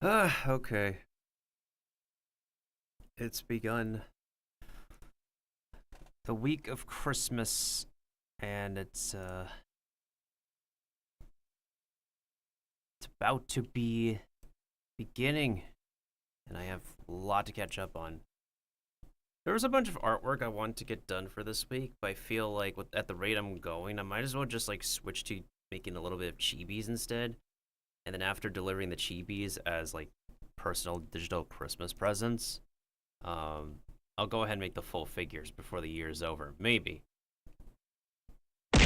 Okay. It's begun. The week of Christmas, and it's about to be beginning, and I have a lot to catch up on. There was a bunch of artwork I wanted to get done for this week, but I feel like at the rate I'm going, I might as well just like switch to making a little bit of chibis instead. And then after delivering the chibis as like personal digital Christmas presents, I'll go ahead and make the full figures before the year is over. Maybe. And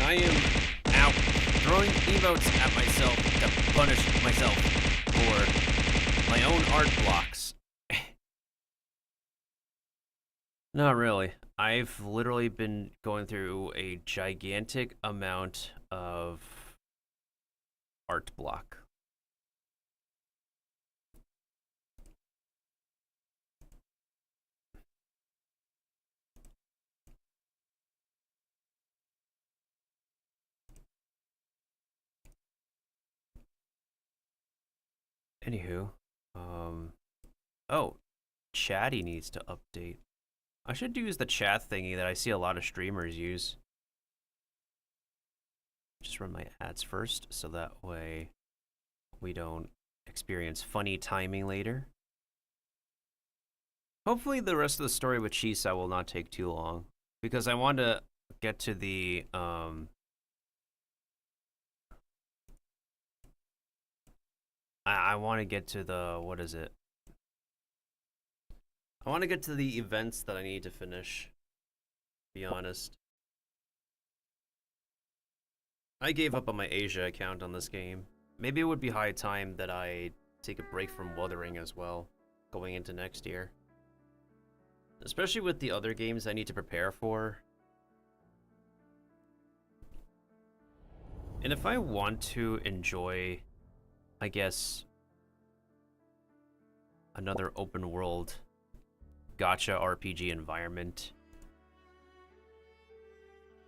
I am out throwing emotes at myself to punish myself for my own art blocks. Not really. I've literally been going through a gigantic amount of art block. Anywho, oh, Chatty needs to update. I should use the chat thingy that I see a lot of streamers use. Just run my ads first, so that way we don't experience funny timing later. Hopefully the rest of the story with Chisa will not take too long, because I want to get to the, I want to get to the, what is it? I want to get to the events that I need to finish, to be honest. I gave up on my Asia account on this game. Maybe it would be high time that I take a break from Wuthering as well, going into next year. Especially with the other games I need to prepare for. And if I want to enjoy, I guess, another open world gacha RPG environment,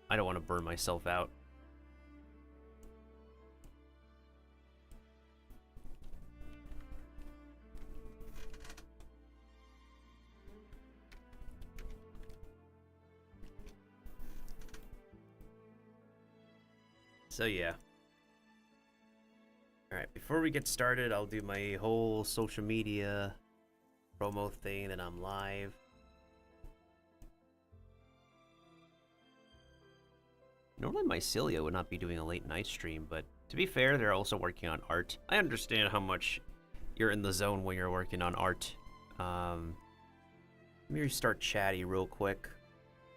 I don't want to burn myself out. So yeah. Alright, before we get started, I'll do my whole social media promo thing that I'm live. Normally Mycelia would not be doing a late night stream, but to be fair, they're also working on art. I understand how much you're in the zone when you're working on art. Let me start Chatty real quick.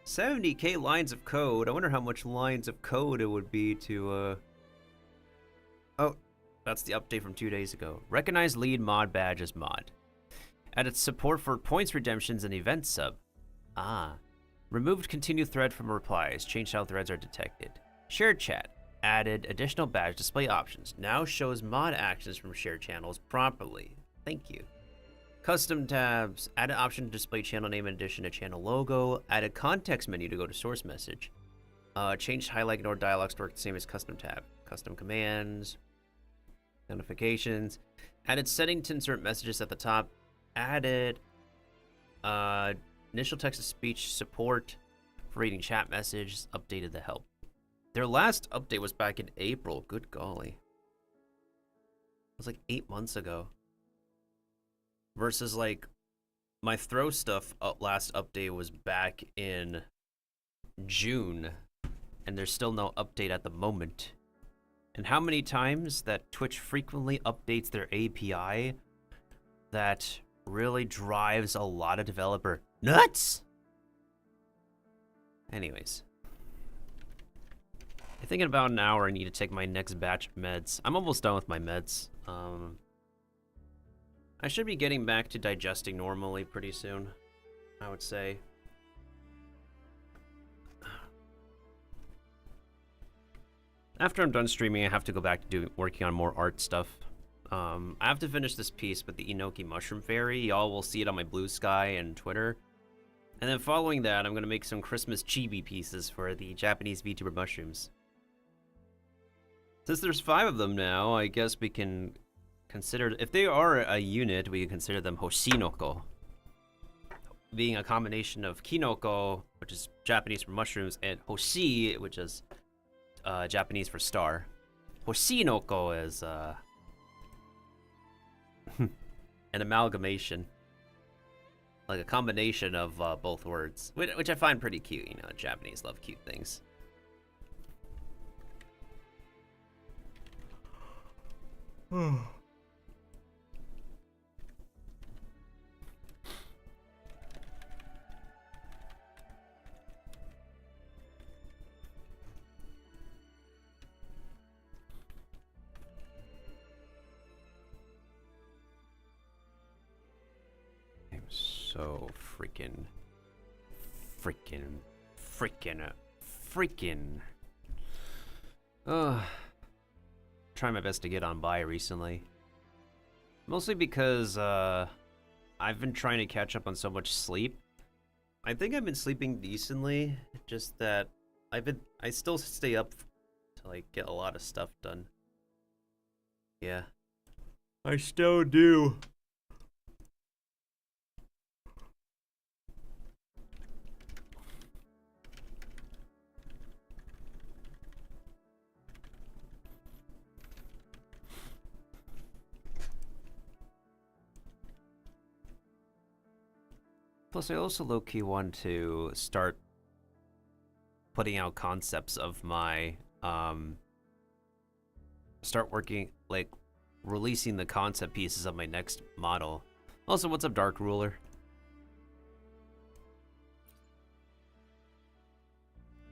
70k lines of code. I wonder how much lines of code it would be to, Oh, that's the update from 2 days ago. Recognize lead mod badge as mod. Added support for points redemptions and event sub. Removed continue thread from replies. Changed how threads are detected. Shared chat. Added additional badge display options. Now shows mod actions from shared channels properly. Thank you. Custom tabs. Added option to display channel name in addition to channel logo. Added context menu to go to source message. Changed highlight ignore dialogues to work the same as custom tab. Custom commands. Notifications. Added setting to insert messages at the top. Added initial text-to-speech support for reading chat messages. Updated the help. Their last update was back in April. Good golly. It was like 8 months ago. Versus like my throw stuff last update was back in June. And there's still no update at the moment. And how many times that Twitch frequently updates their API that really drives a lot of developer nuts? Anyways. I think in about an hour I need to take my next batch of meds. I'm almost done with my meds. I should be getting back to digesting normally pretty soon, I would say. After I'm done streaming, I have to go back to working on more art stuff. I have to finish this piece with the Inoki Mushroom Fairy. Y'all will see it on my Blue Sky and Twitter. And then following that, I'm going to make some Christmas chibi pieces for the Japanese VTuber mushrooms. Since there's 5 of them now, I guess we can consider, if they are a unit, we can consider them Hoshinoko. Being a combination of Kinoko, which is Japanese for mushrooms, and Hoshi, which is Japanese for star. Hoshinoko is an amalgamation. Like a combination of both words, which I find pretty cute. You know, Japanese love cute things. I'm so freaking. Trying my best to get on by recently. Mostly because I've been trying to catch up on so much sleep. I think I've been sleeping decently, just that I still stay up to like get a lot of stuff done. Yeah. I still do. Plus, I also low-key want to start putting out concepts of my, start working, like, releasing the concept pieces of my next model. Also, what's up, Dark Ruler?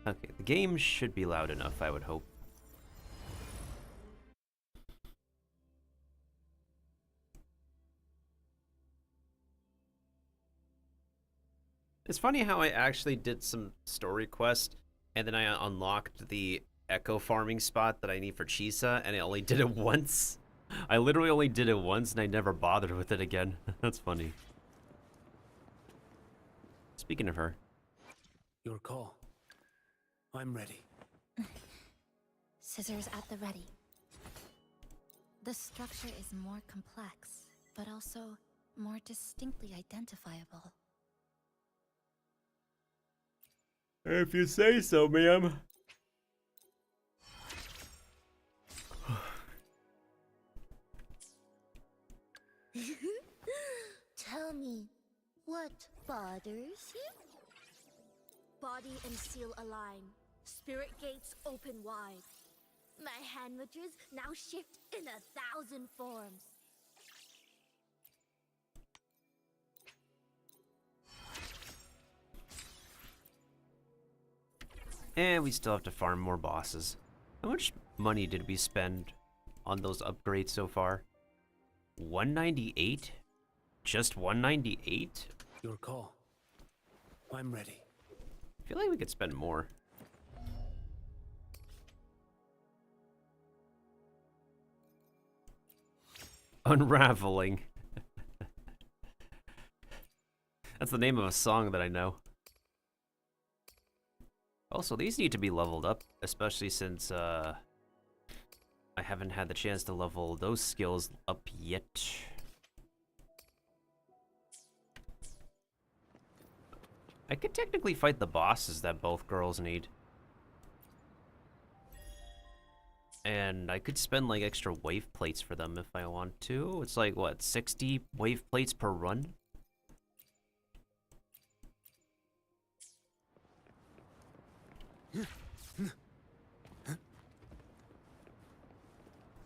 Okay, the game should be loud enough, I would hope. It's funny how I actually did some story quest, and then I unlocked the echo farming spot that I need for Chisa, and I only did it once. I literally only did it once, and I never bothered with it again. That's funny. Speaking of her. Your call. I'm ready. Scissors at the ready. The structure is more complex, but also more distinctly identifiable. If you say so, ma'am. Tell me, what bothers you? Body and seal align. Spirit gates open wide. My hand witches now shift in 1,000 forms. And we still have to farm more bosses. How much money did we spend on those upgrades so far? 198? Just 198? Your call. I'm ready. I feel like we could spend more. Unraveling. That's the name of a song that I know. Also, these need to be leveled up, especially since I haven't had the chance to level those skills up yet. I could technically fight the bosses that both girls need. And I could spend like extra wave plates for them if I want to. It's like, what, 60 wave plates per run?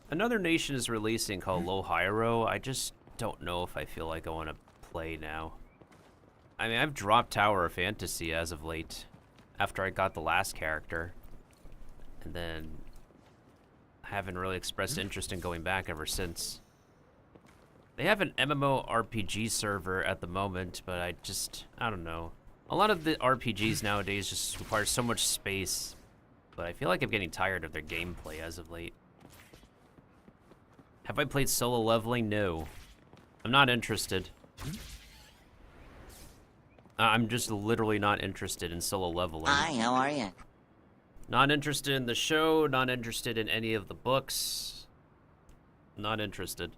Another nation is releasing called Low Hyro. I just don't know if I feel like I want to play now. I mean, I've dropped Tower of Fantasy as of late, after I got the last character. And then I haven't really expressed interest in going back ever since. They have an MMORPG server at the moment, but I don't know. A lot of the RPGs nowadays just require so much space, but I feel like I'm getting tired of their gameplay as of late. Have I played solo leveling? No. I'm not interested. I'm just literally not interested in solo leveling. Hi, how are you? Not interested in the show, not interested in any of the books. Not interested.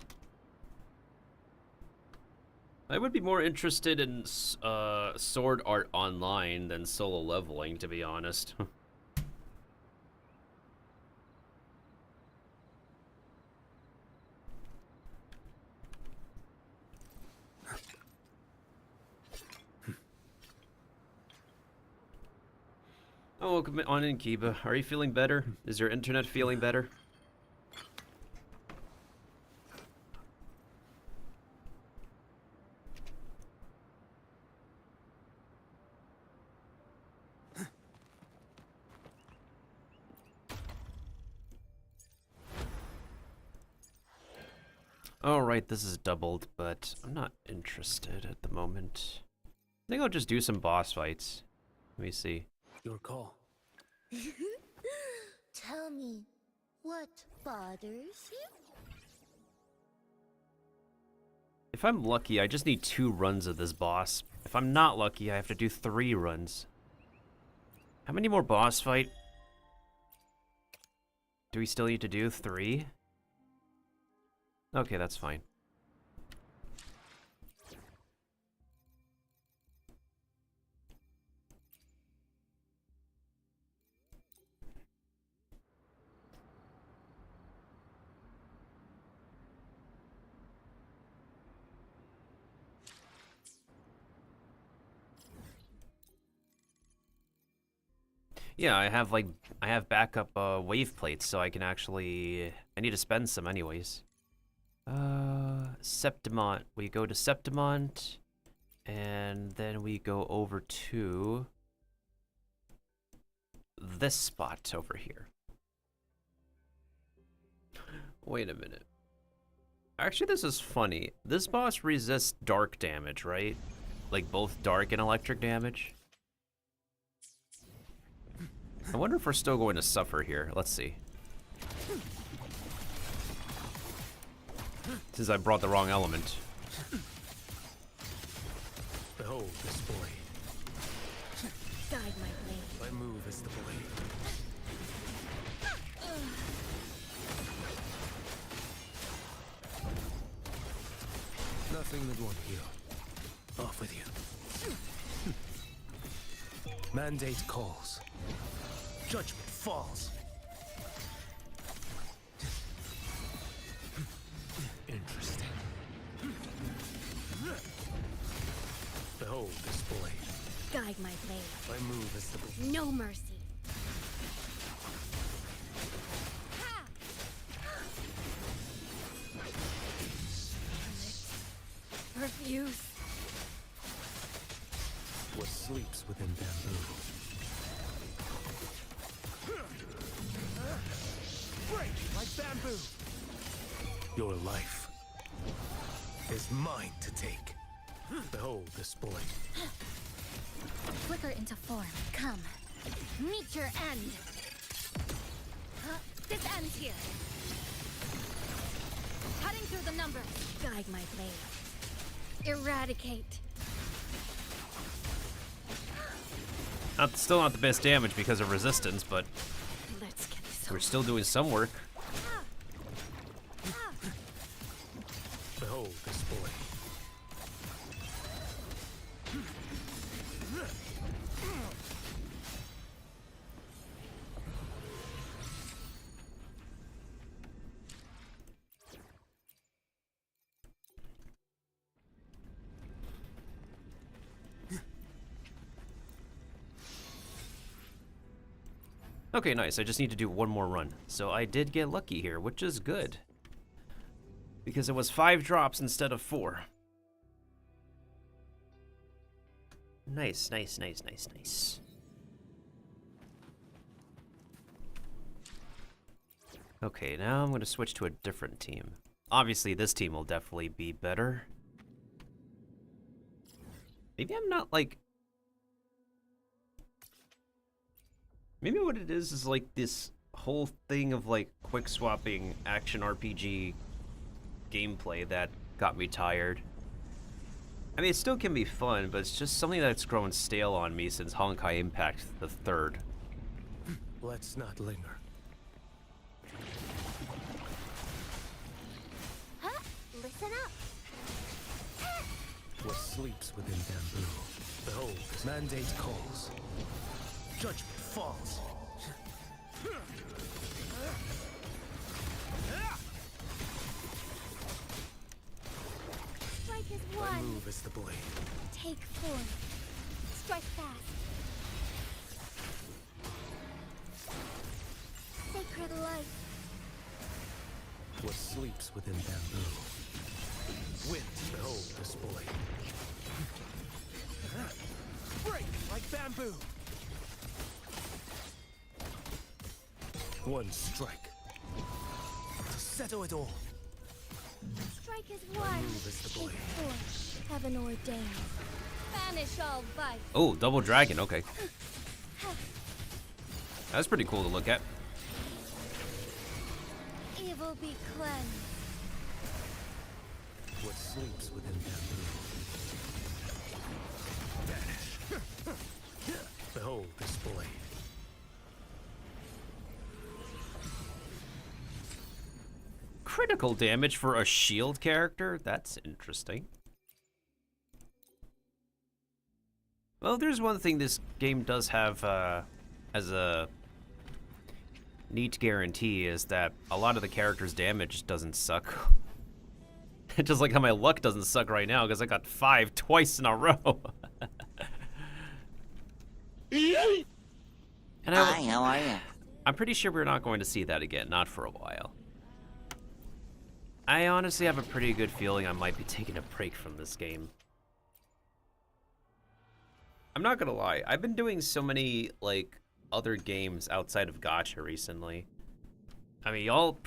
I would be more interested in Sword Art Online than solo leveling, to be honest. Oh, welcome on in, Kiba. Are you feeling better? Is your internet feeling better? Alright, this is doubled, but I'm not interested at the moment. I think I'll just do some boss fights. Let me see. Your call. Tell me, what bothers you? If I'm lucky, I just need 2 runs of this boss. If I'm not lucky, I have to do 3 runs. How many more boss fight? Do we still need to do 3? Okay, that's fine. Yeah, I have backup wave plates, so I can actually. I need to spend some anyways. Septimont. We go to Septimont, and then we go over to this spot over here. Wait a minute. Actually, this is funny. This boss resists dark damage, right? Like both dark and electric damage. I wonder if we're still going to suffer here. Let's see. Since I brought the wrong element. Behold this blade. Guide my blade. My move is the blade. Nothing that won't heal. Off with you. Mandate calls. Judgment falls. Interesting. Behold this blade. Guide my blade. My move is the blade. No mercy. Refuse. What sleeps within bamboo. Break like bamboo. Your life is mine to take. Behold this blade. Flicker into form. Come. Meet your end. This ends here. Cutting through the numbers. Guide my blade. Eradicate. Still not the best damage because of resistance, but Let's get this we're over. still doing some work. Behold this blade. Okay, nice. I just need to do one more run. So I did get lucky here, which is good. Because it was 5 drops instead of 4. Nice, nice, nice, nice, nice. Okay, now I'm going to switch to a different team. Obviously, this team will definitely be better. Maybe I'm not, like... Maybe what it is like this whole thing of like quick swapping action RPG gameplay that got me tired. I mean, it still can be fun, but it's just something that's grown stale on me since Honkai Impact the 3rd. Let's not linger. Huh? Listen up. What sleeps within bamboo? Behold, this mandate calls. Judgment falls. Strike is My one. move is the blade. Take four. Strike fast. Sacred life. What sleeps within bamboo? Wind, behold this blade. Break like bamboo. One strike to settle it all. Strike is one. move is the Take blade. four. Heaven ordained. Banish all vice. Oh, double dragon. Okay. That's pretty cool to look at. Evil be cleansed. What sleeps within bamboo? Vanish. Behold this blade. Critical damage for a shield character? That's interesting. Well, there's one thing this game does have as a neat guarantee is that a lot of the characters' damage doesn't suck. Just like how my luck doesn't suck right now because I got 5 twice in a row. And Hi, how are you? I'm pretty sure we're not going to see that again, not for a while. I honestly have a pretty good feeling I might be taking a break from this game. I'm not gonna lie, I've been doing so many, like, other games outside of Gacha recently. I mean, y'all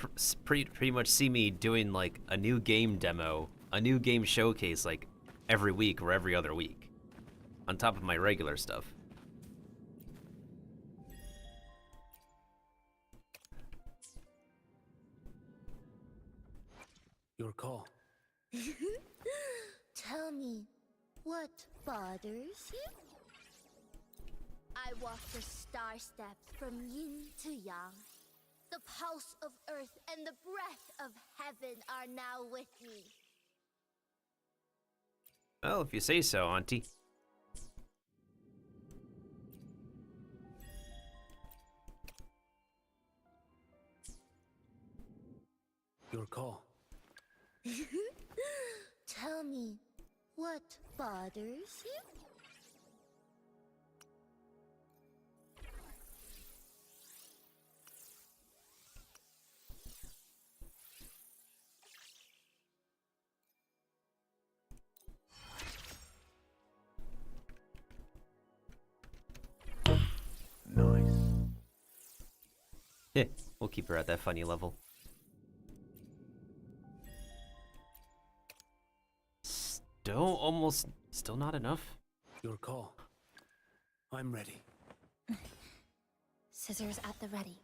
pretty much see me doing, like, a new game demo, a new game showcase, like, every week or every other week, on top of my regular stuff. Your call. Tell me, what bothers you? I walk the star steps from yin to yang. The pulse of earth and the breath of heaven are now with me. Well, if you say so, Auntie. Your call. Tell me, what bothers you? Nice. Yeah, we'll keep her at that funny level. Still not enough? Your call. I'm ready. Scissors at the ready.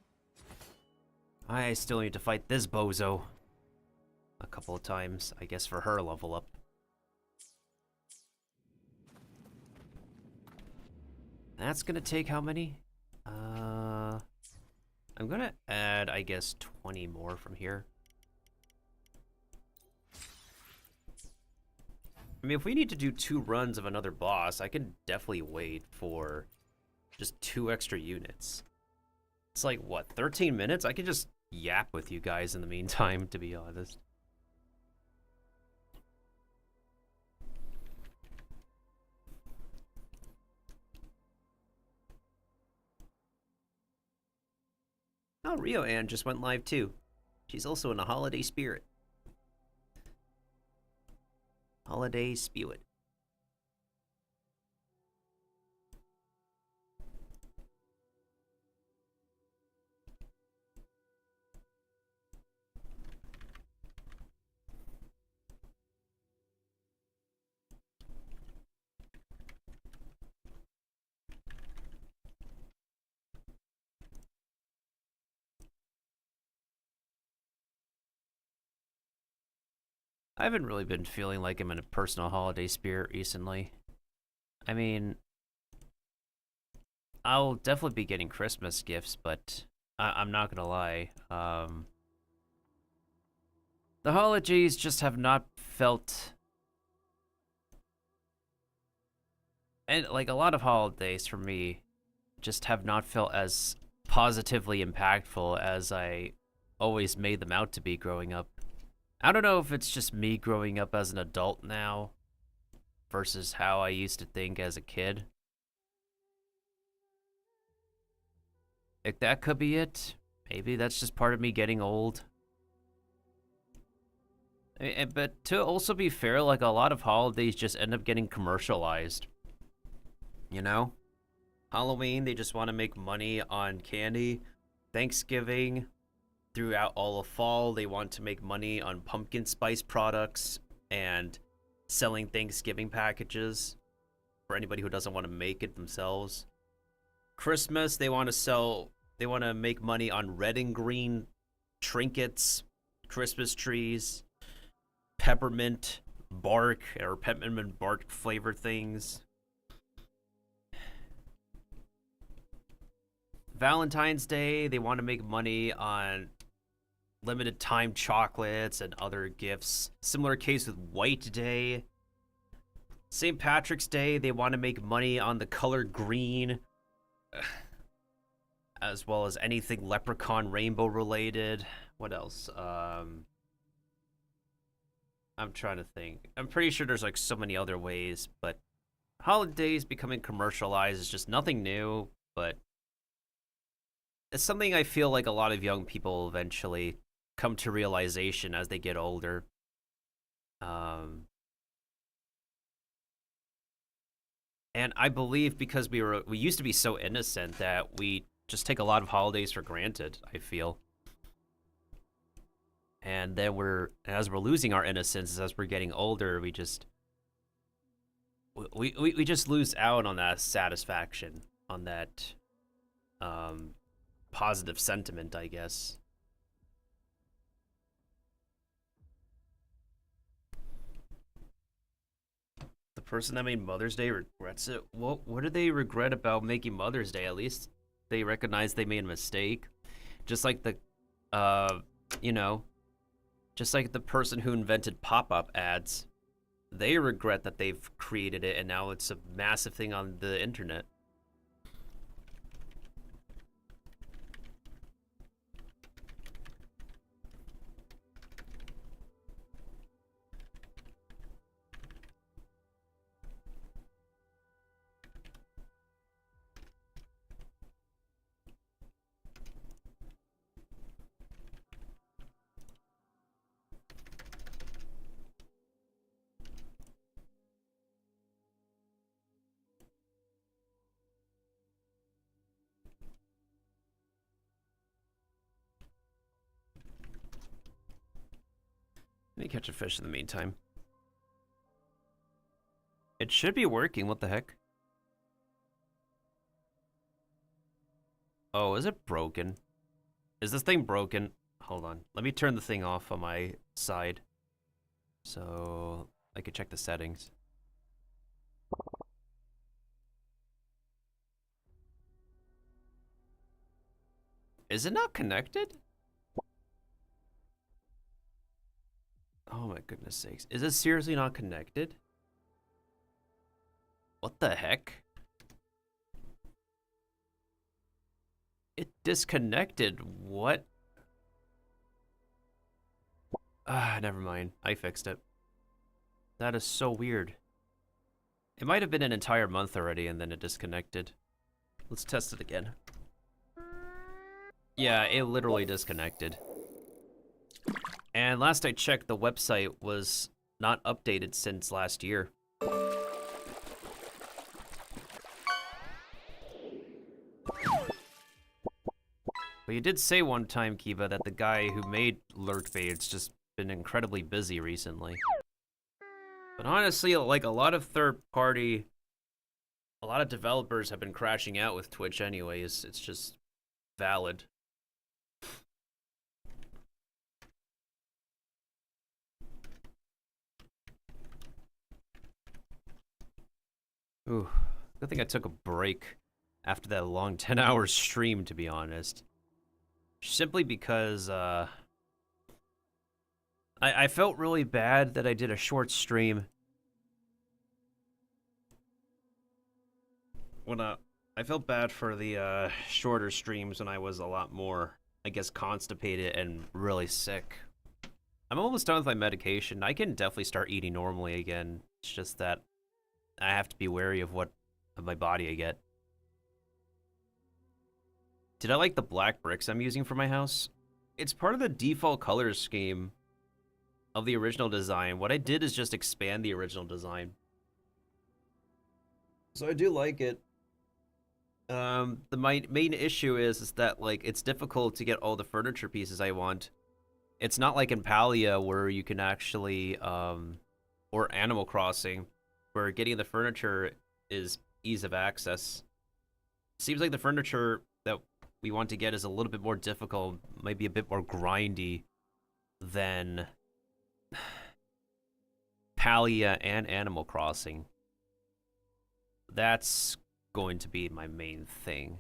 I still need to fight this bozo a couple of times, I guess, for her level up. That's gonna take how many? I'm gonna add, I guess, 20 more from here. I mean, if we need to do 2 runs of another boss, I can definitely wait for just 2 extra units. It's like, what, 13 minutes? I can just yap with you guys in the meantime, to be honest. Oh, Rio Ann just went live too. She's also in a holiday spirit. Holiday spirit. I haven't really been feeling like I'm in a personal holiday spirit recently. I mean, I'll definitely be getting Christmas gifts, but I'm not gonna lie. The holidays just have not felt, and like a lot of holidays for me, just have not felt as positively impactful as I always made them out to be growing up. I don't know if it's just me growing up as an adult now versus how I used to think as a kid. Like, that could be it. Maybe that's just part of me getting old. But to also be fair, like, a lot of holidays just end up getting commercialized. You know? Halloween, they just want to make money on candy. Thanksgiving, throughout all of fall, they want to make money on pumpkin spice products and selling Thanksgiving packages for anybody who doesn't want to make it themselves. Christmas, they want to make money on red and green trinkets, Christmas trees, peppermint bark or peppermint bark flavored things. Valentine's Day, they want to make money on limited time chocolates and other gifts. Similar case with White Day. St. Patrick's Day, they want to make money on the color green, as well as anything leprechaun rainbow related. What else? I'm trying to think. I'm pretty sure there's like so many other ways, but holidays becoming commercialized is just nothing new, but it's something I feel like a lot of young people eventually come to realization as they get older. And I believe because we used to be so innocent that we just take a lot of holidays for granted, I feel. And then as we're losing our innocence, as we're getting older, we just lose out on that satisfaction, on that positive sentiment, I guess. The person that made Mother's Day regrets it. What do they regret about making Mother's Day? At least they recognize they made a mistake. Just like just like the person who invented pop-up ads. They regret that they've created it and now it's a massive thing on the internet. Let me catch a fish in the meantime. It should be working, what the heck? Oh, is it broken? Is this thing broken? Hold on. Let me turn the thing off on my side so I could check the settings. Is it not connected? Oh my goodness sakes. Is it seriously not connected? What the heck? It disconnected. What? Ah, never mind. I fixed it. That is so weird. It might have been an entire month already and then it disconnected. Let's test it again. Yeah, it literally disconnected. And last I checked, the website was not updated since last year. But you did say one time, Kiva, that the guy who made Lurkbait's just been incredibly busy recently. But honestly, like a lot of developers have been crashing out with Twitch anyways. It's just valid. Ooh, good thing I took a break. after that long 10-hour stream, to be honest. Simply because, I felt really bad that I did a short stream. When, I felt bad for the, shorter streams when I was a lot more, I guess, constipated and really sick. I'm almost done with my medication. I can definitely start eating normally again. It's just that I have to be wary of my body I get. Did I like the black bricks I'm using for my house? It's part of the default color scheme of the original design. What I did is just expand the original design. So I do like it. My main issue is that, like, it's difficult to get all the furniture pieces I want. It's not like in Palia where you can actually, or Animal Crossing, where getting the furniture is ease of access. Seems like the furniture that we want to get is a little bit more difficult, maybe a bit more grindy than Palia and Animal Crossing. That's going to be my main thing.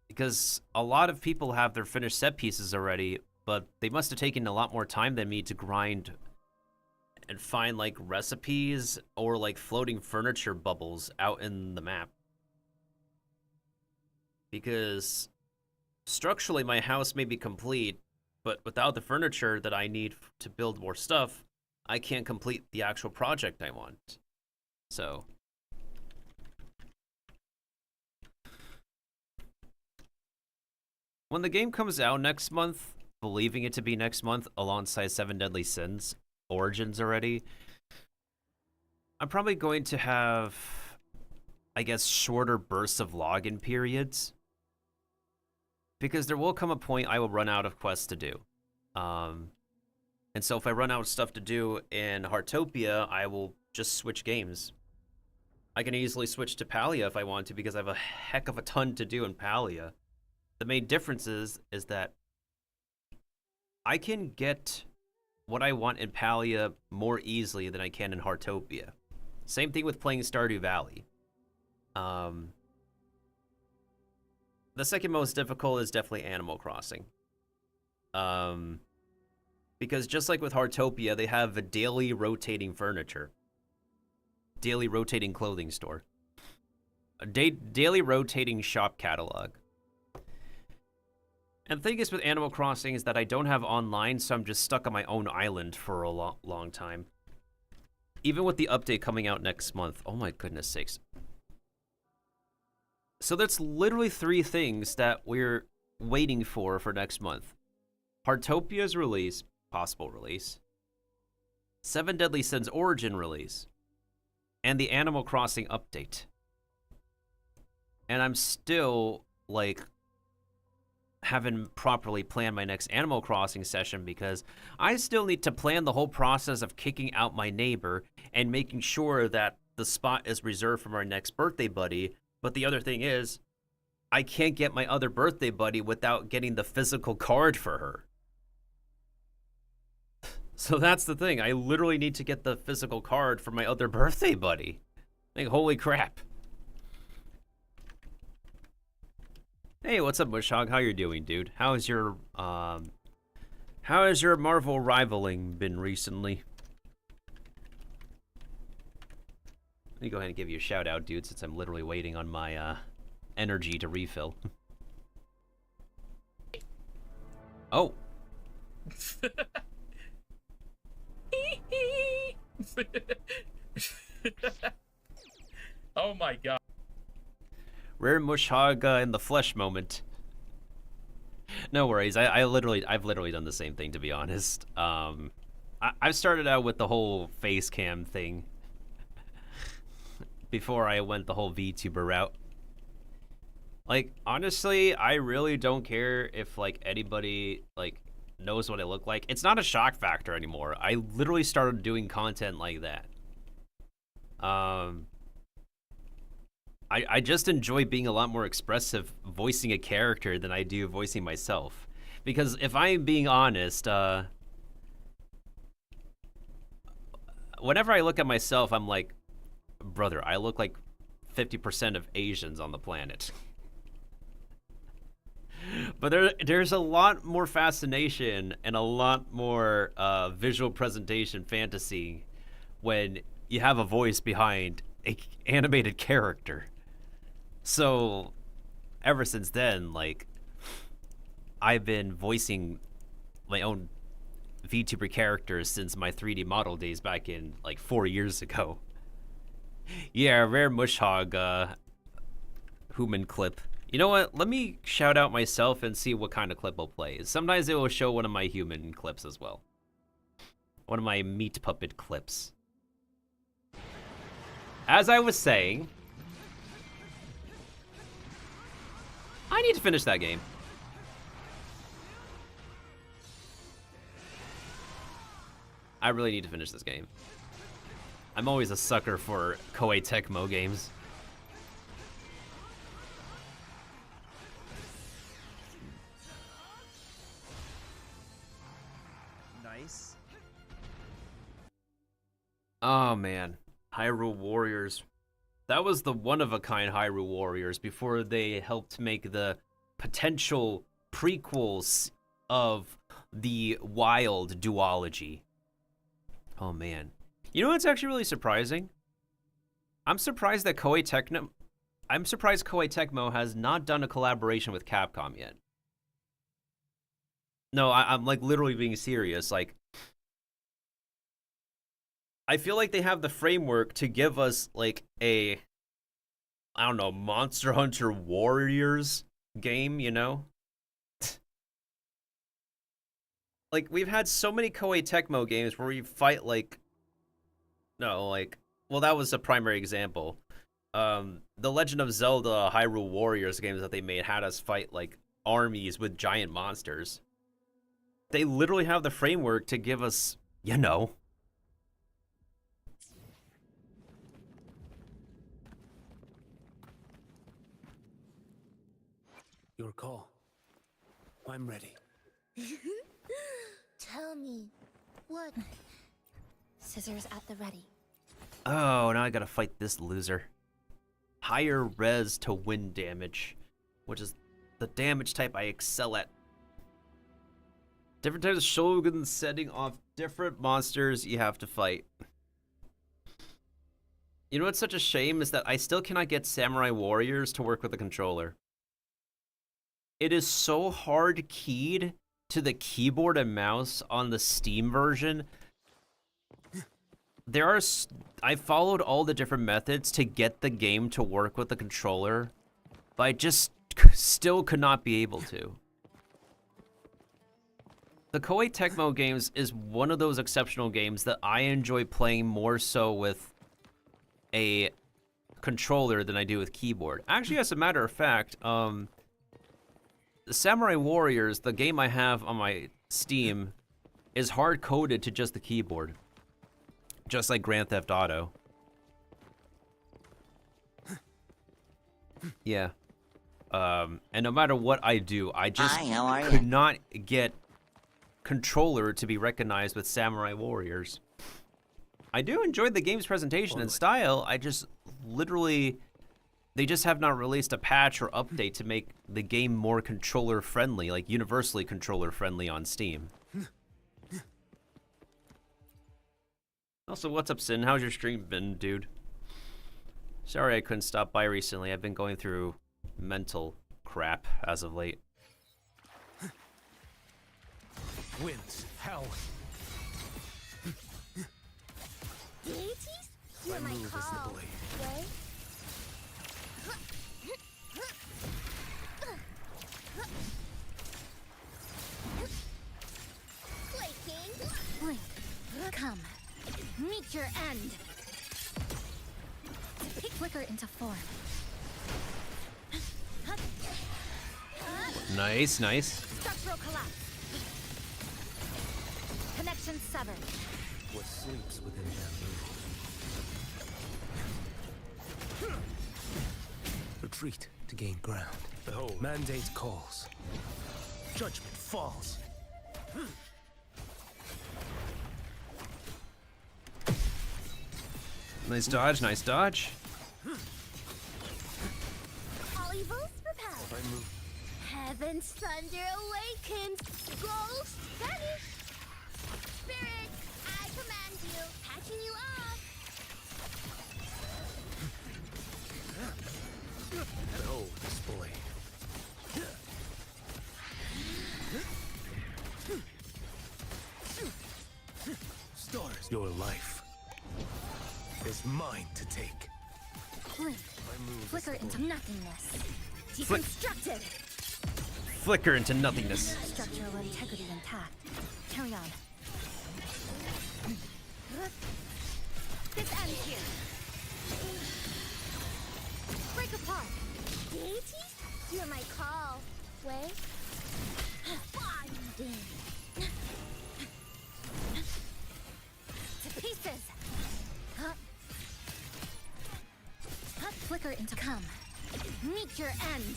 Because a lot of people have their finished set pieces already, but they must have taken a lot more time than me to grind and find, like, recipes or, like, floating furniture bubbles out in the map. Because structurally my house may be complete, but without the furniture that I need to build more stuff, I can't complete the actual project I want. So when the game comes out next month, believing it to be next month alongside 7 Deadly Sins Origins already, I'm probably going to have, I guess, shorter bursts of login periods. Because there will come a point I will run out of quests to do. And so if I run out of stuff to do in Heartopia, I will just switch games. I can easily switch to Palia if I want to, because I have a heck of a ton to do in Palia. The main difference is that I can get what I want in Palia more easily than I can in Heartopia. Same thing with playing Stardew Valley. The second most difficult is definitely Animal Crossing. Because just like with Heartopia, they have a daily rotating furniture. Daily rotating clothing store. A daily rotating shop catalog. And the thing is with Animal Crossing is that I don't have online, so I'm just stuck on my own island for a long time. Even with the update coming out next month. Oh my goodness sakes. So that's literally 3 things that we're waiting for next month. Heartopia's release, possible release. 7 Deadly Sins Origin release. And the Animal Crossing update. And I'm still, like, haven't properly planned my next Animal Crossing session because I still need to plan the whole process of kicking out my neighbor and making sure that the spot is reserved for our next birthday buddy. But the other thing is, I can't get my other birthday buddy without getting the physical card for her. So that's the thing. I literally need to get the physical card for my other birthday buddy. Like, holy crap. Hey, what's up, Mushhog? How you doing, dude? How has your Marvel rivaling been recently? Let me go ahead and give you a shout out, dude, since I'm literally waiting on my energy to refill. Oh. Oh my god. Rare Mushhog in the flesh moment. No worries. I've literally done the same thing, to be honest. I've started out with the whole face cam thing before I went the whole VTuber route. Like, honestly, I really don't care if, like, anybody, like, knows what I look like. It's not a shock factor anymore. I literally started doing content like that. I just enjoy being a lot more expressive voicing a character than I do voicing myself. Because if I'm being honest, whenever I look at myself, I'm like, brother, I look like 50% of Asians on the planet. But there's a lot more fascination and a lot more visual presentation fantasy when you have a voice behind a animated character. So ever since then, like, I've been voicing my own VTuber characters since my 3D model days back in like 4 years ago. Yeah, rare Mushhog human clip. You know what? Let me shout out myself and see what kind of clip I'll play. Sometimes it will show one of my human clips as well. One of my meat puppet clips. As I was saying, I need to finish that game. I really need to finish this game. I'm always a sucker for Koei Tecmo games. Nice. Oh man, Hyrule Warriors. That was the one-of-a-kind Hyrule Warriors before they helped make the potential prequels of the Wild duology. Oh man. You know what's actually really surprising? I'm surprised Koei Tecmo has not done a collaboration with Capcom yet. No, I'm like literally being serious. Like, I feel like they have the framework to give us like a, I don't know, Monster Hunter Warriors game, you know? Like, we've had so many Koei Tecmo games where we fight like, no, like, well, that was a primary example. The Legend of Zelda Hyrule Warriors games that they made had us fight like armies with giant monsters. They literally have the framework to give us, you know. Your call. I'm ready. Tell me, what? Scissors at the ready. Oh, now I gotta fight this loser. Higher res to wind damage, which is the damage type I excel at. Different types of Shogun setting off different monsters you have to fight. You know what's such a shame is that I still cannot get Samurai Warriors to work with the controller. It is so hard keyed to the keyboard and mouse on the Steam version. I followed all the different methods to get the game to work with the controller, but I just still could not be able to. The Koei Tecmo games is one of those exceptional games that I enjoy playing more so with a controller than I do with keyboard. Actually, as a matter of fact, the Samurai Warriors, the game I have on my Steam, is hard-coded to just the keyboard. Just like Grand Theft Auto. Yeah. And no matter what I do, I just could not get controller to be recognized with Samurai Warriors. I do enjoy the game's presentation and style. I just literally, they just have not released a patch or update to make the game more controller friendly, like universally controller friendly on Steam. Also, what's up, Sin? How's your stream been, dude? Sorry I couldn't stop by recently. I've been going through mental crap as of late. Winds, hell. Deities? Hear my move is the call. blade. Yay? Flaking. Blink. Come. Meet your end. Flicker into form. Nice, nice. Structural collapse. Connection severed. What sleeps within bamboo? Retreat to gain ground. Behold, mandate calls. Judgment falls. Nice dodge, nice dodge. I move. Heaven's thunder awakens. Ghost vanish. Spirit, I command you. Patching you up. Behold this blade. Stars, your life is mine to take. Blink. I move Flicker this into blade. nothingness. Deconstructed. Flicker into nothingness. Structural integrity intact. Carry on. This ends here. Break apart. Deities? Hear my call. Way. Bonding. To pieces. Flicker into come. Meet your end.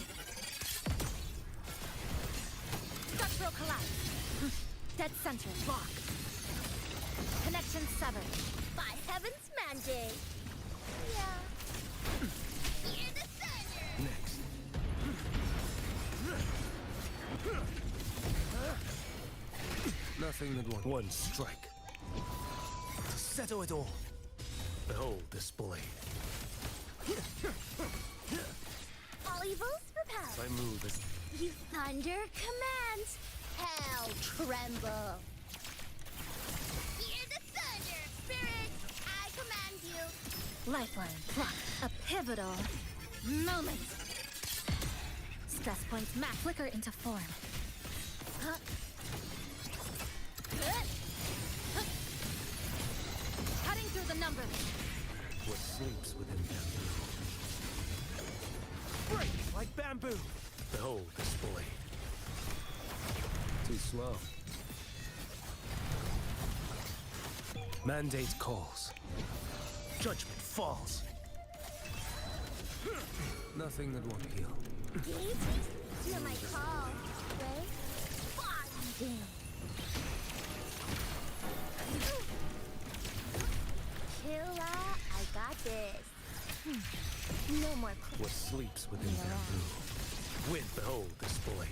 Structural collapse. Dead center blocked. Connection severed. By heaven's mandate. Yeah. Hear the thunder. Next. Nothing that one strike to settle it all. Behold this blade. All evils repel. I move as You thunder commands. Hell tremble. Hear the thunder. Spirit, I command you. Lifeline blocked. A pivotal moment. Stress points map. Flicker into form. Cutting through the numbers. what sleeps within bamboo. Break like bamboo. Behold this blade. Too slow. Mandate calls. Judgment falls. Nothing that won't heal. Deities, hear my call. Way. Bonding. Killa, I got this. No more What sleeps within bamboo. Wind, behold this blade.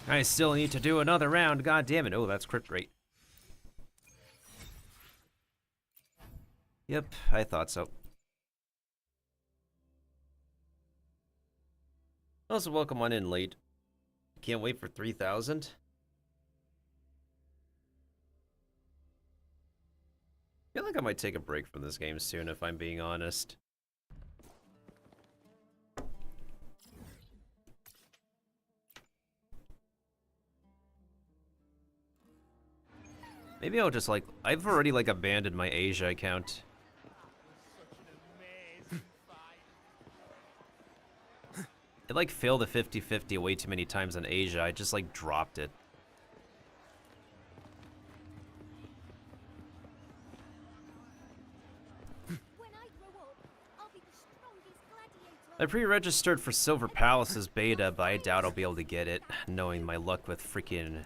I still need to do another round. God damn it! Oh, that's crit rate. Yep, I thought so. Also, welcome on in late. Can't wait for 3,000. I feel like I might take a break from this game soon, if I'm being honest. Maybe I'll just like, I've already like abandoned my Asia account. It like failed the 50-50 way too many times on Asia. I just like dropped it. I pre-registered for Silver Palace's beta, but I doubt I'll be able to get it, knowing my luck with freaking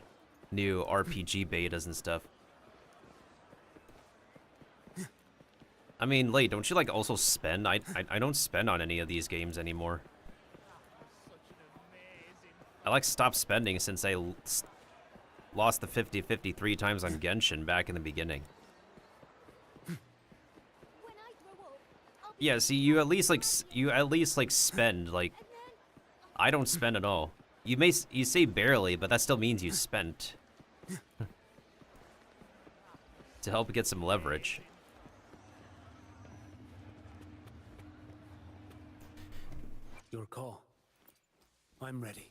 new RPG betas and stuff. I mean, Late, don't you like also spend? I don't spend on any of these games anymore. I like stopped spending since I lost the 50-50 3 times on Genshin back in the beginning. Yeah, see, you at least like spend. Like, I don't spend at all. You say barely, but that still means you spent to help get some leverage. Your call. I'm ready.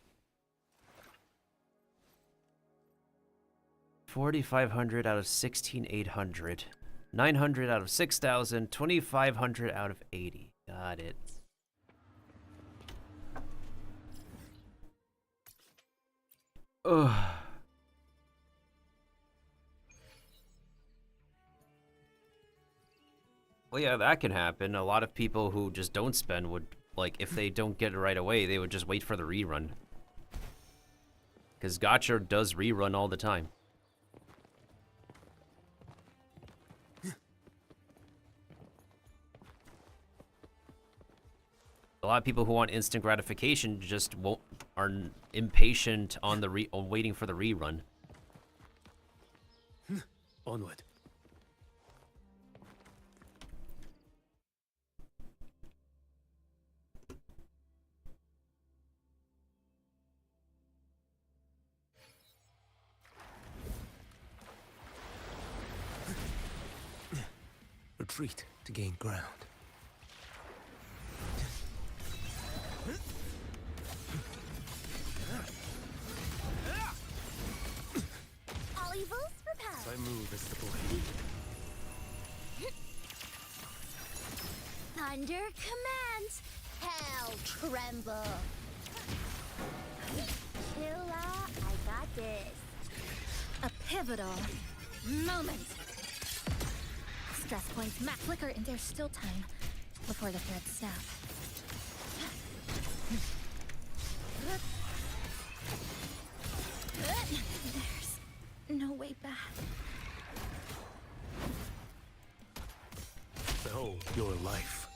4,500 out of 16,800. 900 out of 6,000. 2,500 out of 80. Got it. Ugh. Well, yeah, that can happen. A lot of people who just don't spend would, like, if they don't get it right away, they would just wait for the rerun. Because Gacha does rerun all the time. A lot of people who want instant gratification just are impatient on on waiting for the rerun. Onward. Retreat to gain ground. All evils repel. I move as the blade. Thunder commands. Hell tremble. Killa, I got this. A pivotal moment. Stress points map flicker in their still time before the thread snap. There's no way back. Behold, your life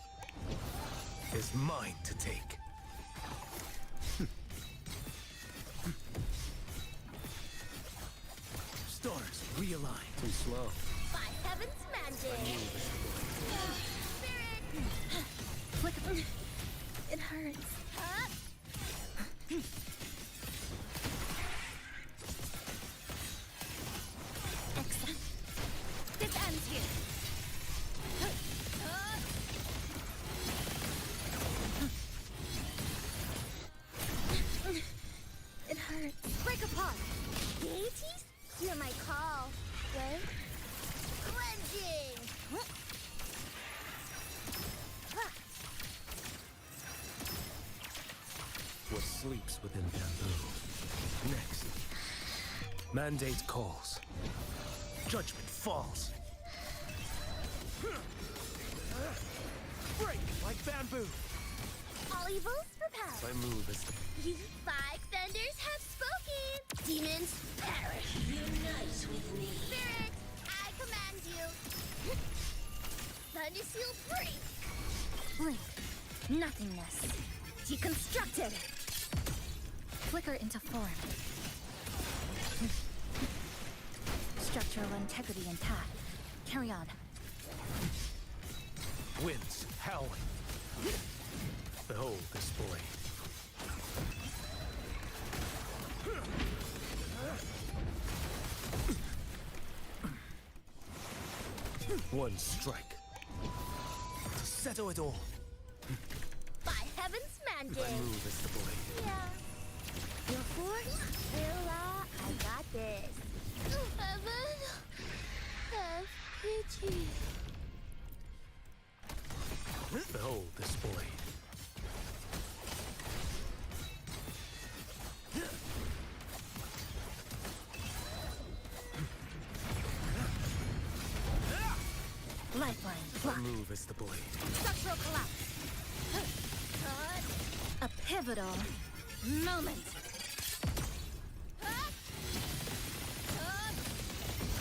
is mine to take. Stars, realign. Too slow. By heaven's mandate. Spirit. Flicker. It hurts. Excellent. This ends here. It hurts. Break apart. Deities, hear my call. Well, cleansing. What sleeps within bamboo. Next. Mandate calls. Judgment falls. Break like bamboo. All evils repel. I move as the... Ye five thunders have spoken. Demons perish. Unite with me. Spirit, I command you. Thunder seal free. Blink. Nothingness. Deconstructed. Flicker into form. Structural integrity intact. Carry on. Winds howling. Behold this blade. One strike. To settle it all. By heaven's mandate. I move as the blade. Yeah. Your force, Villa, I got this. Heaven, have pity. Behold this blade. Lifeline. I Block. move as the blade. Structural collapse. A pivotal moment.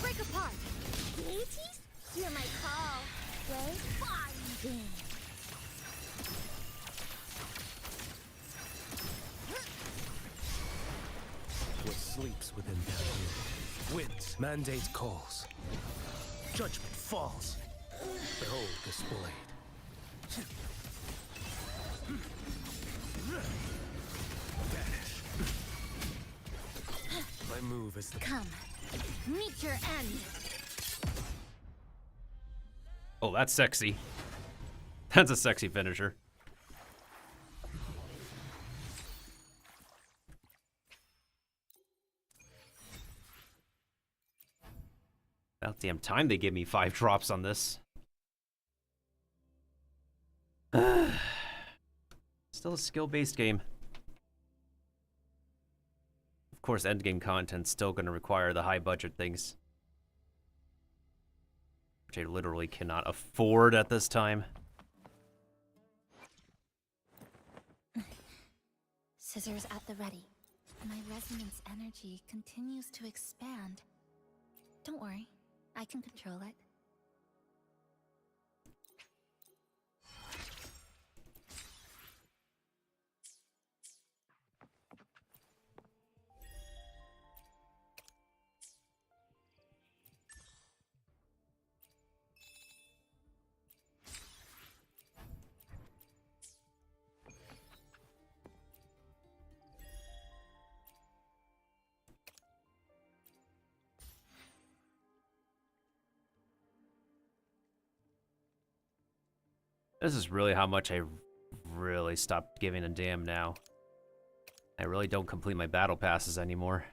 Break apart. Deities, hear my call. Way finding. What sleeps within bamboo. Winds, mandate calls. Judgment falls. Behold this blade. Vanish. I move as the... Come. Meet your end. Oh, that's sexy. That's a sexy finisher. About damn time they gave me 5 drops on this. Still a skill-based game. Of course, endgame content's still going to require the high-budget things, which I literally cannot afford at this time. Scissors at the ready. My resonance energy continues to expand. Don't worry, I can control it. This is really how much I really stopped giving a damn now. I really don't complete my battle passes anymore.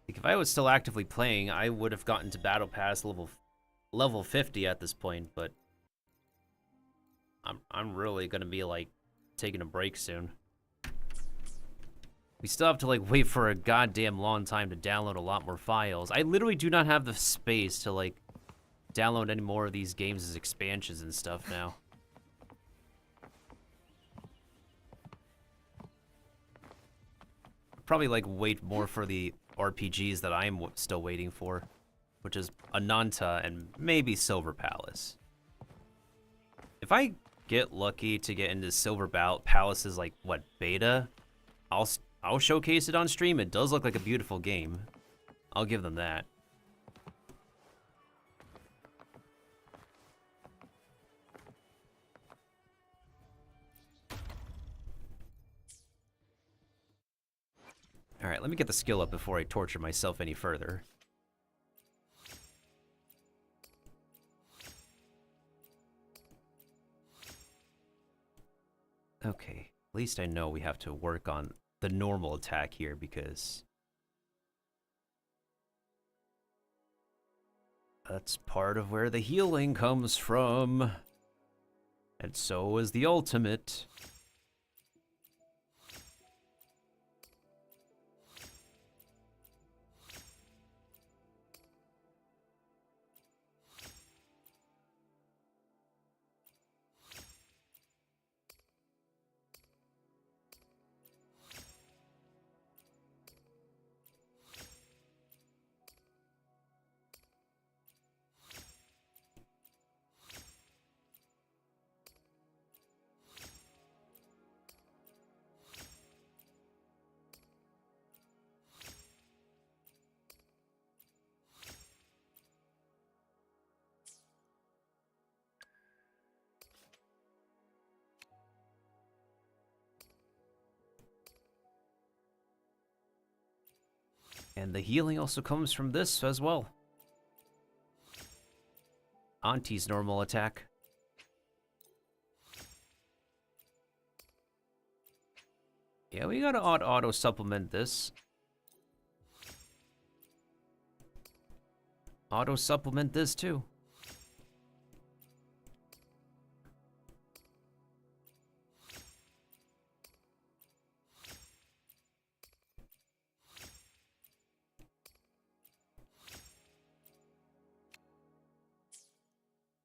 Like, if I was still actively playing, I would have gotten to battle pass level 50 at this point, but I'm really gonna be like taking a break soon. We still have to like wait for a goddamn long time to download a lot more files. I literally do not have the space to like download any more of these games as expansions and stuff now. Probably like wait more for the RPGs that I'm still waiting for, which is Ananta and maybe Silver Palace. If I get lucky to get into Silver Palace's like what beta, I'll showcase it on stream. It does look like a beautiful game. I'll give them that. All right, let me get the skill up before I torture myself any further. Okay, at least I know we have to work on the normal attack here because that's part of where the healing comes from. And so is the ultimate. And the healing also comes from this as well. Auntie's normal attack. Yeah, we gotta auto supplement this. Auto supplement this too.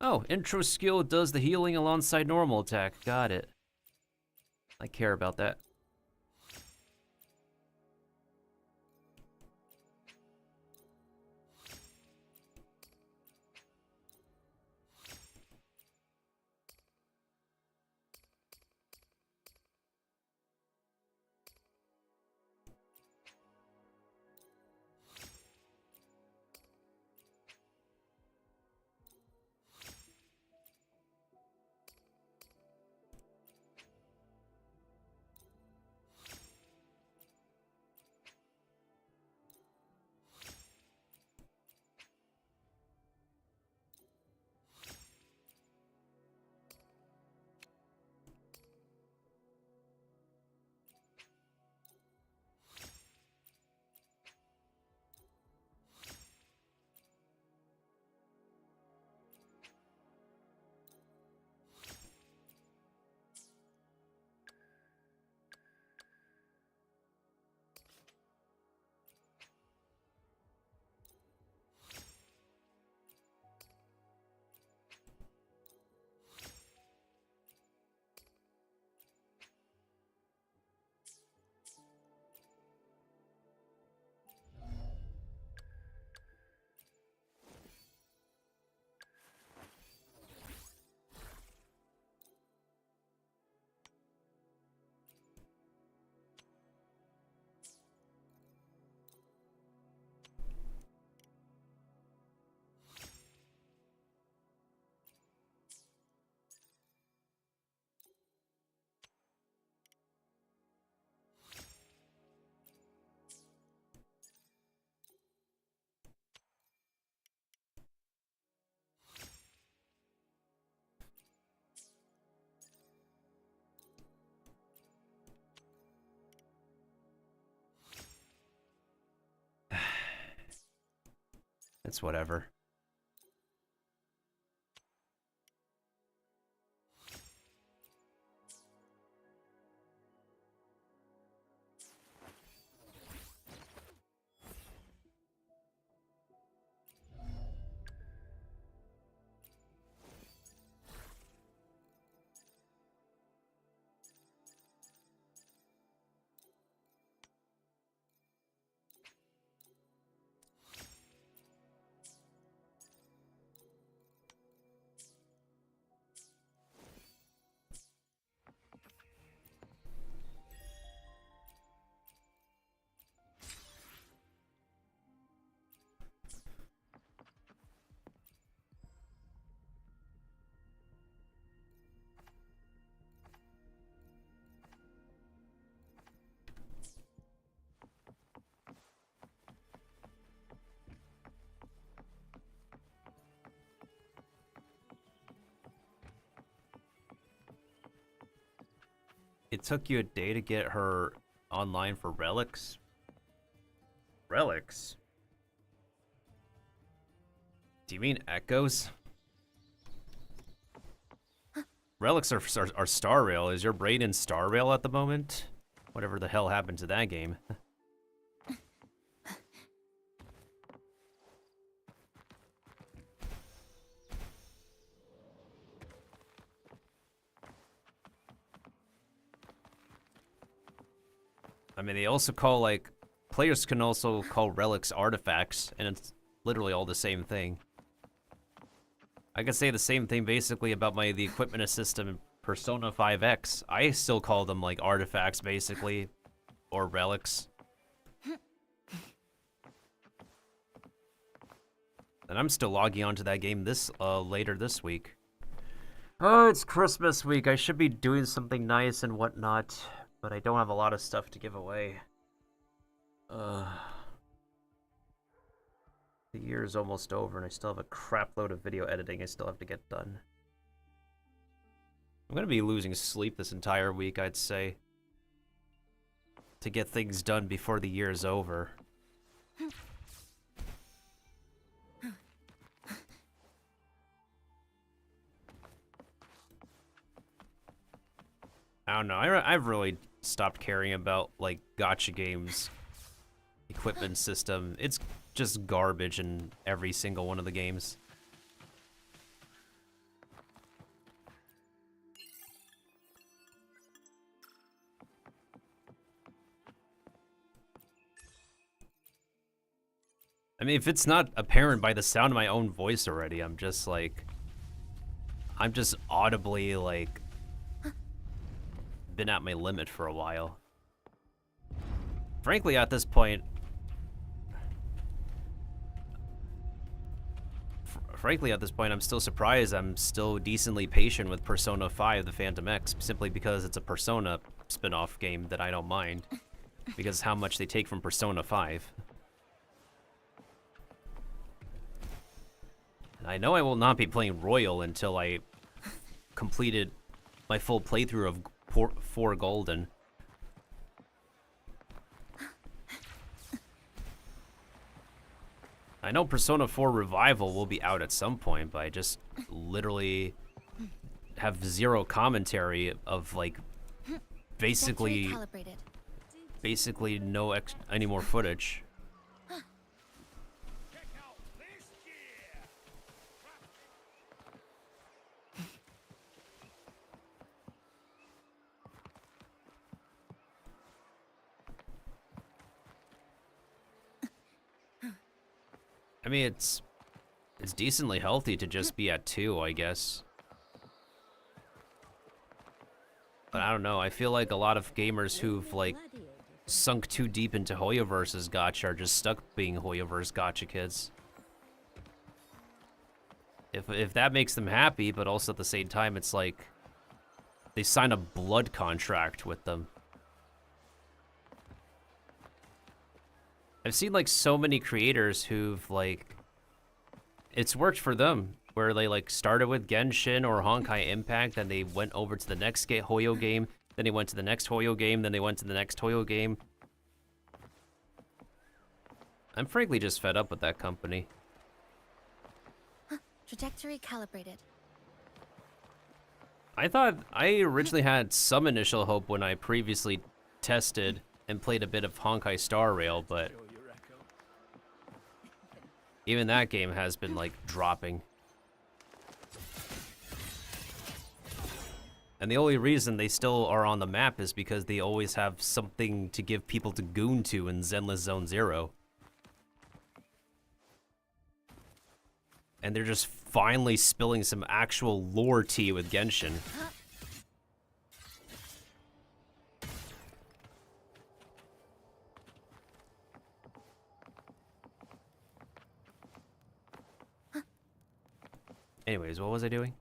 Oh, intro skill does the healing alongside normal attack. Got it. I care about that. It's whatever. It took you a day to get her online for relics? Relics? Do you mean echoes? Relics are Star Rail. Is your brain in Star Rail at the moment? Whatever the hell happened to that game. I mean, they also call, like, players can also call relics artifacts, and it's literally all the same thing. I could say the same thing basically about the equipment assist in Persona 5X. I still call them, like, artifacts, basically, or relics. And I'm still logging onto that game later this week. Oh, it's Christmas week. I should be doing something nice and whatnot, but I don't have a lot of stuff to give away. The year is almost over, and I still have a crap load of video editing I still have to get done. I'm gonna be losing sleep this entire week, I'd say, to get things done before the year is over. I don't know. I've really stopped caring about, like, gacha games equipment system. It's just garbage in every single one of the games. I mean, if it's not apparent by the sound of my own voice already, I'm just audibly, like, been at my limit for a while. Frankly, at this point, I'm still surprised I'm still decently patient with Persona 5, the Phantom X, simply because it's a Persona spin-off game that I don't mind, because how much they take from Persona 5. I know I will not be playing Royal until I completed my full playthrough of 4 Golden. I know Persona 4 Revival will be out at some point, but I just literally have zero commentary of, like, basically no any more footage. I mean, it's decently healthy to just be at 2, I guess. But I don't know, I feel like a lot of gamers who've, like, sunk too deep into Hoyoverse's gacha are just stuck being Hoyoverse gacha kids. If that makes them happy, but also at the same time, it's like they sign a blood contract with them. I've seen, like, so many creators who've, like, it's worked for them, where they, like, started with Genshin or Honkai Impact, then they went over to the next Hoyo game, then they went to the next Hoyo game, then they went to the next Hoyo game. I'm frankly just fed up with that company. Trajectory calibrated. I thought I originally had some initial hope when I previously tested and played a bit of Honkai Star Rail, but even that game has been like dropping. And the only reason they still are on the map is because they always have something to give people to goon to in Zenless Zone Zero. And they're just finally spilling some actual lore tea with Genshin. Anyways, what was I doing?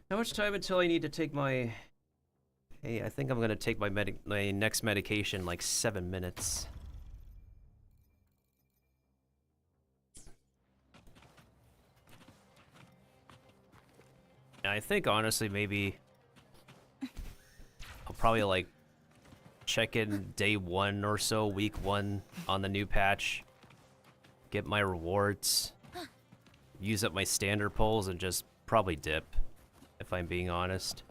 How much time until I need to take my... Hey, I think I'm gonna take my next medication like 7 minutes. And I think honestly maybe I'll probably like check in day 1 or so, week 1 on the new patch, get my rewards, use up my standard pulls, and just probably dip, if I'm being honest.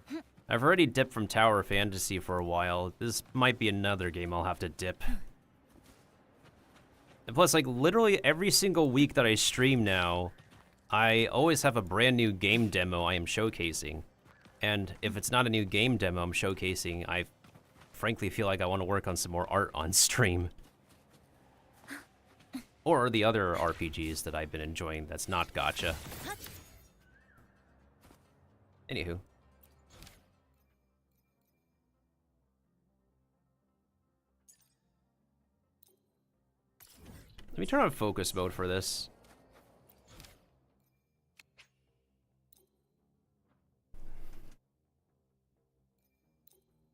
I've already dipped from Tower Fantasy for a while. This might be another game I'll have to dip. And plus, like, literally every single week that I stream now, I always have a brand new game demo I am showcasing. And if it's not a new game demo I'm showcasing, I frankly feel like I want to work on some more art on stream. Or the other RPGs that I've been enjoying that's not gacha. Anywho. Let me turn on focus mode for this.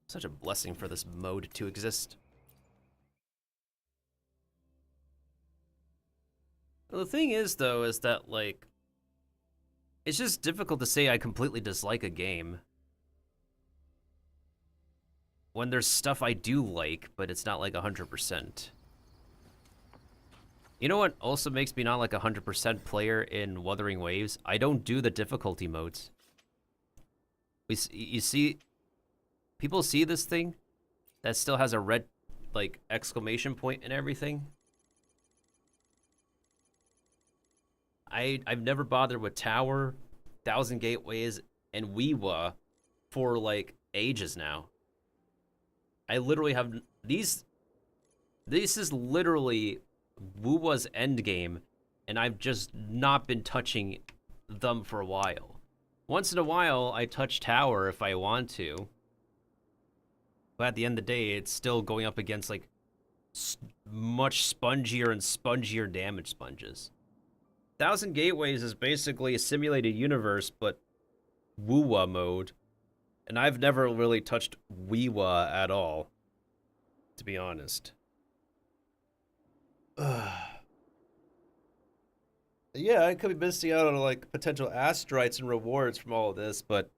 Such a blessing for this mode to exist. Well, the thing is, though, is that, like, it's just difficult to say I completely dislike a game when there's stuff I do like, but it's not like 100%. You know what also makes me not like 100% player in Wuthering Waves? I don't do the difficulty modes. You see, people see this thing that still has a red, like, exclamation point and everything. I've never bothered with Tower, Thousand Gateways, and Wuwa for, like, ages now. I literally have these. This is literally Wuwa's endgame, and I've just not been touching them for a while. Once in a while, I touch Tower if I want to. But at the end of the day, it's still going up against, like, much spongier and spongier damage sponges. Thousand Gateways is basically a simulated universe, but Wuwa mode. And I've never really touched Wuwa at all, to be honest. Yeah, I could be missing out on, like, potential asteroids and rewards from all of this, but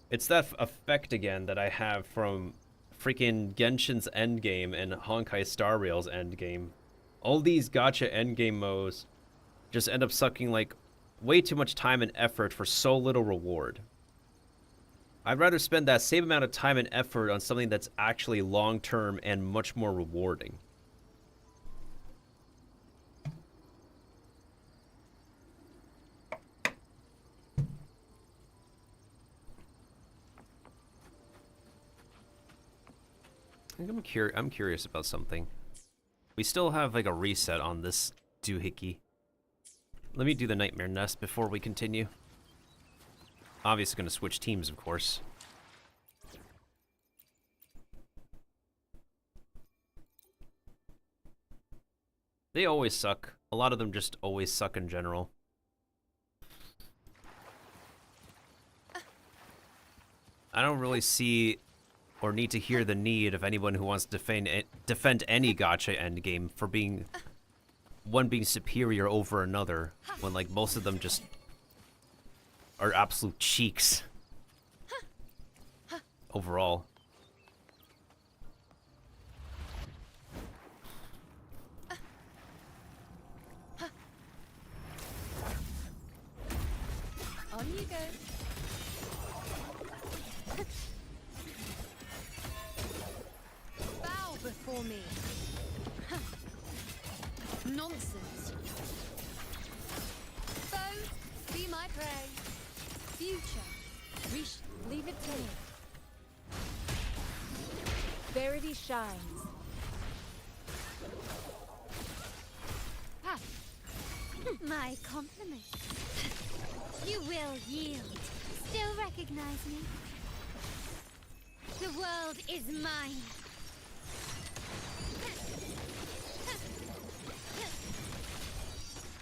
it's that effect again that I have from freaking Genshin's endgame and Honkai Star Rail's endgame. All these gacha endgame modes just end up sucking, like, way too much time and effort for so little reward. I'd rather spend that same amount of time and effort on something that's actually long-term and much more rewarding. I'm curious about something. We still have, like, a reset on this doohickey. Let me do the Nightmare Nest before we continue. Obviously gonna switch teams, of course. They always suck. A lot of them just always suck in general. I don't really see or need to hear the need of anyone who wants to defend any gacha endgame for being one being superior over another, when, like, most of them just are absolute cheeks overall. go. Bow before me. Nonsense. Foe, be my prey. Future, leave it to me. Verity shines. Ha! My compliment. You will yield. Still recognize me? The world is mine.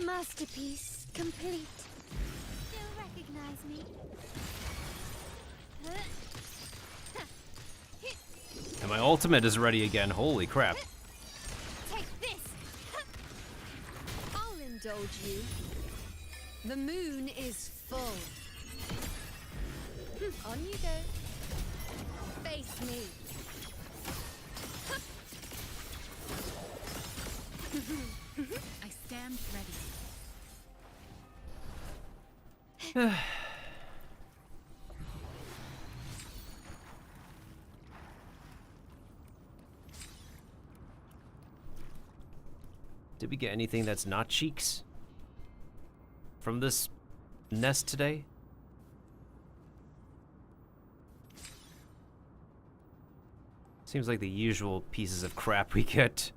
Masterpiece complete. Still recognize me? And my ultimate is ready again. Holy crap. Take this. I'll indulge you. The moon is full. On you go. Face me. I stand ready. Did we get anything that's not cheeks from this nest today? Seems like the usual pieces of crap we get.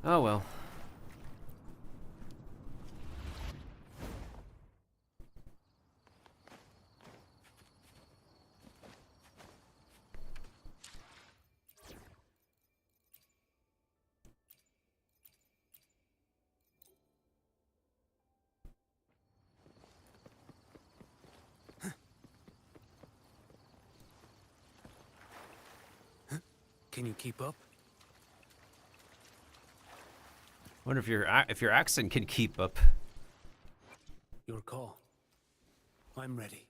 Oh well. Can you keep up? Wonder if your accent can keep up. Your call. I'm ready.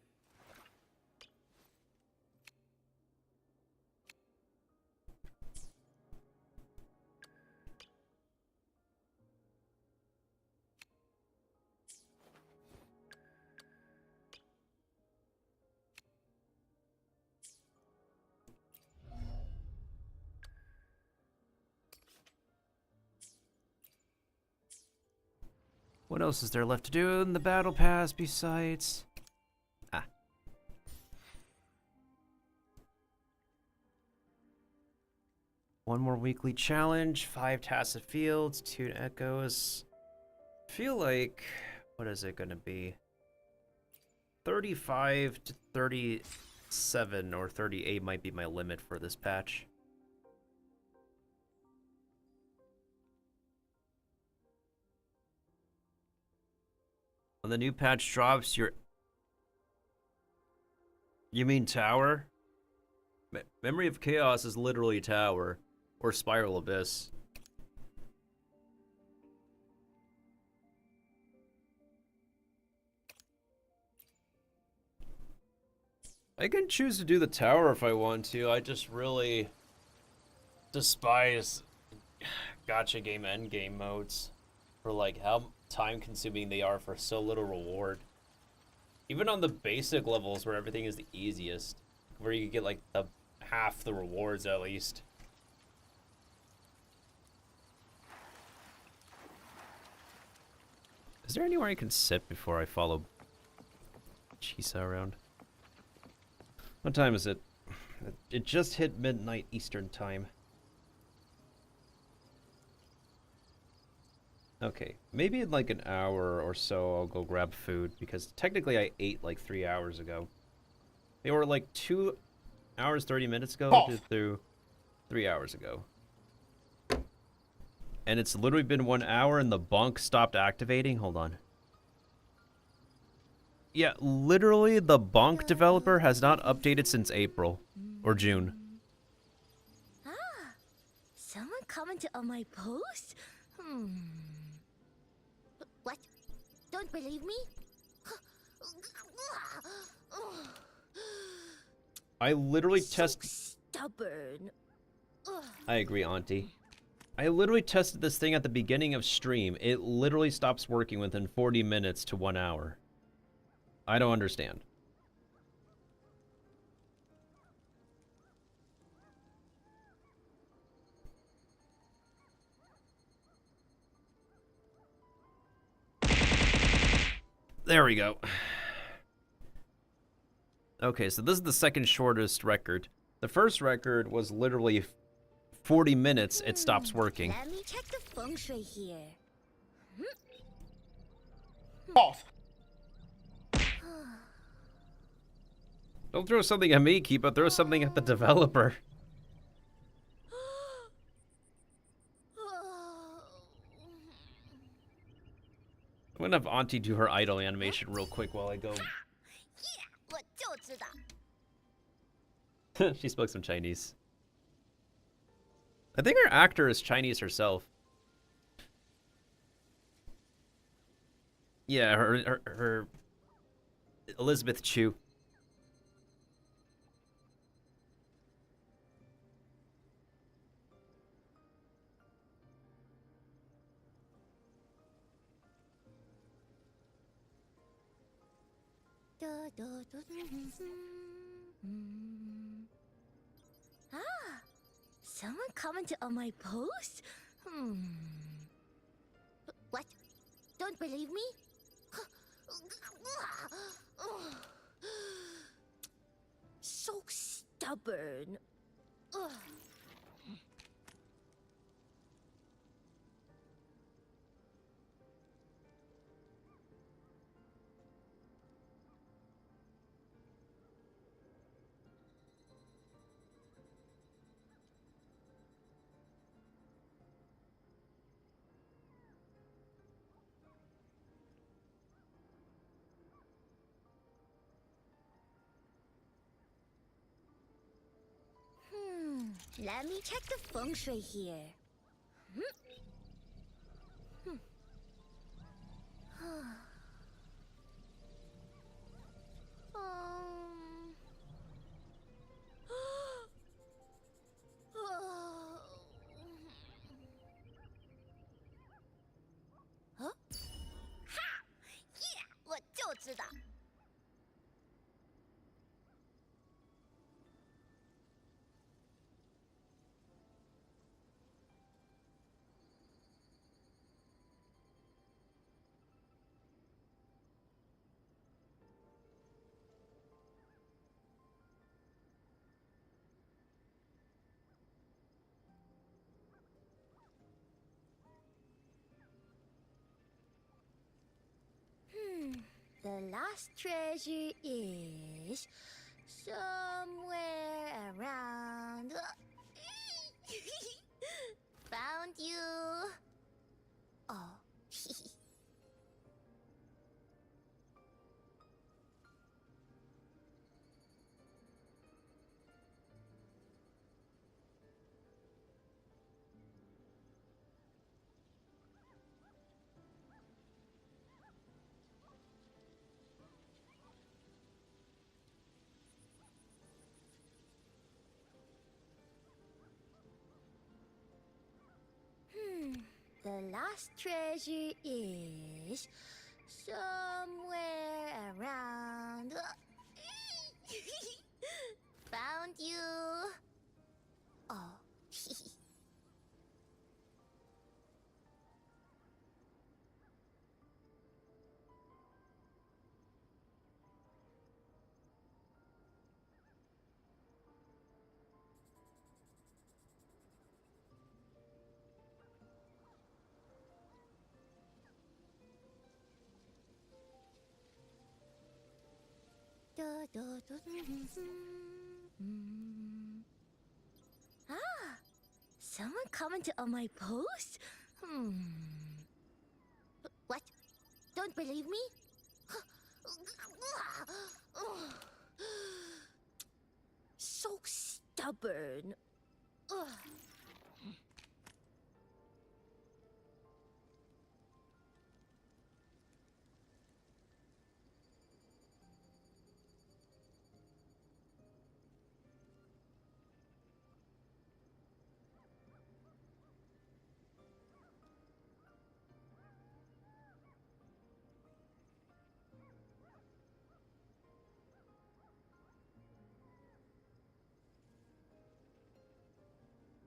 What else is there left to do in the battle pass besides... Ah. One more weekly challenge, 5 tacit fields, 2 echoes. I feel like... What is it gonna be? 35 to 37 or 38 might be my limit for this patch. When the new patch drops, You mean tower? Memory of Chaos is literally tower. Or Spiral Abyss. I can choose to do the tower if I want to. I just really despise gacha game endgame modes. For like how time consuming they are for so little reward. Even on the basic levels where everything is the easiest, where you get like half the rewards at least. Is there anywhere I can sit before I follow Chisa around? What time is it? It just hit midnight Eastern time. Okay, maybe in like an hour or so I'll go grab food, because technically I ate like 3 hours ago. They were like 2 hours, 30 minutes ago to 3 hours ago. And it's literally been 1 hour and the bunk stopped activating. Hold on. Yeah, literally the bunk developer has not updated since April or June. Ah, someone commented on my post? What? Don't believe me? I literally stubborn. Ugh. I agree, Auntie. I literally tested this thing at the beginning of stream. It literally stops working within 40 minutes to 1 hour. I don't understand. There we go. Okay, so this is the second shortest record. The first record was literally 40 minutes, it stops working. Let me check the feng shui here. Off. Don't throw something at me, Keepa. Throw something at the developer. I'm gonna have Auntie do her idle animation real quick while I go. 我就知道。 She spoke some Chinese. I think her actor is Chinese herself. Yeah, her Elizabeth Chu. Ah, someone commented on my post? What? Don't believe me? So stubborn. Ugh. Let me check the feng shui here. Huh? Ha! Yeah! 我就知道。The last treasure is somewhere around. Found you. Oh. The last treasure is somewhere around. Found you. Oh. Ah, someone commented on my post? What? Don't believe me? So stubborn. Ugh.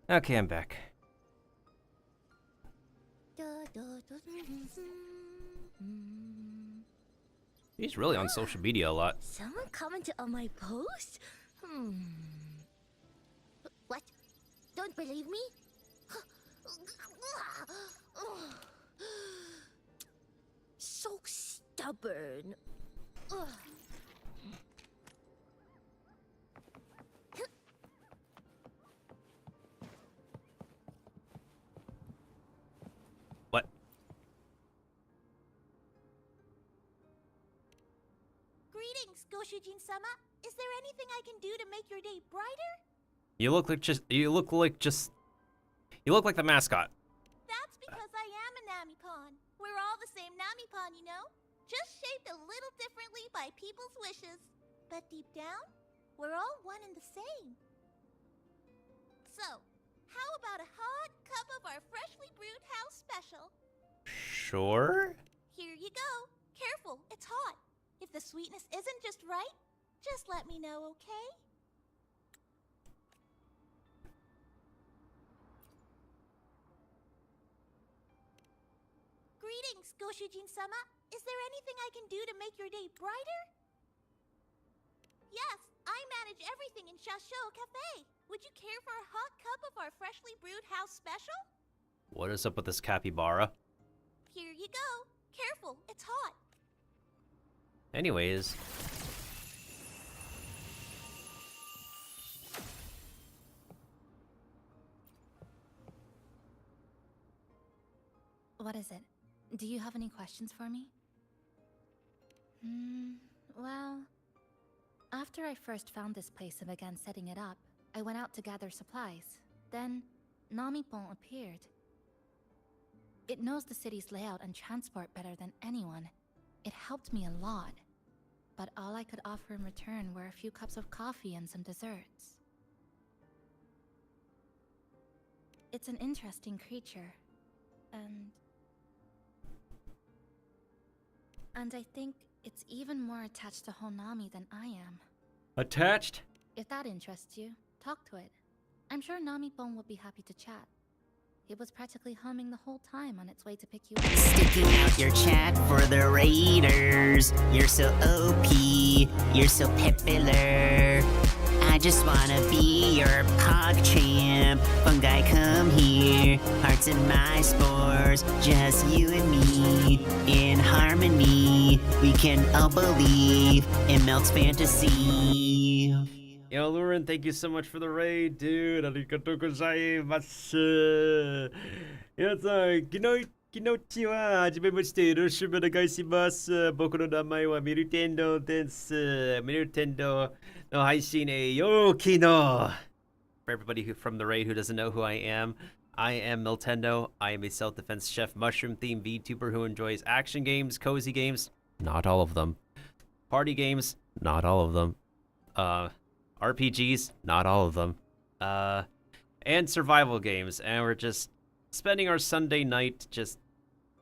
Okay, I'm back. He's really on social media a lot. Someone commented on my post? What? Don't believe me? So stubborn. What? Greetings, Goshujin-sama. Is there anything I can do to make your day brighter? You look like the mascot. That's because I am a Namipon. We're all the same Namipon, you know? Just shaped a little differently by people's wishes. But deep down, we're all one and the same. So, how about a hot cup of our freshly brewed house special? Sure. Here you go. Careful, it's hot. If the sweetness isn't just right, just let me know, okay? Greetings, Goshujin-sama. Is there anything I can do to make your day brighter? Yes, I manage everything in Shasho Cafe. Would you care for a hot cup of our freshly brewed house special? What is up with this capybara? Here you go. Careful, it's hot. Anyways. What is it? Do you have any questions for me? Well, after I first found this place and began setting it up, I went out to gather supplies. Then, Namipon appeared. It knows the city's layout and transport better than anyone. It helped me a lot. But all I could offer in return were a few cups of coffee and some desserts. It's an interesting creature. And I think it's even more attached to Honami than I am. Attached? If that interests you, talk to it. I'm sure Namipon would be happy to chat. It was practically humming the whole time on its way to pick you up. Sticking out your chat for the raiders. You're so OP, you're so popular. I just wanna be your pog champ. Fungi, come here, hearts in my spores. Just you and me, in harmony. We can all believe in Melt's fantasy. Yo, Luren, thank you so much for the raid, dude. Arigatou gozaimasu. 皆さん、昨日は、はじめまして、よろしくお願いします。僕の名前はミルテンドです。ミルテンドの配信へようきの。For everybody from the raid who doesn't know who I am Miltendo. I am a self-defense chef, mushroom-themed VTuber who enjoys action games, cozy games, not all of them. Party games, not all of them. RPGs, not all of them, and survival games, and we're just spending our Sunday night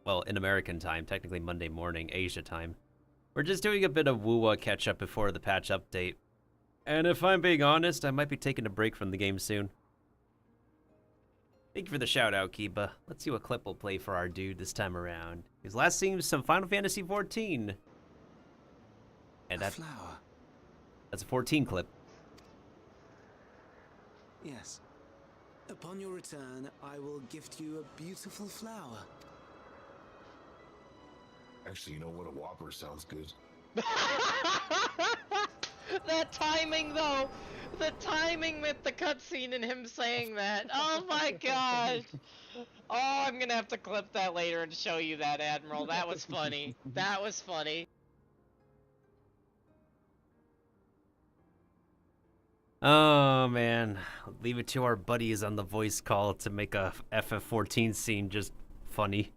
well, in American time, technically Monday morning, Asia time. We're just doing a bit of Wuwa catch-up before the patch update, and if I'm being honest, I might be taking a break from the game soon. Thank you for the shout-out, Kiba. Let's see what clip we'll play for our dude this time around. His last seems some Final Fantasy XIV. And that's a 14 clip. Yes. Upon your return, I will gift you a beautiful flower. Actually, you know what? A Whopper sounds good. That timing, though! The timing with the cutscene and him saying that. Oh my gosh! Oh, I'm gonna have to clip that later and show you that, Admiral. That was funny. That was funny. Oh man, leave it to our buddies on the voice call to make a FF14 scene just funny.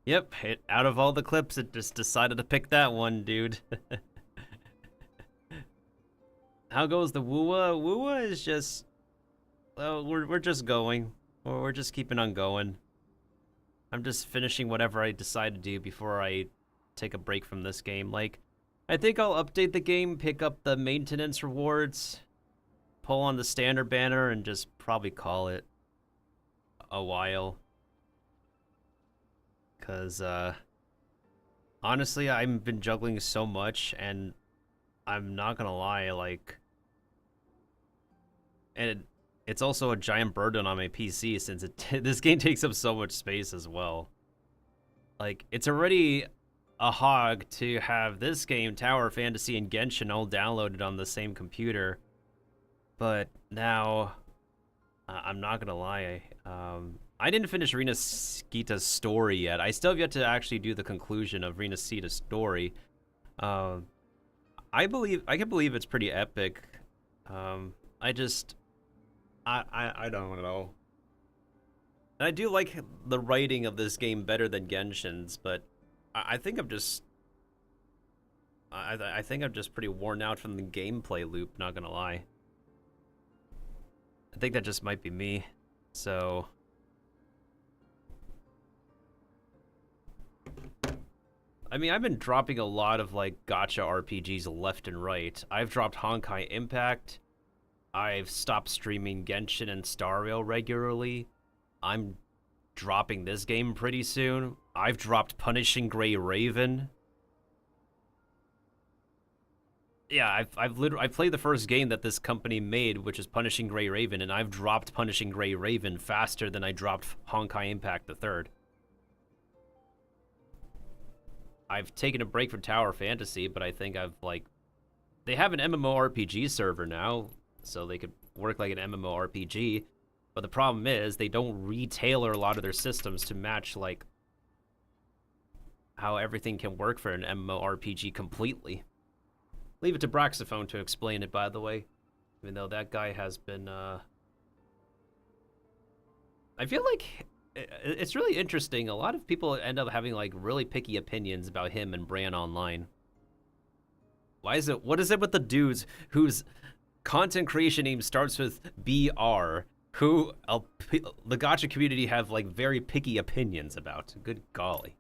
Yep, out of all the clips, it just decided to pick that one, dude. How goes the Wuwa? Wuwa is just, well, we're just going. We're just keeping on going. I'm just finishing whatever I decide to do before I take a break from this game. Like, I think I'll update the game, pick up the maintenance rewards, pull on the standard banner, and just probably call it a while. Because, honestly, I've been juggling so much, and I'm not gonna lie, like... And it's also a giant burden on my PC, since this game takes up so much space as well. Like, it's already a hog to have this game, Tower Fantasy, and Genshin all downloaded on the same computer. But now, I'm not gonna lie, I didn't finish Rina Skeeta's story yet. I still have yet to actually do the conclusion of Rina Skeeta's story. I can believe it's pretty epic. I don't know. And I do like the writing of this game better than Genshin's, but I think I'm just... I think I'm just pretty worn out from the gameplay loop, not gonna lie. I think that just might be me, so... I mean, I've been dropping a lot of, like, gacha RPGs left and right. I've dropped Honkai Impact. I've stopped streaming Genshin and Star Rail regularly. I'm dropping this game pretty soon. I've dropped Punishing Gray Raven. Yeah, I've played the first game that this company made, which is Punishing Gray Raven, and I've dropped Punishing Gray Raven faster than I dropped Honkai Impact the Third. I've taken a break from Tower Fantasy, but I think I've, like... They have an MMORPG server now, so they could work like an MMORPG, but the problem is they don't retailer a lot of their systems to match, like, how everything can work for an MMORPG completely. Leave it to Braxophone to explain it, by the way, even though that guy has been, I feel like it's really interesting. A lot of people end up having, like, really picky opinions about him and Bran Online. What is it with the dudes whose content creation name starts with BR, who the gacha community have, like, very picky opinions about? Good golly.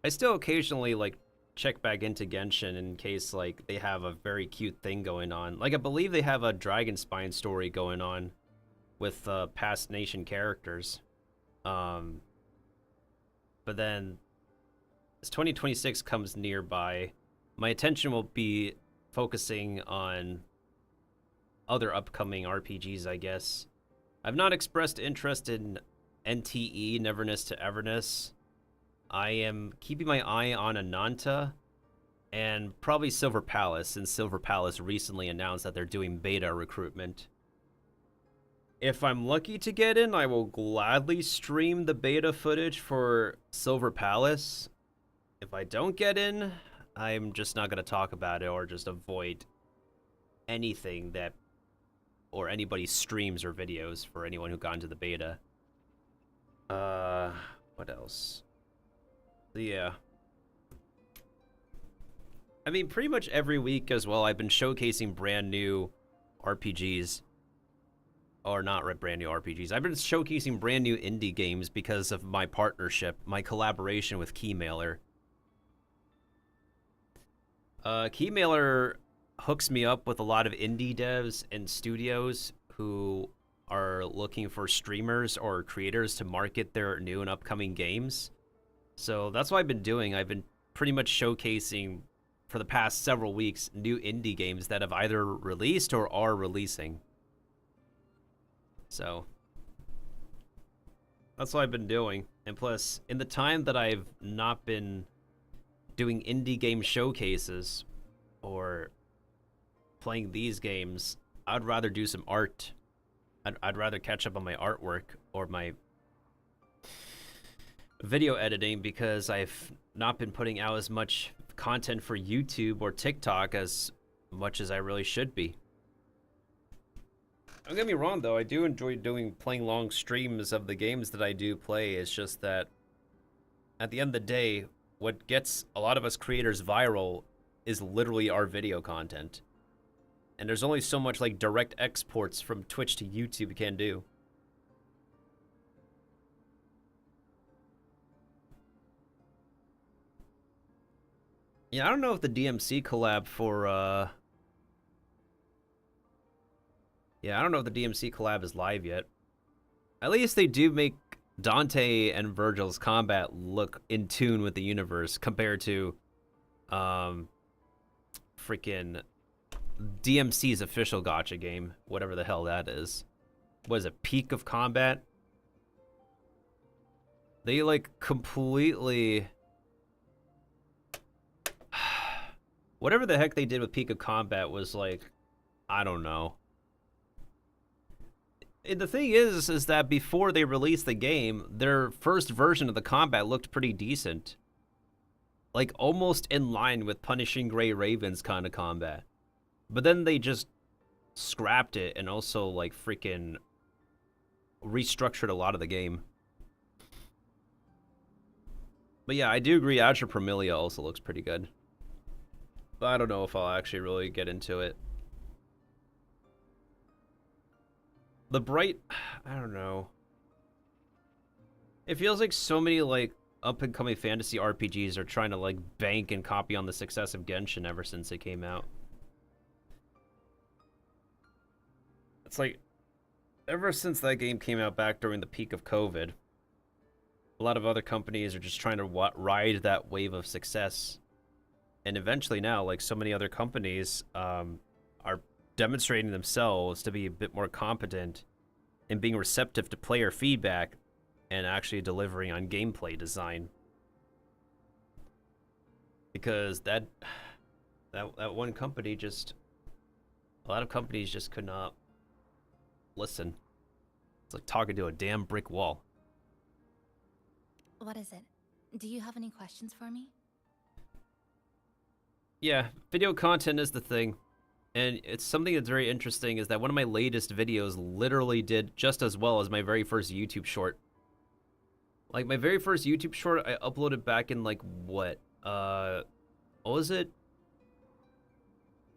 I still occasionally, like, check back into Genshin in case, like, they have a very cute thing going on. Like, I believe they have a Dragon Spine story going on with past nation characters. But then, as 2026 comes nearby, my attention will be focusing on other upcoming RPGs, I guess. I've not expressed interest in NTE, Neverness to Everness. I am keeping my eye on Ananta and probably Silver Palace, since Silver Palace recently announced that they're doing beta recruitment. If I'm lucky to get in, I will gladly stream the beta footage for Silver Palace. If I don't get in, I'm just not going to talk about it or just avoid anything that, or anybody's streams or videos for anyone who got into the beta. What else? Yeah. I mean, pretty much every week as well, I've been showcasing brand new RPGs. Or not brand new RPGs. I've been showcasing brand new indie games because of my partnership, my collaboration with Keymailer. Keymailer hooks me up with a lot of indie devs and studios who are looking for streamers or creators to market their new and upcoming games. So that's what I've been doing. I've been pretty much showcasing for the past several weeks new indie games that have either released or are releasing. So that's what I've been doing. And plus, in the time that I've not been doing indie game showcases or playing these games, I'd rather do some art. I'd rather catch up on my artwork or my video editing, because I've not been putting out as much content for YouTube or TikTok as much as I really should be. Don't get me wrong, though. I do enjoy playing long streams of the games that I do play. It's just that at the end of the day, what gets a lot of us creators viral is literally our video content. And there's only so much, like, direct exports from Twitch to YouTube you can do. Yeah, I don't know if the DMC collab for yeah, I don't know if the DMC collab is live yet. At least they do make Dante and Virgil's combat look in tune with the universe compared to freaking DMC's official gacha game, whatever the hell that is. What is it, Peak of Combat? They like completely whatever the heck they did with Peak of Combat was like, I don't know. And the thing is that before they released the game, their first version of the combat looked pretty decent. Like, almost in line with Punishing Gray Raven's kind of combat. But then they just scrapped it and also, like, freaking restructured a lot of the game. But yeah, I do agree Azure Promilia also looks pretty good. But I don't know if I'll actually really get into it. The Bright, I don't know. It feels like so many, like, up-and-coming fantasy RPGs are trying to, like, bank and copy on the success of Genshin ever since it came out. It's like, ever since that game came out back during the peak of COVID, a lot of other companies are just trying to ride that wave of success. And eventually now, like so many other companies, are demonstrating themselves to be a bit more competent in being receptive to player feedback and actually delivering on gameplay design. Because that one company just, a lot of companies just could not listen. It's like talking to a damn brick wall. What is it? Do you have any questions for me? Yeah, video content is the thing. And it's something that's very interesting is that one of my latest videos literally did just as well as my very first YouTube short. Like, my very first YouTube short, I uploaded back in, like, what was it?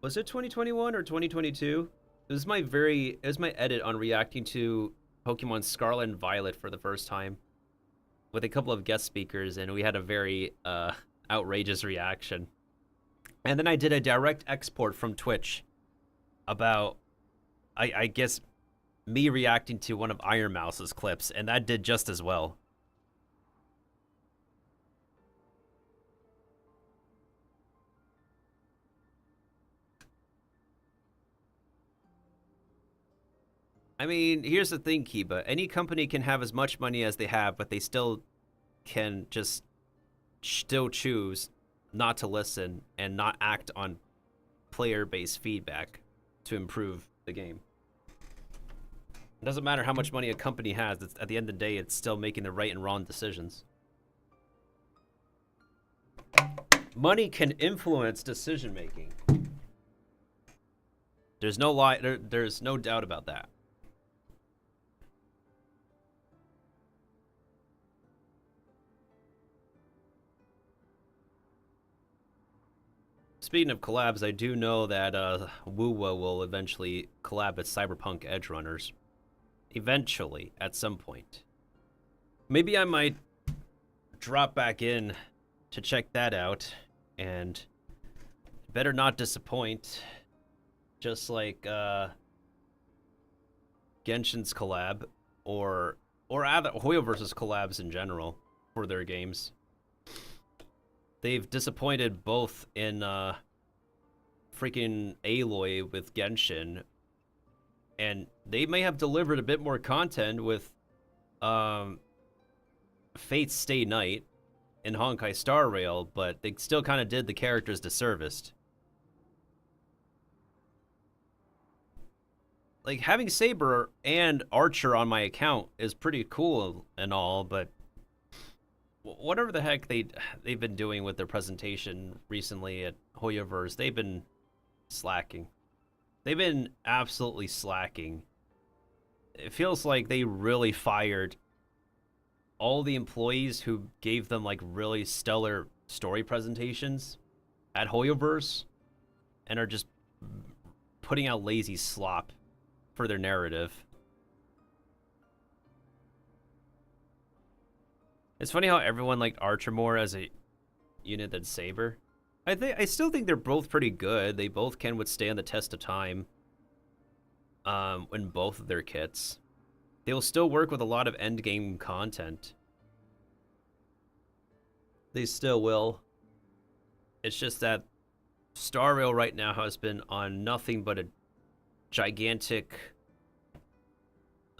Was it 2021 or 2022? It was my edit on reacting to Pokemon Scarlet and Violet for the first time with a couple of guest speakers, and we had a very outrageous reaction. And then I did a direct export from Twitch about, I guess, me reacting to one of Iron Mouse's clips, and that did just as well. I mean, here's the thing, Kiba. Any company can have as much money as they have, but they still can just still choose not to listen and not act on player-based feedback to improve the game. It doesn't matter how much money a company has, at the end of the day, it's still making the right and wrong decisions. Money can influence decision-making. There's no there's no doubt about that. Speaking of collabs, I do know that Wuwa will eventually collab with Cyberpunk Edgerunners. Eventually, at some point. Maybe I might drop back in to check that out, and better not disappoint. Just like Genshin's collab, or Hoyoverse's collabs in general for their games. They've disappointed both in freaking Aloy with Genshin, and they may have delivered a bit more content with Fate's Stay Night and Honkai Star Rail, but they still kind of did the characters disservice. Like, having Saber and Archer on my account is pretty cool and all, but whatever the heck they've been doing with their presentation recently at Hoyoverse, they've been slacking. They've been absolutely slacking. It feels like they really fired all the employees who gave them like really stellar story presentations at Hoyoverse and are just putting out lazy slop for their narrative. It's funny how everyone liked Archer more as a unit than Saber. I still think they're both pretty good. They both can withstand the test of time. In both of their kits, they will still work with a lot of end game content. They still will. It's just that Star Rail right now has been on nothing but a gigantic.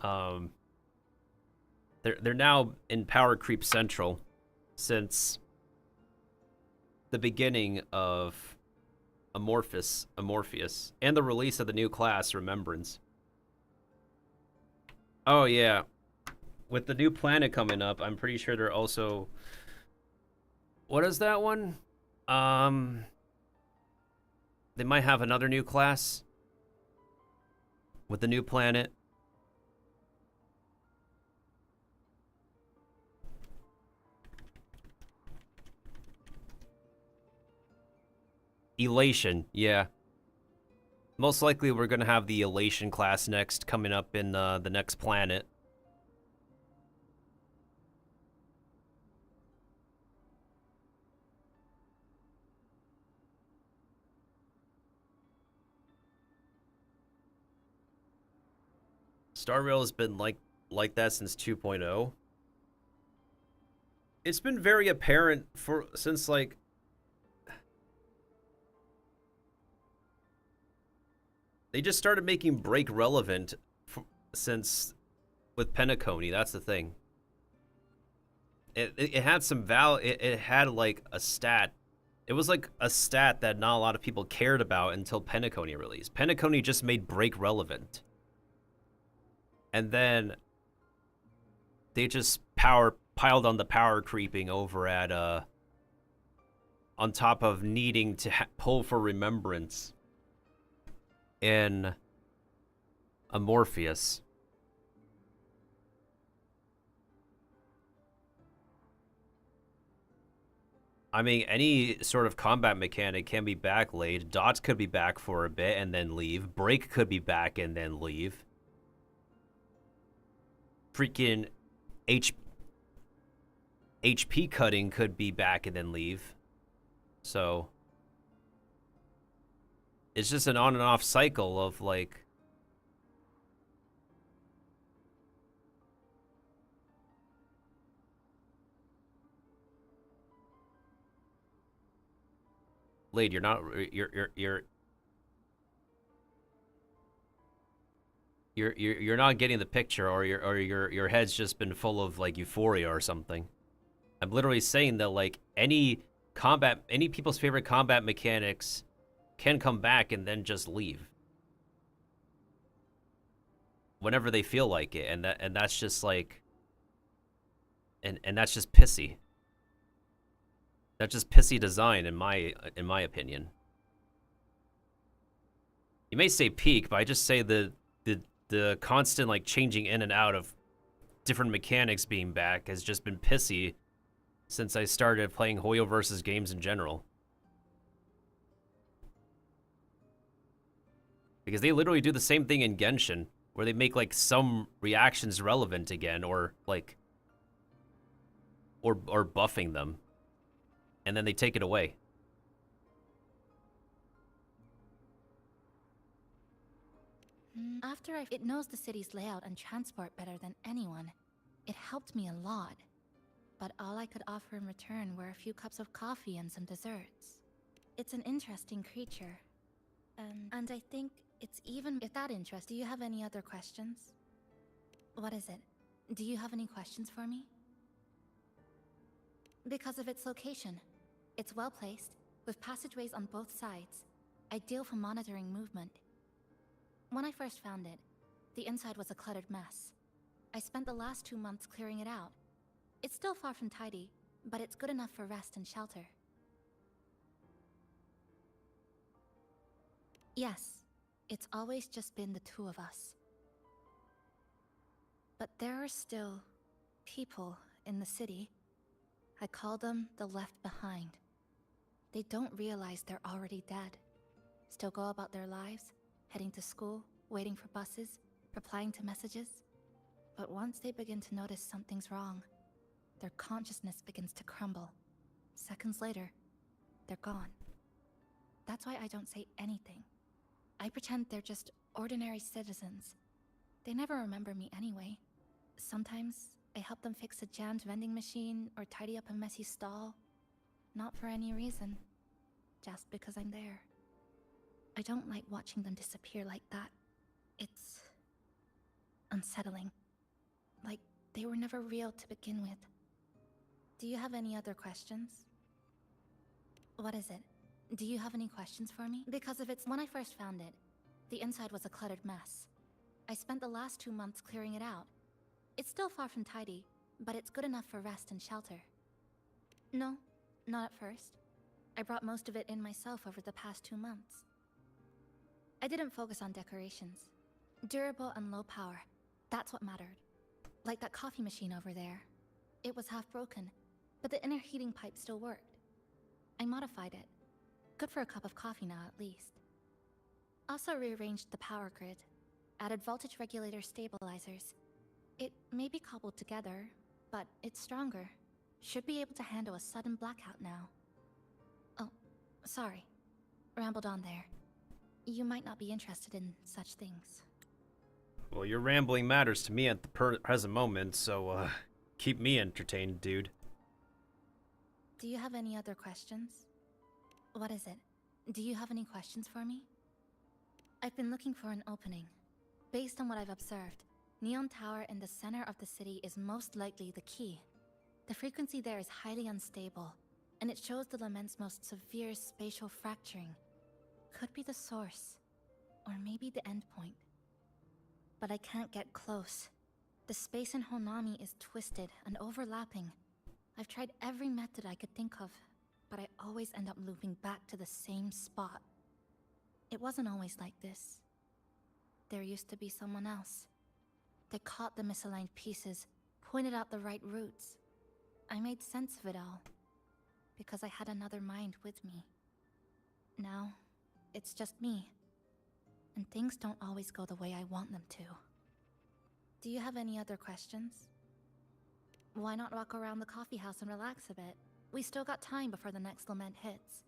They're now in power creep central since the beginning of Amorphous, and the release of the new class, Remembrance. Oh yeah, with the new planet coming up, I'm pretty sure they're also... What is that one? They might have another new class with the new planet. Elation, yeah. Most likely we're gonna have the Elation class next, coming up in the next planet. Star Rail has been like that since 2.0. It's been very apparent since like they just started making break relevant since with Penacony. That's the thing. It had some value. It had like a stat. It was like a stat that not a lot of people cared about until Penacony released. Penacony just made break relevant. And then they just piled on the power creeping over at on top of needing to pull for Remembrance in Amorphous. I mean, any sort of combat mechanic can be backlayed. Dots could be back for a bit and then leave. Break could be back and then leave. Freaking HP cutting could be back and then leave. So it's just an on and off cycle of like Lade, you're not getting the picture, or your head's just been full of like euphoria or something. I'm literally saying that like any people's favorite combat mechanics can come back and then just leave whenever they feel like it, and that's just like and that's just pissy. That's just pissy design in my opinion. You may say peak, but I just say the constant like changing in and out of different mechanics being back has just been pissy since I started playing Hoyo versus games in general. Because they literally do the same thing in Genshin, where they make like some reactions relevant again, or like or buffing them, and then they take it away. After it knows the city's layout and transport better than anyone. It helped me a lot. But all I could offer in return were a few cups of coffee and some desserts. It's an interesting creature. And I think it's even... If that interests, do you have any other questions? What is it? Do you have any questions for me? Because of its location. It's well placed, with passageways on both sides. Ideal for monitoring movement. When I first found it, the inside was a cluttered mess. I spent the last 2 months clearing it out. It's still far from tidy, but it's good enough for rest and shelter. Yes, it's always just been the two of us. But there are still people in the city. I call them the left behind. They don't realize they're already dead. Still go about their lives, heading to school, waiting for buses, replying to messages. But once they begin to notice something's wrong, their consciousness begins to crumble. Seconds later, they're gone. That's why I don't say anything. I pretend they're just ordinary citizens. They never remember me anyway. Sometimes I help them fix a jammed vending machine or tidy up a messy stall. Not for any reason. Just because I'm there. I don't like watching them disappear like that. It's unsettling. Like they were never real to begin with. Do you have any other questions? What is it? Do you have any questions for me? Because if it's when I first found it, the inside was a cluttered mess. I spent the last 2 months clearing it out. It's still far from tidy, but it's good enough for rest and shelter. No, not at first. I brought most of it in myself over the past 2 months. I didn't focus on decorations. Durable and low power, that's what mattered. Like that coffee machine over there. It was half broken, but the inner heating pipe still worked. I modified it. Good for a cup of coffee now, at least. Also rearranged the power grid. Added voltage regulator stabilizers. It may be cobbled together, but it's stronger. Should be able to handle a sudden blackout now. Oh, sorry. Rambled on there. You might not be interested in such things. Well, your rambling matters to me at the present moment, so, keep me entertained, dude. Do you have any other questions? What is it? Do you have any questions for me? I've been looking for an opening. Based on what I've observed, Neon Tower in the center of the city is most likely the key. The frequency there is highly unstable, and it shows the Lament's most severe spatial fracturing. Could be the source, or maybe the endpoint. But I can't get close. The space in Honami is twisted and overlapping. I've tried every method I could think of, but I always end up looping back to the same spot. It wasn't always like this. There used to be someone else. They caught the misaligned pieces, pointed out the right routes. I made sense of it all, because I had another mind with me. Now, it's just me. And things don't always go the way I want them to. Do you have any other questions? Why not walk around the coffee house and relax a bit? We still got time before the next lament hits.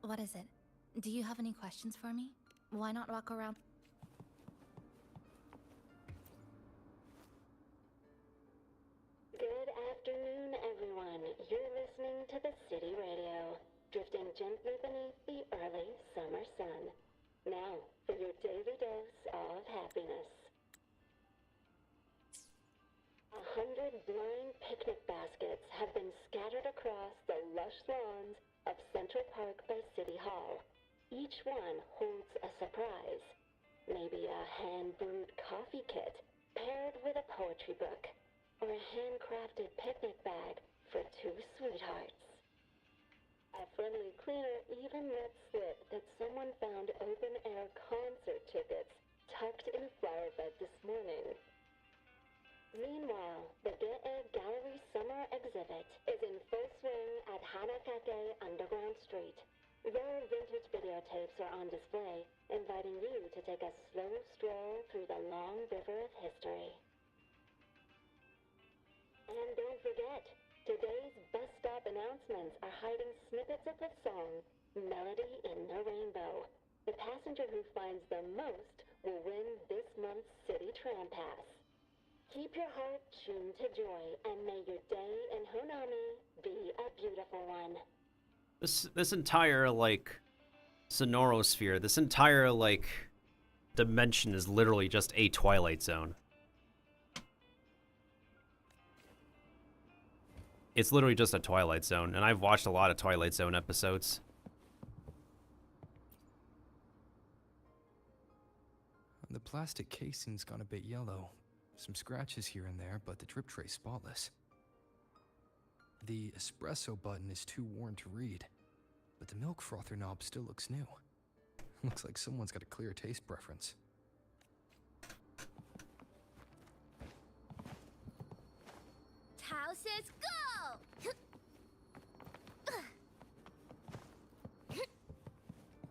What is it? Do you have any questions for me? Why not walk around? Good afternoon, everyone. You're listening to the City Radio, drifting gently beneath the early summer sun. Now, for your daily dose of happiness. 100 blind picnic baskets have been scattered across the lush lawns of Central Park by City Hall. Each one holds a surprise. Maybe a hand-brewed coffee kit paired with a poetry book, or a handcrafted picnic bag for two sweethearts. A friendly cleaner even let slip that someone found open-air concert tickets tucked in a flower bed this morning. Meanwhile, the Get Egg Gallery Summer Exhibit is in full swing at Hanakake Underground Street. Rare vintage videotapes are on display, inviting you to take a slow stroll through the long river of history. And don't forget, today's bus stop announcements are hiding snippets of the song, Melody in the Rainbow. The passenger who finds the most will win this month's City Tram Pass. Keep your heart tuned to joy, and may your day in Honami be a beautiful one. This entire, like, sonorosphere, this entire, like, dimension is literally just a Twilight Zone. It's literally just a Twilight Zone, and I've watched a lot of Twilight Zone episodes. The plastic casing's gone a bit yellow. Some scratches here and there, but the drip tray's spotless. The espresso button is too worn to read, but the milk frother knob still looks new. Looks like someone's got a clear taste preference. Tao says go!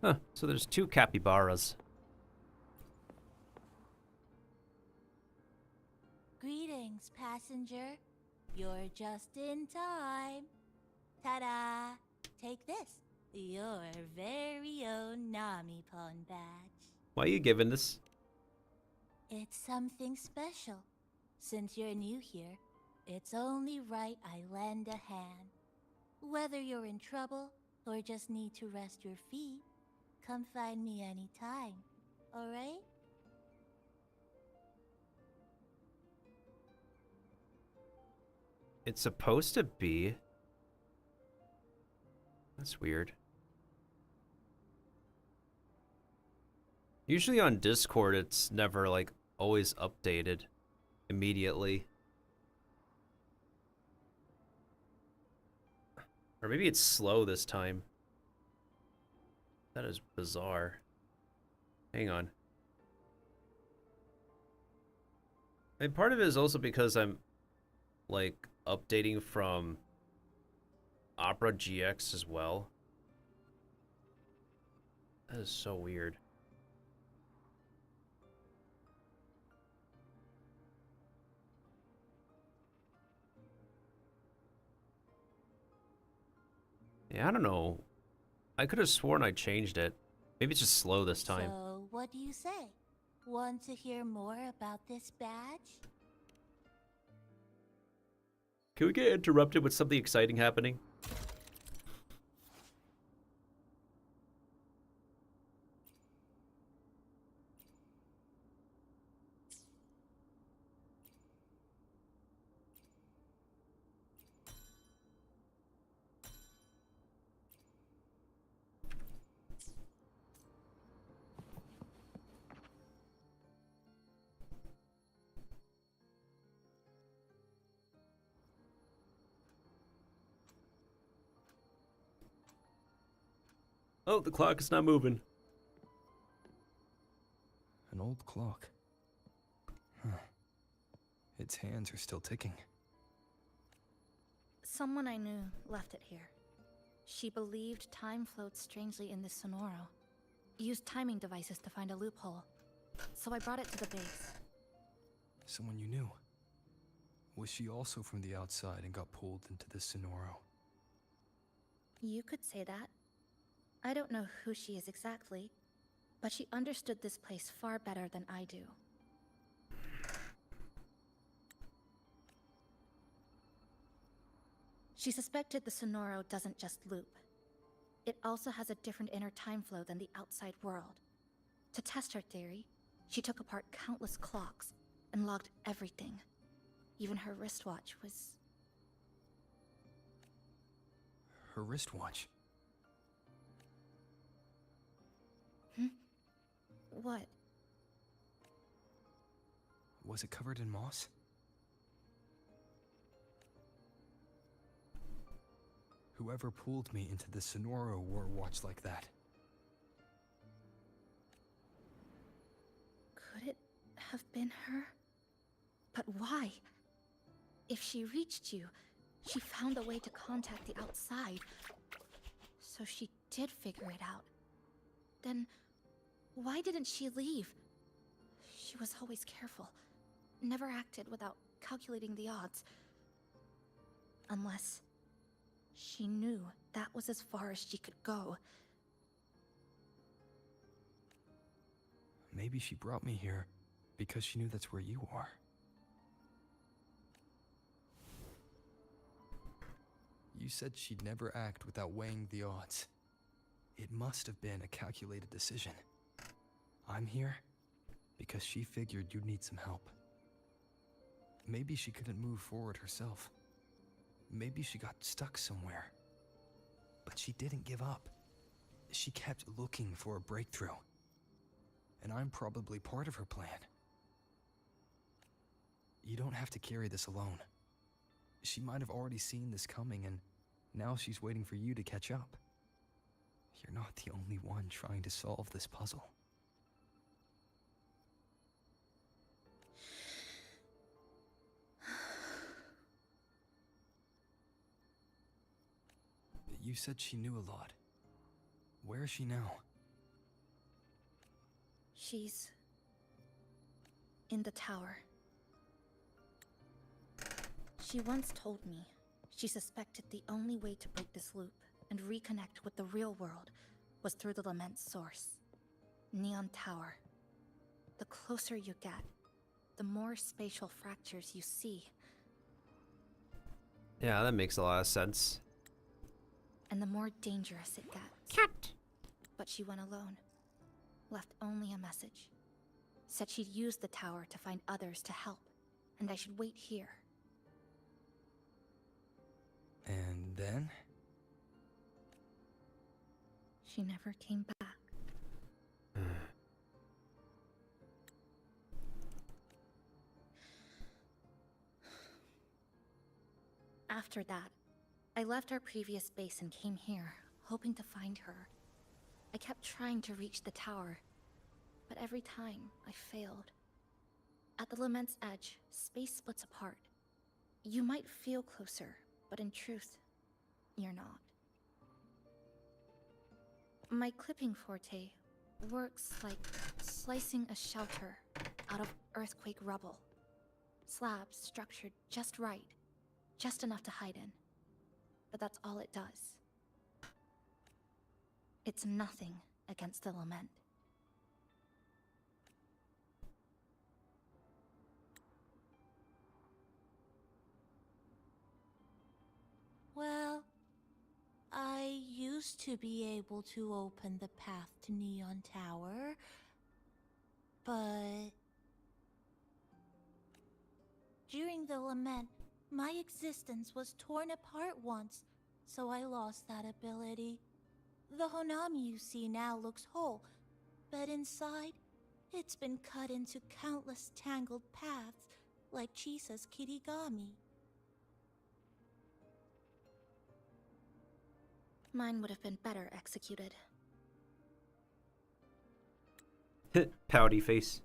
Huh, so there's two capybaras. Greetings. Thanks, passenger. You're just in time. Ta-da! Take this. Your very own Namipon badge. Why are you giving this? It's something special. Since you're new here, it's only right I lend a hand. Whether you're in trouble or just need to rest your feet, come find me anytime. Alright? It's supposed to be. That's weird. Usually on Discord, it's never like always updated immediately. Or maybe it's slow this time. That is bizarre. Hang on. And part of it is also because I'm like updating from Opera GX as well. That is so weird. Yeah, I don't know. I could have sworn I changed it. Maybe it's just slow this time. So, what do you say? Want to hear more about this badge? Can we get interrupted with something exciting happening? Oh, the clock is not moving. An old clock. Huh. Its hands are still ticking. Someone I knew left it here. She believed time flowed strangely in this Sonoro. Used timing devices to find a loophole. So I brought it to the base. Someone you knew. Was she also from the outside and got pulled into the Sonoro? You could say that. I don't know who she is exactly, but she understood this place far better than I do. She suspected the Sonoro doesn't just loop. It also has a different inner time flow than the outside world. To test her theory, she took apart countless clocks and logged everything. Even her wristwatch was... Her wristwatch? What? Was it covered in moss? Whoever pulled me into the Sonoro wore a watch like that. Could it have been her? But why? If she reached you, she found a way to contact the outside. So she did figure it out. Then, why didn't she leave? She was always careful. Never acted without calculating the odds. Unless she knew that was as far as she could go. Maybe she brought me here because she knew that's where you are. You said she'd never act without weighing the odds. It must have been a calculated decision. I'm here because she figured you'd need some help. Maybe she couldn't move forward herself. Maybe she got stuck somewhere. But she didn't give up. She kept looking for a breakthrough. And I'm probably part of her plan. You don't have to carry this alone. She might have already seen this coming, and now she's waiting for you to catch up. You're not the only one trying to solve this puzzle. You said she knew a lot. Where is she now? She's in the tower. She once told me she suspected the only way to break this loop and reconnect with the real world was through the lament's source. Neon Tower. The closer you get, the more spatial fractures you see, Yeah, that makes a lot of sense. and the more dangerous it gets. Cat. But she went alone. Left only a message. Said she'd use the tower to find others to help, and I should wait here. And then? She never came back. After that, I left our previous base and came here, hoping to find her. I kept trying to reach the tower, but every time I failed. At the Lament's edge, space splits apart. You might feel closer, but in truth, you're not. My clipping forte works like slicing a shelter out of earthquake rubble. Slabs structured just right, just enough to hide in. But that's all it does. It's nothing against the Lament. Well, I used to be able to open the path to Neon Tower, but during the Lament, my existence was torn apart once, so I lost that ability. The Honami you see now looks whole, but inside, it's been cut into countless tangled paths, like Chisa's Kirigami. Mine would have been better executed. Pouty face.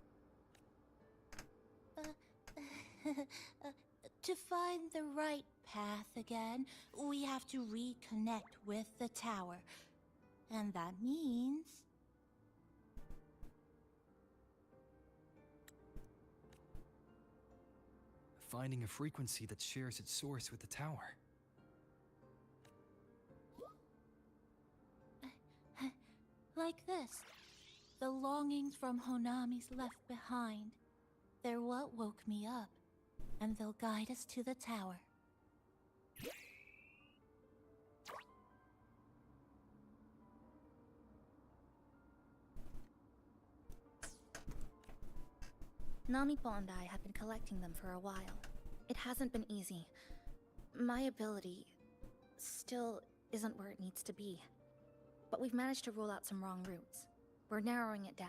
To find the right path again, we have to reconnect with the tower. And that means... finding a frequency that shares its source with the tower. like this. The longings from Honami's left behind. They're what woke me up, and they'll guide us to the tower. Namipo and I have been collecting them for a while. It hasn't been easy. My ability still isn't where it needs to be. But we've managed to rule out some wrong routes. We're narrowing it down.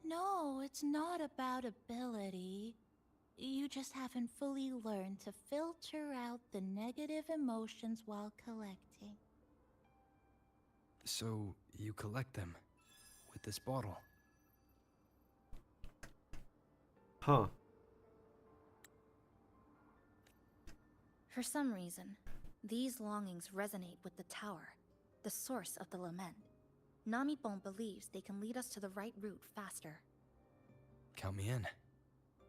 No, it's not about ability. You just haven't fully learned to filter out the negative emotions while collecting. So, you collect them with this bottle. Huh. For some reason, these longings resonate with the tower, the source of the lament. Namipon believes they can lead us to the right route faster. Count me in.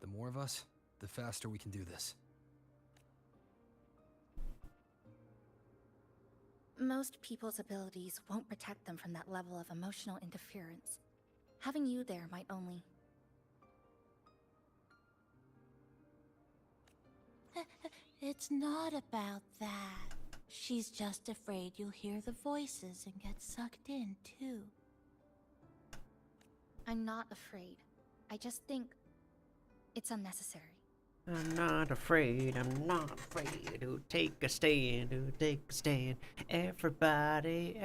The more of us, the faster we can do this. Most people's abilities won't protect them from that level of emotional interference. Having you there might only... It's not about that. She's just afraid you'll hear the voices and get sucked in, too. I'm not afraid. I just think it's unnecessary. I'm not afraid to take a stand, Everybody,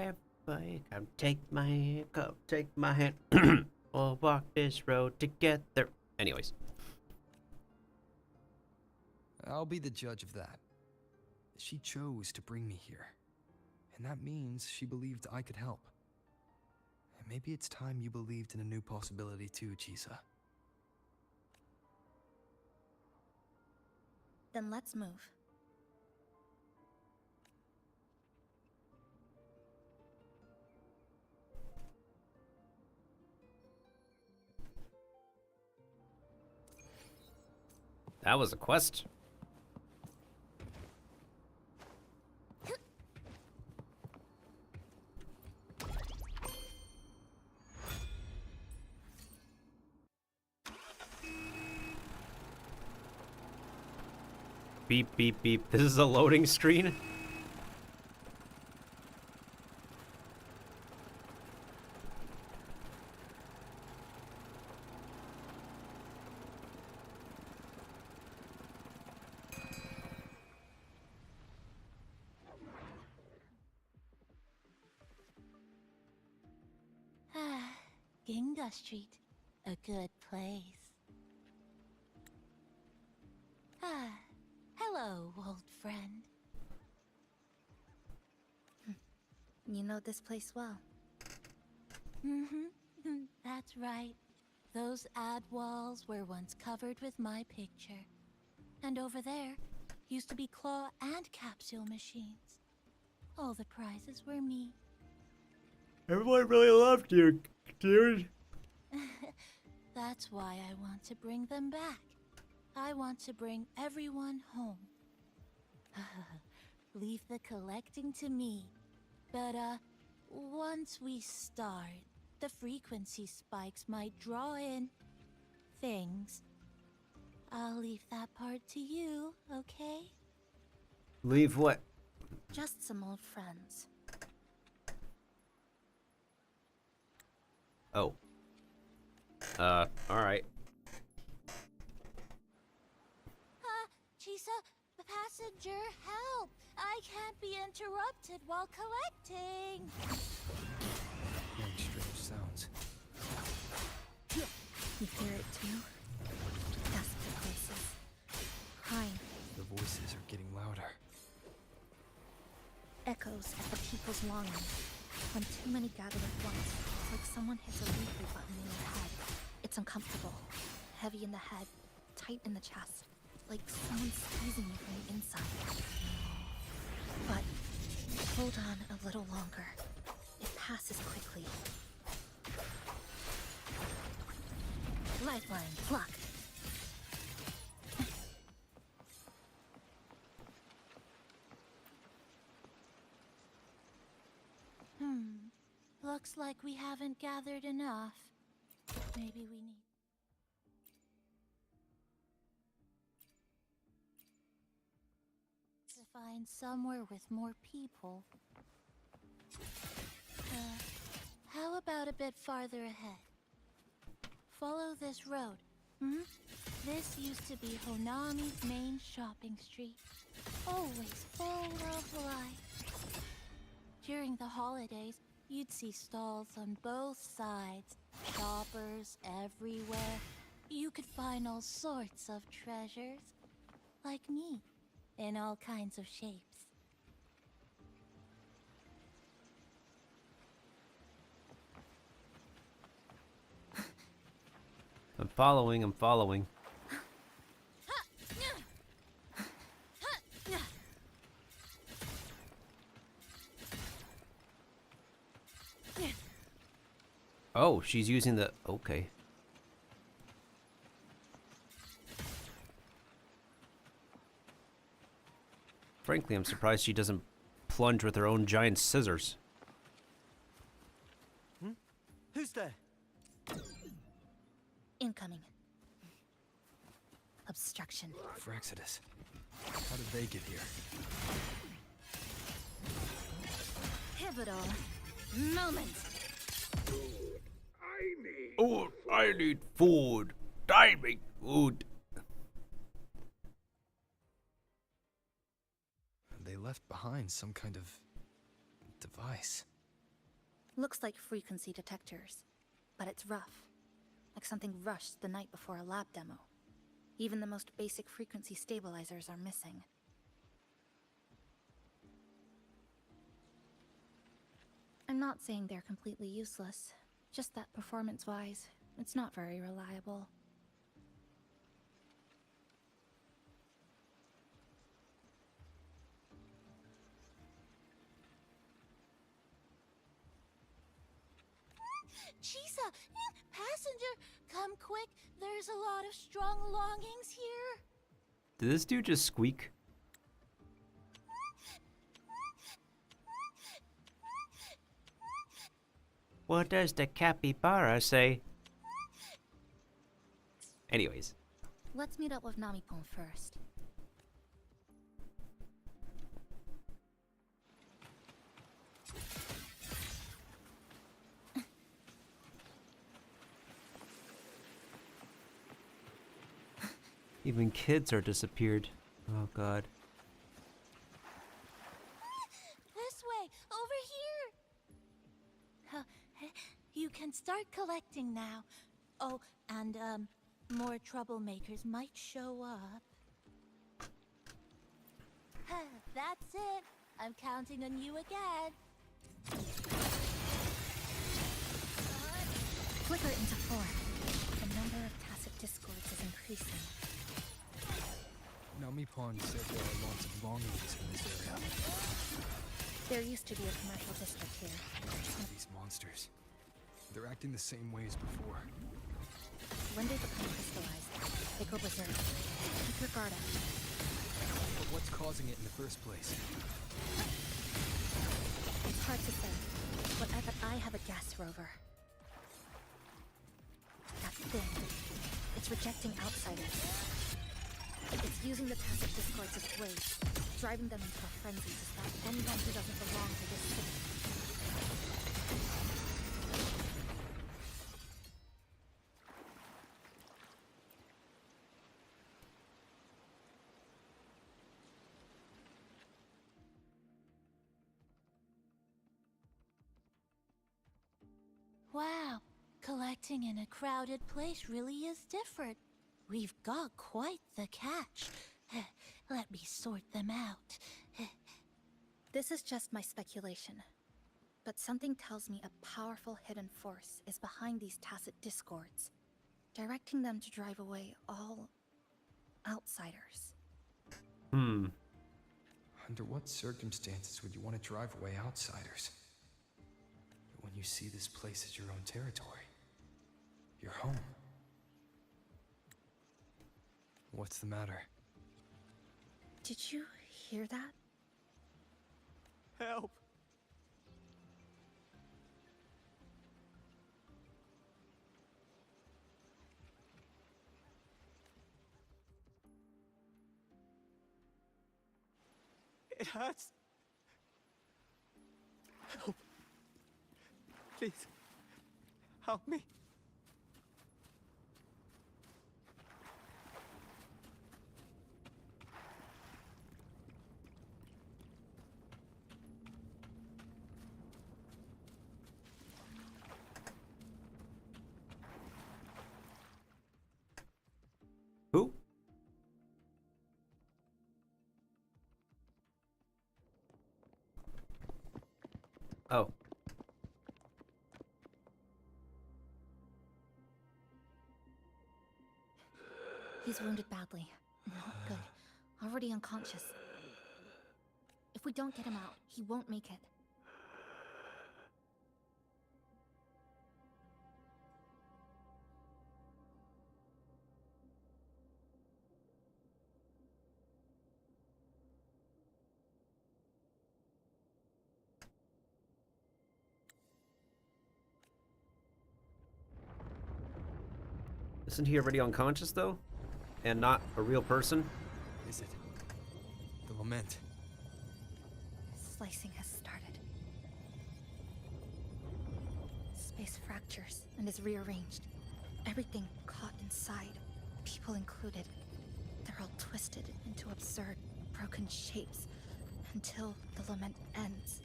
come take my hand, come take my hand. We'll walk this road together. Anyways. I'll be the judge of that. She chose to bring me here. And that means she believed I could help. And maybe it's time you believed in a new possibility too, Chisa. Then let's move. That was a quest. Beep, beep, beep. This is a loading screen? Ginga Street, a good place. Hello, old friend. You know this place well. Mm-hmm. That's right. Those ad walls were once covered with my picture. And over there used to be claw and capsule machines. All the prizes were me. Everyone really loved you, dude. That's why I want to bring them back. I want to bring everyone home. Leave the collecting to me. But, once we start, the frequency spikes might draw in things. I'll leave that part to you, okay? Leave what? Just some old friends. Oh. Alright. Chisa, passenger, help! I can't be interrupted while collecting. Hearing strange sounds. You hear it too? Desperate voices. Crying. The voices are getting louder. Echoes of the people's longing. When too many gather at once, it's like someone hits a replay button in your head. It's uncomfortable. Heavy in the head. Tight in the chest. Like someone's squeezing you from the inside. But hold on a little longer. It passes quickly. Lifeline blocked. Looks like we haven't gathered enough. Maybe we need... to find somewhere with more people. How about a bit farther ahead? Follow this road. This used to be Honami's main shopping street. Always full of life. During the holidays, you'd see stalls on both sides. Shoppers everywhere. You could find all sorts of treasures. Like me. In all kinds of shapes. I'm following, I'm following. Oh, she's using the... Okay. Frankly, I'm surprised she doesn't plunge with her own giant scissors. Who's there? Incoming. Obstruction. Fraxidus. How did they get here? Pivotal moment. Oh, I need food. Diving food. They left behind some kind of device. Looks like frequency detectors, but it's rough. Like something rushed the night before a lab demo. Even the most basic frequency stabilizers are missing. I'm not saying they're completely useless, just that performance-wise, it's not very reliable. Chisa! Passenger! Come quick! There's a lot of strong longings here! Did this dude just squeak? What does the capybara say? Anyways. Let's meet up with Namipon first. Even kids are disappeared. Oh god. This way, over here. You can start collecting now. Oh, and more troublemakers might show up. That's it. I'm counting on you again. Flicker into 4. The number of tacit discords is increasing. Namipon said there are lots of longings in this area. There used to be a commercial district here. These monsters. They're acting the same way as before. When they become crystallized, they go berserk. Keep your guard up. But what's causing it in the first place? It's hard to say, but I have a gas rover. That thing, it's rejecting outsiders. It's using the tacit discords as waves, driving them into a frenzy to stop anyone who doesn't belong to this city. Wow, collecting in a crowded place really is different. We've got quite the catch. Let me sort them out. This is just my speculation, but something tells me a powerful hidden force is behind these tacit discords, directing them to drive away all outsiders. Under what circumstances would you want to drive away outsiders? When you see this place as your own territory, your home. What's the matter? Did you hear that? Help! It hurts. Help. Please, help me. Who? Oh. He's wounded badly. Not good. Already unconscious. If we don't get him out, he won't make it. Isn't he already unconscious though? And not a real person? Is it? The lament. Slicing has started. Space fractures and is rearranged. Everything caught inside, people included. They're all twisted into absurd, broken shapes until the lament ends.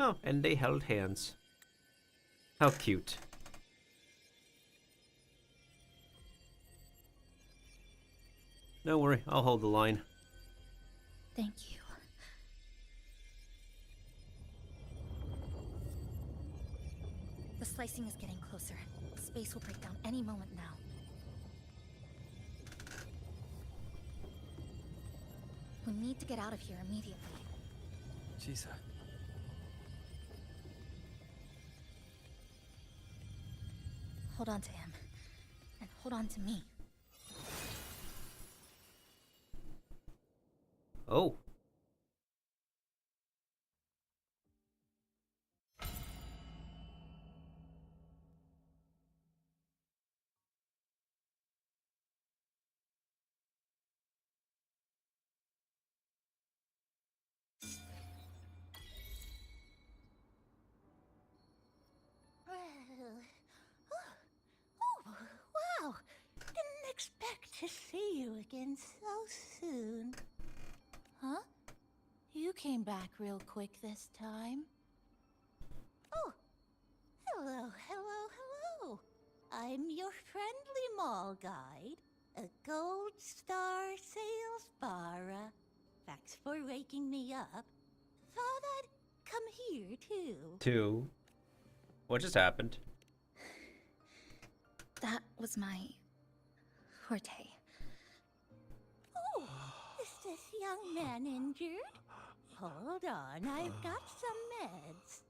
Oh, and they held hands. How cute. Don't worry, I'll hold the line. Thank you. The slicing is getting closer. Space will break down any moment now. We need to get out of here immediately. Chisa. Hold on to him. And hold on to me. Oh. Oh, wow! Didn't expect to see you again so soon. Huh? You came back real quick this time. Oh, hello, hello, hello. I'm your friendly mall guide, a gold star sales barra. Thanks for waking me up. Thought I'd come here too. Two. What just happened? That was my forte. Oh, is this young man injured? Hold on, I've got some meds.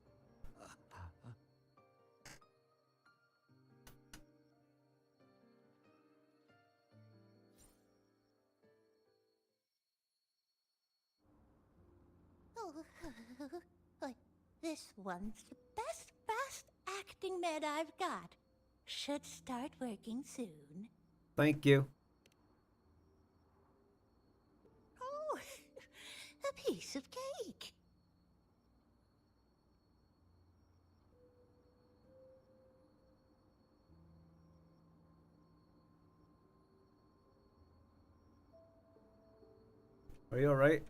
Oh, but this one's the best fast acting med I've got. Should start working soon. Thank you. Oh, a piece of cake. Are you alright?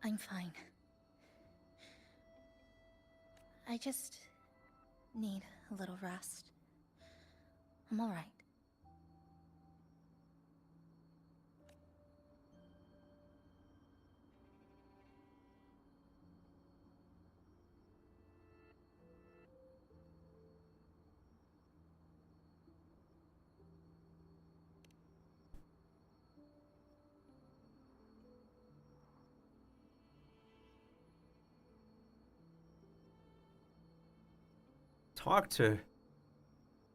I'm fine. I just need a little rest. I'm alright. Talk to...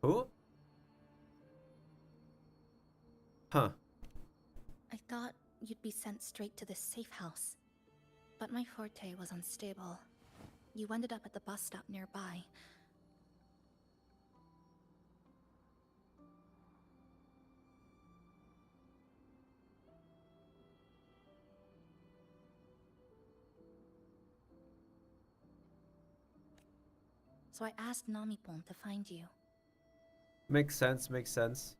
Who? Huh. I thought you'd be sent straight to this safe house. But my forte was unstable. You ended up at the bus stop nearby. So I asked Namipon to find you. Makes sense, makes sense.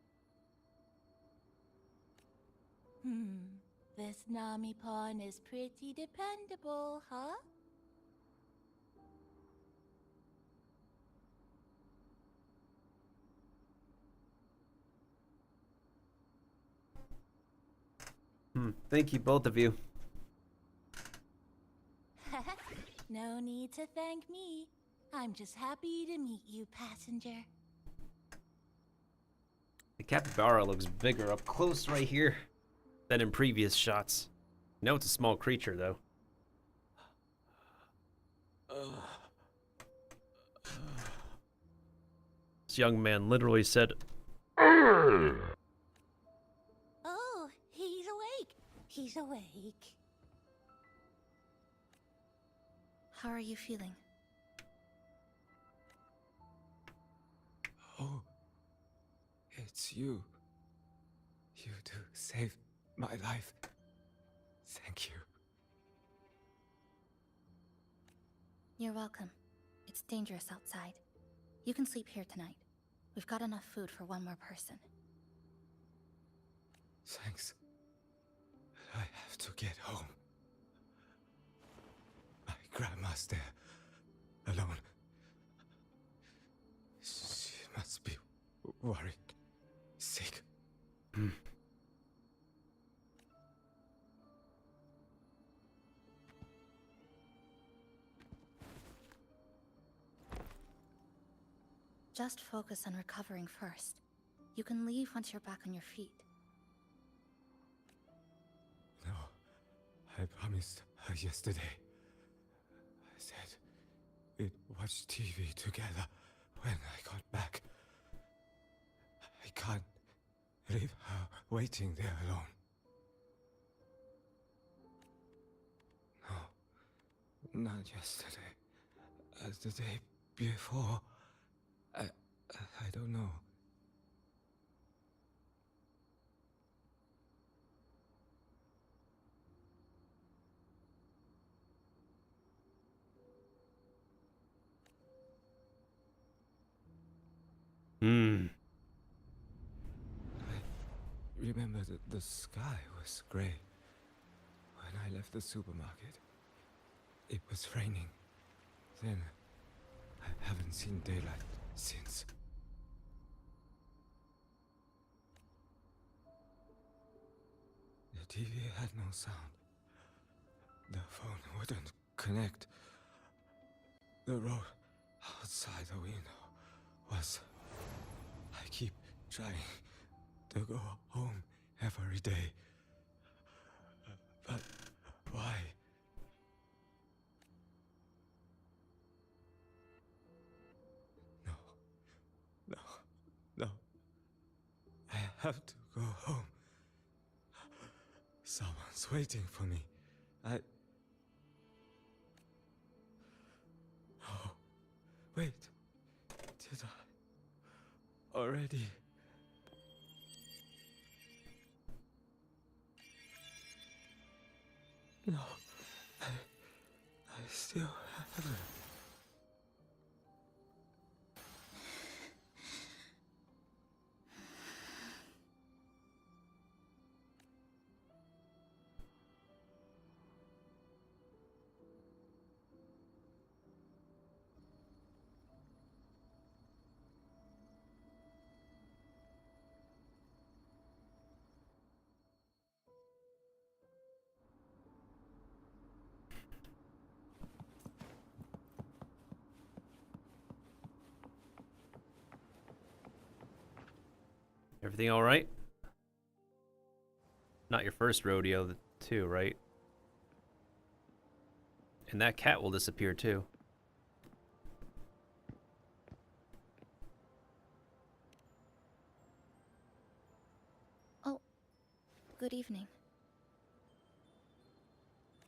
This Namipon is pretty dependable, huh? Thank you, both of you. No need to thank me. I'm just happy to meet you, passenger. The capybara looks bigger up close right here than in previous shots. I know it's a small creature, though. This young man literally said, Oh, he's awake. He's awake. How are you feeling? Oh, it's you. You do save my life. Thank you. You're welcome. It's dangerous outside. You can sleep here tonight. We've got enough food for one more person. Thanks. I have to get home. grandma's there, alone. She must be worried, sick. Just focus on recovering first. You can leave once you're back on your feet. No, I promised her yesterday. I said we'd watch TV together when I got back. I can't leave her waiting there alone. No, not yesterday. The day before. I don't know. I remember that the sky was gray. When I left the supermarket, it was raining. Then, I haven't seen daylight since. The TV had no sound. The phone wouldn't connect. The road outside the window was... I keep trying to go home every day. But why? No. I have to go home. Someone's waiting for me. Oh, wait. Did I already? No, I still haven't. Everything all right? Not your first rodeo, too, right? And that cat will disappear, too. Oh, good evening.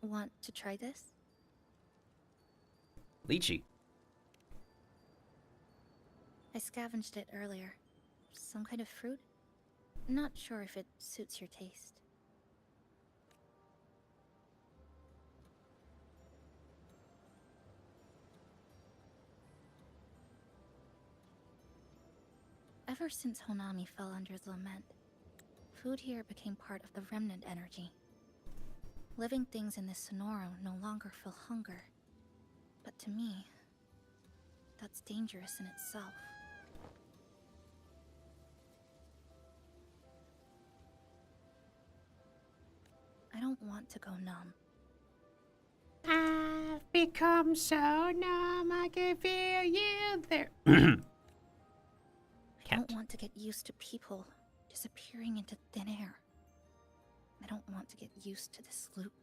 Want to try this? Lychee. I scavenged it earlier. Some kind of fruit? Not sure if it suits your taste. Ever since Honami fell under the lament, food here became part of the remnant energy. Living things in this Sonoro no longer feel hunger. But to me, that's dangerous in itself. I don't want to go numb. I've become so numb, I can feel you there. I don't want to get used to people disappearing into thin air. I don't want to get used to this loop.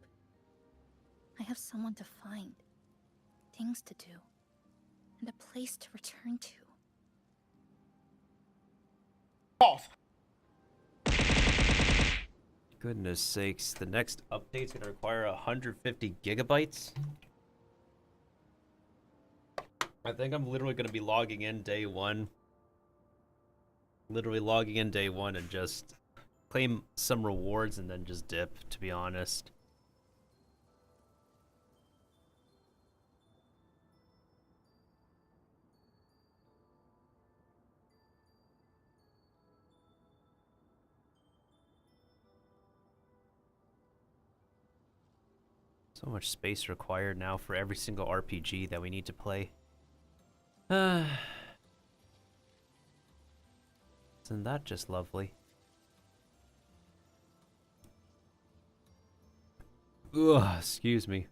I have someone to find, things to do, and a place to return to. Off. Goodness sakes, the next update's gonna require 150 gigabytes? I think I'm literally gonna be logging in day one. Literally logging in day one and just claim some rewards and then just dip, to be honest. So much space required now for every single RPG that we need to play. Isn't that just lovely? Ugh, excuse me.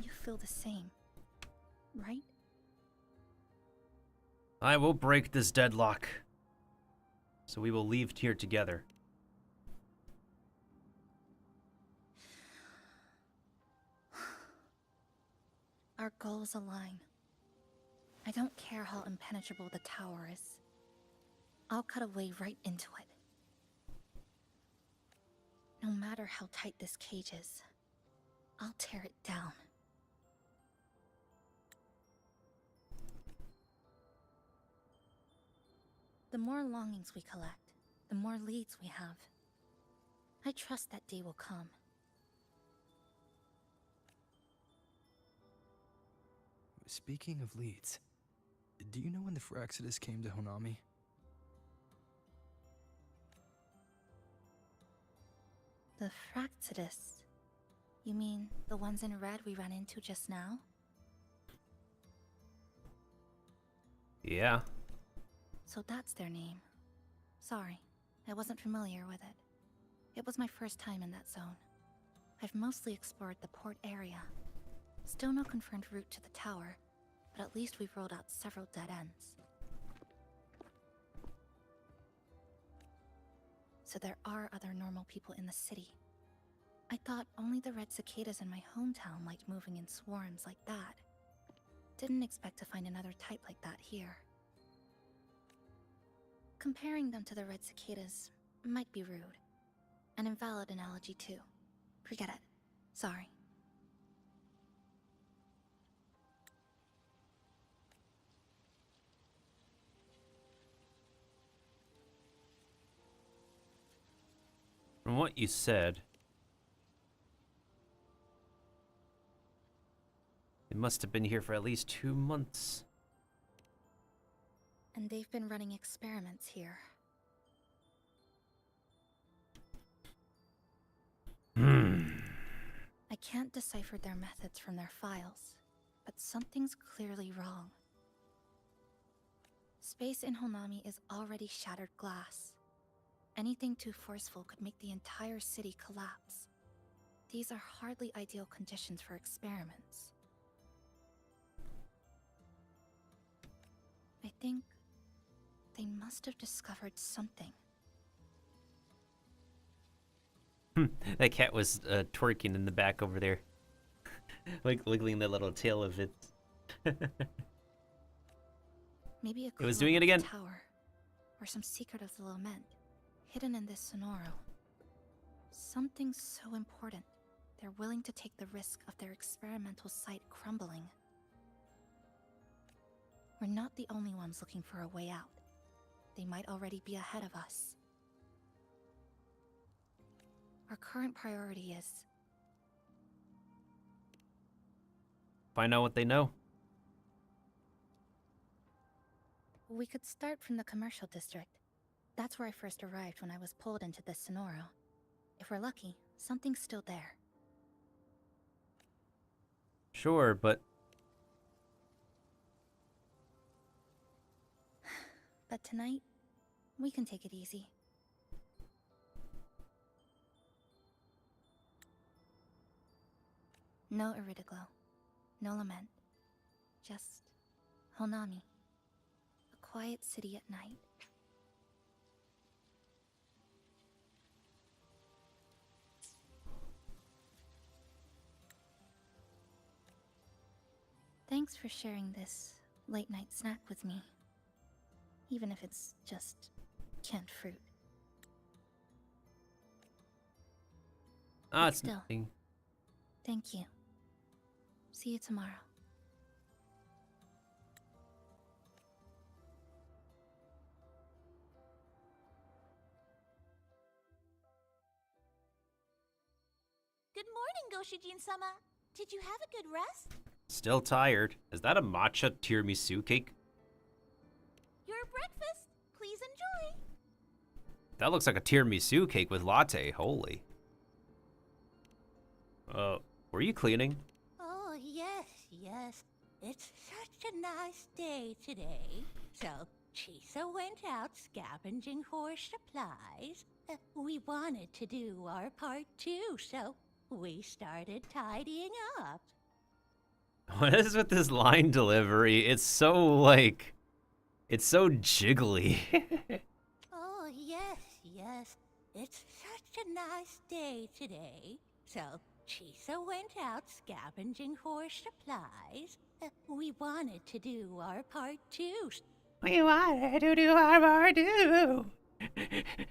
You feel the same, right? I will break this deadlock. So we will leave here together. Our goals align. I don't care how impenetrable the tower is. I'll cut a way right into it. No matter how tight this cage is, I'll tear it down. The more longings we collect, the more leads we have. I trust that day will come. Speaking of leads, do you know when the Fraxidus came to Honami? The Fraxidus? You mean the ones in red we ran into just now? Yeah. So that's their name. Sorry, I wasn't familiar with it. It was my first time in that zone. I've mostly explored the port area. Still no confirmed route to the tower, but at least we've rolled out several dead ends. So there are other normal people in the city. I thought only the red cicadas in my hometown liked moving in swarms like that. Didn't expect to find another type like that here. Comparing them to the red cicadas might be rude. An invalid analogy too. Forget it. Sorry. From what you said, they must have been here for at least 2 months. And they've been running experiments here. I can't decipher their methods from their files, but something's clearly wrong. Space in Honami is already shattered glass. Anything too forceful could make the entire city collapse. These are hardly ideal conditions for experiments. I think they must have discovered something. That cat was twerking in the back over there. Like wiggling the little tail of it. Maybe a It was clue doing it about again. the tower, or some secret of the lament, hidden in this sonoro. Something so important, they're willing to take the risk of their experimental site crumbling. We're not the only ones looking for a way out. They might already be ahead of us. Our current priority is... Find out what they know. We could start from the commercial district. That's where I first arrived when I was pulled into this sonoro. If we're lucky, something's still there. Sure, but But tonight, we can take it easy. No Iridaglow. No lament. Just Honami. A quiet city at night. Thanks for sharing this late-night snack with me. Even if it's just canned fruit. ah, But it's still. nothing. Thank you. See you tomorrow. Good morning, Goshijin-sama. Did you have a good rest? Still tired. Is that a matcha tiramisu cake? Your breakfast. Please enjoy. That looks like a tiramisu cake with latte. Holy. Were you cleaning? Oh, yes, yes. It's such a nice day today. So, Chisa went out scavenging for supplies. We wanted to do our part too, so we started tidying up. What is with this line delivery? It's so, like... It's so jiggly. Oh, yes, yes. It's such a nice day today. So, Chisa went out scavenging for supplies. We wanted to do our part too. We wanted to do our part too.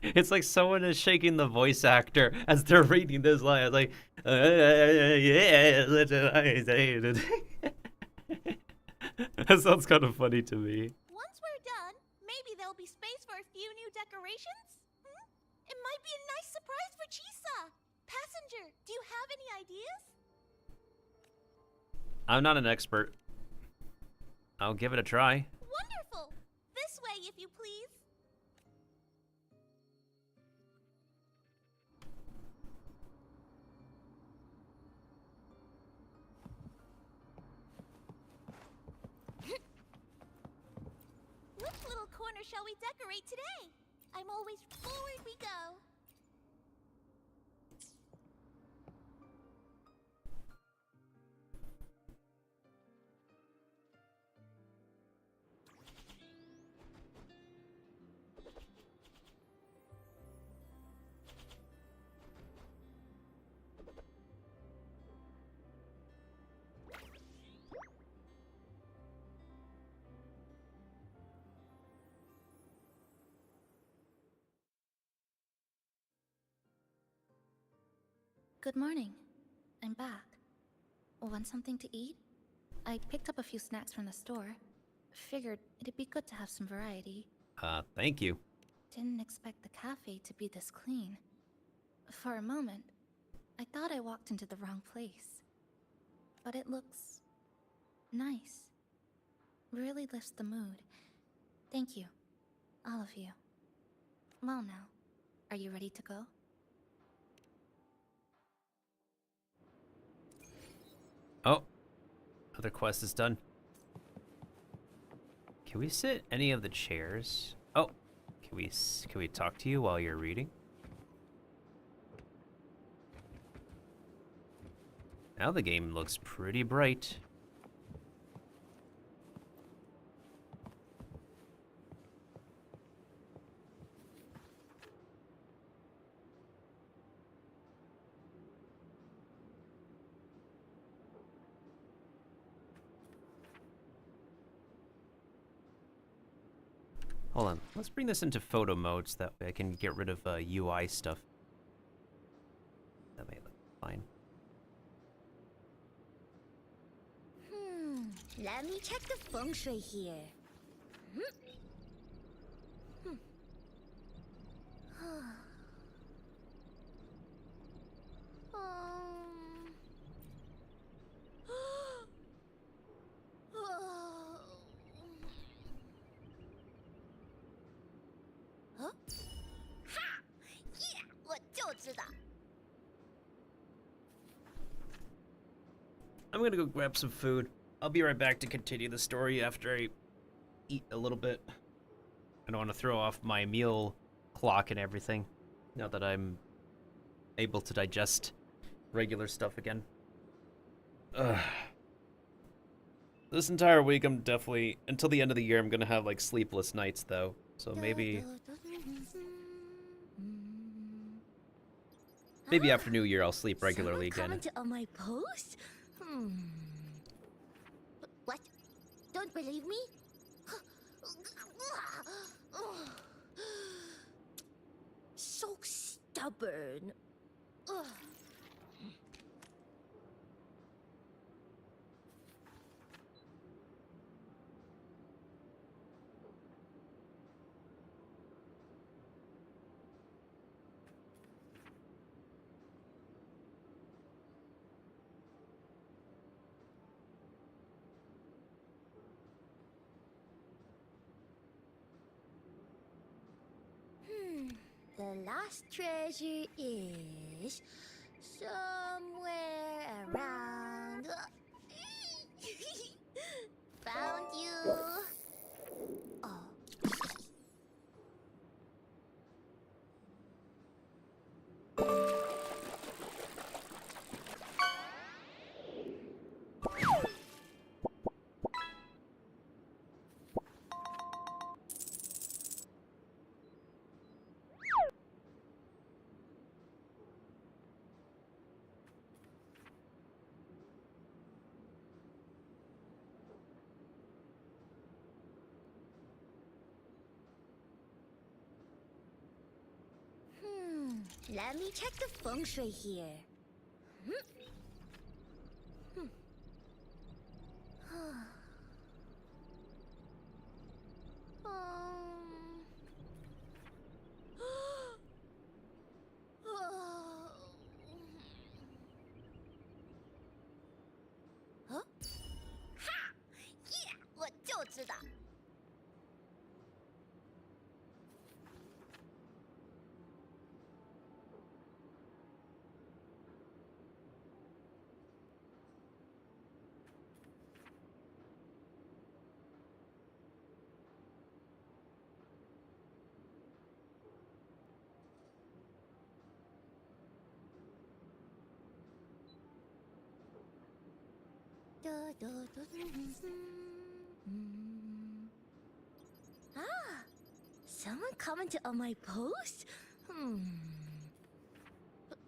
It's like someone is shaking the voice actor as they're reading this line. It's like, yeah, that's what I say. That sounds kind of funny to me. Once we're done, maybe there'll be space for a few new decorations? It might be a nice surprise for Chisa. Passenger, do you have any ideas? I'm not an expert. I'll give it a try. Wonderful! This way, if you please. Which little corner shall we decorate today? I'm always forward we go. Good morning. I'm back. Want something to eat? I picked up a few snacks from the store. Figured it'd be good to have some variety. Thank you. Didn't expect the cafe to be this clean. For a moment, I thought I walked into the wrong place. But it looks... nice. Really lifts the mood. Thank you. All of you. Well now, are you ready to go? Oh, other quest is done. Can we sit any of the chairs? Oh, can we talk to you while you're reading? Now the game looks pretty bright. Hold on, let's bring this into photo mode so that way I can get rid of UI stuff. That may look fine. Let me check the feng shui here. I'm gonna go grab some food. I'll be right back to continue the story after I eat a little bit. I don't want to throw off my meal clock and everything, now that I'm able to digest regular stuff again. This entire week I'm definitely, until the end of the year, I'm gonna have like sleepless nights though. So maybe after New Year I'll sleep regularly again. Commented on my post? What? Don't believe me? So stubborn. The last treasure is somewhere around. Found you. Oh. Let me check the feng shui here. Huh? Ha! Yeah! 我就知道。Ah, someone commented on my post?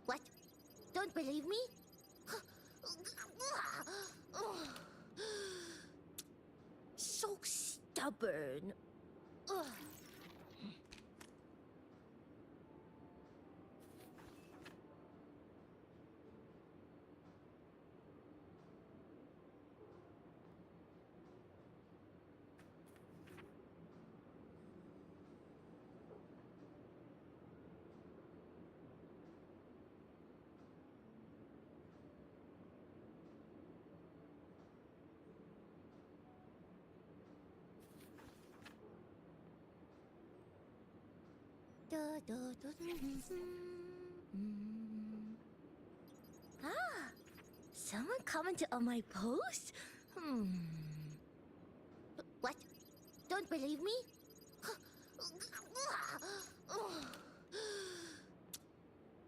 What? Don't believe me? So stubborn. Ah, someone commented on my post? What? Don't believe me?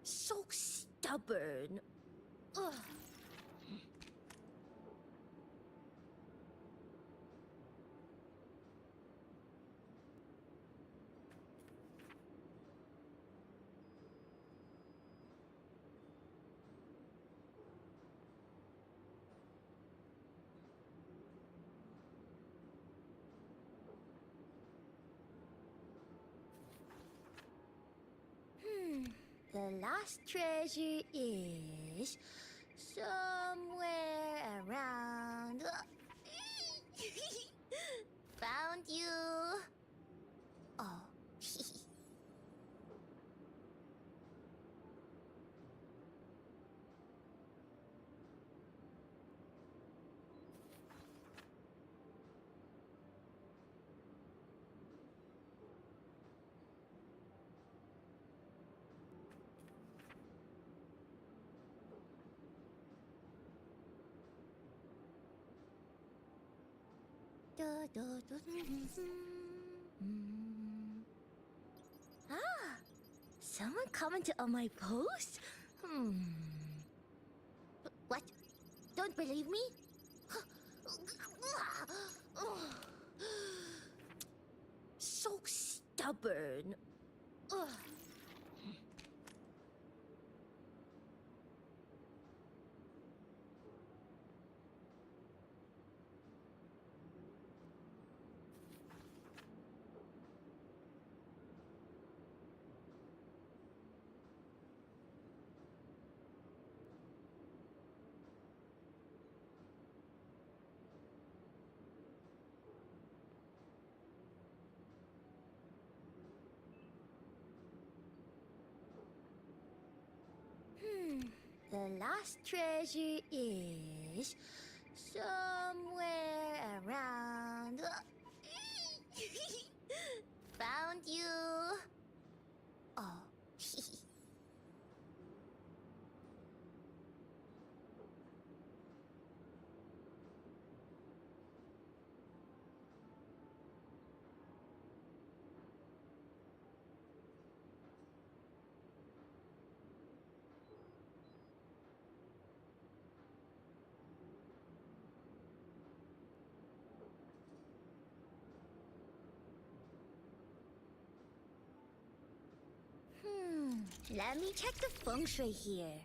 So stubborn. The last treasure is somewhere around. Found you. Oh. Ah, someone commented on my post? What? Don't believe me? So stubborn. The last treasure is somewhere around. Found you. Oh. Let me check the feng shui here.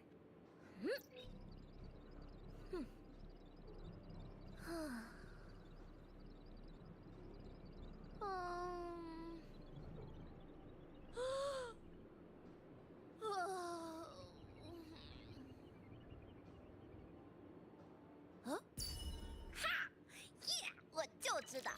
Huh? Ha! Yeah! 我就知道。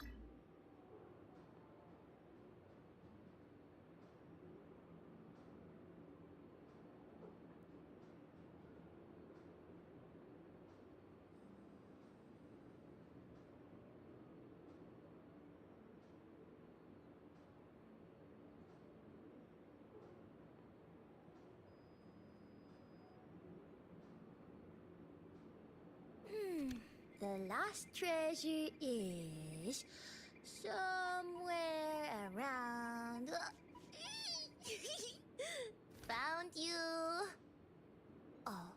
The last treasure is somewhere around. Found you. Oh.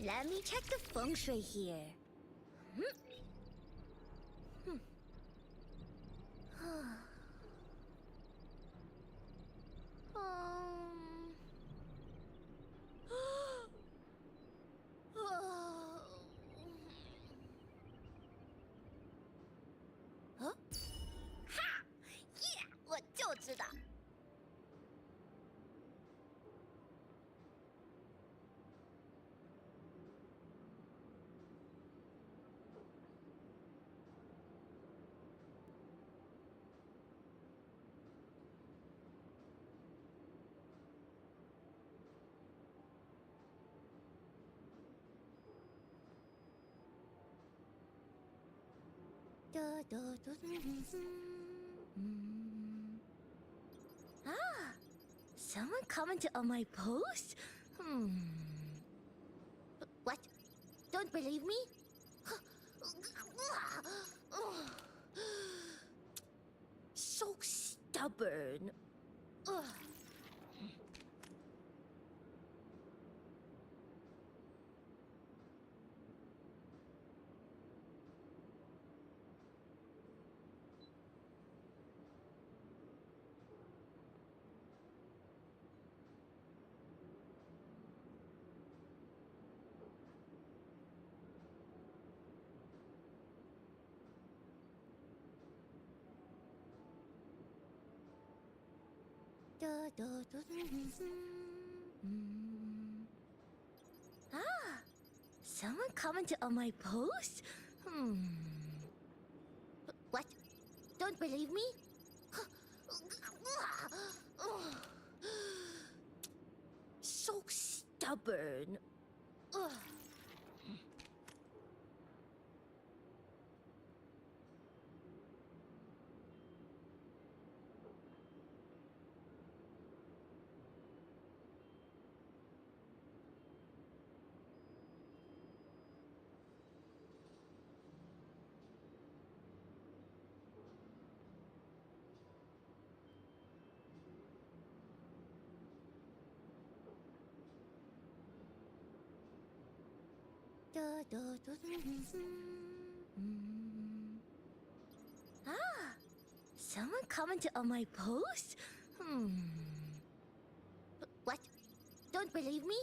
Let me check the feng shui here. Huh? Ha! Yeah! 我就知道。Ah, someone commented on my post? What? Don't believe me? So stubborn. Ah, someone commented on my post? What? Don't believe me? So stubborn. Ah, someone commented on my post? What? Don't believe me?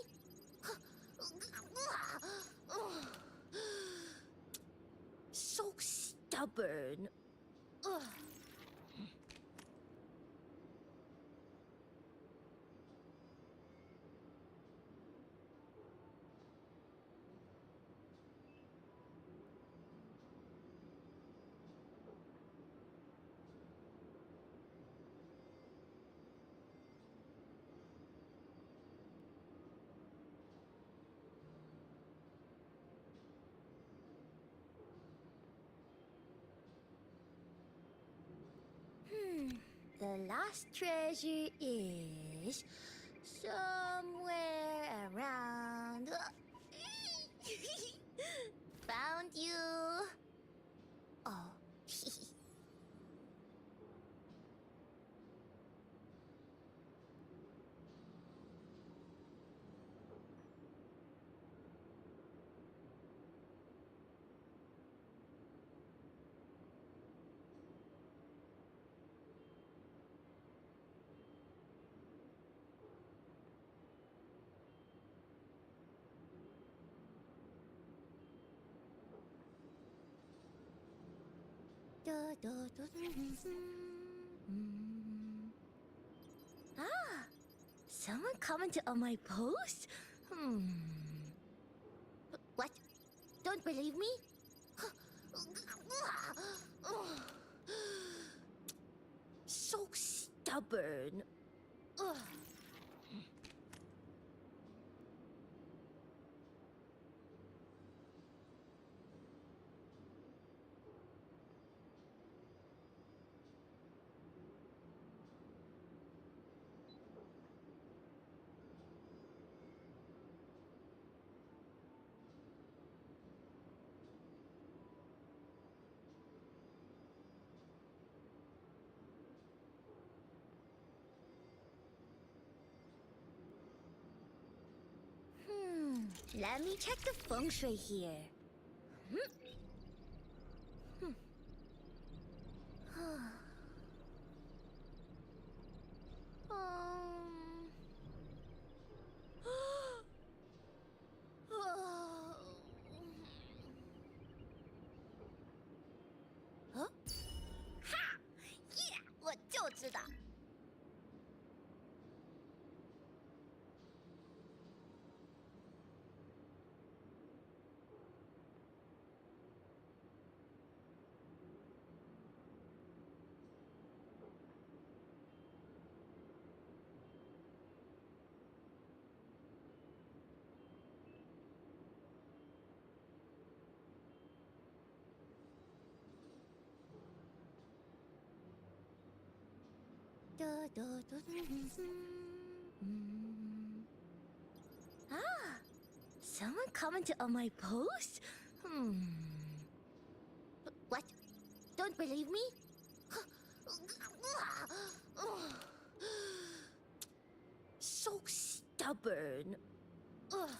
So stubborn. The last treasure is Somewhere around. Found you. Oh. Ah, someone commented on my post? What? Don't believe me? So stubborn. Ugh. Let me check the feng shui here. Huh? Ha! Yeah! 我就知道。Ah, someone commented on my post? What? Don't believe me? So stubborn. Ugh.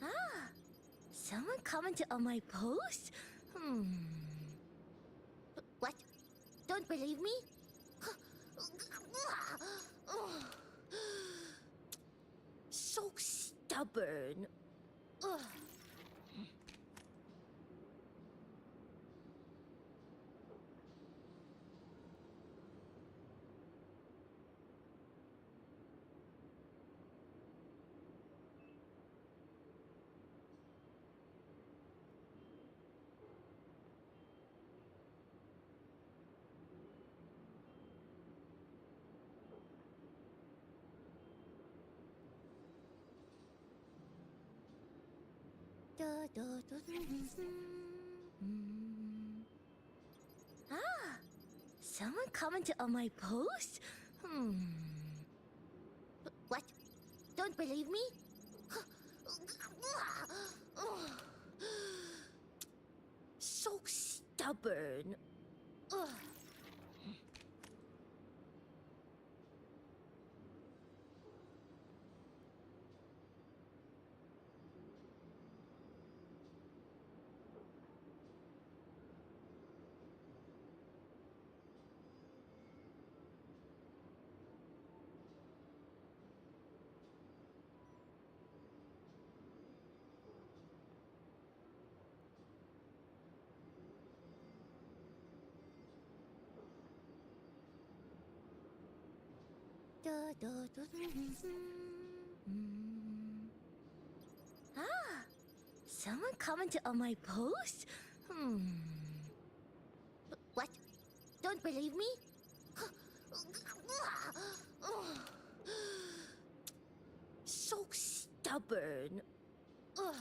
Ah, someone commented on my post? What? Don't believe me? So stubborn. Ugh. Ah, someone commented on my post? What? Don't believe me? So stubborn. Ugh. Ah, someone commented on my post? What? Don't believe me? So stubborn. Ugh.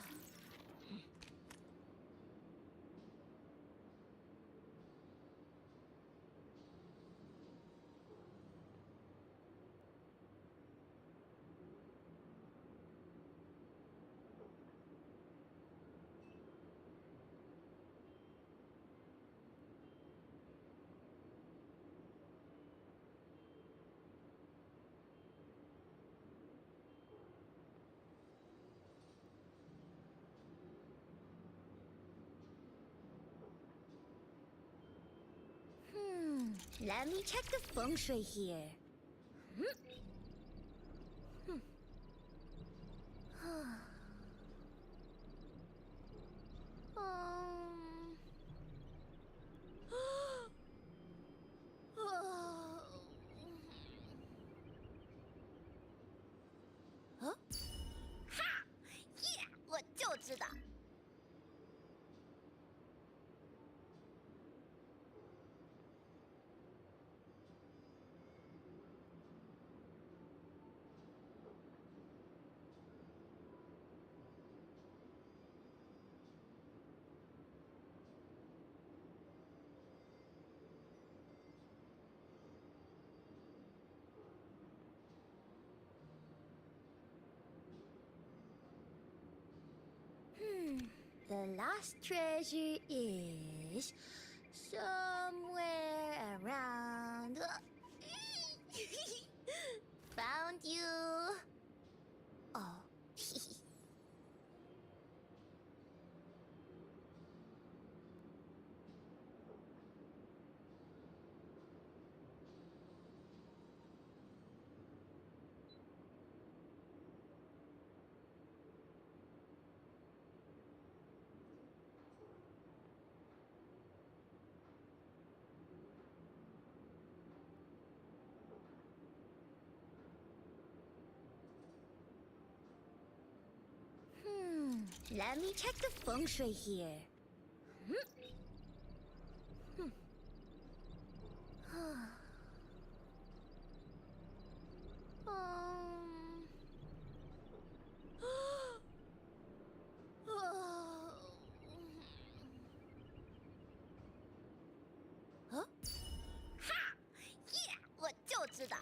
Let me check the feng shui here. Huh? Ha! Yeah! 我就知道。The last treasure is somewhere around. Found you. Oh. Let me check the feng shui here. Huh? Ha! Yeah! 我就知道。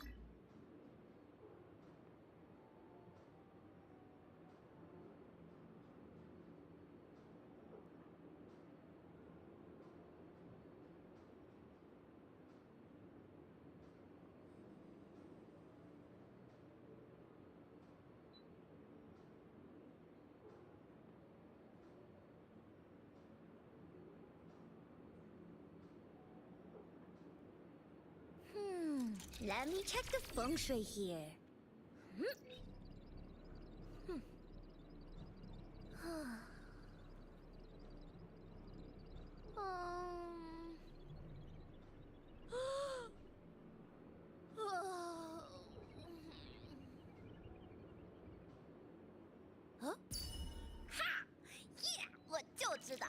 Let me check the feng shui here. Huh? Ha! Yeah! 我就知道。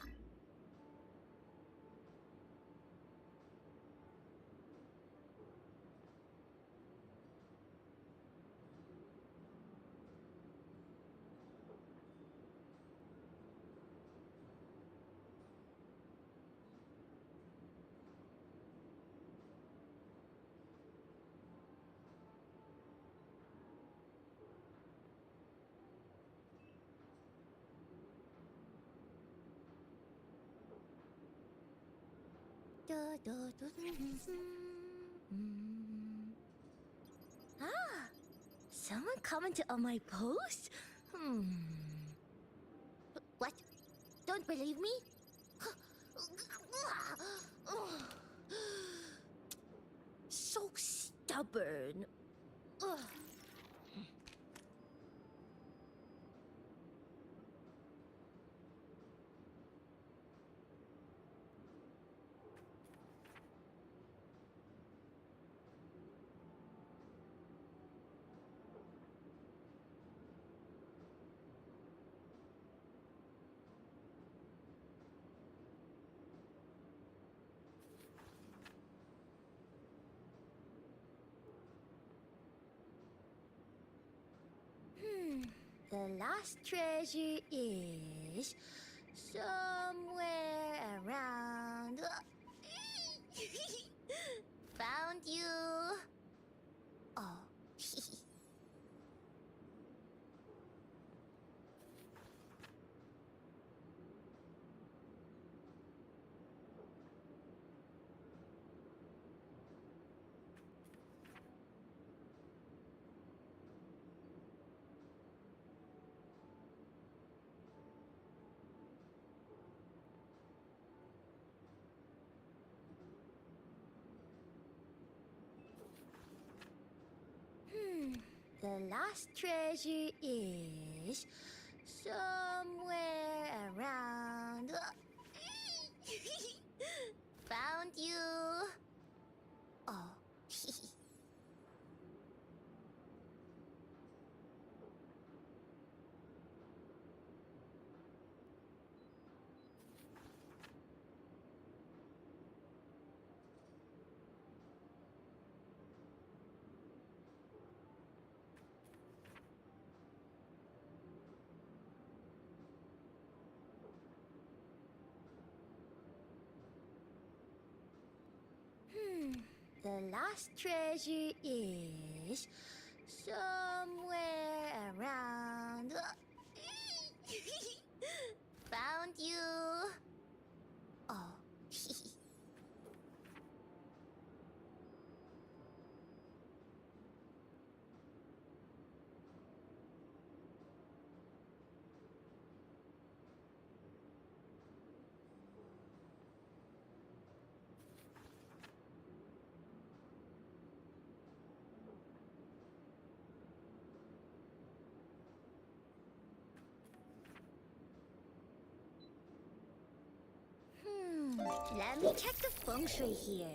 Ah, someone commented on my post? What? Don't believe me? So stubborn. Ugh. The last treasure is somewhere around. Found you. Oh. The last treasure is somewhere around. Found you. Oh. The last treasure is somewhere around. Found you. Oh. Let me check the feng shui here.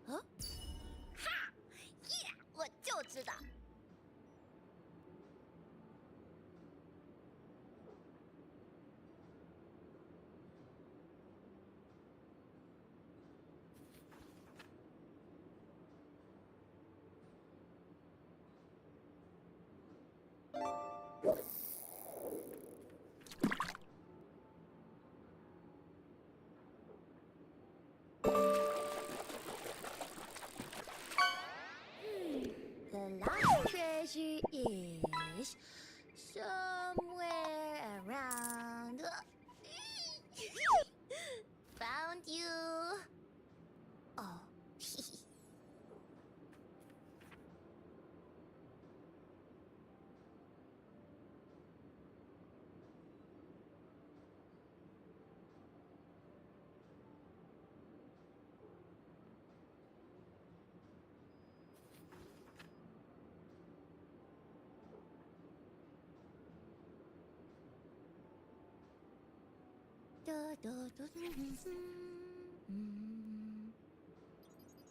Huh? Ha! Yeah! 我就知道。The last treasure is somewhere around. Found you. Oh.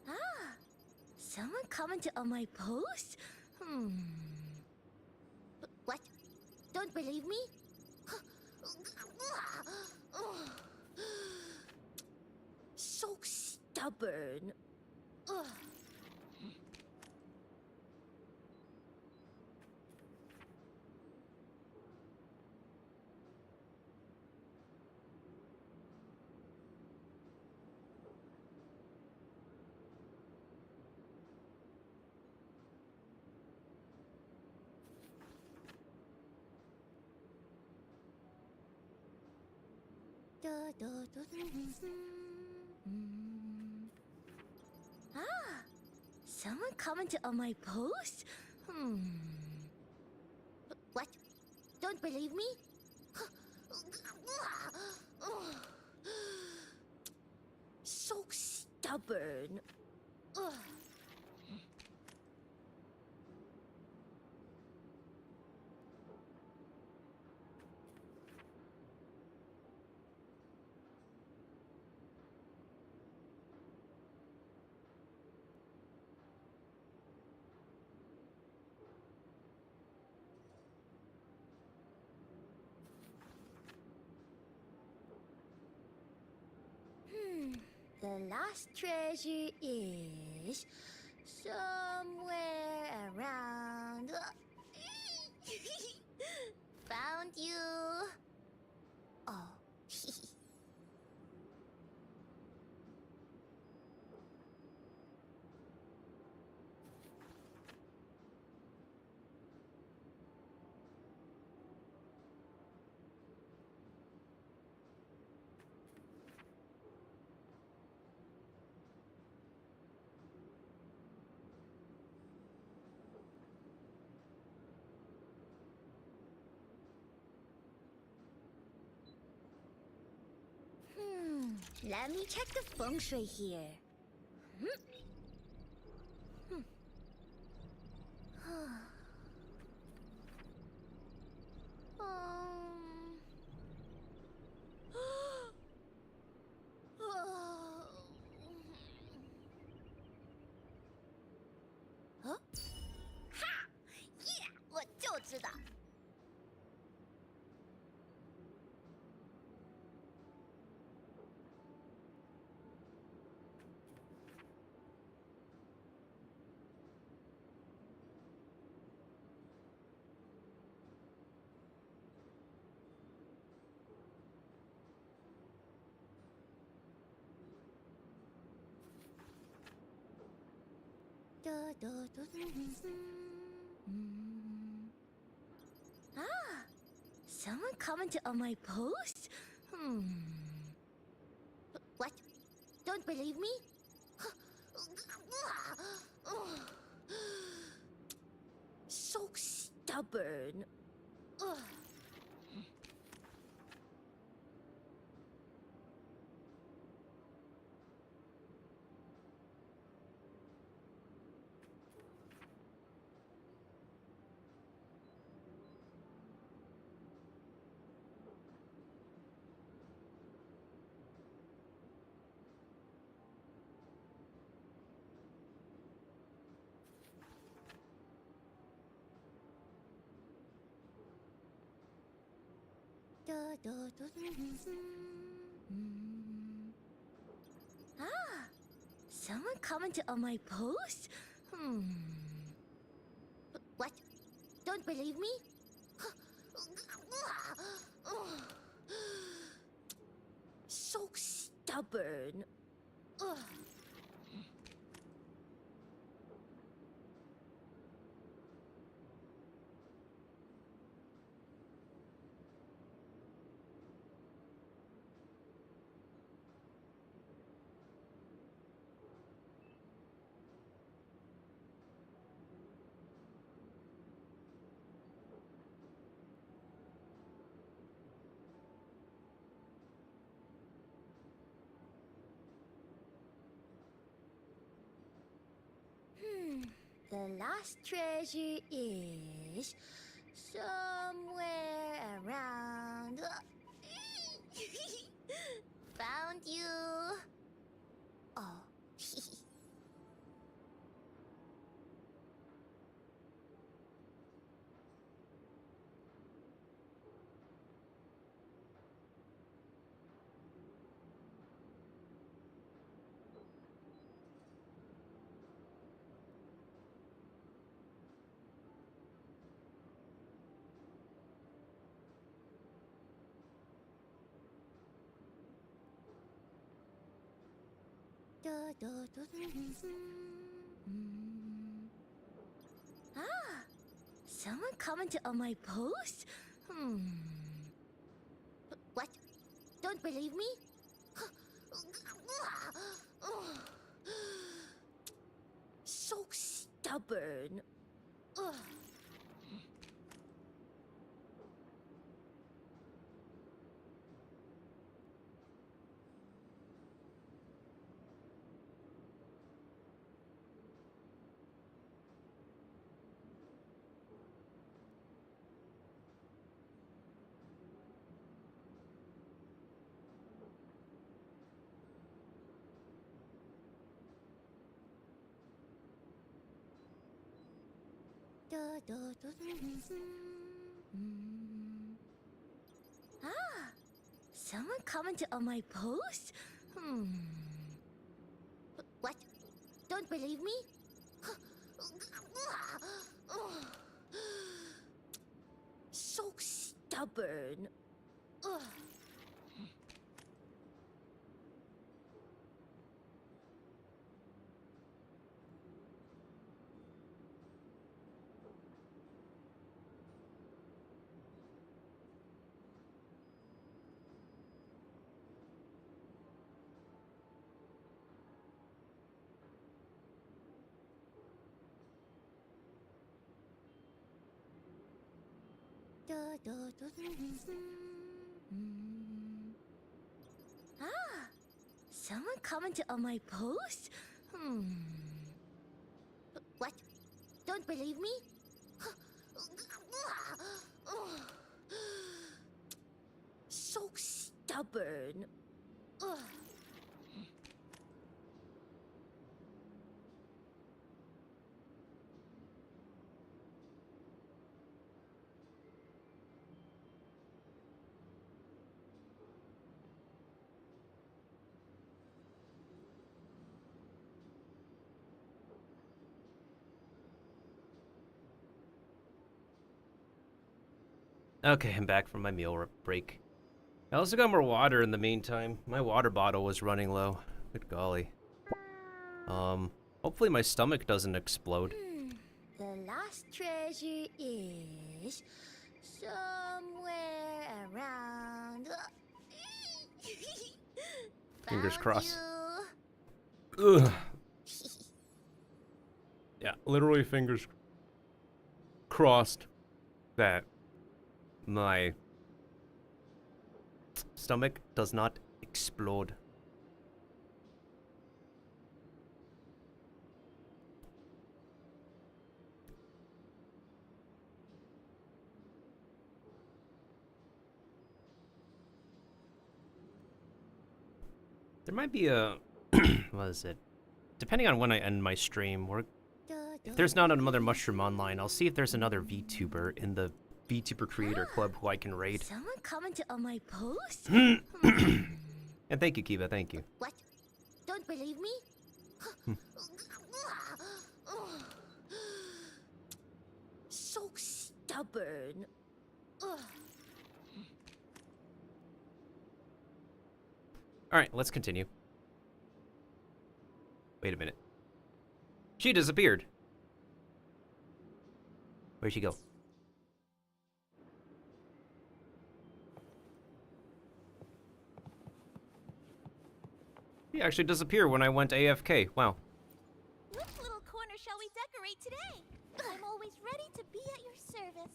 Ah, someone commented on my post? What? Don't believe me? So stubborn. Ugh. Ah, someone commented on my post? What? Don't believe me? So stubborn. Ugh. The last treasure is somewhere around. Found you. Oh. Let me check the feng shui here. Huh? Ha! Yeah! 我就知道。Ah, someone commented on my post? What? Don't believe me? So stubborn. Ah, someone commented on my post? What? Don't believe me? So stubborn. The last treasure is somewhere around. Found you. Oh. Ah, someone commented on my post? What? Don't believe me? So stubborn. Ah, someone commented on my post? Don't believe me? So stubborn. Ugh. Ah, someone commented on my post? What? Don't believe me? So stubborn. Ugh. Okay, I'm back from my meal break. I also got more water in the meantime. My water bottle was running low. Good golly. Hopefully my stomach doesn't explode. The lost treasure is somewhere around. Fingers Found crossed. you. Ugh. Yeah, literally fingers crossed that my stomach does not explode. There might be a what is it? Depending on when I end my stream, if there's not another mushroom online, I'll see if there's another VTuber in the VTuber Creator Club who I can raid. Someone commented on my post? And thank you, Kiva, thank you. What? Don't believe me? So stubborn. Ugh. Alright, let's continue. Wait a minute. She disappeared. Where'd she go? She actually disappeared when I went AFK. Wow. Which little corner shall we decorate today? I'm always ready to be at your service.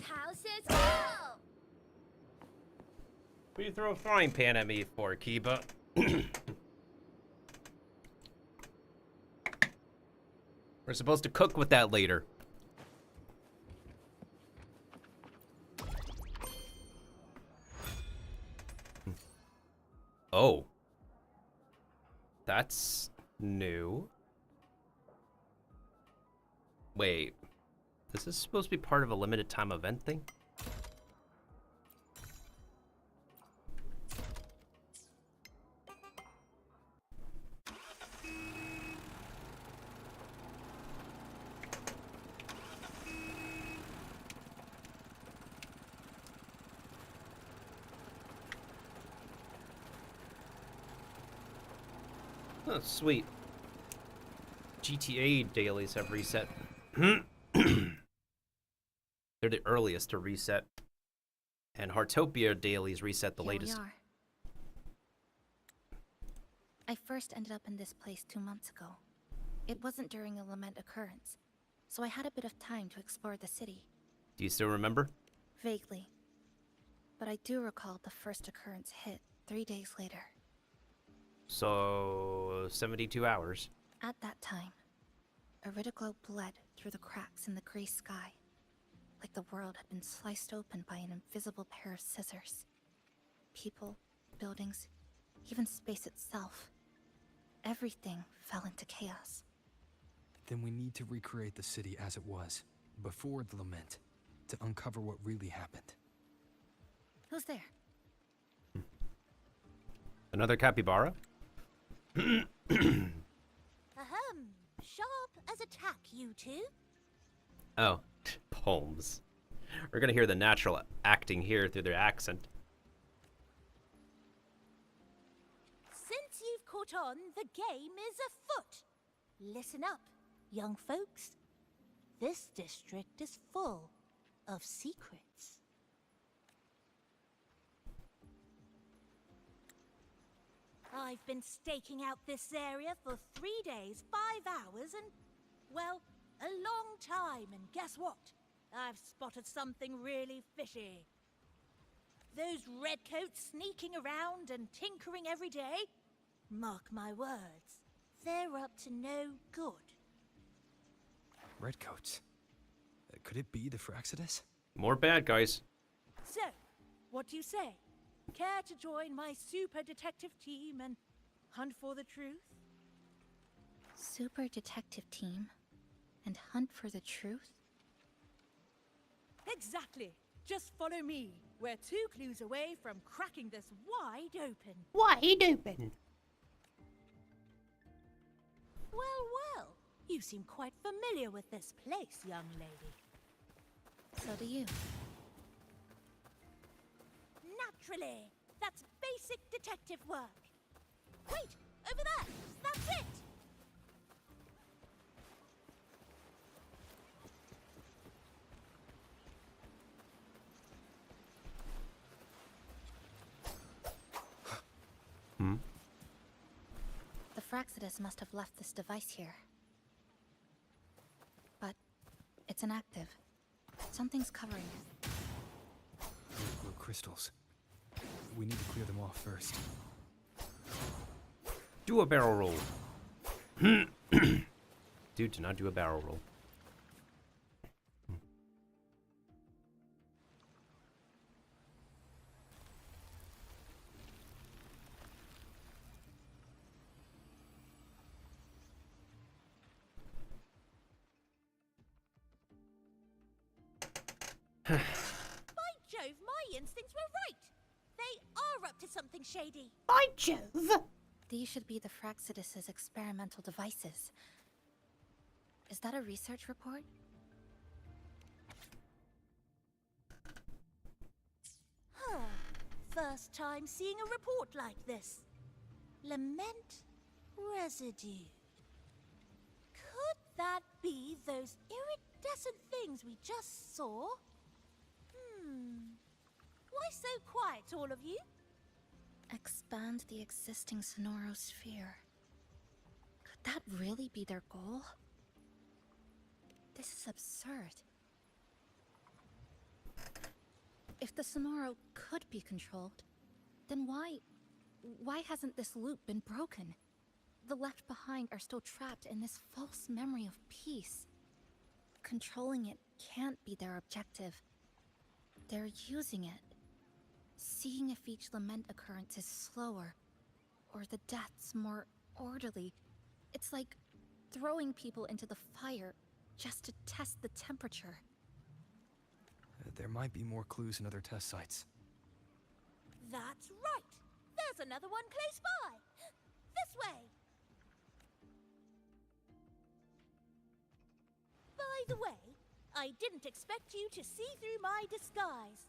Houses go! What do you throw a frying pan at me for, Kiba? We're supposed to cook with that later. Oh. That's new. Wait. Is this supposed to be part of a limited time event thing? Oh, sweet. GTA dailies have reset. They're the earliest to reset. And Heartopia dailies reset the latest. Here we are. I first ended up in this place 2 months ago. It wasn't during a lament occurrence, so I had a bit of time to explore the city. Do you still remember? Vaguely. But I do recall the first occurrence hit 3 days later. So, 72 hours. At that time, Iridoglow bled through the cracks in the gray sky, like the world had been sliced open by an invisible pair of scissors. People, buildings, even space itself. Everything fell into chaos. Then we need to recreate the city as it was, before the lament, to uncover what really happened. Who's there? Another capybara? Ahem. Sharp as a tack, you two. Oh, Holmes. We're gonna hear the natural acting here through their accent. Since you've caught on, the game is afoot. Listen up, young folks. This district is full of secrets. I've been staking out this area for 3 days, 5 hours, and, well, a long time. And guess what? I've spotted something really fishy. Those redcoats sneaking around and tinkering every day? Mark my words, they're up to no good. Redcoats. Could it be the Fraxidus? More bad guys. So, what do you say? Care to join my super detective team and hunt for the truth? Super detective team and hunt for the truth? Exactly. Just follow me. We're 2 clues away from cracking this wide open. Wide open. Well, well. You seem quite familiar with this place, young lady. So do you. Naturally. That's basic detective work. Wait! Over there! That's it! Hmm? The Fraxidus must have left this device here. But it's inactive. Something's covering it. Blue crystals. We need to clear them off first. Do a barrel roll. Dude, do not do a barrel roll. By Jove, my instincts were right! They are up to something shady. By Jove! These should be the Fraxidus's experimental devices. Is that a research report? Huh. First time seeing a report like this. Lament residue. Could that be those iridescent things we just saw? Why so quiet, all of you? Expand the existing sonorosphere. Could that really be their goal? This is absurd. If the Sonoro could be controlled, then why hasn't this loop been broken? The left behind are still trapped in this false memory of peace. Controlling it can't be their objective. They're using it. Seeing if each lament occurrence is slower, or the deaths more orderly. It's like throwing people into the fire just to test the temperature. There might be more clues in other test sites. That's right. There's another one close by. This way. By the way, I didn't expect you to see through my disguise.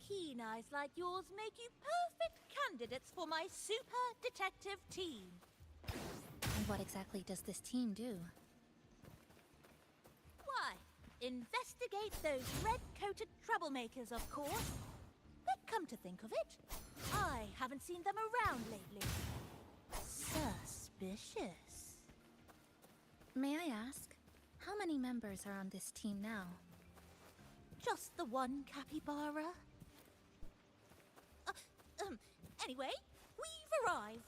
Keen eyes like yours make you perfect candidates for my super detective team. And what exactly does this team do? Why, investigate those red-coated troublemakers, of course. But come to think of it, I haven't seen them around lately. Suspicious. May I ask, how many members are on this team now? Just the one capybara. Anyway, we've arrived.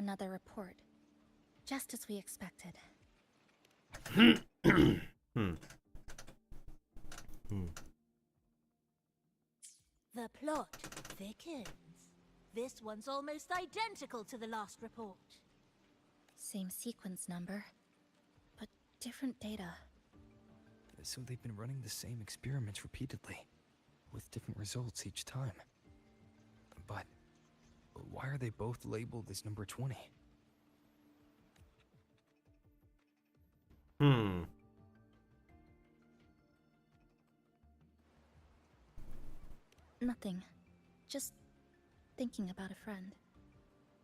Another report. Just as we expected. The plot thickens. This one's almost identical to the last report. Same sequence number, but different data. So they've been running the same experiments repeatedly, with different results each time. But why are they both labeled as number 20? Nothing. Just thinking about a friend.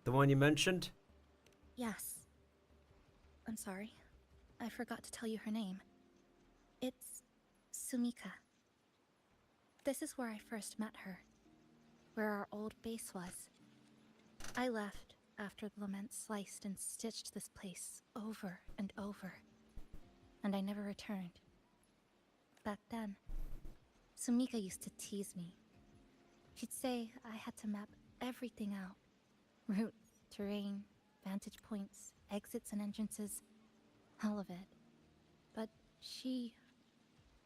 The one you mentioned? Yes. I'm sorry. I forgot to tell you her name. It's Sumika. This is where I first met her. Where our old base was. I left after the lament sliced and stitched this place over and over. And I never returned. Back then, Sumika used to tease me. She'd say I had to map everything out. Routes, terrain, vantage points, exits and entrances. All of it. But she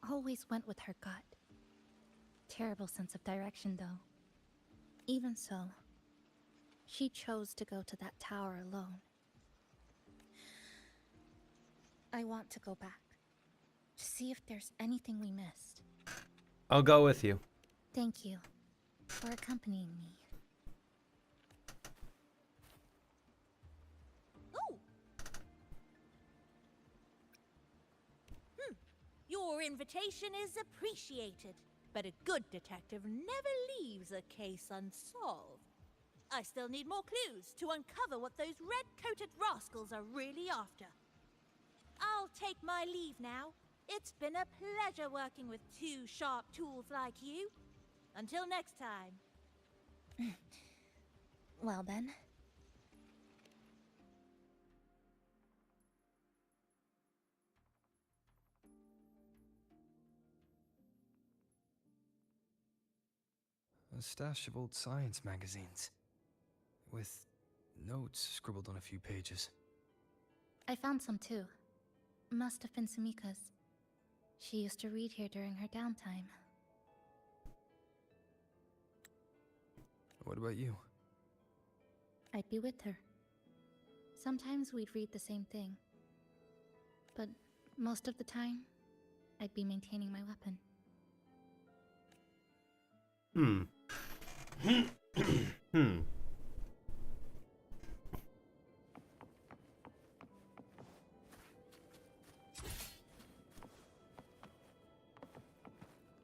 always went with her gut. Terrible sense of direction, though. Even so, she chose to go to that tower alone. I want to go back. To see if there's anything we missed. I'll go with you. Thank you for accompanying me. Oh! Your invitation is appreciated, but a good detective never leaves a case unsolved. I still need more clues to uncover what those red-coated rascals are really after. I'll take my leave now. It's been a pleasure working with two sharp tools like you. Until next time. Well then. A stash of old science magazines. With notes scribbled on a few pages. I found some too. Must have been Sumika's. She used to read here during her downtime. What about you? I'd be with her. Sometimes we'd read the same thing. But most of the time, I'd be maintaining my weapon.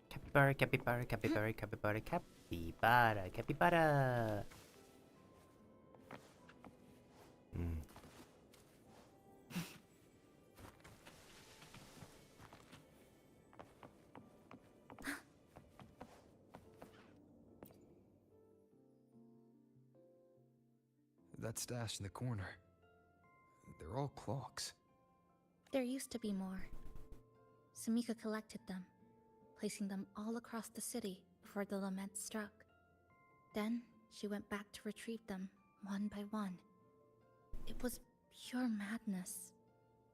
Capybara, capybara, capybara, capybara, capybara, capybara. That stash in the corner. They're all clocks. There used to be more. Sumika collected them, placing them all across the city before the lament struck. Then, she went back to retrieve them, one by one. It was pure madness,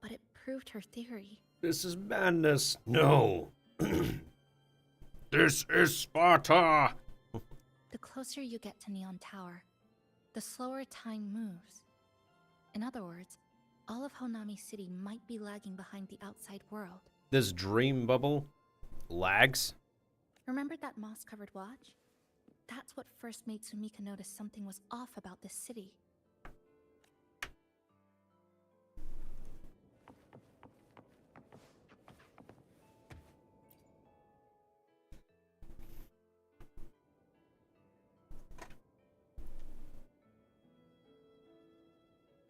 but it proved her theory. This is madness. No. This is Sparta. The closer you get to Neon Tower, the slower time moves. In other words, all of Honami City might be lagging behind the outside world. This dream bubble lags. Remember that moss-covered watch? That's what first made Sumika notice something was off about this city.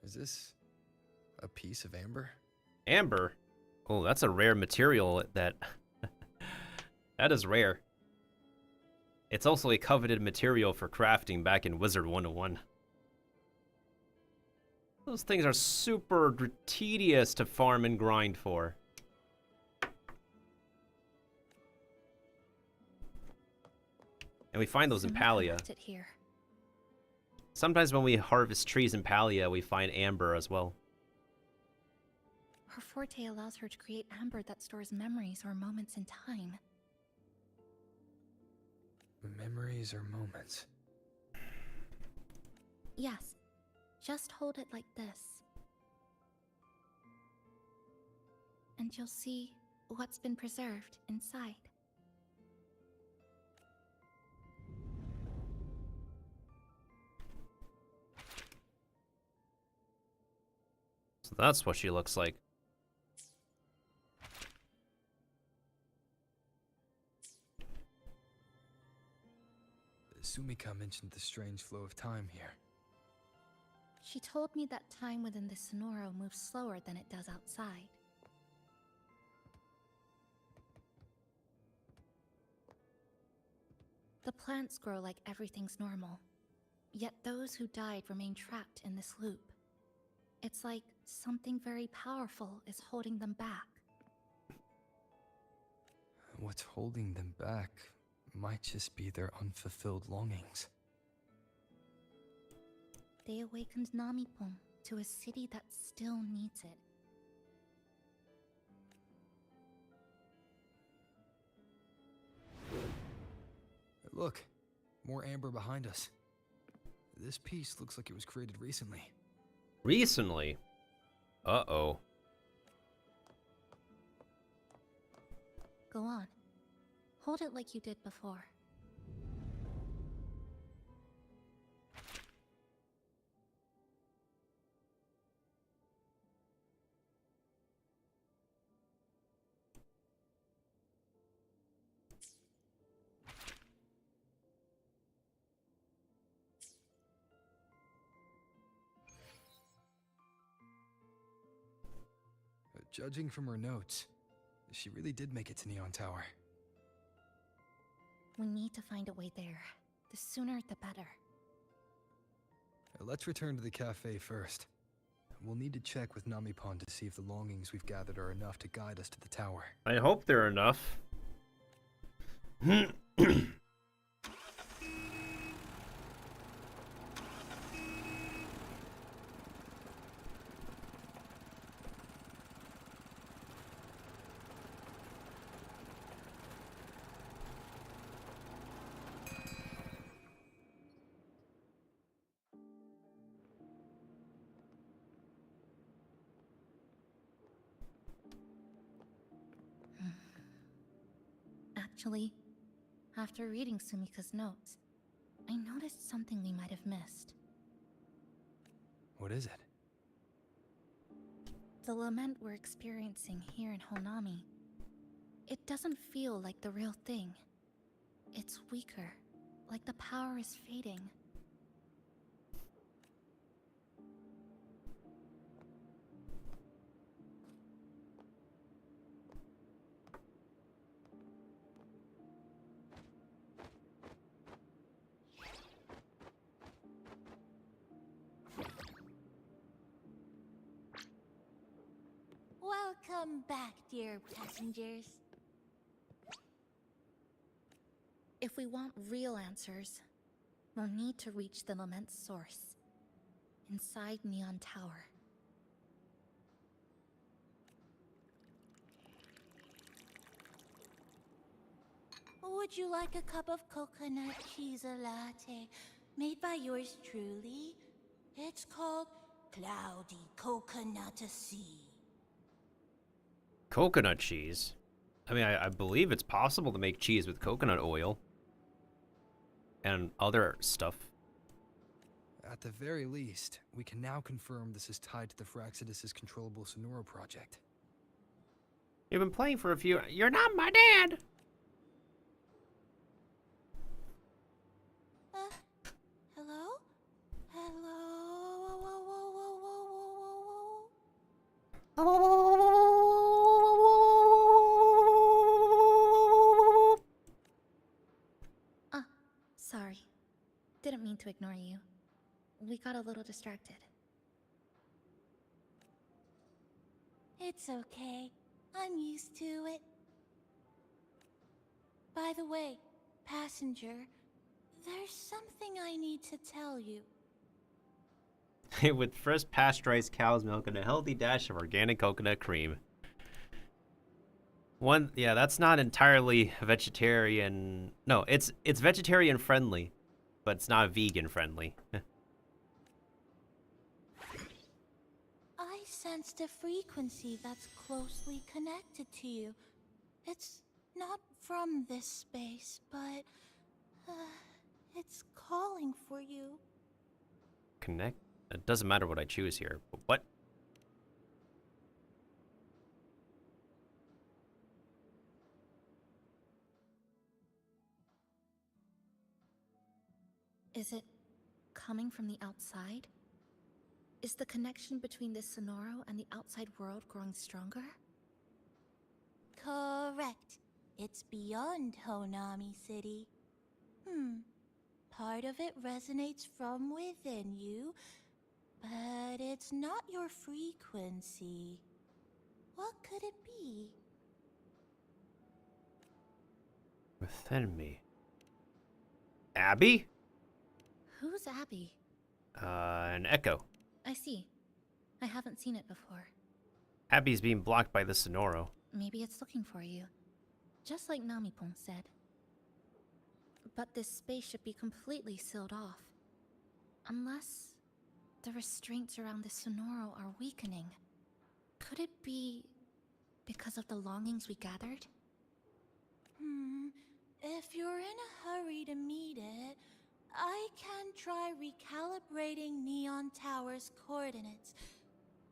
Is this a piece of amber? Amber? Oh, that's a rare material that... that is rare. It's also a coveted material for crafting back in Wizard 101. Those things are super tedious to farm and grind for. And we find those in Sumika Palia. left it here. Sometimes when we harvest trees in Palia, we find amber as well. Her forte allows her to create amber that stores memories or moments in time. Memories or moments? Yes, just hold it like this. And you'll see what's been preserved inside. So that's what she looks like. Sumika mentioned the strange flow of time here. She told me that time within the Sonoro moves slower than it does outside. The plants grow like everything's normal, yet those who died remain trapped in this loop. It's like something very powerful is holding them back. What's holding them back might just be their unfulfilled longings. They awakened Namipon to a city that still needs it. Look, more amber behind us. This piece looks like it was created recently. Recently? Uh-oh. Go on. Hold it like you did before. Judging from her notes, she really did make it to Neon Tower. We need to find a way there. The sooner, the better. Let's return to the cafe first. We'll need to check with Namipon to see if the longings we've gathered are enough to guide us to the tower. I hope they're enough. Actually, after reading Sumika's notes, I noticed something we might have missed. What is it? The lament we're experiencing here in Honami. It doesn't feel like the real thing. It's weaker, like the power is fading. Welcome back, dear passengers. If we want real answers, we'll need to reach the lament's source, inside Neon Tower. Would you like a cup of coconut cheese latte made by yours truly? It's called Cloudy Coconut Sea. Coconut cheese? I mean, I believe it's possible to make cheese with coconut oil. And other stuff. At the very least, we can now confirm this is tied to the Phraxidus' controllable Sonoro project. You've been playing for a few... You're not my dad! Hello? Hello? Whoa, whoa, whoa, whoa, whoa, whoa, whoa, whoa. Sorry. Didn't mean to ignore you. We got a little distracted. It's okay. I'm used to it. By the way, passenger, there's something I need to tell you. with fresh pasteurized cow's milk and a healthy dash of organic coconut cream. Yeah, that's not entirely vegetarian. No, it's vegetarian friendly, but it's not vegan friendly. I sensed a frequency that's closely connected to you. It's not from this space, but it's calling for you. Connect? It doesn't matter what I choose here, but what? Is it coming from the outside? Is the connection between this Sonoro and the outside world growing stronger? Correct. It's beyond Honami City. Part of it resonates from within you, but it's not your frequency. What could it be? Within me. Abby? Who's Abby? An echo. I see. I haven't seen it before. Abby's being blocked by the Sonoro. Maybe it's looking for you. Just like Namipon said. But this space should be completely sealed off. Unless the restraints around the Sonoro are weakening. Could it be because of the longings we gathered? If you're in a hurry to meet it, I can try recalibrating Neon Tower's coordinates,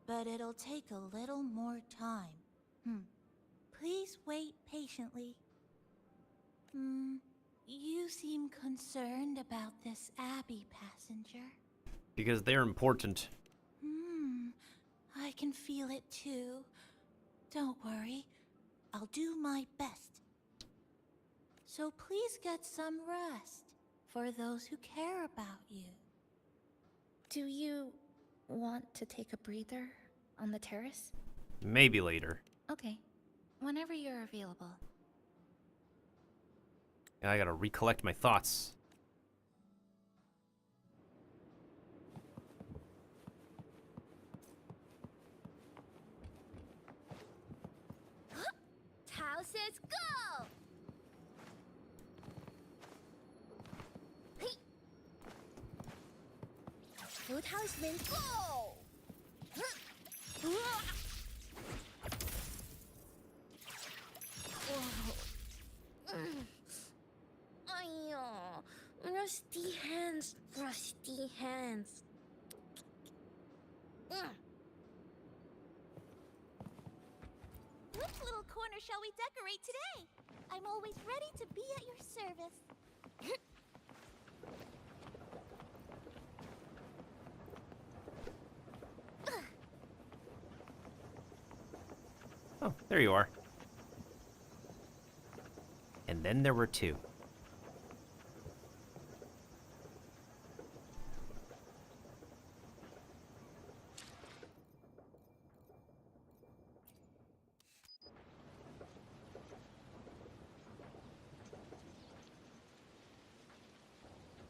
but it'll take a little more time. Please wait patiently. You seem concerned about this Abby passenger. Because they're important. I can feel it too. Don't worry, I'll do my best. So please get some rest for those who care about you. Do you want to take a breather on the terrace? Maybe later. Okay, whenever you're available. I gotta recollect my thoughts. Tao says go! Hey! Food houseman, go! Rusty hands, rusty hands. Which little corner shall we decorate today? I'm always ready to be at your service. Oh, there you are. And then there were two.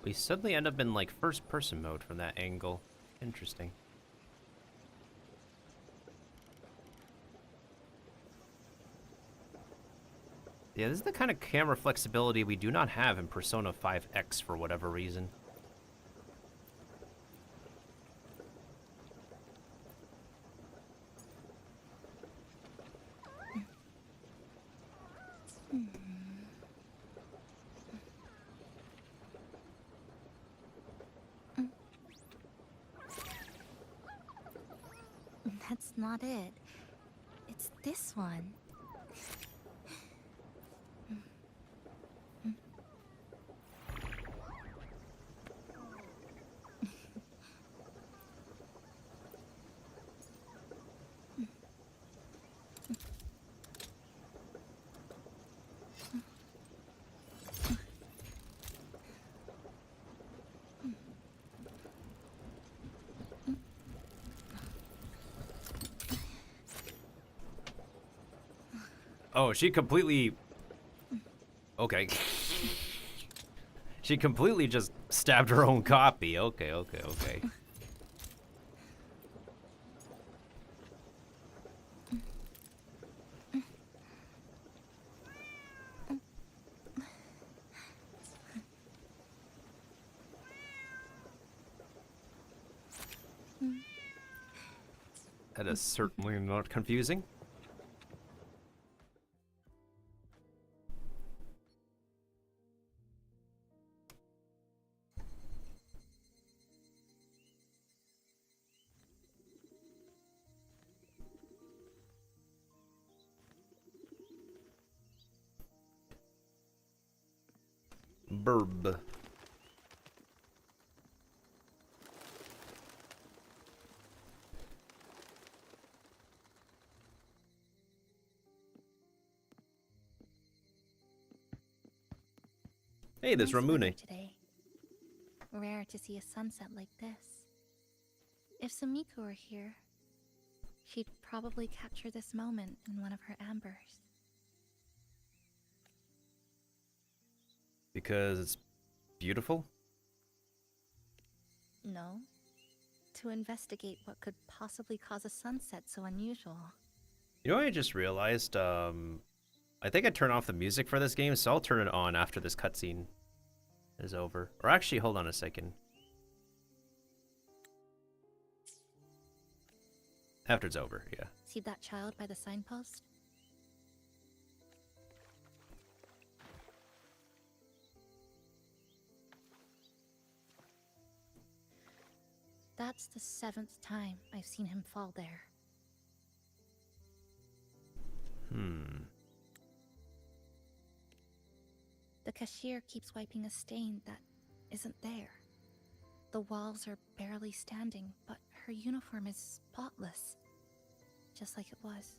We suddenly end up in like first person mode from that angle. Interesting. Yeah, this is the kind of camera flexibility we do not have in Persona 5X for whatever reason. That's not it. It's this one. Oh, she completely... Okay. She completely just stabbed her own copy. Okay. That is certainly not confusing. Burb. Hey, there's Nice weather Ramune. today. Rare to see a sunset like this. If Sumiko were here, she'd probably capture this moment in one of her ambers. Because it's beautiful? No. To investigate what could possibly cause a sunset so unusual. You know what I just realized? I think I turned off the music for this game, so I'll turn it on after this cutscene is over. Or actually, hold on a second. After it's over, yeah. See that child by the signpost? That's the 7th time I've seen him fall there. The cashier keeps wiping a stain that isn't there. The walls are barely standing, but her uniform is spotless. Just like it was.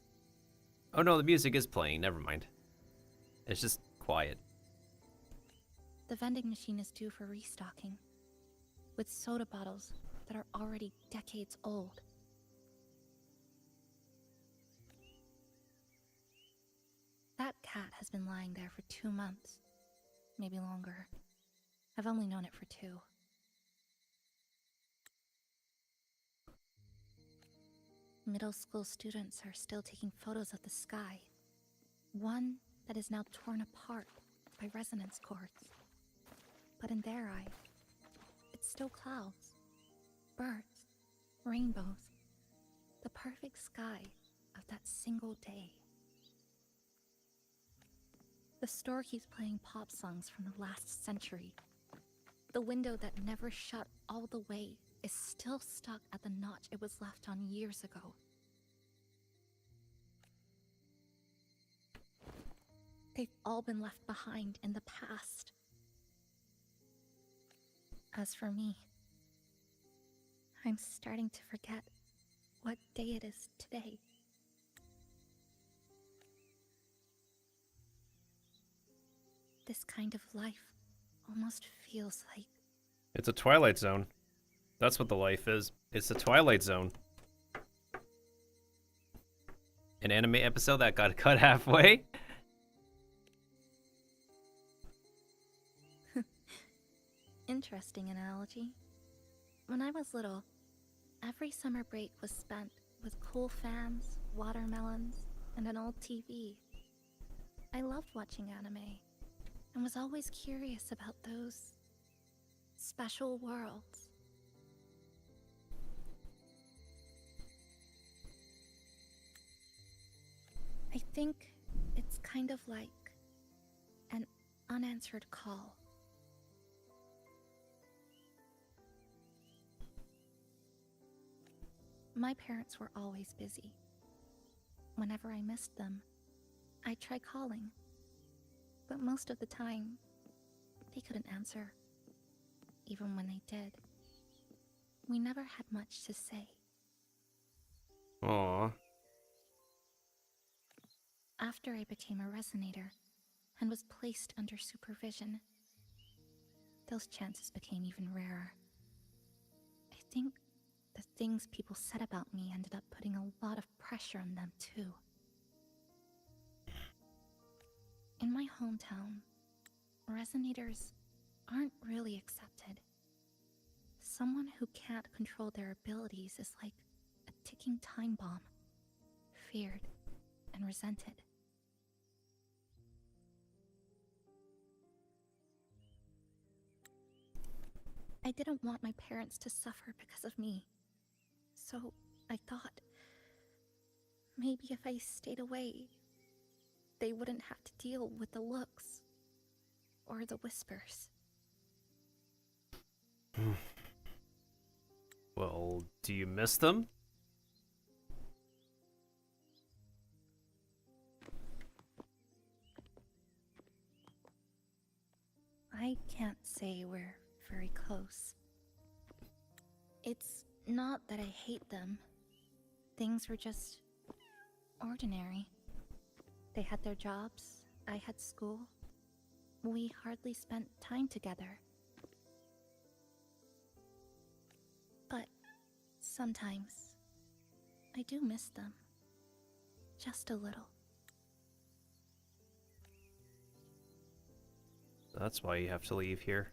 Oh no, the music is playing, never mind. It's just quiet. The vending machine is due for restocking, with soda bottles that are already decades old. That cat has been lying there for 2 months, maybe longer. I've only known it for 2. Middle school students are still taking photos of the sky. One that is now torn apart by resonance cords. But in their eye, it's still clouds, birds, rainbows, the perfect sky of that single day. The store keeps playing pop songs from the last century. The window that never shut all the way is still stuck at the notch it was left on years ago. They've all been left behind in the past. As for me, I'm starting to forget what day it is today. This kind of life almost feels like... It's a Twilight Zone. That's what the life is. It's the Twilight Zone. An anime episode that got cut halfway? Interesting analogy. When I was little, every summer break was spent with cool fans, watermelons, and an old TV. I loved watching anime, and was always curious about those special worlds. I think it's kind of like an unanswered call. My parents were always busy. Whenever I missed them, I'd try calling. But most of the time, they couldn't answer. Even when they did. We never had much to say. Aww. After I became a resonator and was placed under supervision, those chances became even rarer. I think the things people said about me ended up putting a lot of pressure on them too. In my hometown, resonators aren't really accepted. Someone who can't control their abilities is like a ticking time bomb, feared and resented. I didn't want my parents to suffer because of me. So I thought, maybe if I stayed away, they wouldn't have to deal with the looks or the whispers. Well, do you miss them? I can't say we're very close. It's not that I hate them. Things were just ordinary. They had their jobs, I had school. We hardly spent time together. But sometimes I do miss them. Just a little. That's why you have to leave here.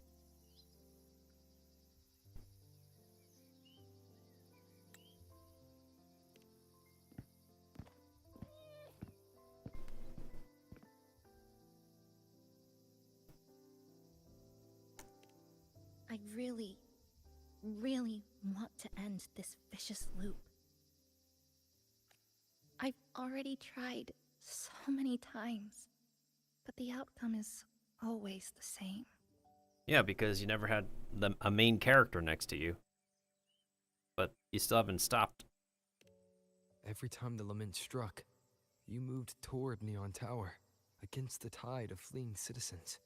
I really want to end this vicious loop. I've already tried so many times, but the outcome is always the same. Yeah, because you never had a main character next to you. But you still haven't stopped. Every time the lament struck, you moved toward Neon Tower, against the tide of fleeing citizens,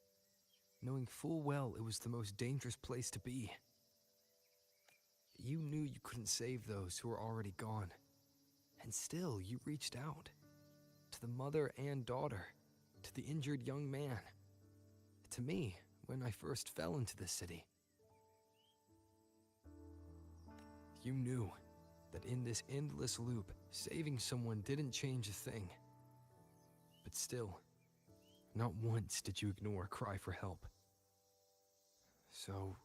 knowing full well it was the most dangerous place to be. You knew you couldn't save those who were already gone, and still you reached out. To the mother and daughter, to the injured young man, to me when I first fell into the city. You knew that in this endless loop, saving someone didn't change a thing. But still, not once did you ignore a cry for help. So,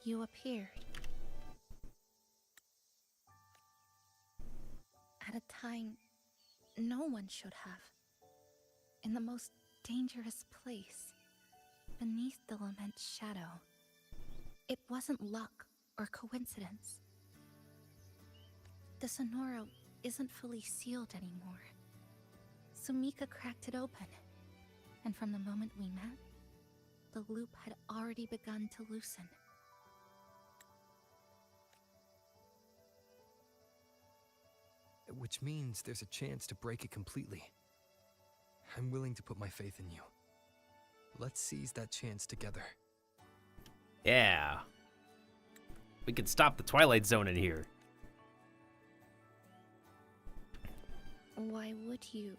you appeared. At a time no one should have. In the most dangerous place, beneath the lament's shadow. It wasn't luck or coincidence. The Sonoro isn't fully sealed anymore. Sumika cracked it open, and from the moment we met, the loop had already begun to loosen. which means there's a chance to break it completely. I'm willing to put my faith in you. Let's seize that chance together. Yeah. We can stop the Twilight Zone in here. Why would you?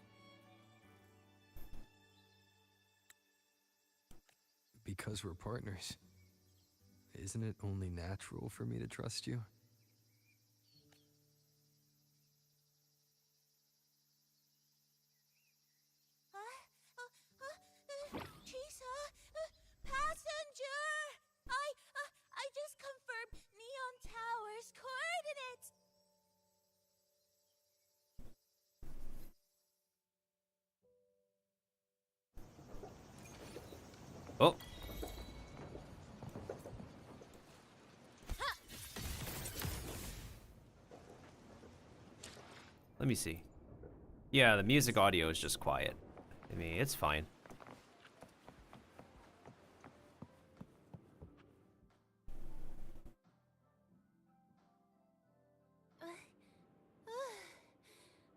Because we're partners. Isn't it only natural for me to trust you? Chisa, passenger! I just confirmed Neon Tower's coordinates. Oh. Let me see. Yeah, the music audio is just quiet. I mean, it's fine.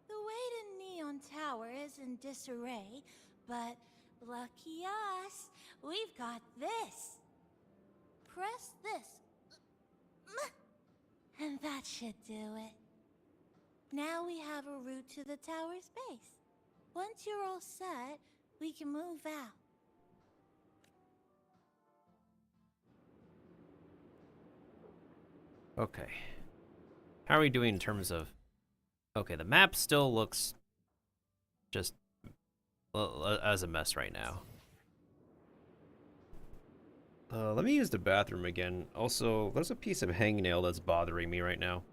The way to Neon Tower is in disarray, but lucky us, we've got this. Press this. And that should do it. Now we have a route to the tower's base. Once you're all set, we can move out. Okay. How are we doing in terms of... Okay, the map still looks just as a mess right now. Let me use the bathroom again. Also, there's a piece of hangnail that's bothering me right now.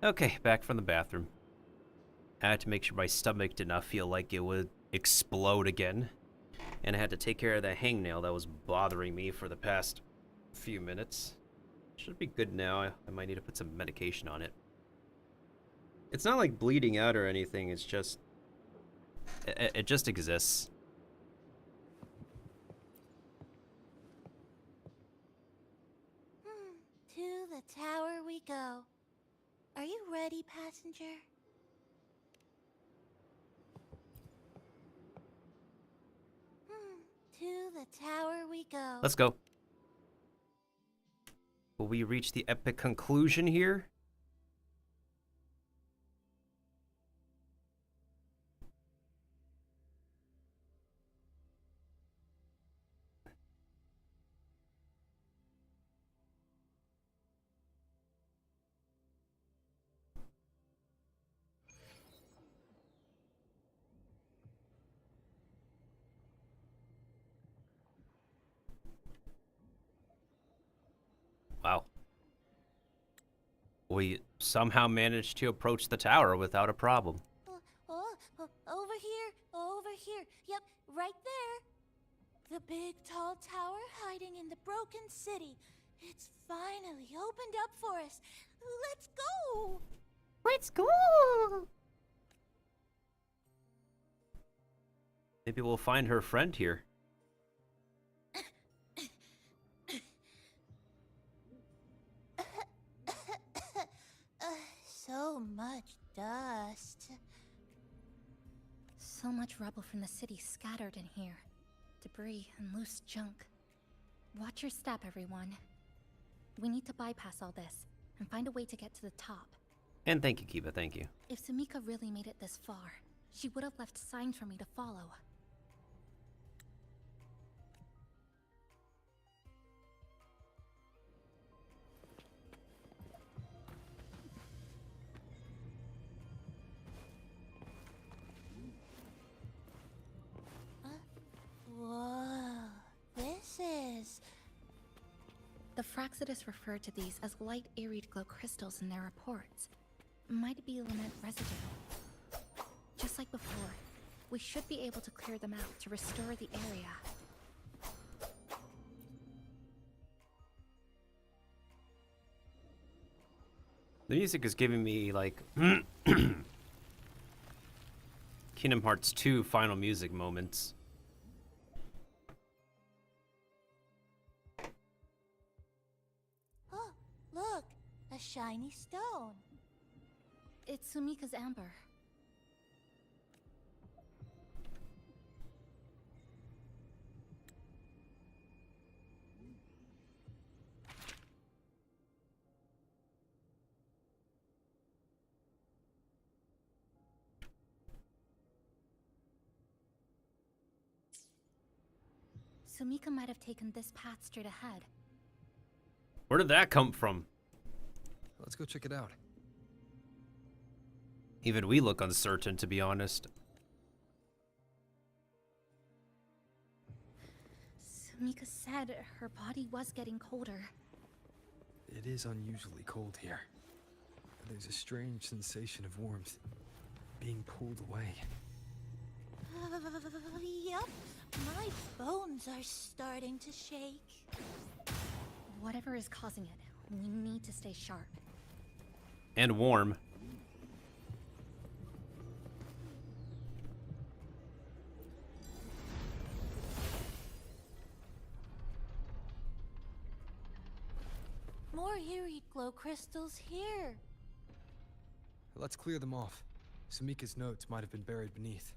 Okay, back from the bathroom. I had to make sure my stomach did not feel like it would explode again. And I had to take care of that hangnail that was bothering me for the past few minutes. Should be good now. I might need to put some medication on it. It's not like bleeding out or anything, it's just... It just exists. To the tower we go. Are you ready, passenger? To the tower we go. Let's go. Will we reach the epic conclusion here? Wow. We somehow managed to approach the tower without a problem. Over here, over here. Yep, right there. The big tall tower hiding in the broken city. It's finally opened up for us. Let's go! Let's go! Maybe we'll find her friend here. So much dust. So much rubble from the city scattered in here. Debris and loose junk. Watch your step, everyone. We need to bypass all this and find a way to get to the top. And thank you, Kiba, thank you. If Sumika really made it this far, she would have left signs for me to follow. Whoa, this is... The Fraxidus referred to these as light arid glow crystals in their reports. Might be element residue. Just like before, we should be able to clear them out to restore the area. The music is giving me, like, Kingdom Hearts 2 final music moments. Oh, look, a shiny stone. It's Sumika's amber. Sumika might have taken this path straight ahead. Where did that come from? Let's go check it out. Even we look uncertain, to be honest. Sumika said her body was getting colder. It is unusually cold here. There's a strange sensation of warmth being pulled away. Yep, my bones are starting to shake. Whatever is causing it, we need to stay sharp. And warm. More eerie glow crystals here. Let's clear them off. Sumika's notes might have been buried beneath.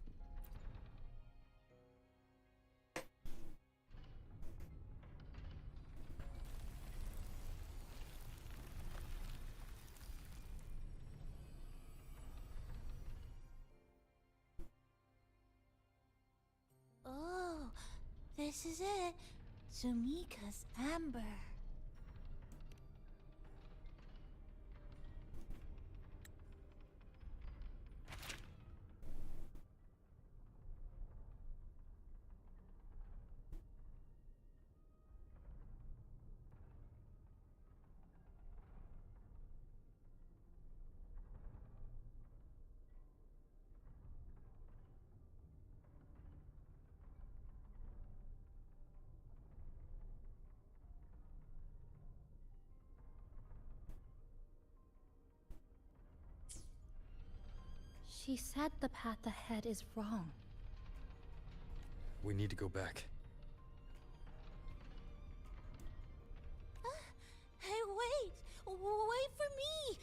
Oh, this is it. Sumika's amber. She said the path ahead is wrong. We need to go back. Hey, wait! Wait for me!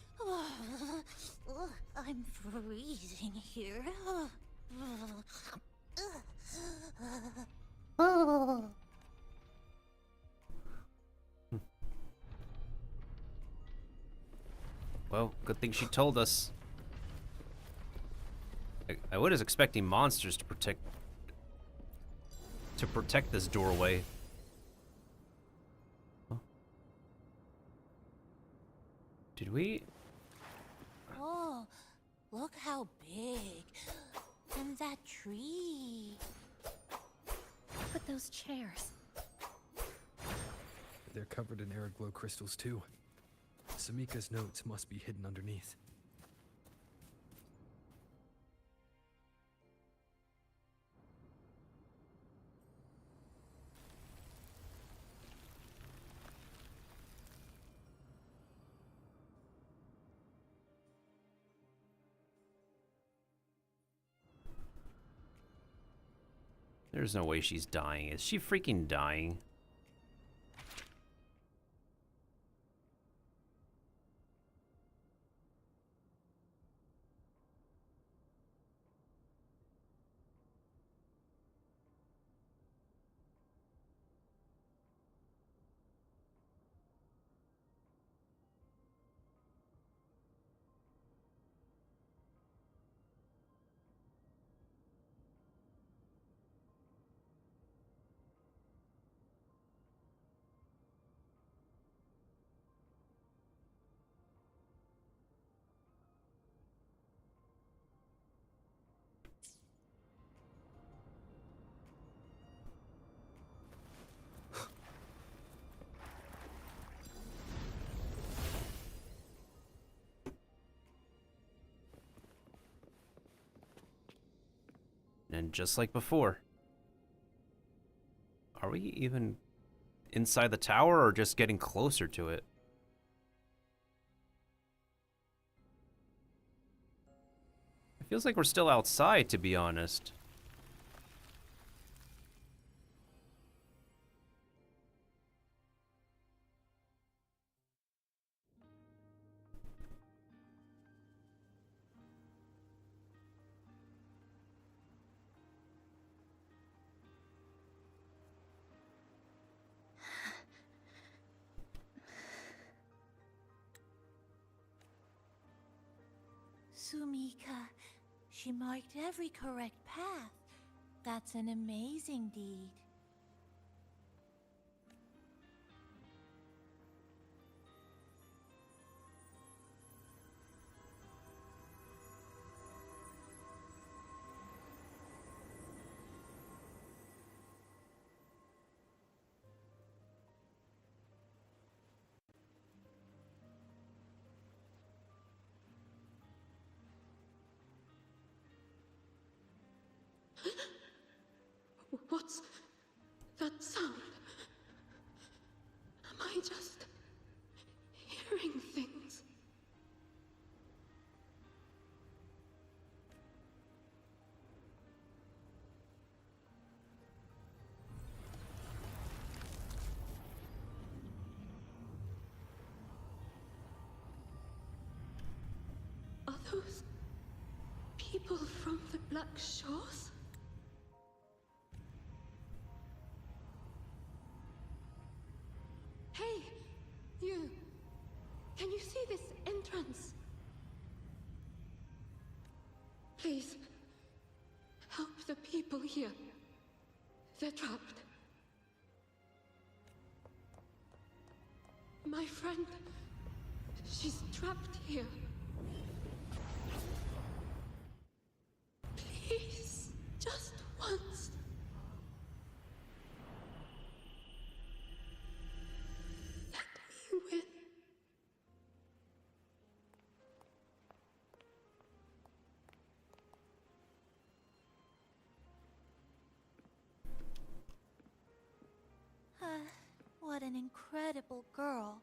I'm freezing here. Well, good thing she told us. I was expecting monsters to protect this doorway. Huh? Did we? Oh, look how big. And that tree. Look at those chairs. They're covered in air glow crystals too. Samika's notes must be hidden underneath. There's no way she's dying. Is she freaking dying? And just like before. Are we even inside the tower or just getting closer to it? It feels like we're still outside, to be honest. Sumika, she marked every correct path. That's an amazing deed. What's that sound? Am I just hearing things? Are those people from the Black Shores? Hey, you! Can you see this entrance? Please, help the people here. They're trapped. My friend, she's trapped here. Please, just once. Let me win. What an incredible girl.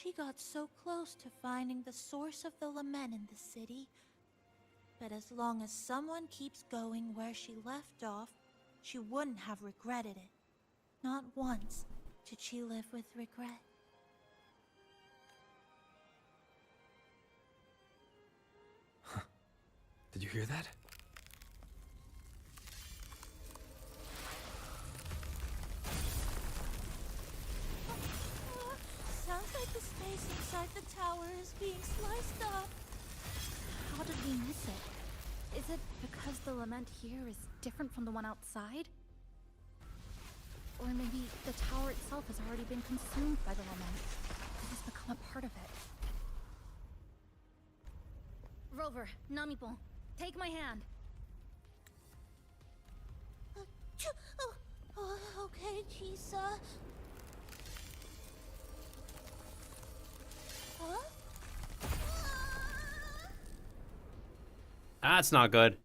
She got so close to finding the source of the lament in the city. But as long as someone keeps going where she left off, she wouldn't have regretted it. Not once did she live with regret. Did you hear that? Sounds like the space inside the tower is being sliced up. How did we miss it? Is it because the lament here is different from the one outside? Or maybe the tower itself has already been consumed by the lament. It has become a part of it. Rover, Namipon, take my hand. Okay, Chisa. Huh? That's not good.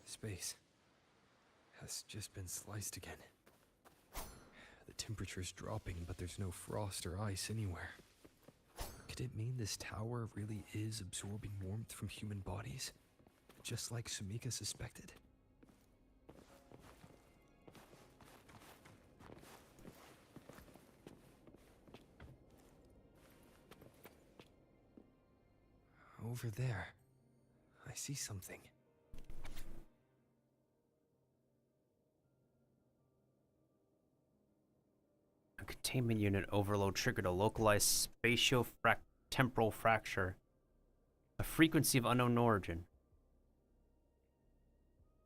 Space has just been sliced again. The temperature's dropping, but there's no frost or ice anywhere. Could it mean this tower really is absorbing warmth from human bodies? Just like Sumika suspected? Over there, I see something. A containment unit overload triggered a localized spatio-temporal fracture. A frequency of unknown origin.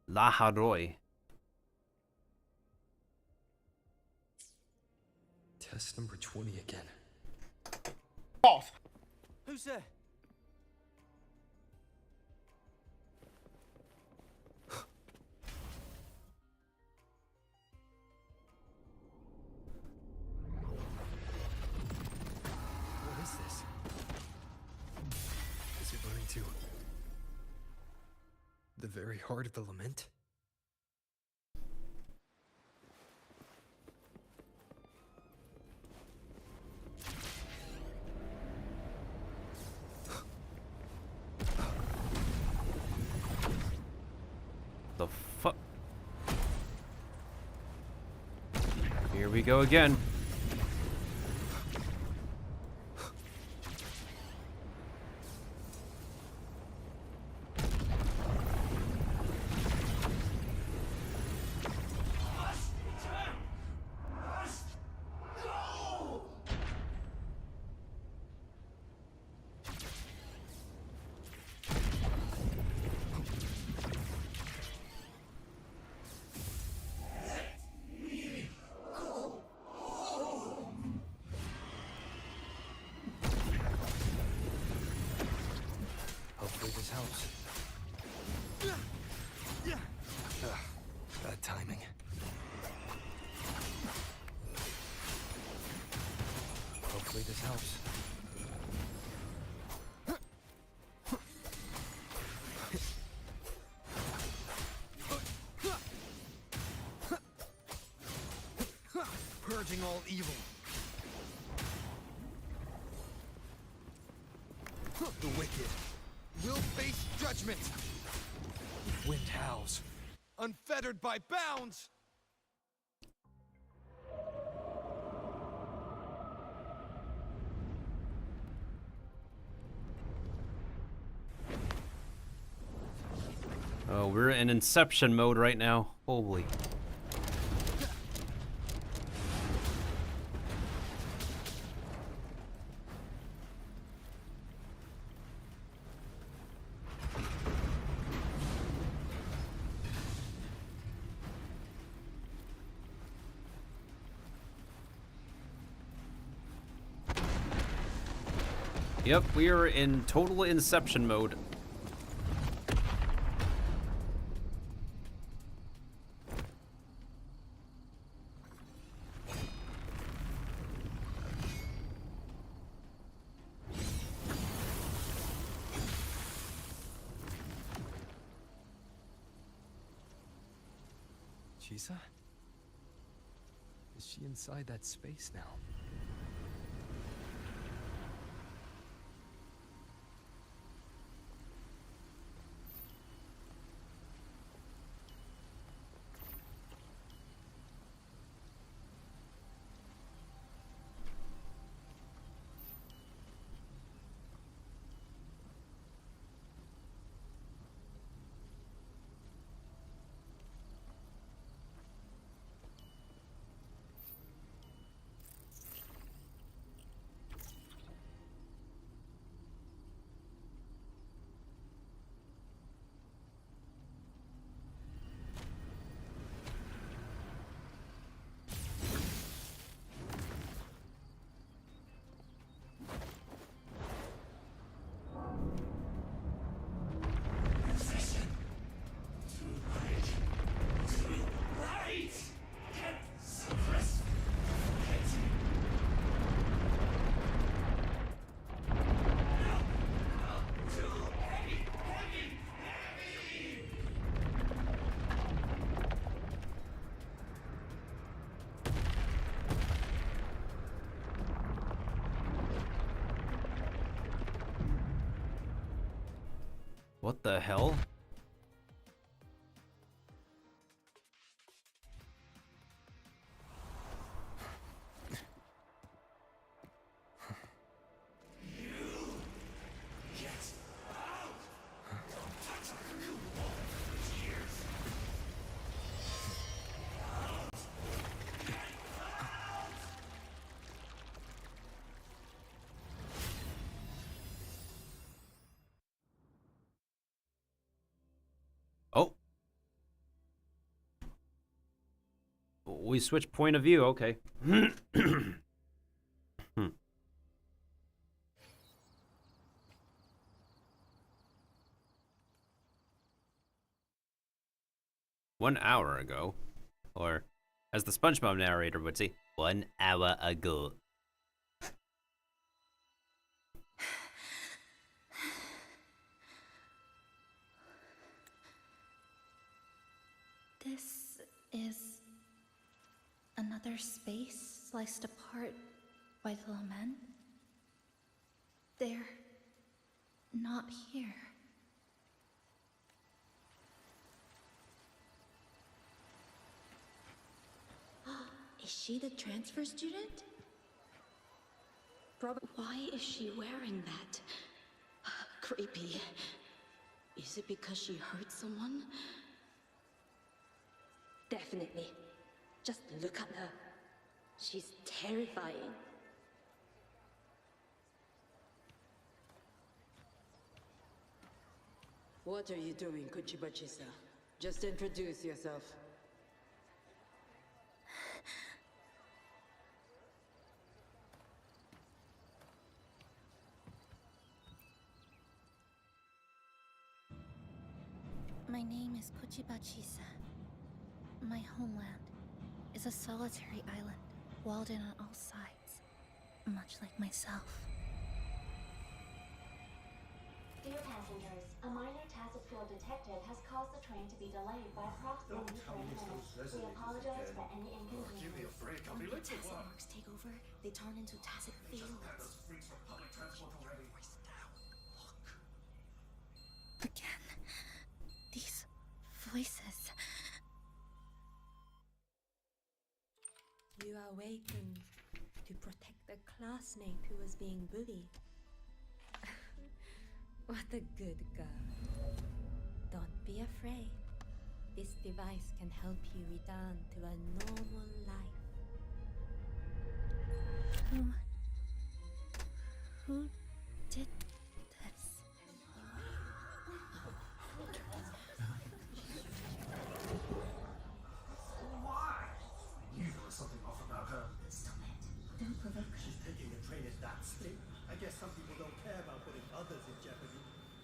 La Haroi. Test number 20 again. Off. Who's there? What is this? Is it running to the very heart of the lament? The fuck? Here we go again. Hopefully this helps. Bad timing. Hopefully this helps. Purging all evil. The wicked will face judgment. Wind howls, unfettered by bounds. Oh, we're in Inception mode right now. Holy. Yep, we are in total Inception mode. Chisa? Is she inside that space now? What the hell? Oh. We switch point of view, okay. 1 hour ago. Or, as the SpongeBob narrator would say, 1 hour ago. This is another space sliced apart by the lament. They're not here. Is she the transfer student? Why is she wearing that? Creepy. Is it because she hurt someone? Definitely. Just look at her. She's terrifying. What are you doing, Kuchiba-chisa? Just introduce yourself. My name is Kuchiba-chisa. My homeland is a solitary island, walled in on all sides, much like myself. Dear passengers, a minor tacit field detected has caused the train to be delayed by approximately 30 minutes. We apologize for any inconvenience. Give me a break, I'll be late to Tacit work. marks take over, they turn into tacit fields. Those freaks from public transport already. Again, these voices. You are awakened to protect the classmate who was being bullied. What a good girl. Don't be afraid. This device can help you return to a normal life. Who did this? Why? You know something off about her. Stop it. Don't provoke her. She's taking a train at that speed. I guess some people don't care about putting others in jeopardy.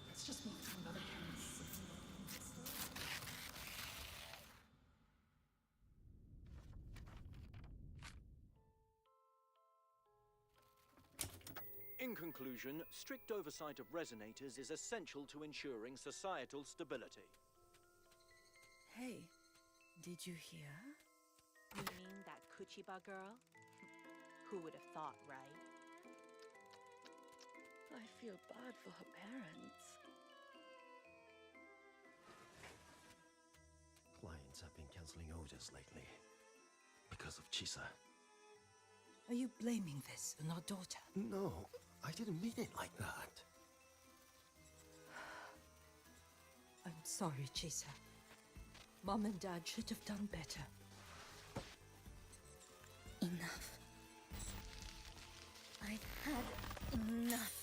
Let's just move to another campus. In conclusion, strict oversight of resonators is essential to ensuring societal stability. Hey, Did you hear? You mean that Kuchiba girl? Who would have thought, right? I feel bad for her parents. Clients have been canceling orders lately because of Chisa. Are you blaming this on our daughter? No, I didn't mean it like that. I'm sorry, Chisa. Mom and Dad should have done better. Enough. I've had enough.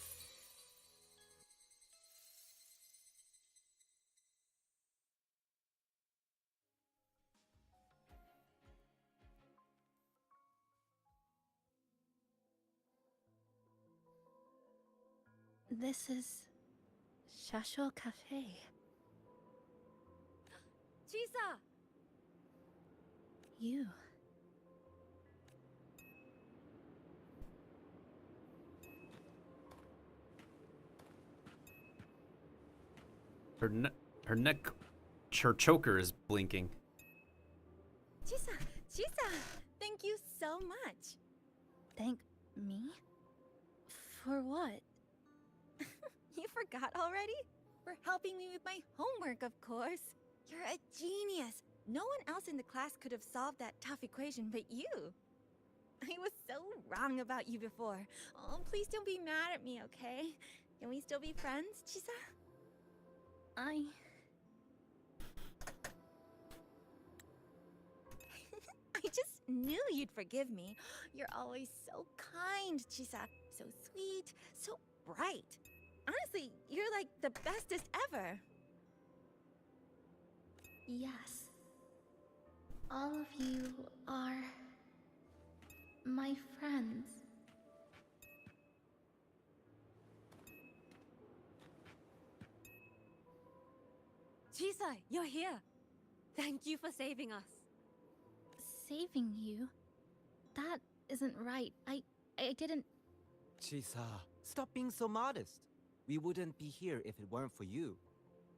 This is Shasho Cafe. Chisa! You. Her neck, her choker is blinking. Chisa! Chisa! Thank you so much. Thank me? For what? You forgot already? For helping me with my homework, of course. You're a genius. No one else in the class could have solved that tough equation but you. I was so wrong about you before. Oh, please don't be mad at me, okay? Can we still be friends, Chisa? I just knew you'd forgive me. You're always so kind, Chisa. So sweet, so bright. Honestly, you're like the bestest ever. Yes. All of you are my friends. Chisa, you're here. Thank you for saving us. Saving you? That isn't right. I didn't... Chisa, stop being so modest. We wouldn't be here if it weren't for you.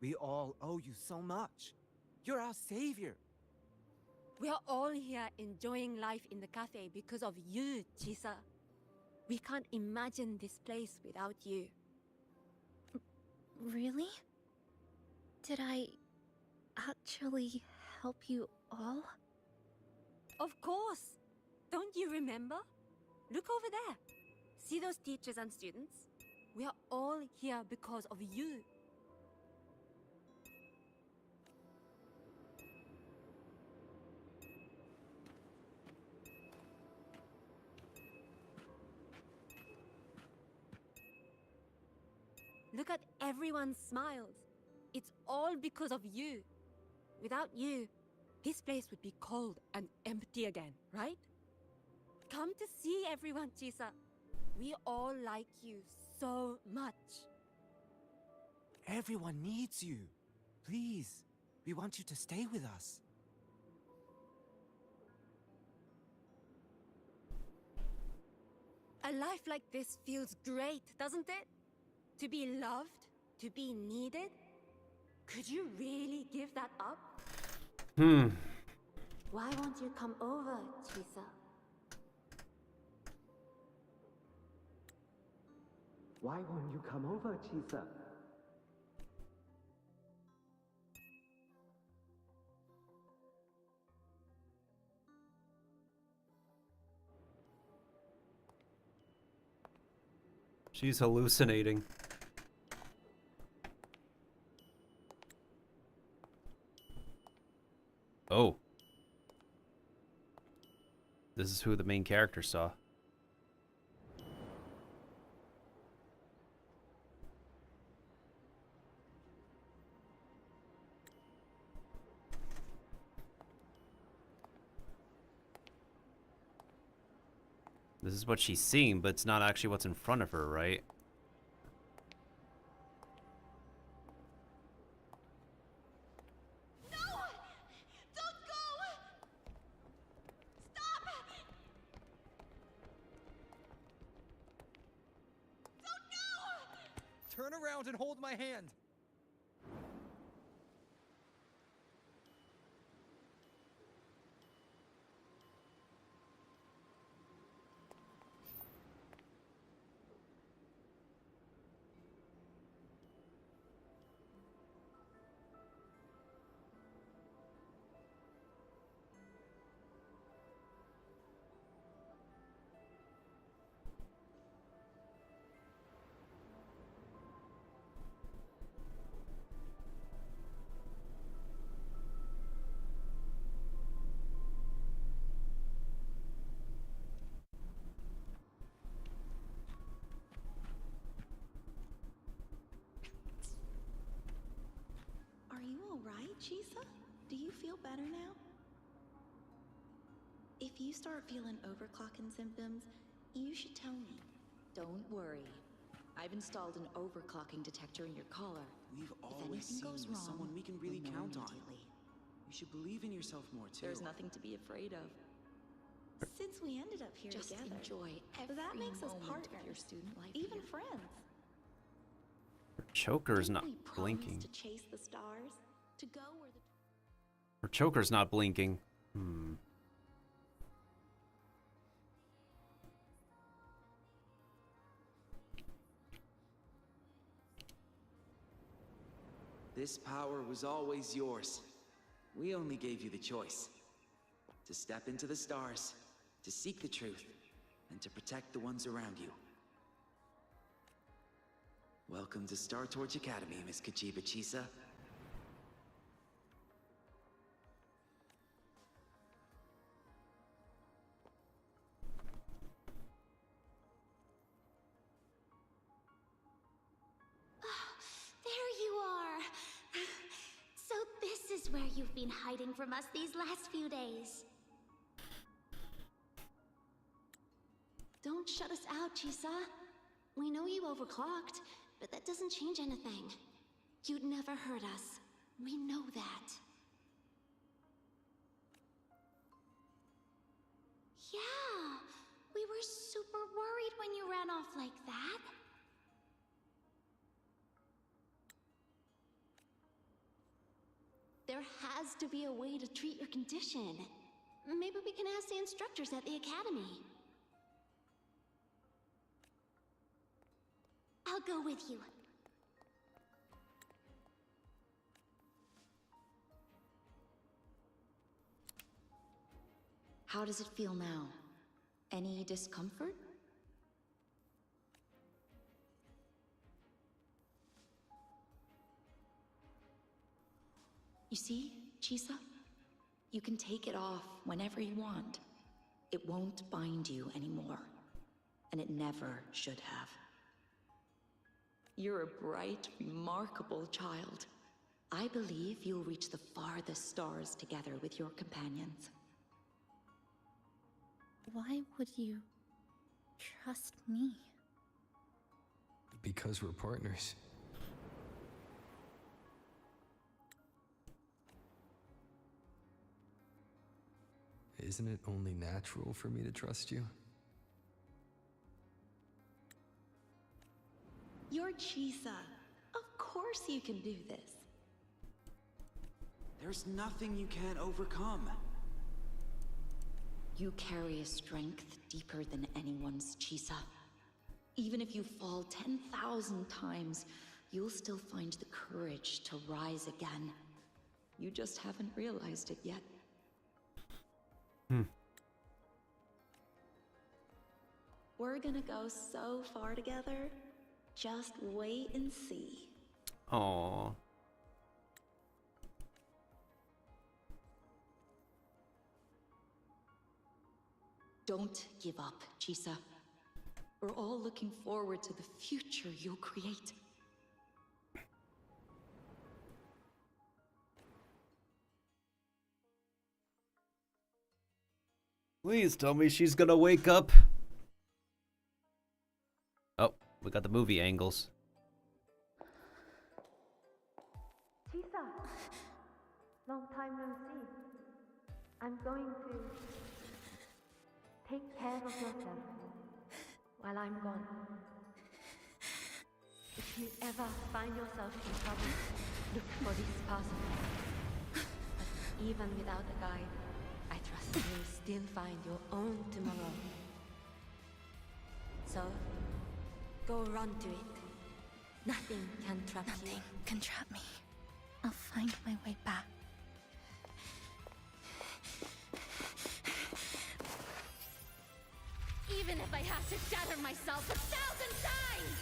We all owe you so much. You're our savior. We are all here enjoying life in the cafe because of you, Chisa. We can't imagine this place without you. Really? Did I actually help you all? Of course! Don't you remember? Look over there. See those teachers and students? We are all here because of you. Look at everyone's smiles. It's all because of you. Without you, this place would be cold and empty again, right? Come to see everyone, Chisa. We all like you so much. Everyone needs you. Please, we want you to stay with us. A life like this feels great, doesn't it? To be loved, to be needed. Could you really give that up? Why won't you come over, Chisa? Why won't you come over, Chisa? She's hallucinating. Oh. This is who the main character saw. This is what she's seeing, but it's not actually what's in front of her, right? No! Don't go! Stop! Don't go! Turn around and hold my hand. Chisa? Do you feel better now? If you start feeling overclocking symptoms, you should tell me. Don't worry. I've installed an overclocking detector in your collar. We've If always anything seen goes you as wrong, someone we can really we'll know count on. immediately. You should believe in yourself more too. There's nothing to be afraid of. Since we ended up here Just together, enjoy every that makes us moment partners, of your student life even here. friends. Her choker's not Didn't we promise blinking. to chase the stars, to go where the Her choker's not blinking. This power was always yours. We only gave you the choice. To step into the stars, to seek the truth, and to protect the ones around you. Welcome to Star Torch Academy, Miss Kachiba Chisa. There you are! So this is where you've been hiding from us these last few days. Don't shut us out, Chisa. We know you overclocked, but that doesn't change anything. You'd never hurt us. We know that. Yeah, we were super worried when you ran off like that. There has to be a way to treat your condition. Maybe we can ask the instructors at the academy. I'll go with you. How does it feel now? Any discomfort? You see, Chisa? You can take it off whenever you want. It won't bind you anymore. And it never should have. You're a bright, remarkable child. I believe you'll reach the farthest stars together with your companions. Why would you trust me? Because we're partners. Isn't it only natural for me to trust you? You're Chisa. Of course you can do this. There's nothing you can't overcome. You carry a strength deeper than anyone's, Chisa. Even if you fall 10,000 times, you'll still find the courage to rise again. You just haven't realized it yet. We're gonna go so far together. Just wait and see. Aww. Don't give up, Chisa. We're all looking forward to the future you'll create. Please tell me she's gonna wake up. Oh, we got the movie angles. Chisa, long time no see. I'm going to take care of yourself while I'm gone. If you ever find yourself in trouble, look for this person. But even without a guide, I trust you'll still find your own tomorrow. So, go run to it. Nothing can trap you. Nothing can trap me. I'll find my way back. Even if I have to shatter myself 1,000 times!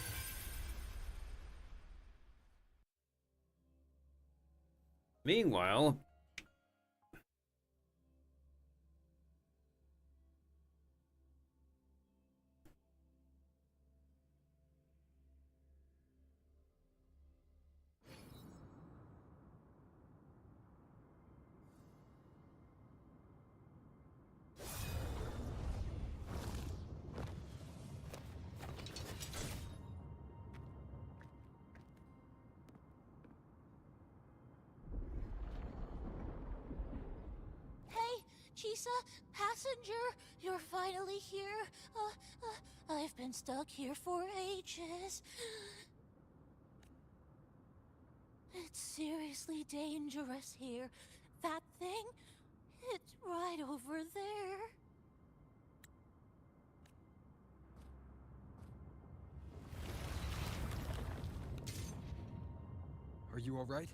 Meanwhile, Chisa, passenger, you're finally here. I've been stuck here for ages. It's seriously dangerous here. That thing, it's right over there. Are you alright?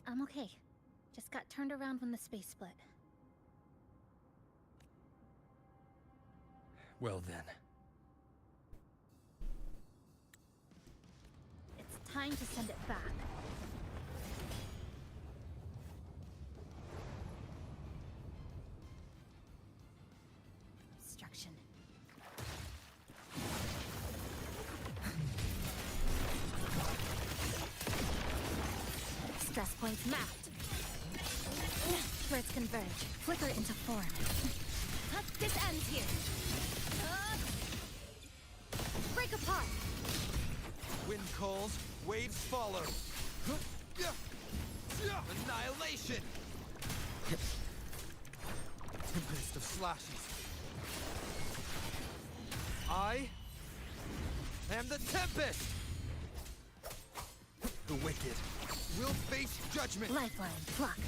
I'm okay. Just got turned around when the space split. Well then. It's time to send it back. Obstruction. Stress points mapped. Threads converge. Flicker into form. This ends here. Break apart. Wind calls, waves follow. Annihilation! Tempest of slashes. I am the Tempest! The wicked will face judgment! Lifeline plucked.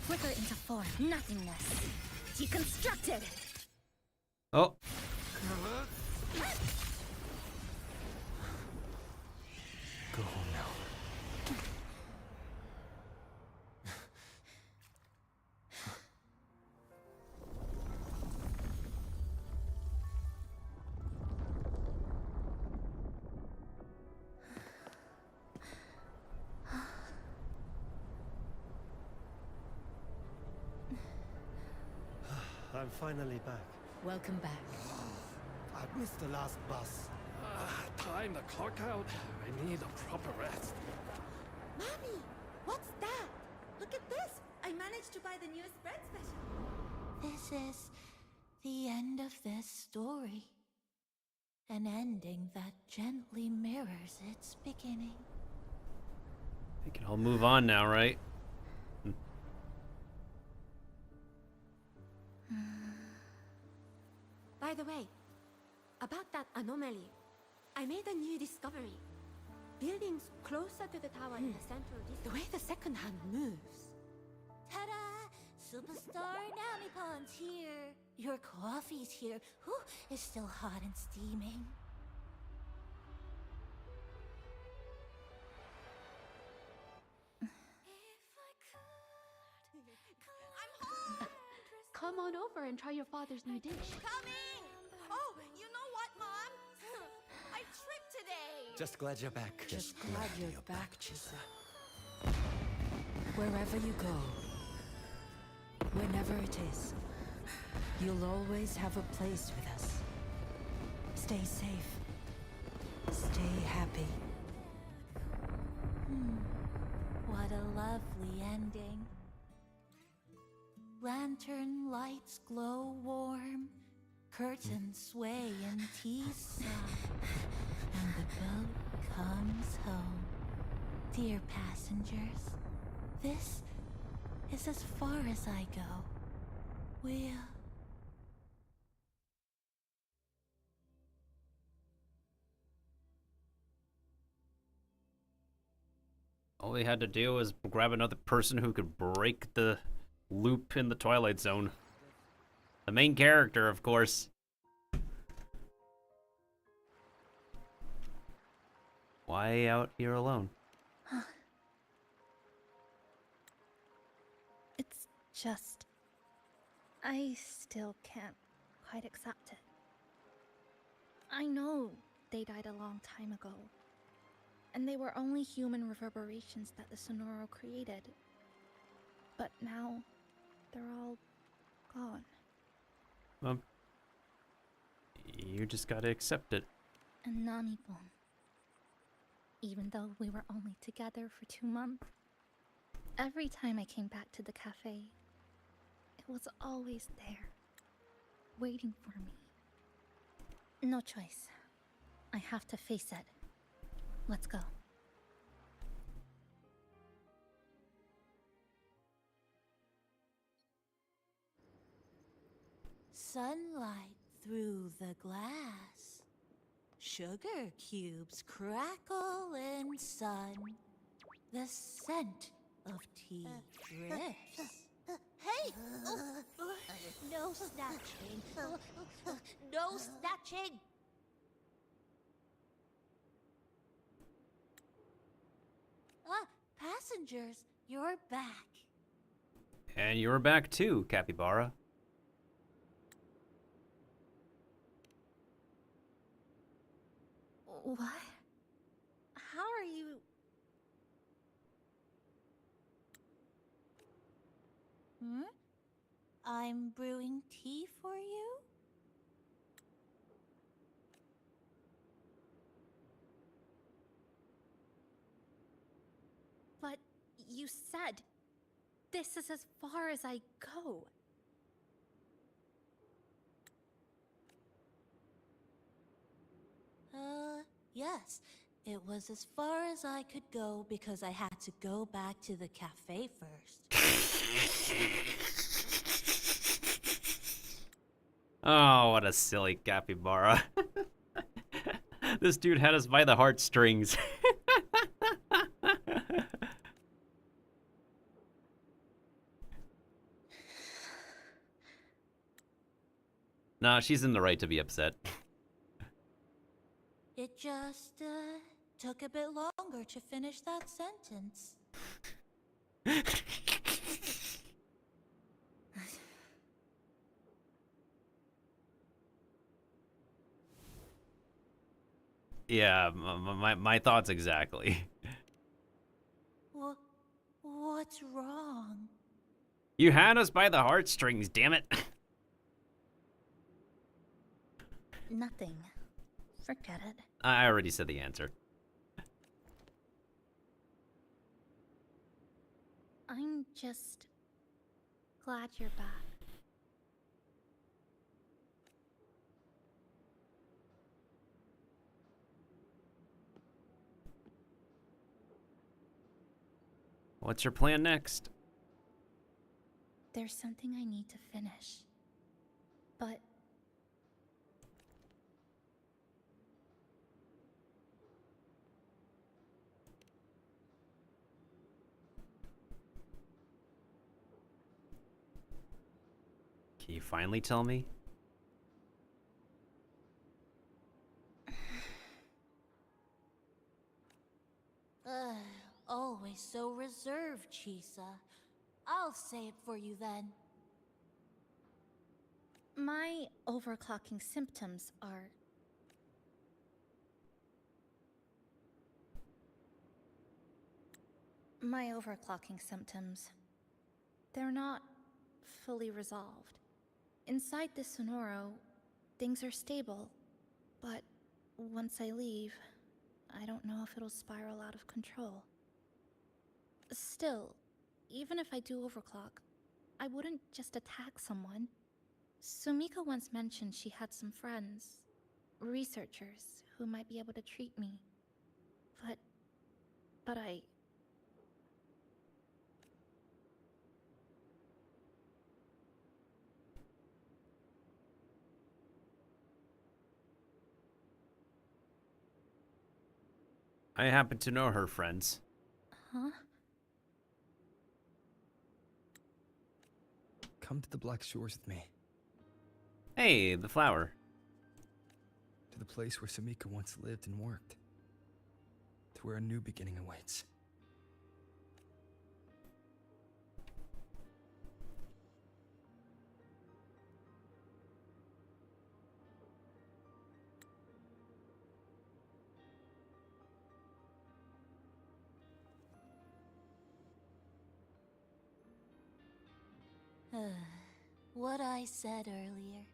Flicker into form. Nothingness. Deconstructed! Oh. Go home now. I'm finally back. Welcome back. I missed the last bus. Time to clock out. I need a proper rest. Mommy, what's that? Look at this. I managed to buy the newest bread special. This is the end of this story. An ending that gently mirrors its beginning. We can all move on now, right? By the way, about that anomaly, I made a new discovery. Buildings closer to the tower in the central district. The way the second hand moves. Ta-da! Superstar Namipon's here. Your coffee's here. Whew, it's still hot and steaming. Come on over and try your father's new dish. Coming! Oh, you know what, Mom? I tripped today. Just glad you're back. Just glad you're back, Chisa. Wherever you go, whenever it is, you'll always have a place with us. Stay safe. Stay happy. What a lovely ending. Lantern lights glow warm, curtains sway in Tisa, and the boat comes home. Dear passengers, this is as far as I go. All we had to do was grab another person who could break the loop in the Twilight Zone. The main character, of course. Why out here alone? It's just... I still can't quite accept it. I know they died a long time ago. And they were only human reverberations that the Sonoro created. But now, they're all gone. Well, you just gotta accept it. And Nami-bon. Even though we were only together for 2 months, every time I came back to the cafe, it was always there, waiting for me. No choice. I have to face it. Let's go. Sunlight through the glass. Sugar cubes crackle in sun. The scent of tea drifts. Hey! No snatching. No snatching! Passengers, you're back. And you're back too, Capybara. What? How are you? I'm brewing tea for you? But you said this is as far as I go. Yes. It was as far as I could go because I had to go back to the cafe first. Oh, what a silly capybara. This dude had us by the heartstrings. Nah, she's in the right to be upset. It just, took a bit longer to finish that sentence. Yeah, my thoughts exactly. What's wrong? You had us by the heartstrings, damn it. Nothing. Forget it. I already said the answer. I'm just glad you're back. What's your plan next? There's something I need to finish. But can you finally tell me? Always so reserved, Chisa. I'll say it for you then. my overclocking symptoms are... My overclocking symptoms, they're not fully resolved. Inside the Sonoro, things are stable, but once I leave, I don't know if it'll spiral out of control. Still, even if I do overclock, I wouldn't just attack someone. Sumika once mentioned she had some friends, researchers, who might be able to treat me. But I happen to know her friends. Huh? Come to the Black Shores with me. Hey, the flower. To the place where Sumika once lived and worked. To where a new beginning awaits. What I said earlier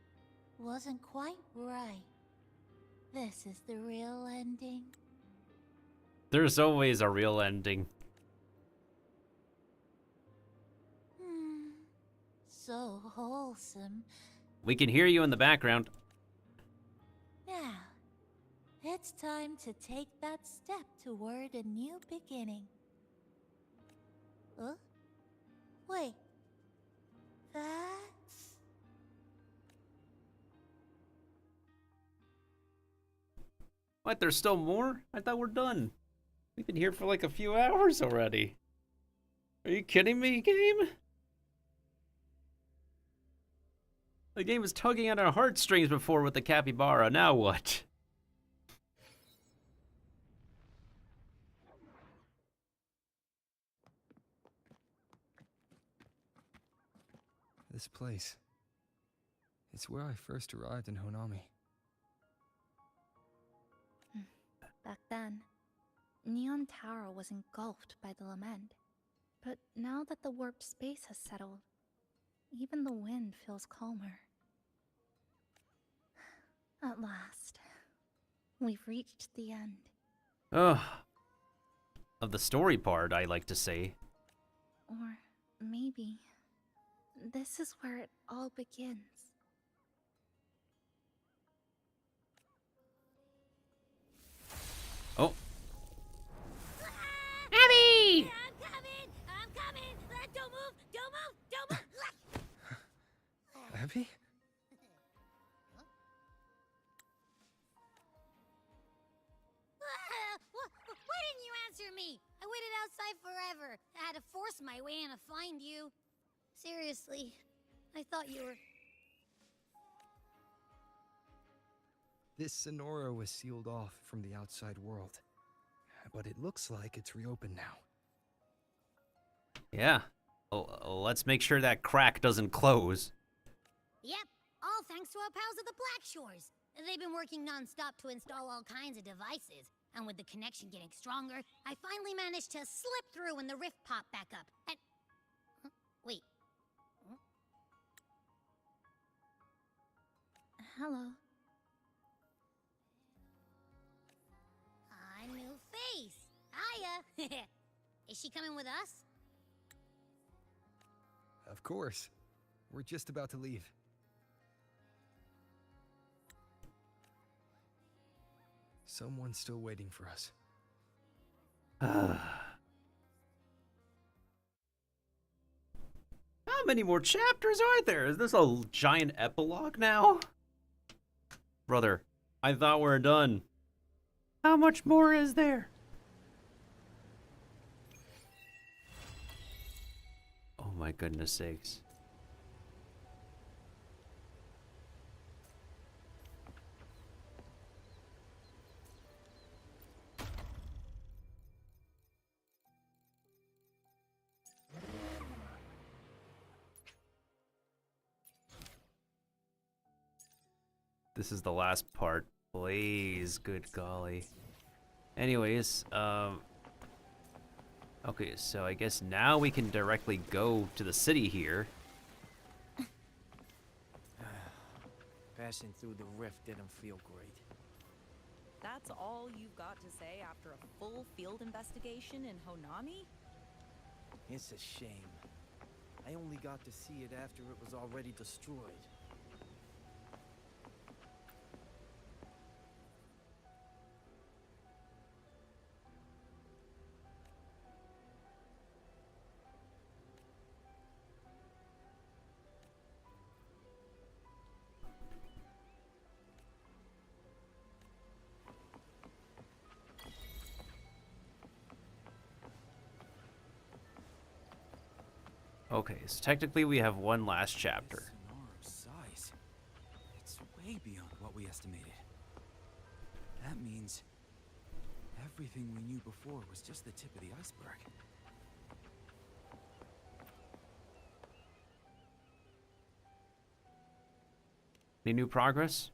wasn't quite right. This is the real ending. There's always a real ending. So wholesome. We can hear you in the background. Now, it's time to take that step toward a new beginning. Wait. That's... What, there's still more? I thought we're done. We've been here for like a few hours already. Are you kidding me, game? The game was tugging at our heartstrings before with the capybara. Now what? This place. It's where I first arrived in Honami. Back then, Neon Tower was engulfed by the lament. But now that the warped space has settled, even the wind feels calmer. At last, we've reached the end. Ugh. Of the story part, I like to say. Or maybe this is where it all begins. Oh. Abby! I'm coming! Don't move! Don't move! Abby? Why didn't you answer me? I waited outside forever. I had to force my way in to find you. Seriously, I thought you were... This Sonora was sealed off from the outside world. But it looks like it's reopened now. Yeah. Oh, let's make sure that crack doesn't close. Yep, all thanks to our pals at the Black Shores. They've been working non-stop to install all kinds of devices. And with the connection getting stronger, I finally managed to slip through when the rift popped back up. And... Huh? Wait. Huh? Hello. A new face. Hiya. Is she coming with us? Of course. We're just about to leave. Someone's still waiting for us. How many more chapters are there? Is this a giant epilogue now? Brother, I thought we were done. How much more is there? Oh my goodness sakes. This is the last part. Please, good golly. Anyways, okay, so I guess now we can directly go to the city here. Passing through the rift didn't feel great. That's all you've got to say after a full field investigation in Honami? It's a shame. I only got to see it after it was already destroyed. Okay, so technically we have one last chapter. Size. It's way beyond what we estimated. That means everything we knew before was just the tip of the iceberg. Any new progress?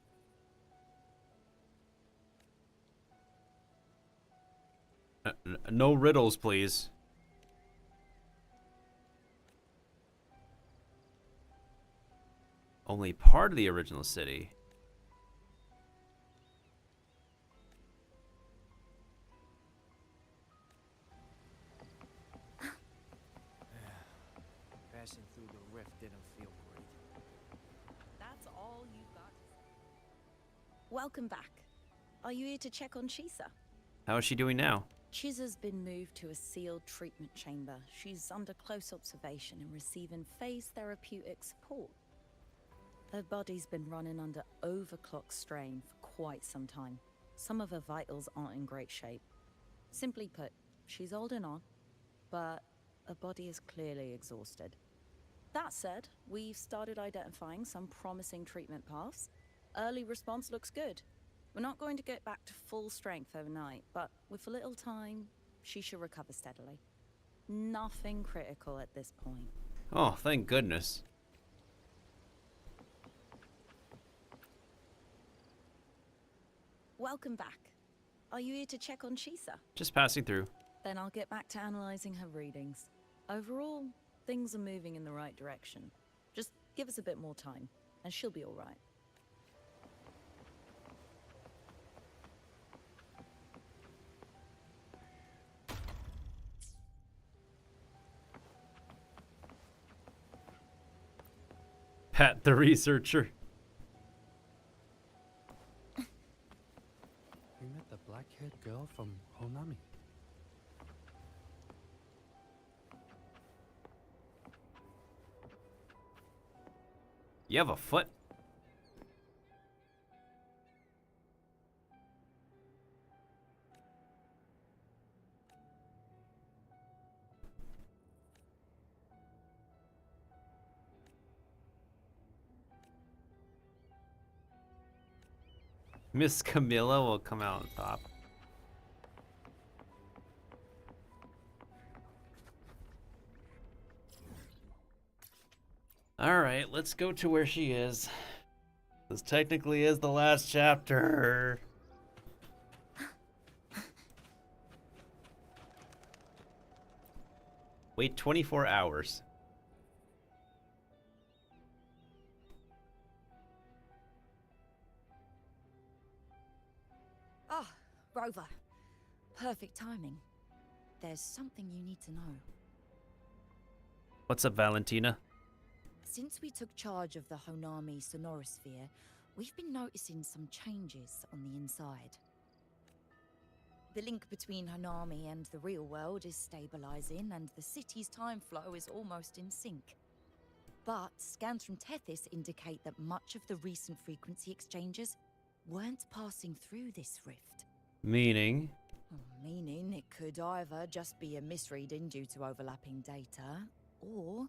No riddles, please. Only part of the original city. Passing through the rift didn't feel great. That's all you've got. Welcome back. Are you here to check on Chisa? How is she doing now? Chisa's been moved to a sealed treatment chamber. She's under close observation and receiving phase therapeutic support. Her body's been running under overclock strain for quite some time. some of her vitals aren't in great shape. Simply put, she's holding on, but her body is clearly exhausted. That said, we've started identifying some promising treatment paths. Early response looks good. We're not going to get back to full strength overnight, but with a little time, she should recover steadily. Nothing critical at this point. Oh, thank goodness. Welcome back. Are you here to check on Chisa? Just passing through. Then I'll get back to analyzing her readings. Overall, things are moving in the right direction. Just give us a bit more time, and she'll be all right. Pat the researcher. We met the black-haired girl from Honami. You have a foot? Miss Camilla will come out on top. Alright, let's go to where she is. This technically is the last chapter. Wait 24 hours. Ah, Rover. Perfect timing. There's something you need to know. What's up, Valentina? Since we took charge of the Honami Sonorosphere, we've been noticing some changes on the inside. The link between Honami and the real world is stabilizing, and the city's time flow is almost in sync. But scans from Tethys indicate that much of the recent frequency exchanges weren't passing through this rift. Meaning? Meaning it could either just be a misreading due to overlapping data, or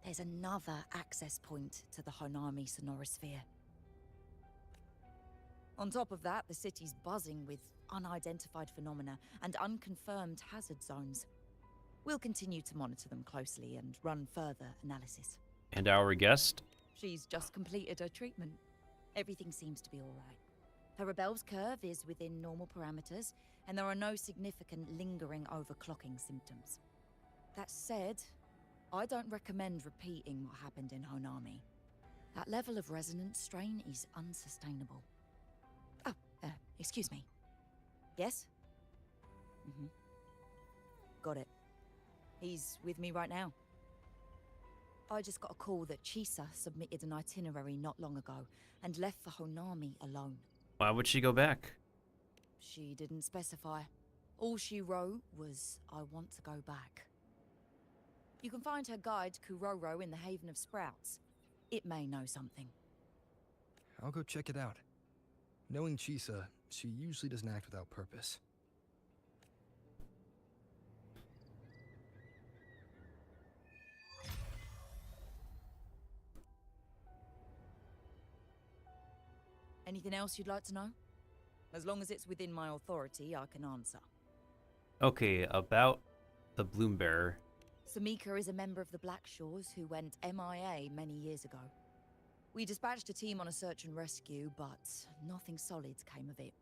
there's another access point to the Honami Sonorosphere. On top of that, the city's buzzing with unidentified phenomena and unconfirmed hazard zones. We'll continue to monitor them closely and run further analysis. And our guest? She's just completed her treatment. Everything seems to be all right. Her Rebel's curve is within normal parameters, and there are no significant lingering overclocking symptoms. That said, I don't recommend repeating what happened in Honami. That level of resonance strain is unsustainable. Oh, excuse me. Yes? Mm-hmm. Got it. He's with me right now. I just got a call that Chisa submitted an itinerary not long ago and left for Honami alone. Why would she go back? She didn't specify. All she wrote was, "I want to go back." You can find her guide, Kuroro, in the Haven of Sprouts. It may know something. I'll go check it out. Knowing Chisa, she usually doesn't act without purpose. Anything else you'd like to know? As long as it's within my authority, I can answer. Okay, about the Bloom Bearer. Samika is a member of the Black Shores who went MIA many years ago. We dispatched a team on a search and rescue, but nothing solid came of it.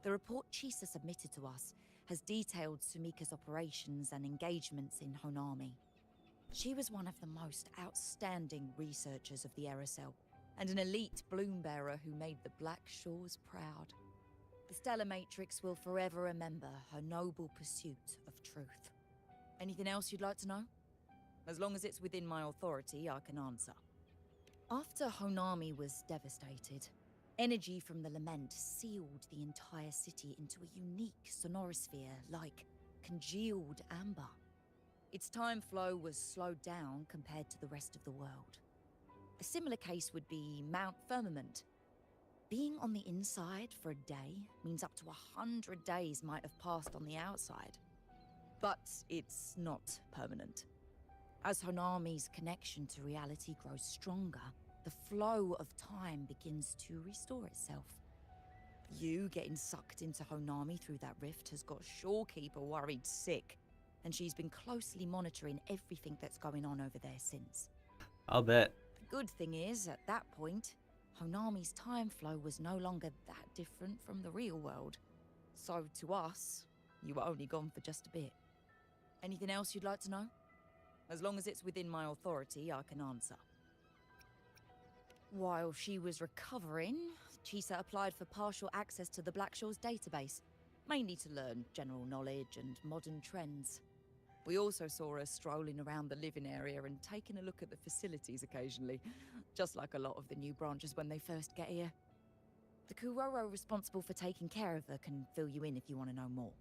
The report Chisa submitted to us has detailed Sumika's operations and engagements in Honami. She was one of the most outstanding researchers of the Aerosel, and an elite bloom bearer who made the Black Shores proud. The Stellar Matrix will forever remember her noble pursuit of truth. Anything else you'd like to know? As long as it's within my authority, I can answer. After Honami was devastated, energy from the lament sealed the entire city into a unique sonorosphere like congealed amber. Its time flow was slowed down compared to the rest of the world. A similar case would be Mount Firmament. Being on the inside for a day means up to 100 days might have passed on the outside. But it's not permanent. As Honami's connection to reality grows stronger, the flow of time begins to restore itself. You getting sucked into Honami through that rift has got Shorekeeper worried sick, and she's been closely monitoring everything that's going on over there since. I'll bet. The good thing is, at that point, Honami's time flow was no longer that different from the real world. So to us, you were only gone for just a bit. Anything else you'd like to know? As long as it's within my authority, I can answer. While she was recovering, Chisa applied for partial access to the Black Shores database, mainly to learn general knowledge and modern trends. We also saw her strolling around the living area and taking a look at the facilities occasionally, just like a lot of the new branches when they first get here. The Kuroro responsible for taking care of her can fill you in if you want to know more.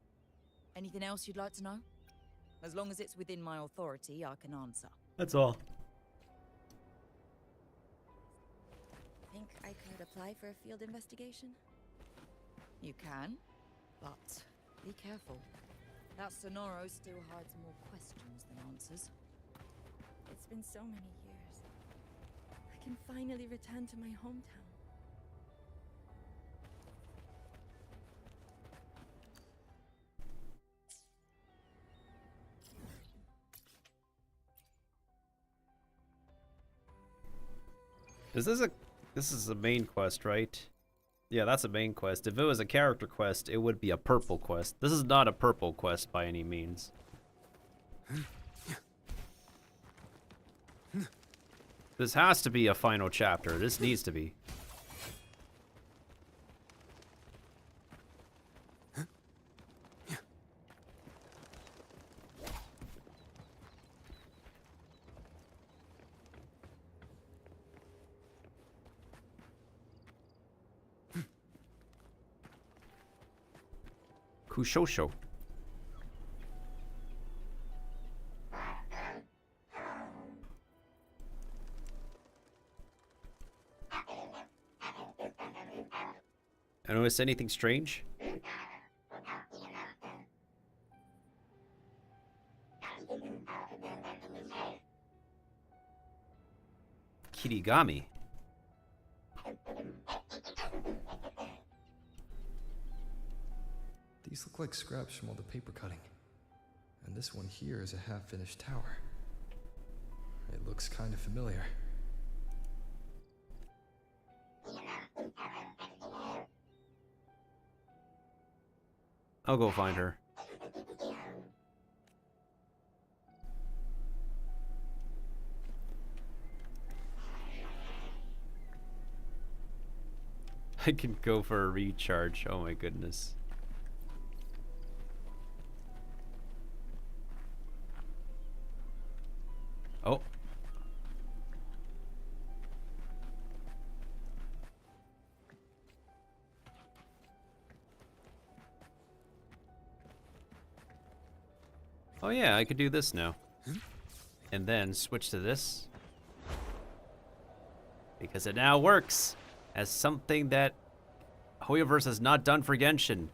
Anything else you'd like to know? As long as it's within my authority, I can answer. That's all. Think I could apply for a field investigation? You can, but be careful. That Sonoro still hides more questions than answers. It's been so many years. I can finally return to my hometown. This is a main quest, right? Yeah, that's a main quest. If it was a character quest, it would be a purple quest. This is not a purple quest by any means. This has to be a final chapter. This needs to be. Kushosho. I notice anything strange? Kirigami. These look like scraps from all the paper cutting. And this one here is a half-finished tower. It looks kind of familiar. I'll go find her. I can go for a recharge. Oh my goodness. Oh. Oh yeah, I could do this now. And then switch to this. Because it now works as something that Hoyoverse has not done for Genshin.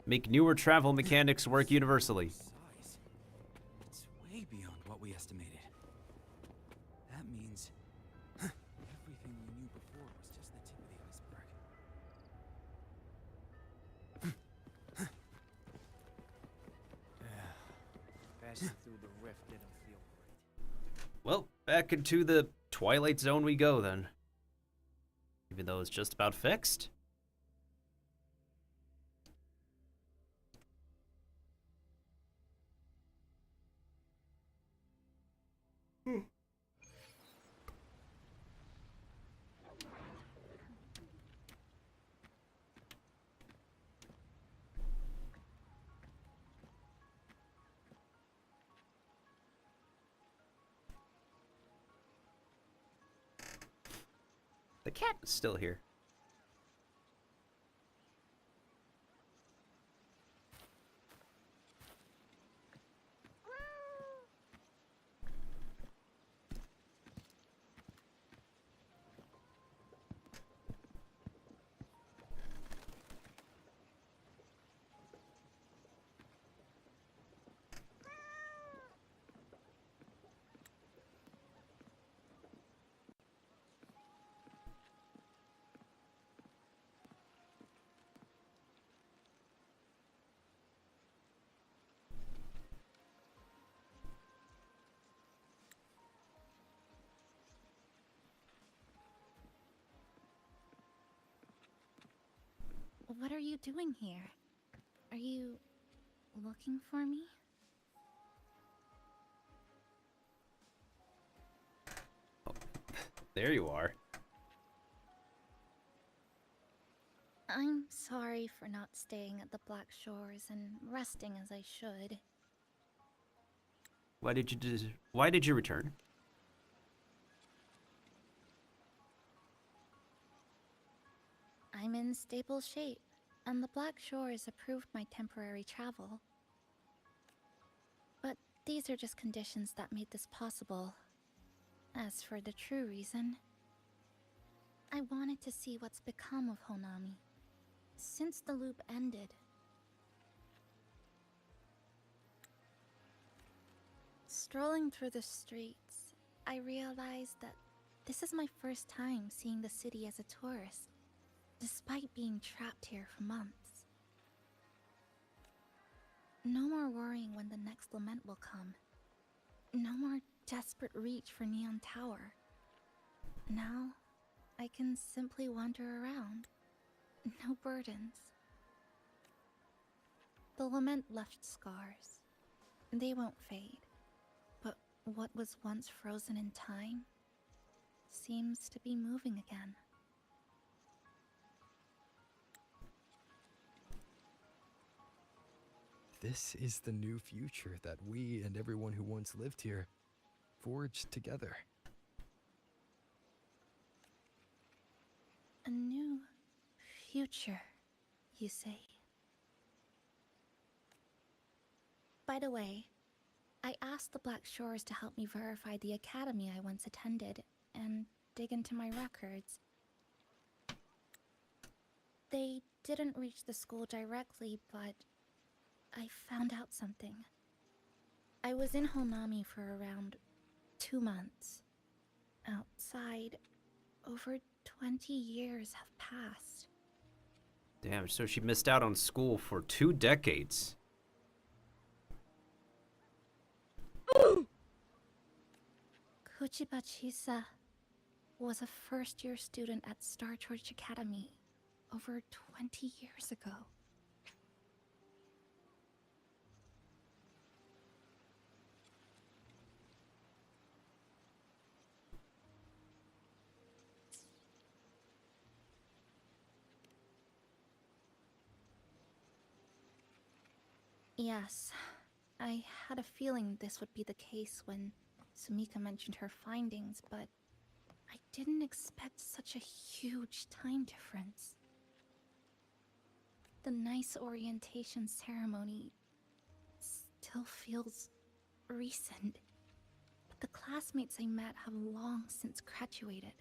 Make newer travel mechanics work universally. It's way beyond what we estimated. That means everything we knew before was just the tip of the iceberg. Passing through the rift didn't feel great. Well, back into the Twilight Zone we go then. Even though it's just about fixed. The cat is still here. you doing here? Are you looking for me? There you are. I'm sorry for not staying at the Black Shores and resting as I should. Why did you return? I'm in stable shape, and the Black Shores approved my temporary travel. But these are just conditions that made this possible. As for the true reason, I wanted to see what's become of Honami. Since the loop ended. Strolling through the streets, I realized that this is my first time seeing the city as a tourist, despite being trapped here for months. No more worrying when the next lament will come. No more desperate reach for Neon Tower. Now, I can simply wander around. No burdens. The lament left scars. They won't fade. But what was once frozen in time seems to be moving again. This is the new future that we and everyone who once lived here forged together. A new future, you say? By the way, I asked the Black Shores to help me verify the academy I once attended and dig into my records. They didn't reach the school directly, but I found out something. I was in Honami for around 2 months. Outside, over 20 years have passed. Damn, so she missed out on school for 2 decades. Kuchiba Chisa was a first-year student at Star Church Academy over 20 years ago. Yes, I had a feeling this would be the case when Sumika mentioned her findings, but I didn't expect such a huge time difference. The nice orientation ceremony still feels recent, but the classmates I met have long since graduated.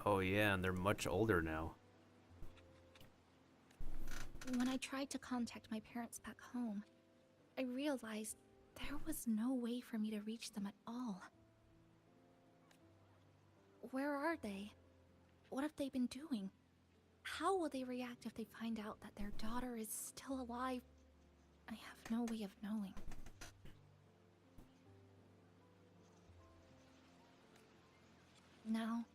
Oh yeah, and they're much older now. When I tried to contact my parents back home, I realized there was no way for me to reach them at all. Where are they? What have they been doing? How will they react if they find out that their daughter is still alive? I have no way of knowing. Now,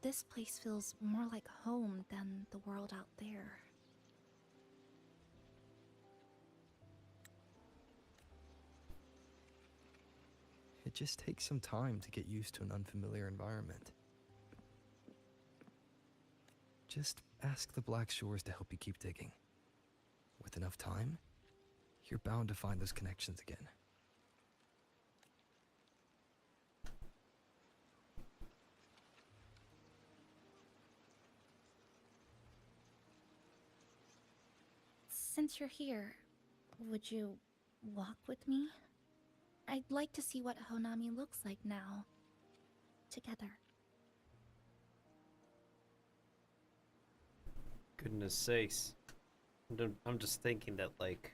this place feels more like home than the world out there. It just takes some time to get used to an unfamiliar environment. Just ask the Black Shores to help you keep digging. With enough time, you're bound to find those connections again. Since you're here, would you walk with me? I'd like to see what Honami looks like now. Together. Goodness sakes. I'm just thinking that, like,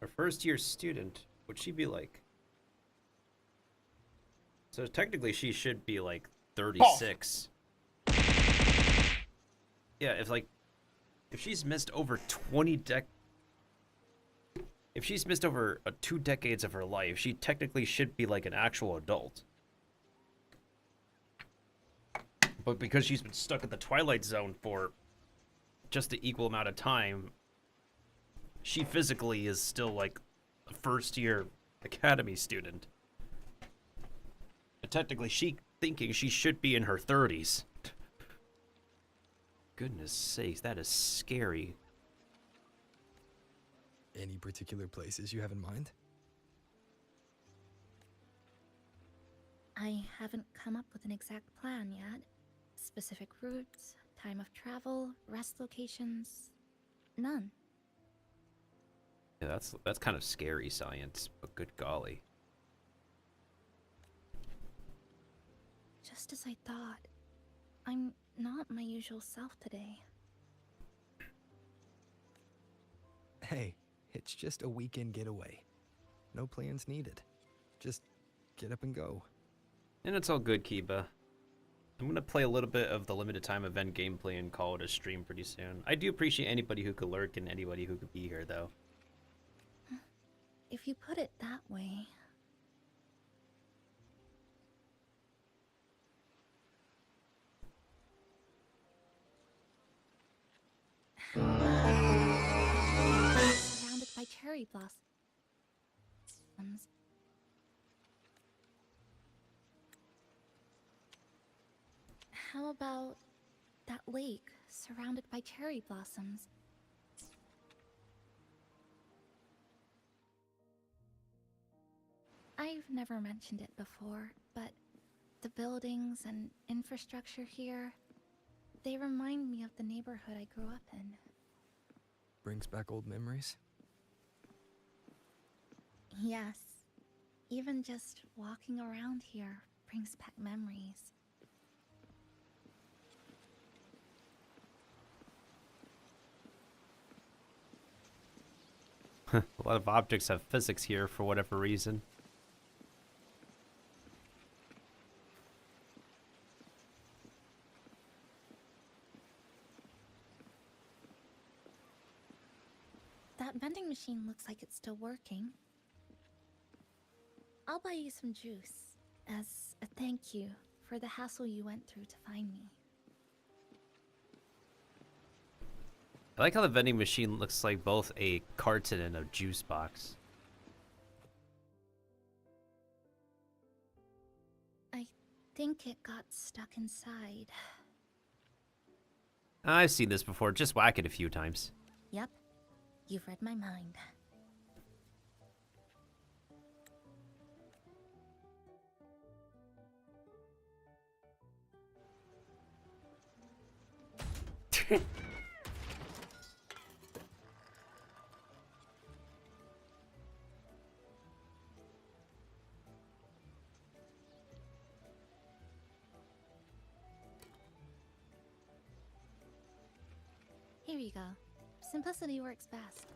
our first year student, what'd she be like? So technically she should be like 36. Yeah, if she's missed over 20 if she's missed over 2 decades of her life, she technically should be like an actual adult. But because she's been stuck in the Twilight Zone for just the equal amount of time, she physically is still like a first-year academy student. And technically, she thinking she should be in her 30s. Goodness sakes, that is scary. Any particular places you have in mind? I haven't come up with an exact plan yet. Specific routes, time of travel, rest locations, none. Yeah, that's kind of scary science, but good golly. Just as I thought. I'm not my usual self today. Hey, it's just a weekend getaway. No plans needed. Just get up and go. And it's all good, Kiba. I'm gonna play a little bit of the limited time event gameplay and call it a stream pretty soon. I do appreciate anybody who could lurk and anybody who could be here, though. If you put it that way. Surrounded by cherry blossoms. How about that lake surrounded by cherry blossoms? I've never mentioned it before, but the buildings and infrastructure here, they remind me of the neighborhood I grew up in. Brings back old memories? Yes. Even just walking around here brings back memories. A lot of objects have physics here for whatever reason. That vending machine looks like it's still working. I'll buy you some juice as a thank you for the hassle you went through to find me. I like how the vending machine looks like both a carton and a juice box. I think it got stuck inside. I've seen this before, just whack it a few times. Yep, you've read my mind. Here you go. Simplicity works best.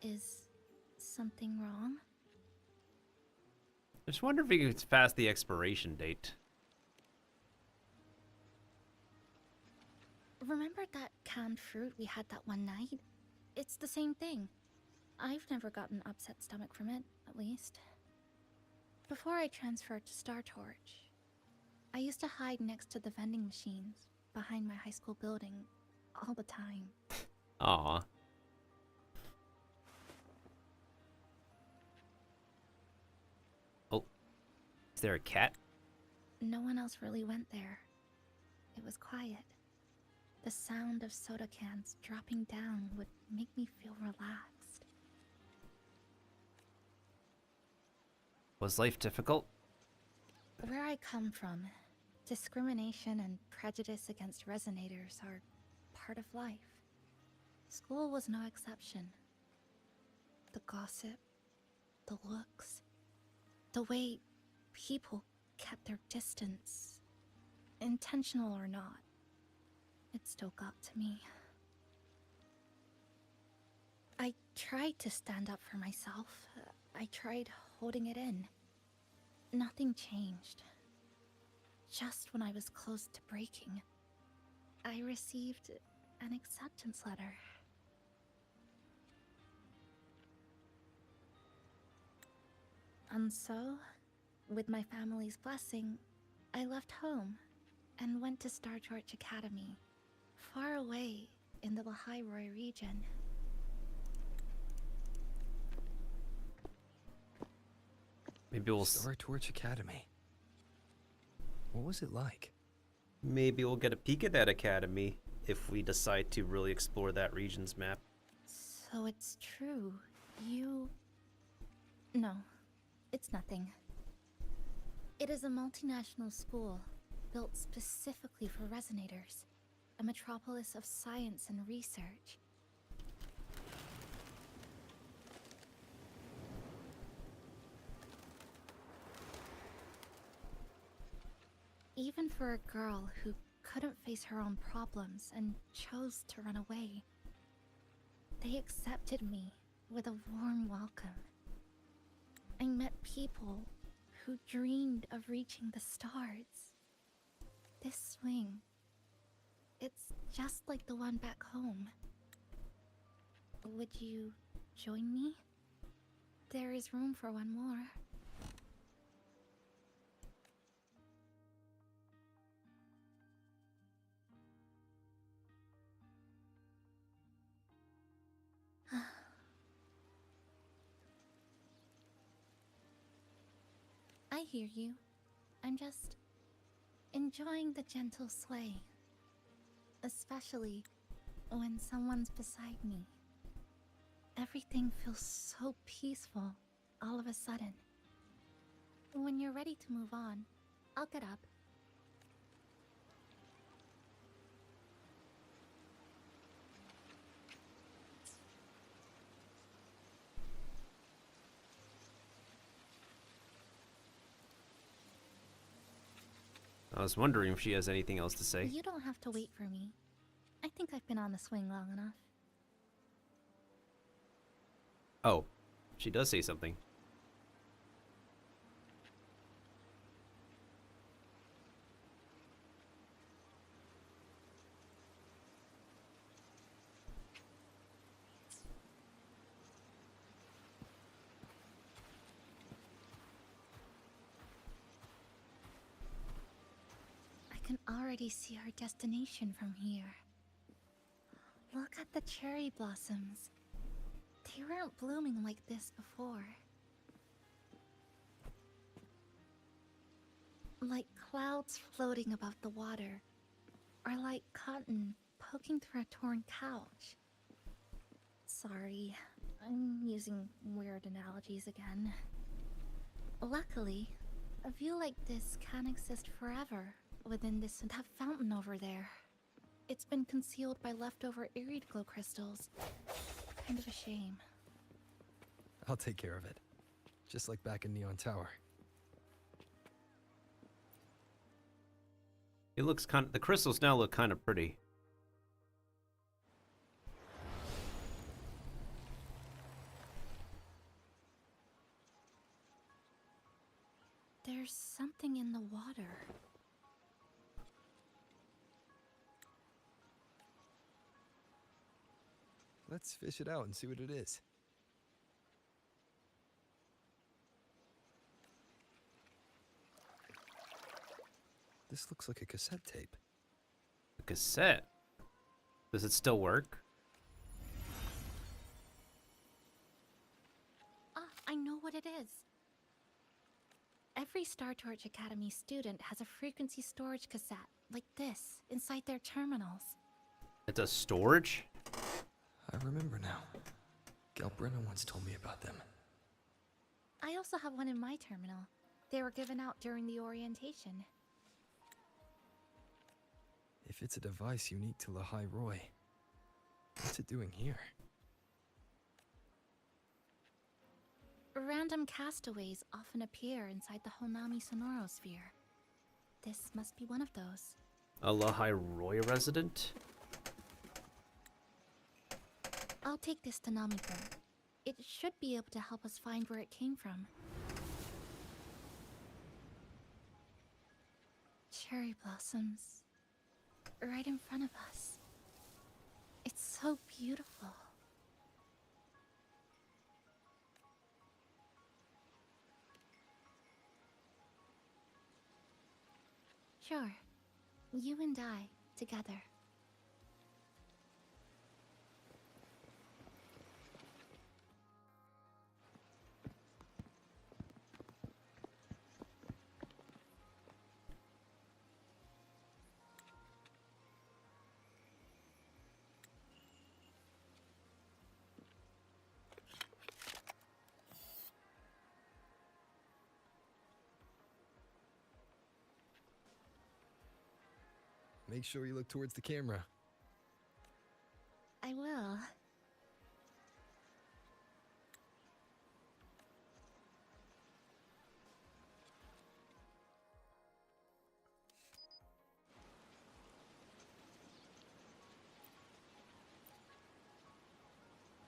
Is something wrong? I just wonder if it's past the expiration date. Remember that canned fruit we had that one night? It's the same thing. I've never gotten upset stomach from it, at least. Before I transferred to Star Torch, I used to hide next to the vending machines behind my high school building all the time. Aw. Oh. Is there a cat? No one else really went there. It was quiet. The sound of soda cans dropping down would make me feel relaxed. Was life difficult? Where I come from, discrimination and prejudice against resonators are part of life. School was no exception. The gossip, the looks, the way people kept their distance, intentional or not, it still got to me. I tried to stand up for myself. I tried holding it in. Nothing changed. Just when I was close to breaking, I received an acceptance letter. And so, with my family's blessing, I left home and went to Star Torch Academy, far away in the Lahairoi region. Maybe we'll Star Torch Academy. What was it like? maybe we'll get a peek at that academy if we decide to really explore that region's map. So it's true. You... No, it's nothing. It is a multinational school built specifically for resonators, a metropolis of science and research. Even for a girl who couldn't face her own problems and chose to run away, they accepted me with a warm welcome. I met people who dreamed of reaching the stars. This swing, it's just like the one back home. Would you join me? There is room for one more. I hear you. I'm just enjoying the gentle sway. Especially when someone's beside me. Everything feels so peaceful all of a sudden. When you're ready to move on, I'll get up. I was wondering if she has anything else to say. You don't have to wait for me. I think I've been on the swing long enough. Oh, she does say something. I can already see our destination from here. Look at the cherry blossoms. They weren't blooming like this before. Like clouds floating above the water, or like cotton poking through a torn couch. Sorry, I'm using weird analogies again. Luckily, a view like this can exist forever within that fountain over there. It's been concealed by leftover irid glow crystals. Kind of a shame. I'll take care of it. Just like back in Neon Tower. It looks the crystals now look kind of pretty. There's something in the water. Let's fish it out and see what it is. This looks like a cassette tape. A cassette? Does it still work? Ah, I know what it is. Every Star Torch Academy student has a frequency storage cassette, like this, inside their terminals. It's a storage? I remember now. Galbrina once told me about them. I also have one in my terminal. They were given out during the orientation. If it's a device unique to Lahairoi, what's it doing here? Random castaways often appear inside the Honami Sonorosphere. This must be one of those. A Lahairoi resident? I'll take this to Namiko. It should be able to help us find where it came from. Cherry blossoms. Right in front of us. It's so beautiful. Sure. You and I, together. Make sure you look towards the camera. I will.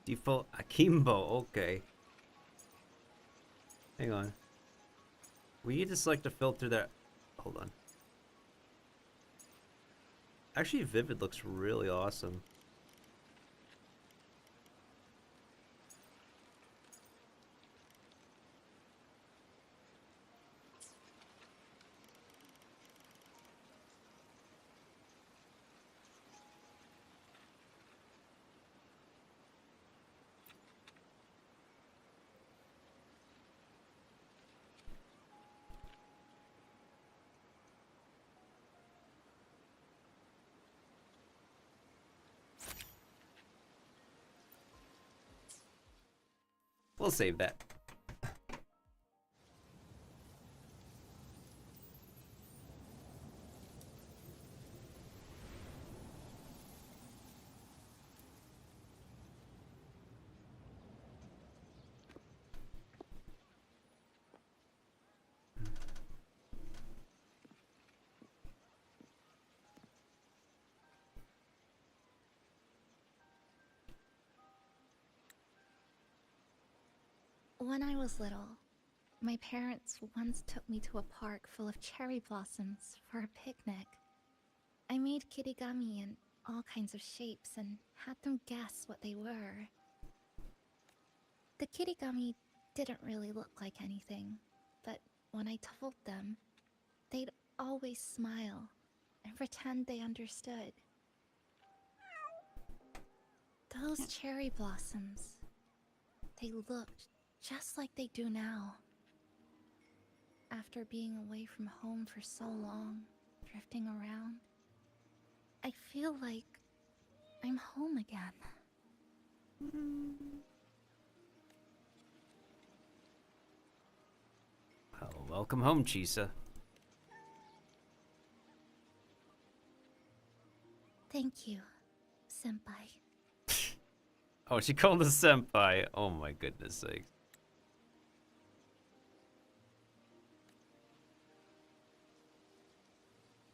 Default Akimbo, okay. Hang on. We need to select a filter that... Hold on. Actually, Vivid looks really awesome. We'll save that. When I was little, my parents once took me to a park full of cherry blossoms for a picnic. I made kirigami in all kinds of shapes and had them guess what they were. The kirigami didn't really look like anything, but when I told them, they'd always smile and pretend they understood. Those cherry blossoms, they looked just like they do now. After being away from home for so long, drifting around, I feel like I'm home again. Well, welcome home, Chisa. Thank you, senpai. Oh, she called us senpai. Oh my goodness sakes.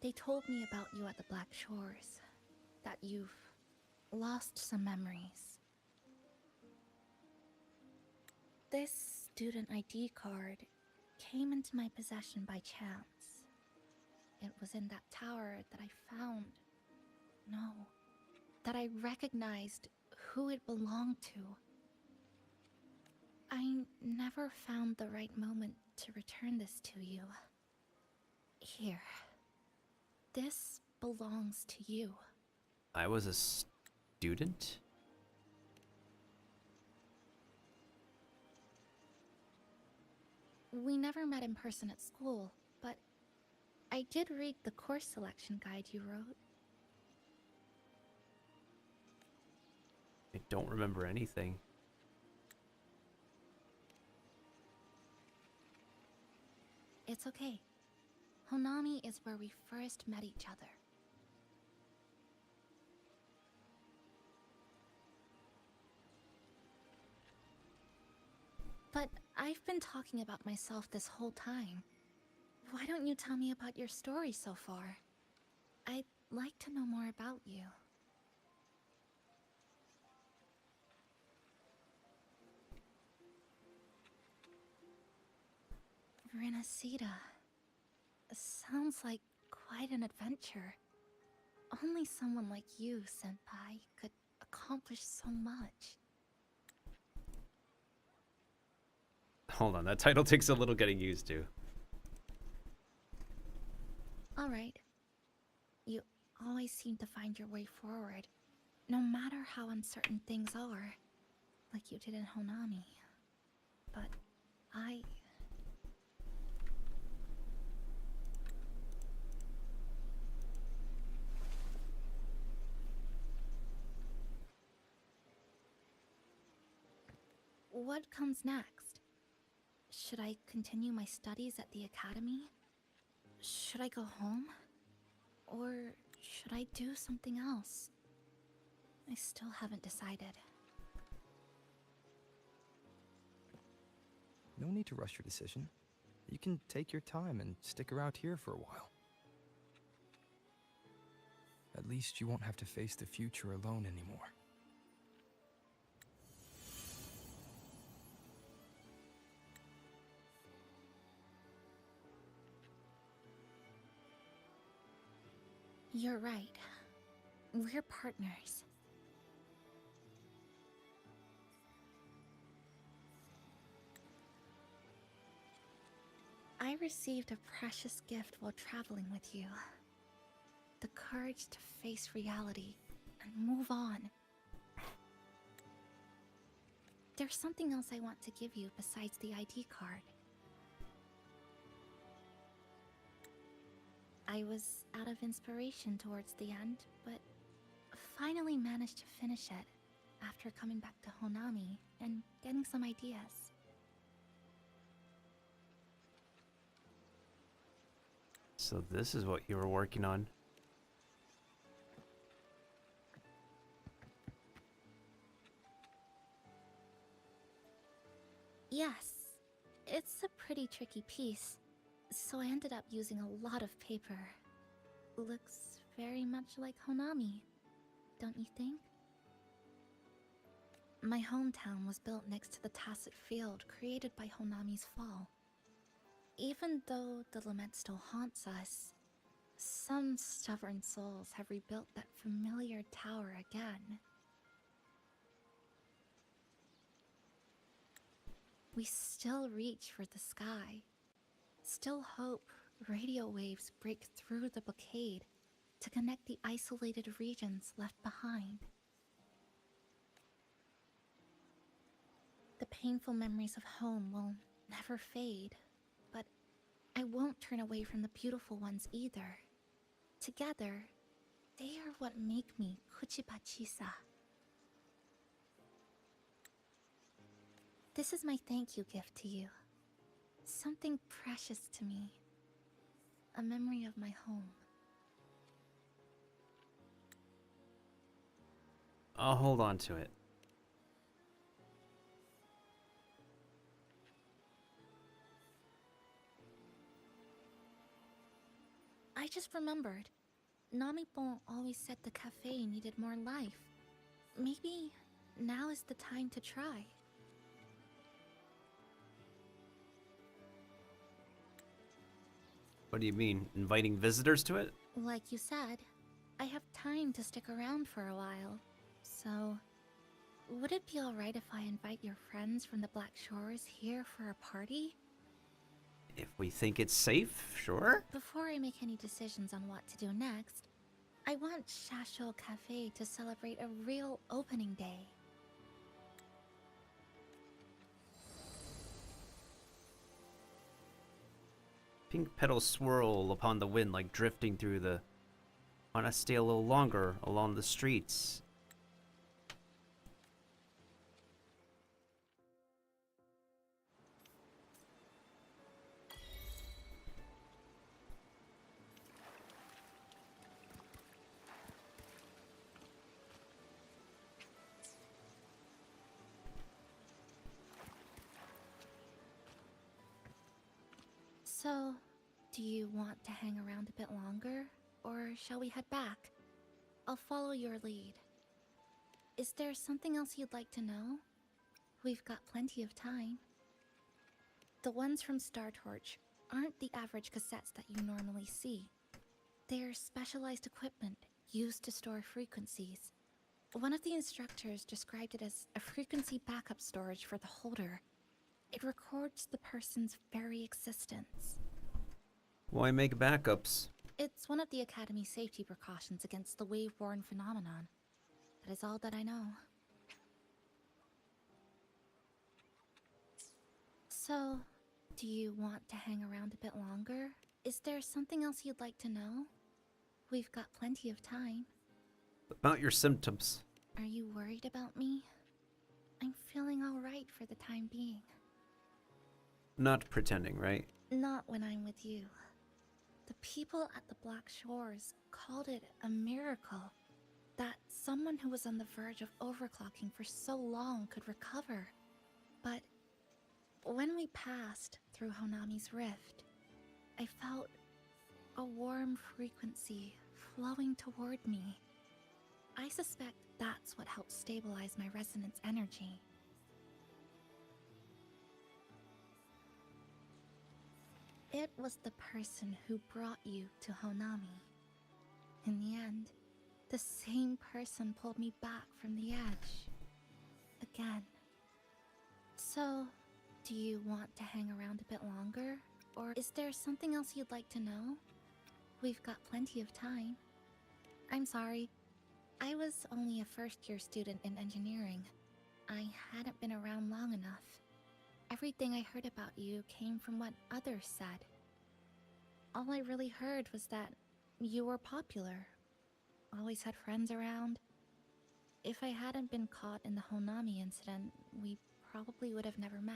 They told me about you at the Black Shores, that you've lost some memories. This student ID card came into my possession by chance. It was in that tower that I found. No, that I recognized who it belonged to. I never found the right moment to return this to you. Here. This belongs to you. I was a student? We never met in person at school, but I did read the course selection guide you wrote. I don't remember anything. It's okay. Honami is where we first met each other. But I've been talking about myself this whole time. Why don't you tell me about your story so far? I'd like to know more about you. Renacida. Sounds like quite an adventure. Only someone like you, senpai, could accomplish so much. Hold on, that title takes a little getting used to. Alright. You always seem to find your way forward, no matter how uncertain things are, like you did in Honami. But what comes next? Should I continue my studies at the academy? Should I go home? Or should I do something else? I still haven't decided. No need to rush your decision. You can take your time and stick around here for a while. At least you won't have to face the future alone anymore. You're right. We're partners. I received a precious gift while traveling with you. The courage to face reality and move on. There's something else I want to give you besides the ID card. I was out of inspiration towards the end, but finally managed to finish it after coming back to Honami and getting some ideas. So this is what you were working on. Yes, it's a pretty tricky piece, so I ended up using a lot of paper. Looks very much like Honami, don't you think? My hometown was built next to the tacit field created by Honami's fall. Even though the lament still haunts us, some stubborn souls have rebuilt that familiar tower again. We still reach for the sky, still hope radio waves break through the blockade to connect the isolated regions left behind. The painful memories of home will never fade, but I won't turn away from the beautiful ones either. Together, they are what make me Kuchiba Chisa. This is my thank you gift to you. Something precious to me. A memory of my home. I'll hold on to it. I just remembered. Namipon always said the cafe needed more life. Maybe now is the time to try. What do you mean, inviting visitors to it? Like you said, I have time to stick around for a while. So, would it be alright if I invite your friends from the Black Shores here for a party? If we think it's safe, sure. Before I make any decisions on what to do next, I want Shasho Cafe to celebrate a real opening day. Pink petals swirl upon the wind like drifting through the... Want to stay a little longer along the streets. So, do you want to hang around a bit longer, or shall we head back? I'll follow your lead. Is there something else you'd like to know? We've got plenty of time. The ones from Star Torch aren't the average cassettes that you normally see. They're specialized equipment used to store frequencies. One of the instructors described it as a frequency backup storage for the holder. It records the person's very existence. Why make backups? It's one of the Academy's safety precautions against the wave-borne phenomenon. That is all that I know. So, do you want to hang around a bit longer? Is there something else you'd like to know? We've got plenty of time. About your symptoms. Are you worried about me? I'm feeling alright for the time being. Not pretending, right? Not when I'm with you. The people at the Black Shores called it a miracle that someone who was on the verge of overclocking for so long could recover. But when we passed through Honami's rift, I felt a warm frequency flowing toward me. I suspect that's what helped stabilize my resonance energy. It was the person who brought you to Honami. In the end, the same person pulled me back from the edge. Again. So, do you want to hang around a bit longer? Or is there something else you'd like to know? We've got plenty of time. I'm sorry. I was only a first-year student in engineering. I hadn't been around long enough. Everything I heard about you came from what others said. All I really heard was that you were popular. Always had friends around. If I hadn't been caught in the Honami incident, we probably would have never met.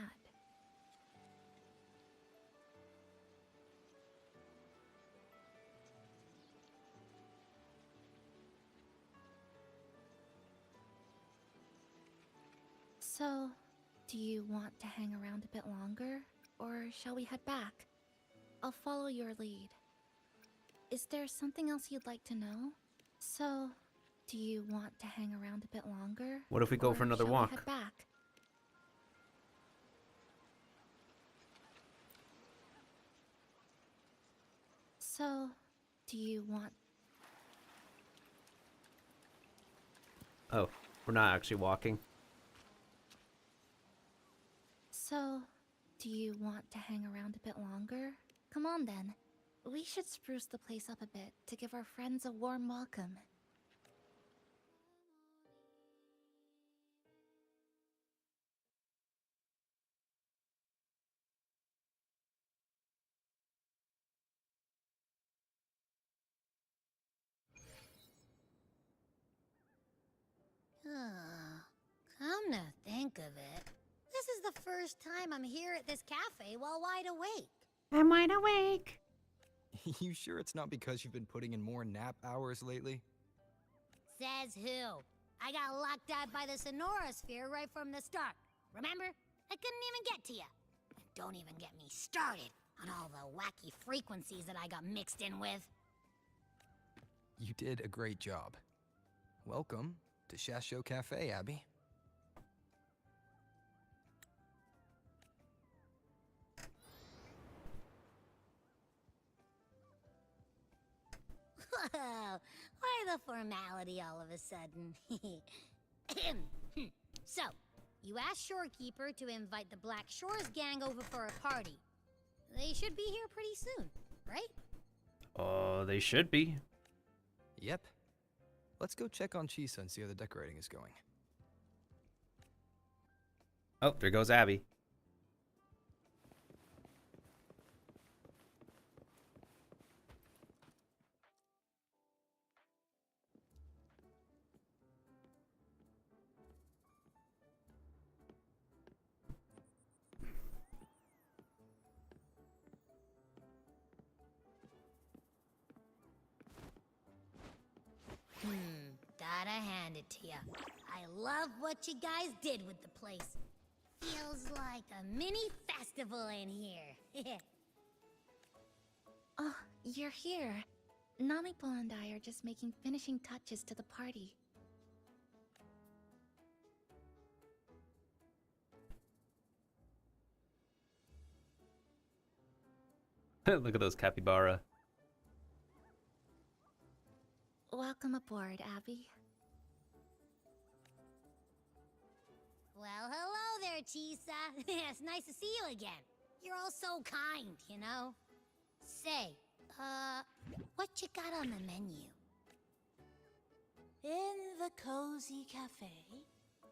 So, do you want to hang around a bit longer? Or shall we head back? I'll follow your lead. Is there something else you'd like to know? So, do you want to hang around a bit longer? What if we go for another shall walk? We head back? So, do you want... Oh, we're not actually walking. So, do you want to hang around a bit longer? Come on then. We should spruce the place up a bit to give our friends a warm welcome. Come to think of it, this is the first time I'm here at this cafe while wide awake. I'm wide awake. You sure it's not because you've been putting in more nap hours lately? Says who? I got locked out by the Sonorosphere right from the start. Remember? I couldn't even get to you. Don't even get me started on all the wacky frequencies that I got mixed in with. You did a great job. Welcome to Shasho Cafe, Abby. Whoa, why the formality all of a sudden? So, you asked Shorekeeper to invite the Black Shores gang over for a party. They should be here pretty soon, right? They should be. Yep. Let's go check on Chisa and see how the decorating is going. Oh, there goes Abby. Gotta hand it to ya. I love what you guys did with the place. Feels like a mini festival in here. Oh, you're here. Namipo and I are just making finishing touches to the party. Look at those capybara. Welcome aboard, Abby. Well, hello there, Chisa. It's nice to see you again. You're all so kind, you know? Say, What you got on the menu? In the cozy cafe,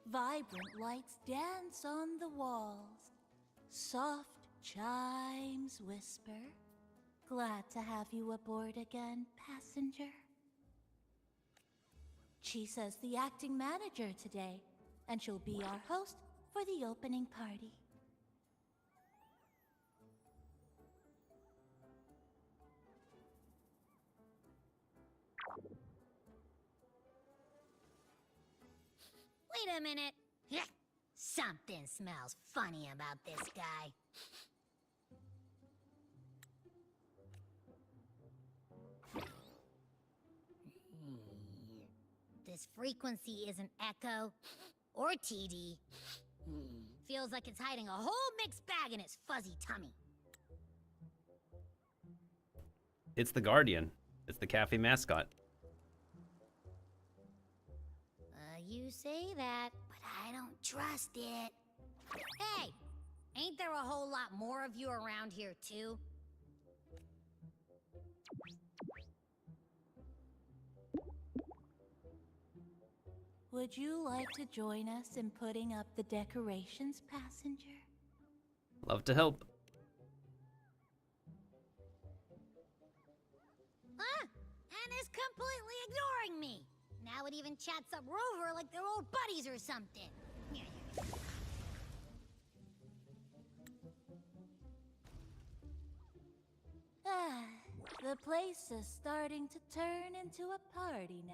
vibrant lights dance on the walls. Soft chimes whisper. Glad to have you aboard again, passenger. Chisa's the acting manager today, and she'll be our host for the opening party. Wait a minute. Something smells funny about this guy. This frequency isn't echo or TD. Feels like it's hiding a whole mixed bag in its fuzzy tummy. It's the Guardian. It's the cafe mascot. You say that, but I don't trust it. Hey, ain't there a whole lot more of you around here too? Would you like to join us in putting up the decorations, passenger? Love to help. And is completely ignoring me. Now it even chats up Rover like they're old buddies or something. The place is starting to turn into a party now.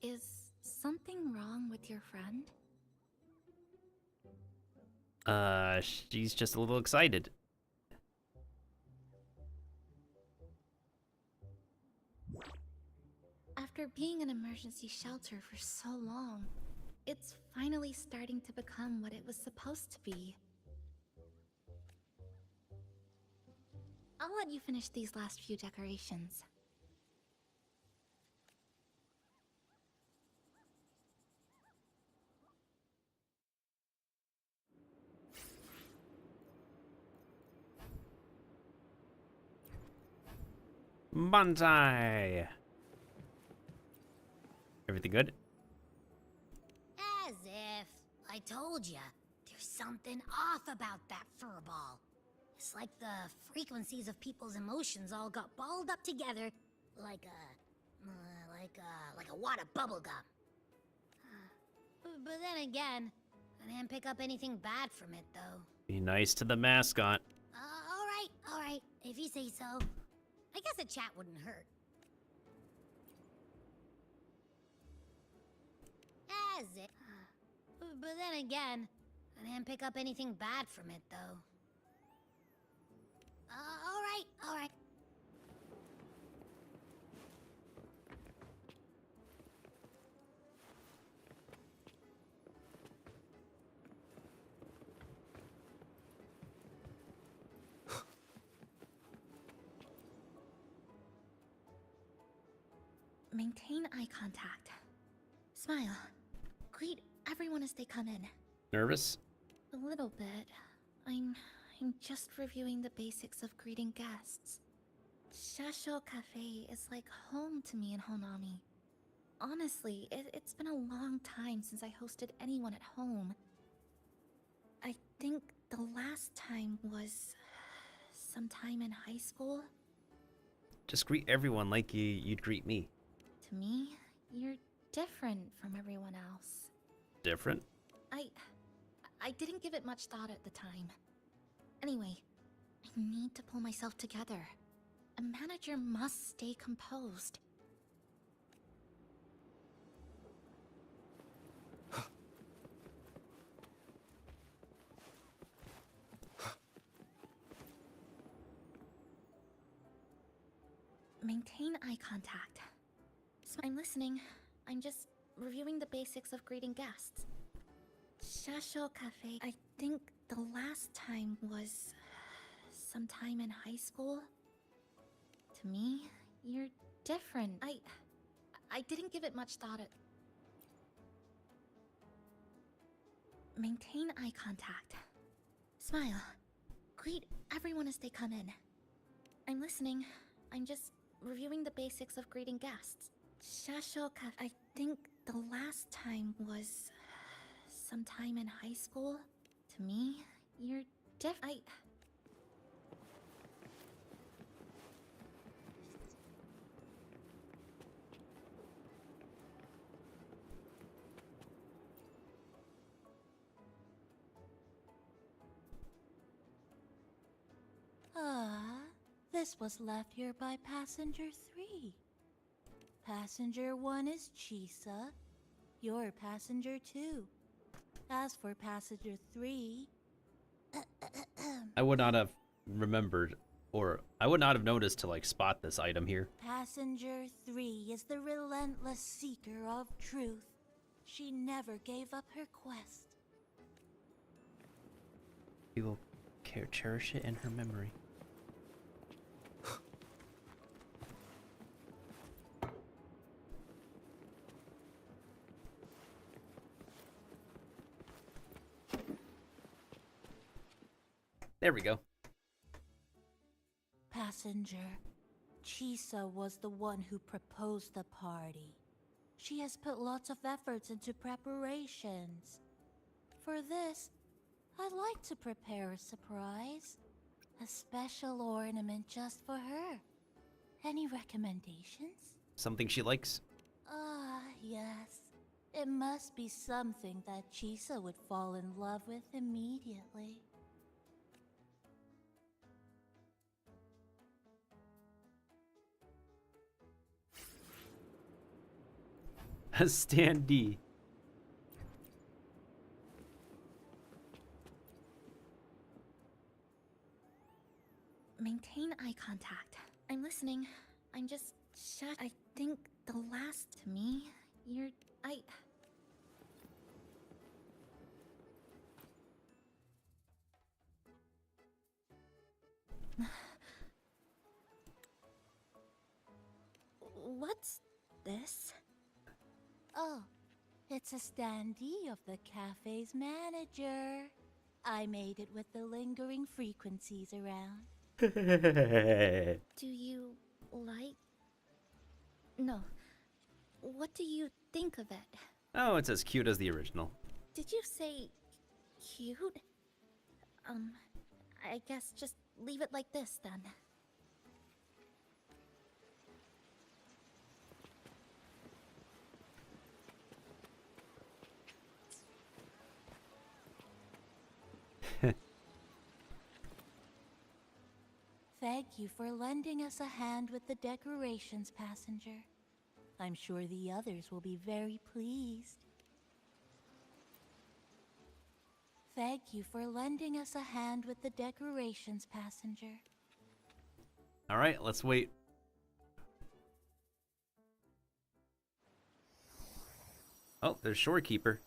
Is something wrong with your friend? She's just a little excited. After being an emergency shelter for so long, it's finally starting to become what it was supposed to be. I'll let you finish these last few decorations. Banzai! Everything good? As if. I told ya, there's something off about that furball. It's like the frequencies of people's emotions all got balled up together like a wad of bubblegum. But then again, I didn't pick up anything bad from it, though. Be nice to the mascot. All right, if you say so. I guess a chat wouldn't hurt. As it. But then again, I didn't pick up anything bad from it, though. All right. Maintain eye contact. Smile. Greet everyone as they come in. Nervous? A little bit. I'm just reviewing the basics of greeting guests. Shasho Cafe is like home to me in Honami. Honestly, it's been a long time since I hosted anyone at home. I think the last time was sometime in high school. Just greet everyone like you'd greet me. To me, you're different from everyone else. Different? I didn't give it much thought at the time. Anyway, I need to pull myself together. A manager must stay composed. Maintain eye contact. So I'm listening. I'm just reviewing the basics of greeting guests. Shasho Cafe, I think the last time was sometime in high school. To me, you're different. I didn't give it much thought at... Maintain eye contact. Smile. Greet everyone as they come in. I'm listening. I'm just reviewing the basics of greeting guests. Shashoka, I think the last time was sometime in high school. To me, you're This was left here by Passenger 3. Passenger 1 is Chisa. You're Passenger 2. As for Passenger 3... I would not have remembered, or I would not have noticed to like spot this item here. Passenger 3 is the relentless seeker of truth. She never gave up her quest. We will cherish it in her memory. There we go. Passenger, Chisa was the one who proposed the party. She has put lots of efforts into preparations. For this, I'd like to prepare a surprise. A special ornament just for her. Any recommendations? Something she likes. Yes. It must be something that Chisa would fall in love with immediately. A standee. Maintain eye contact. I'm listening. I'm just I think the last to me, What's this? Oh, it's a standee of the cafe's manager. I made it with the lingering frequencies around. Do you like... No. What do you think of it? Oh, it's as cute as the original. Did you say... cute? I guess just leave it like this then. Thank you for lending us a hand with the decorations, Passenger. I'm sure the others will be very pleased. Thank you for lending us a hand with the decorations, Passenger. All right, let's wait. Oh, there's Shorekeeper.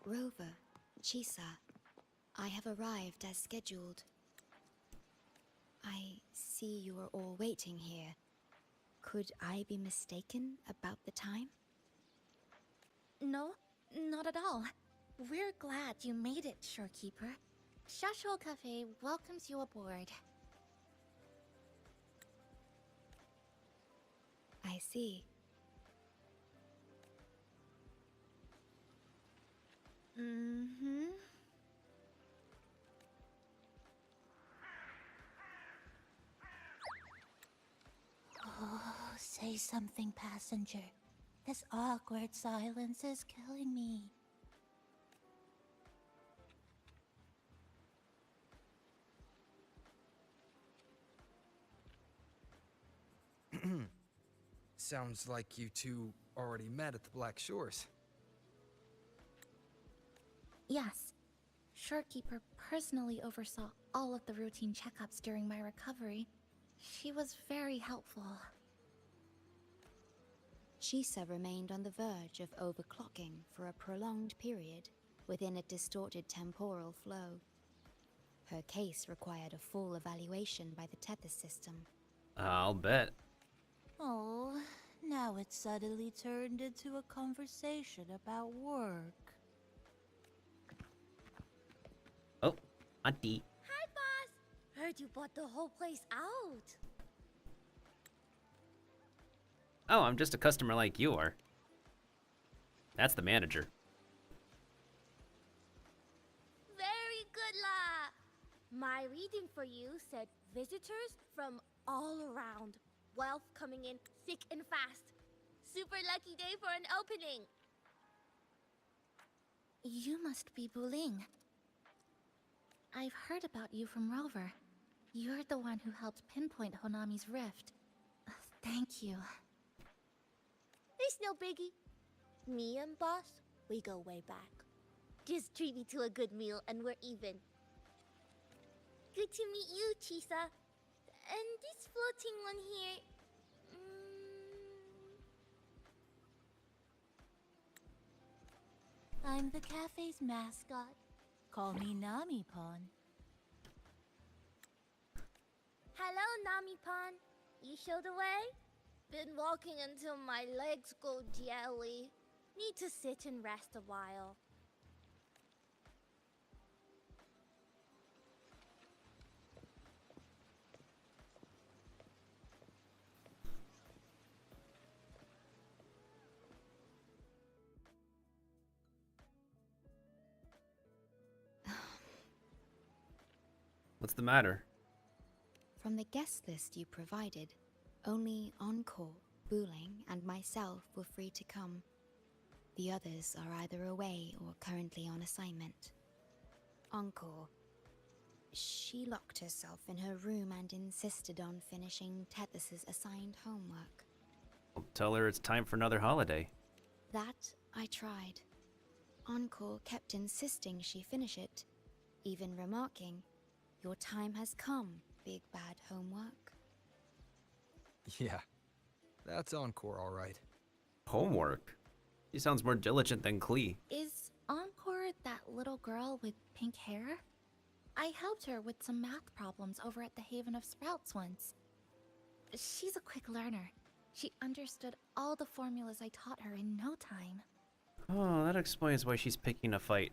Rover, Chisa, I have arrived as scheduled. I see you are all waiting here. Could I be mistaken about the time? No, not at all. We're glad you made it, Shorekeeper. Shashol Cafe welcomes you aboard. I see. Mm-hmm. Oh, say something, Passenger. This awkward silence is killing me. Sounds like you two already met at the Black Shores. Yes. Shorekeeper personally oversaw all of the routine checkups during my recovery. She was very helpful. Chisa remained on the verge of overclocking for a prolonged period within a distorted temporal flow. Her case required a full evaluation by the Tethys system. I'll bet. Oh, now it's suddenly turned into a conversation about work. Oh, auntie. Hi, boss! Heard you bought the whole place out. Oh, I'm just a customer like you are. That's the manager. Very good, la! My reading for you said visitors from all around. Wealth coming in thick and fast. Super lucky day for an opening. You must be Buling. I've heard about you from Rover. You're the one who helped pinpoint Honami's rift. Thank you. It's no biggie. Me and boss, we go way back. Just treat me to a good meal and we're even. Good to meet you, Chisa. And this floating one here... I'm the cafe's mascot. Call me Nami-pon. Hello, Nami-pon. You show the way? Been walking until my legs go jelly. Need to sit and rest a while. What's the matter? From the guest list you provided, only Encore, Buling, and myself were free to come. The others are either away or currently on assignment. Encore. She locked herself in her room and insisted on finishing Tethys's assigned homework. I'll tell her it's time for another holiday. That I tried. Encore kept insisting she finish it, even remarking, "Your time has come, big bad homework." Yeah, that's Encore, all right. Homework? He sounds more diligent than Klee. Is Encore that little girl with pink hair? I helped her with some math problems over at the Haven of Sprouts once. She's a quick learner. She understood all the formulas I taught her in no time. Oh, that explains why she's picking a fight.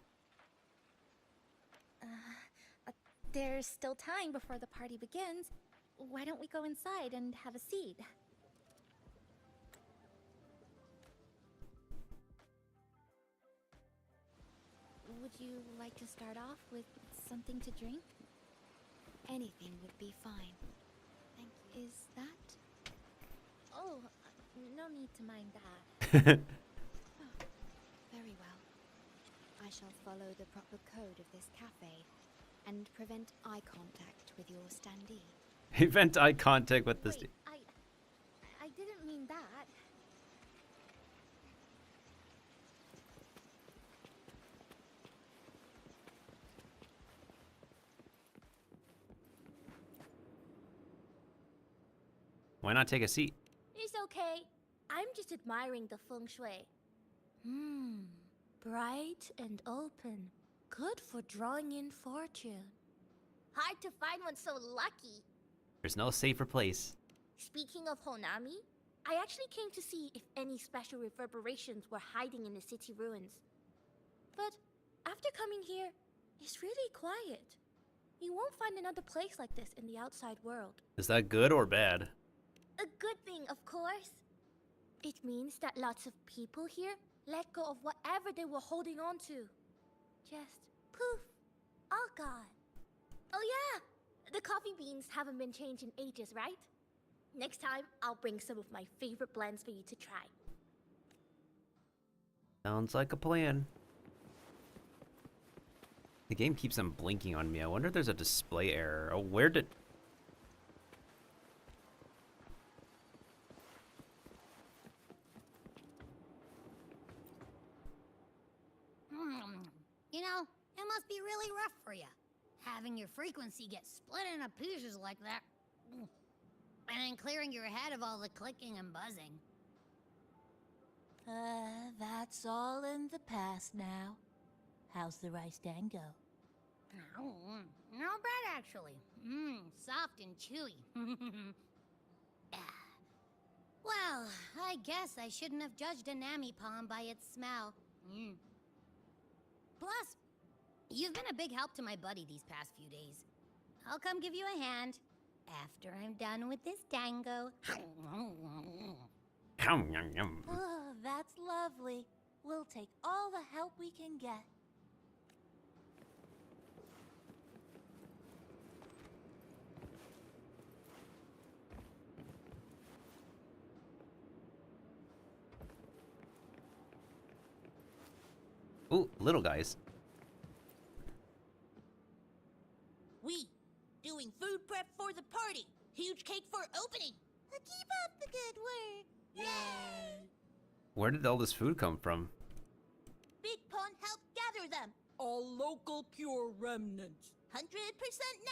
There's still time before the party begins. Why don't we go inside and have a seat? Would you like to start off with something to drink? Anything would be fine. Thank you. Is that? Oh, no need to mind that. Oh, very well. I shall follow the proper code of this cafe and prevent eye contact with your standee. Prevent eye contact with this. Wait, I didn't mean that. Why not take a seat? It's okay. I'm just admiring the feng shui. Bright and open. Good for drawing in fortune. Hard to find one so lucky. There's no safer place. Speaking of Honami, I actually came to see if any special reverberations were hiding in the city ruins. But after coming here, it's really quiet. You won't find another place like this in the outside world. Is that good or bad? A good thing, of course. It means that lots of people here let go of whatever they were holding on to. Just poof, all gone. Oh yeah, the coffee beans haven't been changed in ages, right? Next time, I'll bring some of my favorite blends for you to try. Sounds like a plan. The game keeps on blinking on me. I wonder if there's a display error. Oh, where did... You know, it must be really rough for you, having your frequency get split into pieces like that. And then clearing your head of all the clicking and buzzing. That's all in the past now. How's the rice stand go? Not bad, actually. Soft and chewy. Well, I guess I shouldn't have judged a Nami palm by its smell. Plus, you've been a big help to my buddy these past few days. I'll come give you a hand after I'm done with this tango. Oh, that's lovely. We'll take all the help we can get. Ooh, little guys. We doing food prep for the party. Huge cake for opening. Keep up the good work. Yay! Where did all this food come from? Big Pond helped gather them. All local pure remnants. 100%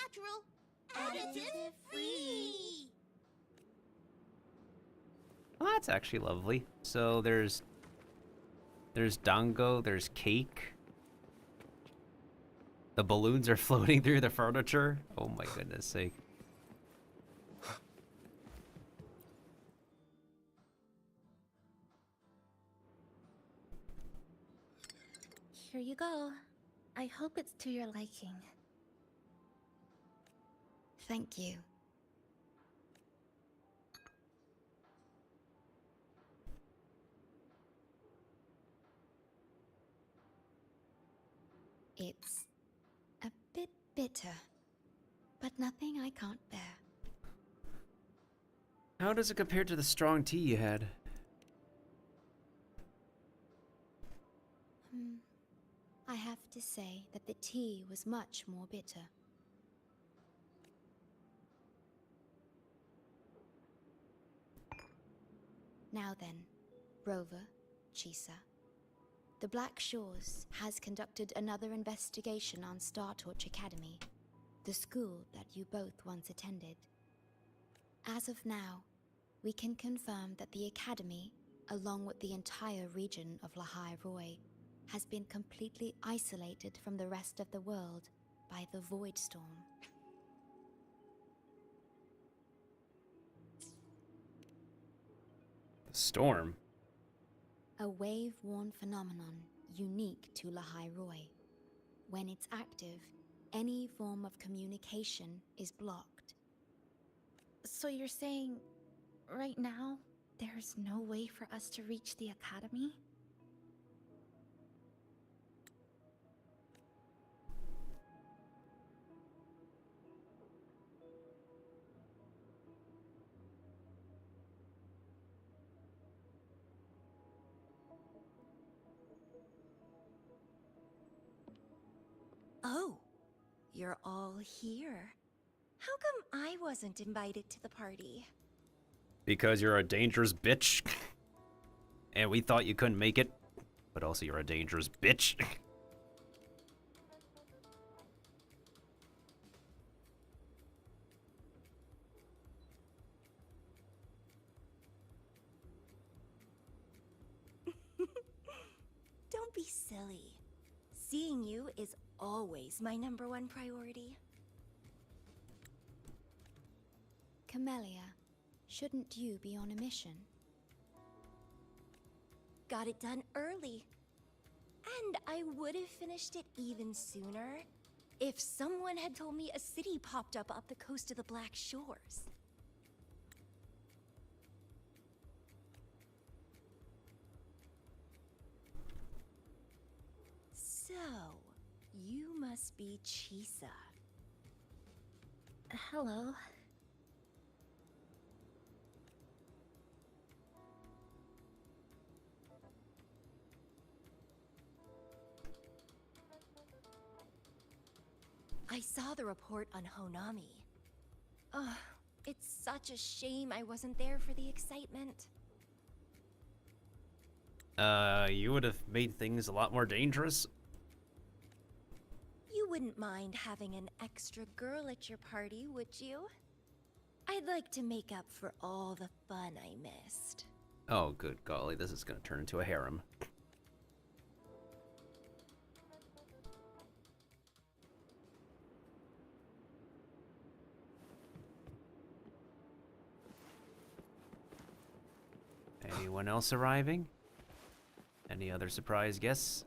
natural. Additive free. Oh, that's actually lovely. So there's dango, there's cake. The balloons are floating through the furniture. Oh my goodness sake. Here you go. I hope it's to your liking. Thank you. It's a bit bitter, but nothing I can't bear. How does it compare to the strong tea you had? I have to say that the tea was much more bitter. Now then, Rover, Chisa, the Black Shores has conducted another investigation on Star Torch Academy, the school that you both once attended. As of now, we can confirm that the Academy, along with the entire region of Lahai Roi, has been completely isolated from the rest of the world by the Void Storm. The storm? A wave-worn phenomenon unique to Lahai Roi. When it's active, any form of communication is blocked. So you're saying, right now, there's no way for us to reach the Academy? Oh, you're all here. How come I wasn't invited to the party? Because you're a dangerous bitch. And we thought you couldn't make it. But also you're a dangerous bitch. Don't be silly. Seeing you is always my #1 priority. Camellia, shouldn't you be on a mission? Got it done early. And I would have finished it even sooner if someone had told me a city popped up the coast of the Black Shores. So, you must be Chisa. Hello. I saw the report on Honami. Ugh, it's such a shame I wasn't there for the excitement. You would have made things a lot more dangerous. You wouldn't mind having an extra girl at your party, would you? I'd like to make up for all the fun I missed. Oh, good golly, this is gonna turn into a harem. Anyone else arriving? Any other surprise guests?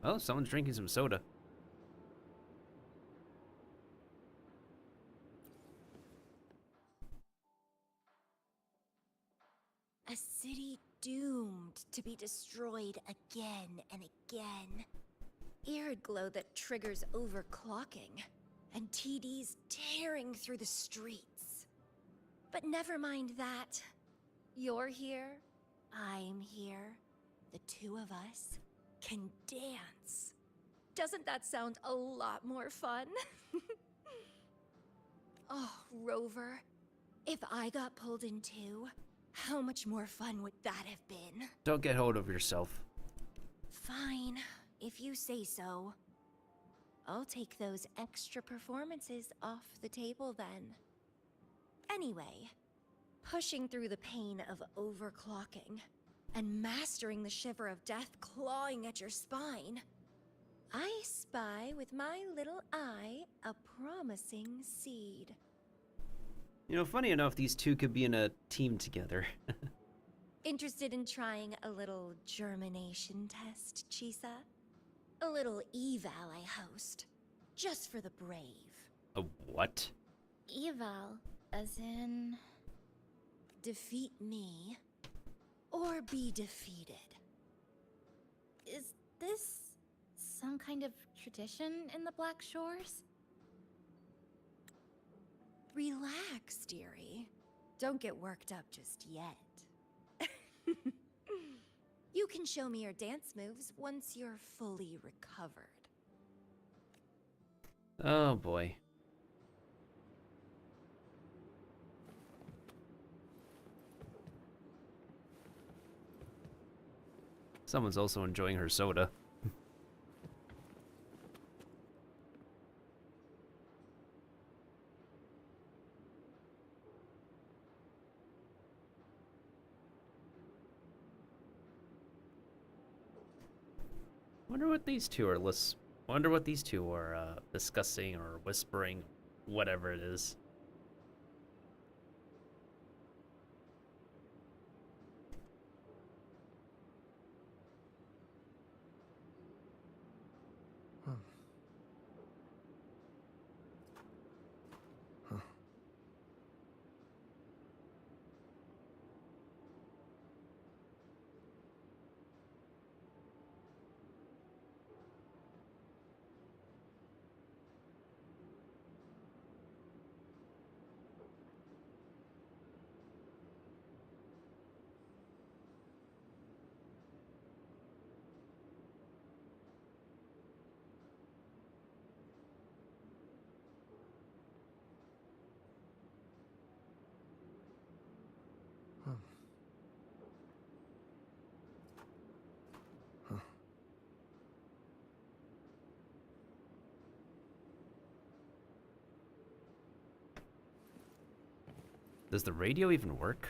Oh, someone's drinking some soda. A city doomed to be destroyed again and again. Arid glow that triggers overclocking, and TDs tearing through the streets. But never mind that. You're here, I'm here, the two of us can dance. Doesn't that sound a lot more fun? Oh, Rover, if I got pulled in too, how much more fun would that have been? Don't get hold of yourself. Fine, if you say so. I'll take those extra performances off the table then. Anyway, pushing through the pain of overclocking and mastering the shiver of death clawing at your spine, I spy with my little eye a promising seed. You know, funny enough, these two could be in a team together. Interested in trying a little germination test, Chisa? A little eval I host, just for the brave. A what? Eval, as in... Defeat me, or be defeated. Is this some kind of tradition in the Black Shores? Relax, dearie. Don't get worked up just yet. You can show me your dance moves once you're fully recovered. Oh boy. Someone's also enjoying her soda. Wonder what these two are discussing or whispering, whatever it is. Does the radio even work?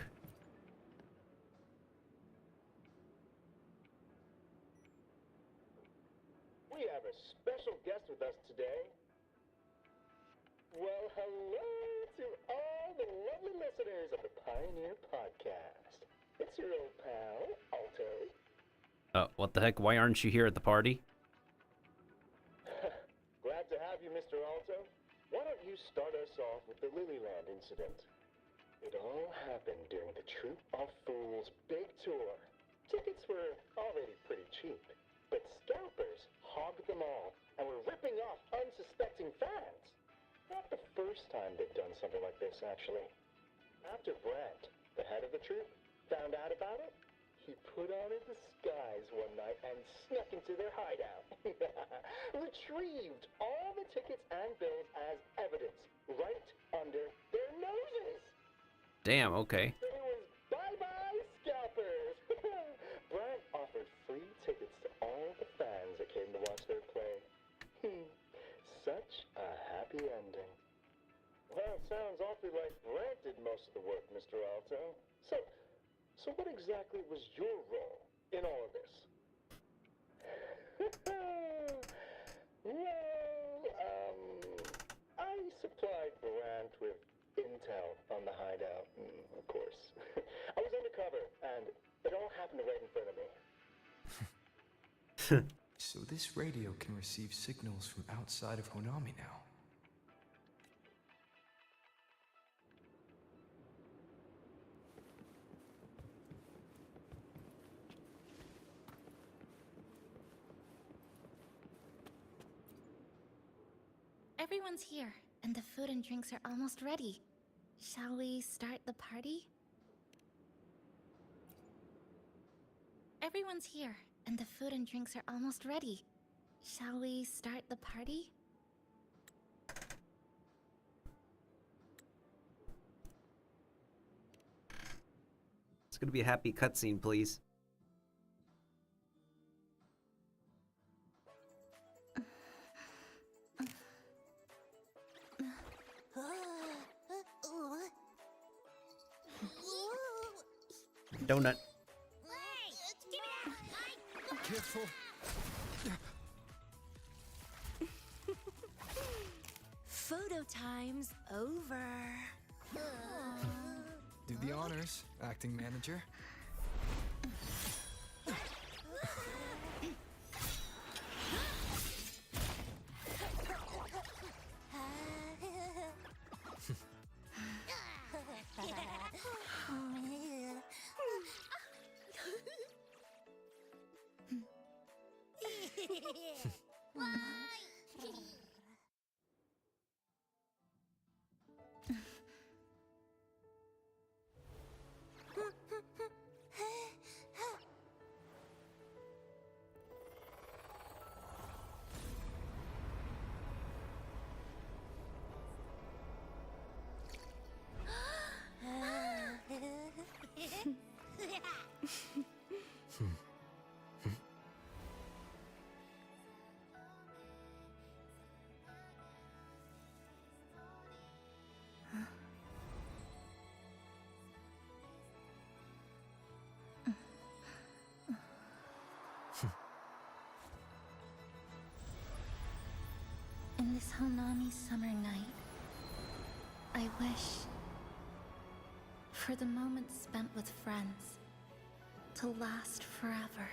We have a special guest with us today. Well, hello to all the lovely listeners of the Pioneer Podcast. It's your old pal, Alto. What the heck? Why aren't you here at the party? Glad to have you, Mr. Alto. Why don't you start us off with the Lilyland incident? It all happened during the Troop of Fools big tour. Tickets were already pretty cheap, but scalpers hogged them all and were ripping off unsuspecting fans. Not the first time they've done something like this, actually. After Brent, the head of the troop, found out about it, he put on a disguise one night and snuck into their hideout. Retrieved all the tickets and bills as evidence right under their noses. Damn, okay. It was bye-bye scalpers. Brent offered free tickets to all the fans that came to watch their play. Such a happy ending. Well, it sounds awfully like Brent did most of the work, Mr. Alto. So what exactly was your role in all of this? I supplied Brant with intel on the hideout, of course. I was undercover, and it all happened right in front of me. So this radio can receive signals from outside of Honami now. Everyone's here, and the food and drinks are almost ready. Shall we start the party? Everyone's here, and the food and drinks are almost ready. Shall we start the party? It's gonna be a happy cutscene, please. Donut. Careful. Photo time's over. Do the honors, acting manager. In this Honami summer night, I wish for the moments spent with friends to last forever.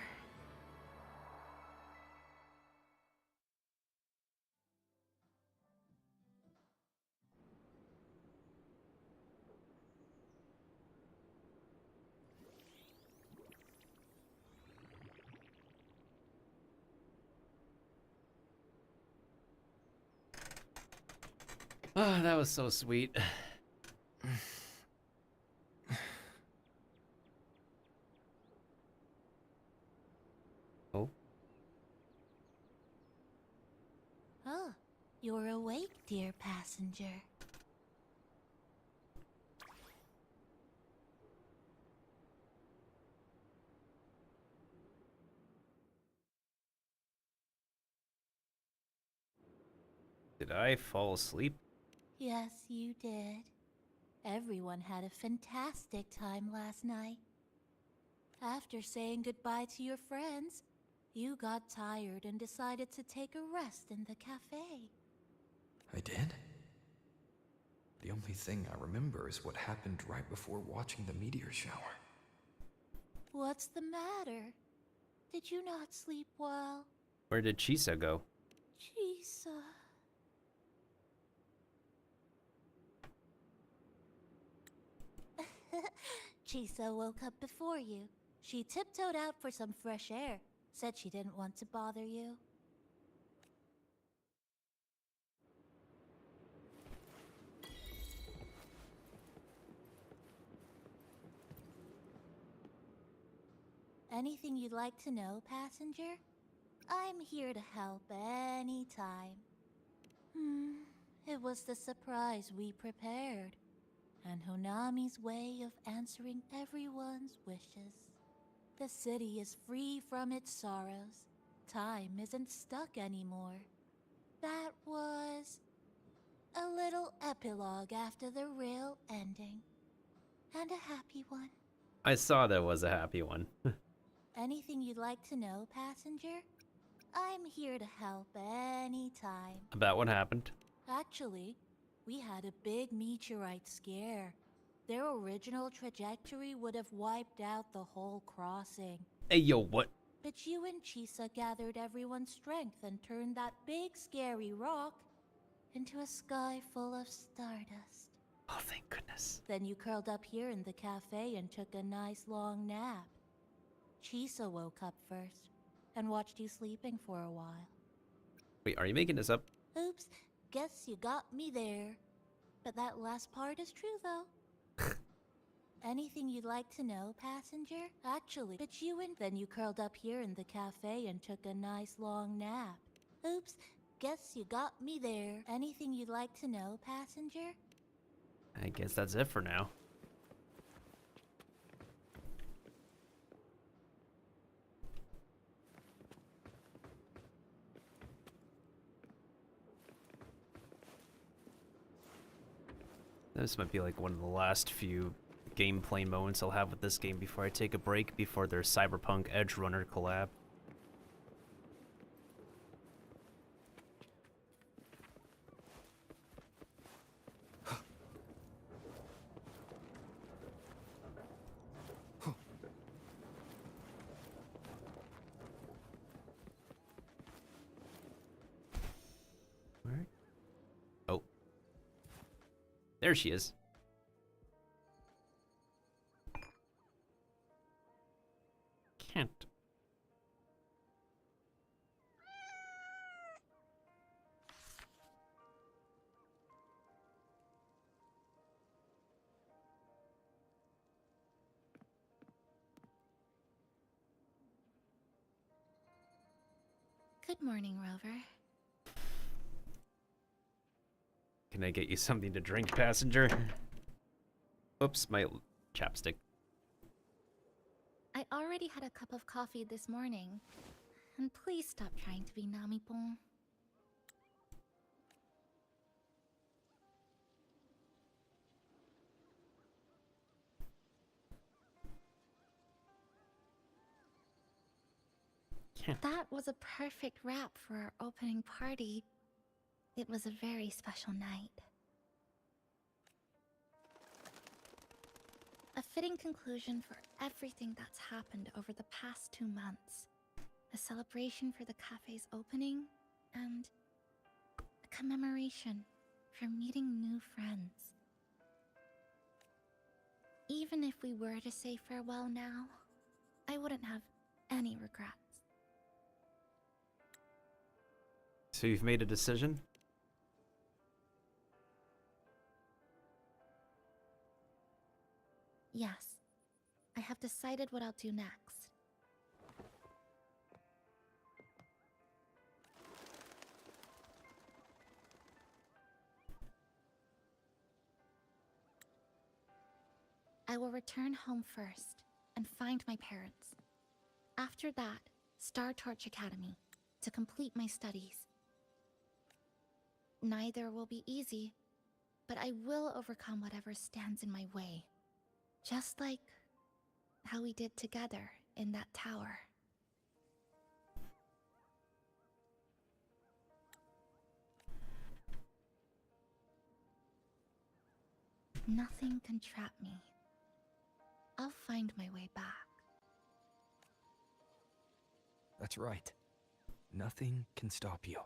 Oh, that was so sweet. Oh. Oh, you're awake, dear passenger. Did I fall asleep? Yes, you did. Everyone had a fantastic time last night. After saying goodbye to your friends, you got tired and decided to take a rest in the cafe. I did? The only thing I remember is what happened right before watching the meteor shower. What's the matter? Did you not sleep well? Where did Chisa go? Chisa. Chisa woke up before you. She tiptoed out for some fresh air. Said she didn't want to bother you. Anything you'd like to know, passenger? I'm here to help anytime. It was the surprise we prepared, and Honami's way of answering everyone's wishes. The city is free from its sorrows. Time isn't stuck anymore. That was a little epilogue after the real ending. And a happy one. I saw that was a happy one. Anything you'd like to know, passenger? I'm here to help anytime. About what happened? Actually, we had a big meteorite scare. Their original trajectory would have wiped out the whole crossing. Hey, yo, what? But you and Chisa gathered everyone's strength and turned that big scary rock into a sky full of stardust. Oh, thank goodness. Then you curled up here in the cafe and took a nice long nap. Chisa woke up first and watched you sleeping for a while. Wait, are you making this up? Oops, guess you got me there. But that last part is true, though. Anything you'd like to know, passenger? Actually, but you and then you curled up here in the cafe and took a nice long nap. Oops, guess you got me there. Anything you'd like to know, passenger? I guess that's it for now. This might be like one of the last few gameplay moments I'll have with this game before I take a break before their Cyberpunk Edge Runner collab. Where? Oh. There she is. Can't. Good morning, Rover. Can I get you something to drink, passenger? Oops, my chapstick. I already had a cup of coffee this morning. And please stop trying to be Namipon. That was a perfect wrap for our opening party. It was a very special night. A fitting conclusion for everything that's happened over the past 2 months. A celebration for the cafe's opening, and a commemoration for meeting new friends. Even if we were to say farewell now, I wouldn't have any regrets. So you've made a decision? Yes, I have decided what I'll do next. I will return home first and find my parents. After that, Star Torch Academy to complete my studies. Neither will be easy, but I will overcome whatever stands in my way. Just like how we did together in that tower. Nothing can trap me. I'll find my way back. That's right. Nothing can stop you.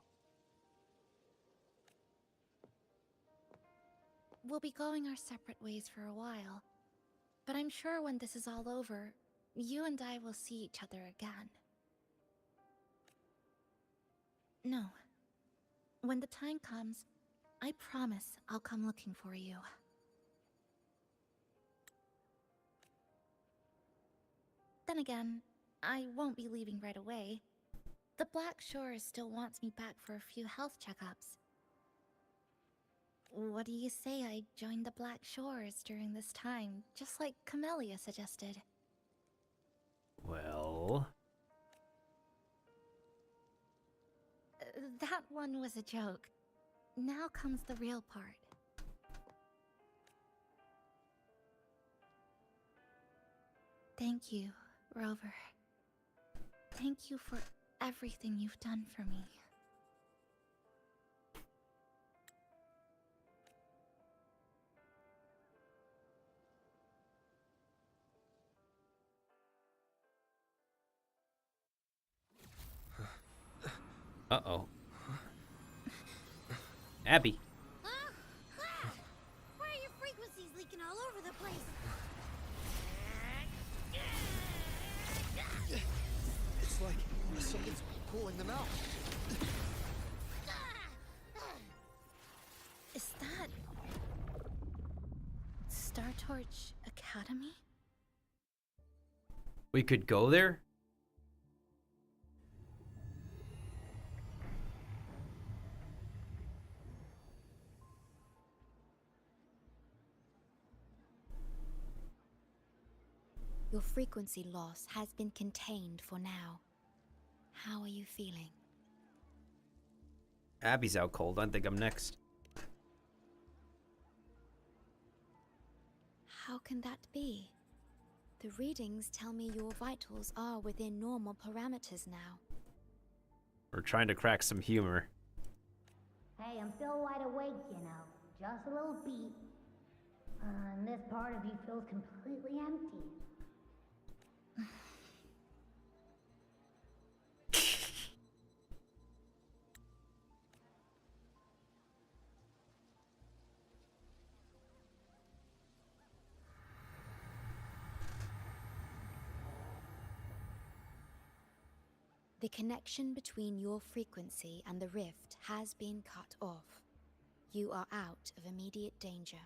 We'll be going our separate ways for a while, but I'm sure when this is all over, you and I will see each other again. No. When the time comes, I promise I'll come looking for you. Then again, I won't be leaving right away. The Black Shores still wants me back for a few health checkups. What do you say I join the Black Shores during this time, just like Camellia suggested? Well... That one was a joke. Now comes the real part. Thank you, Rover. Thank you for everything you've done for me. Uh-oh. Abby. Why are your frequencies leaking all over the place? It's like something's pulling them out. Is that Star Torch Academy? We could go there? Your frequency loss has been contained for now. How are you feeling? Abby's out cold. I think I'm next. How can that be? The readings tell me your vitals are within normal parameters now. We're trying to crack some humor. Hey, I'm still wide awake, you know. Just a little beat. And this part of you feels completely empty. The connection between your frequency and the rift has been cut off. You are out of immediate danger.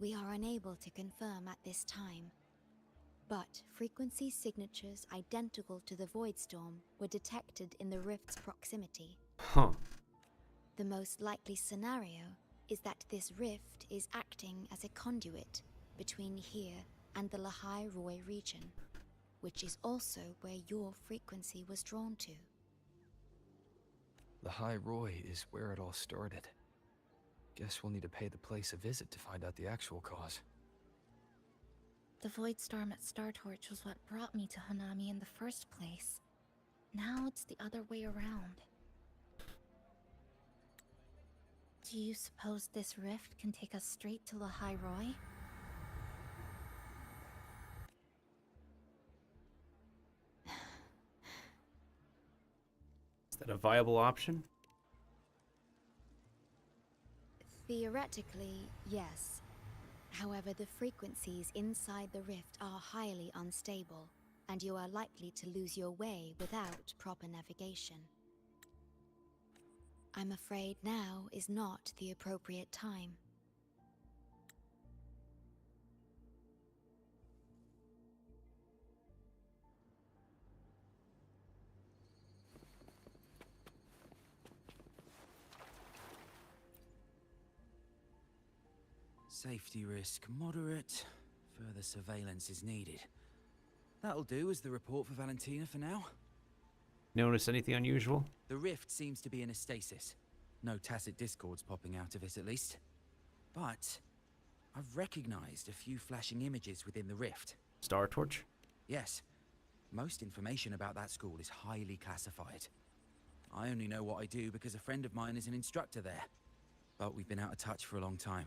We are unable to confirm at this time, but frequency signatures identical to the Void Storm were detected in the rift's proximity. Huh. The most likely scenario is that this rift is acting as a conduit between here and the Lahai Roy region, which is also where your frequency was drawn to. The High Roy is where it all started. Guess we'll need to pay the place a visit to find out the actual cause. The Void Storm at Star Torch was what brought me to Hanami in the first place. Now it's the other way around. Do you suppose this rift can take us straight to Lahai Roy? Is that a viable option? Theoretically, yes. However, the frequencies inside the rift are highly unstable, and you are likely to lose your way without proper navigation. I'm afraid now is not the appropriate time. Safety risk moderate. Further surveillance is needed. That'll do as the report for Valentina for now. Notice anything unusual? The rift seems to be in a stasis. No tacit discords popping out of it, at least. But I've recognized a few flashing images within the rift. Star Torch? Yes. Most information about that school is highly classified. I only know what I do because a friend of mine is an instructor there. But we've been out of touch for a long time.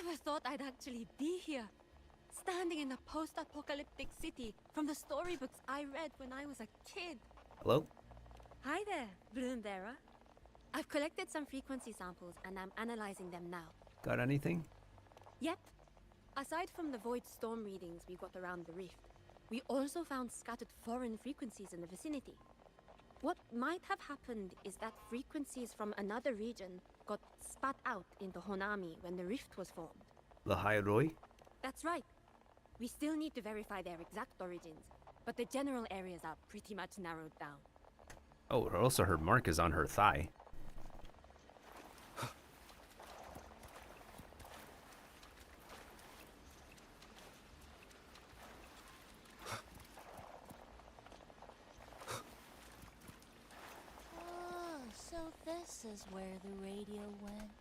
Never thought I'd actually be here. Standing in a post-apocalyptic city from the storybooks I read when I was a kid. Hello? Hi there, Bloombearer. I've collected some frequency samples and I'm analyzing them now. Got anything? Yep. Aside from the Void Storm readings we got around the rift, we also found scattered foreign frequencies in the vicinity. What might have happened is that frequencies from another region got spat out into Honami when the rift was formed. Lahai Roy? That's right. We still need to verify their exact origins, but the general areas are pretty much narrowed down. Oh, also her mark is on her thigh. So this is where the radio went.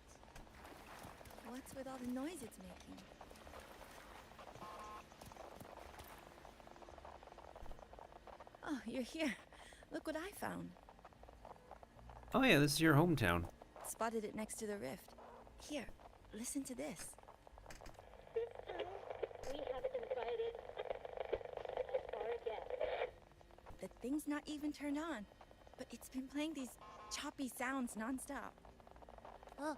What's with all the noise it's making? Oh, you're here. Look what I found. Oh yeah, this is your hometown. Spotted it next to the rift. Here, listen to this. This time, we have invited our guest. The thing's not even turned on, but it's been playing these choppy sounds nonstop. Oh,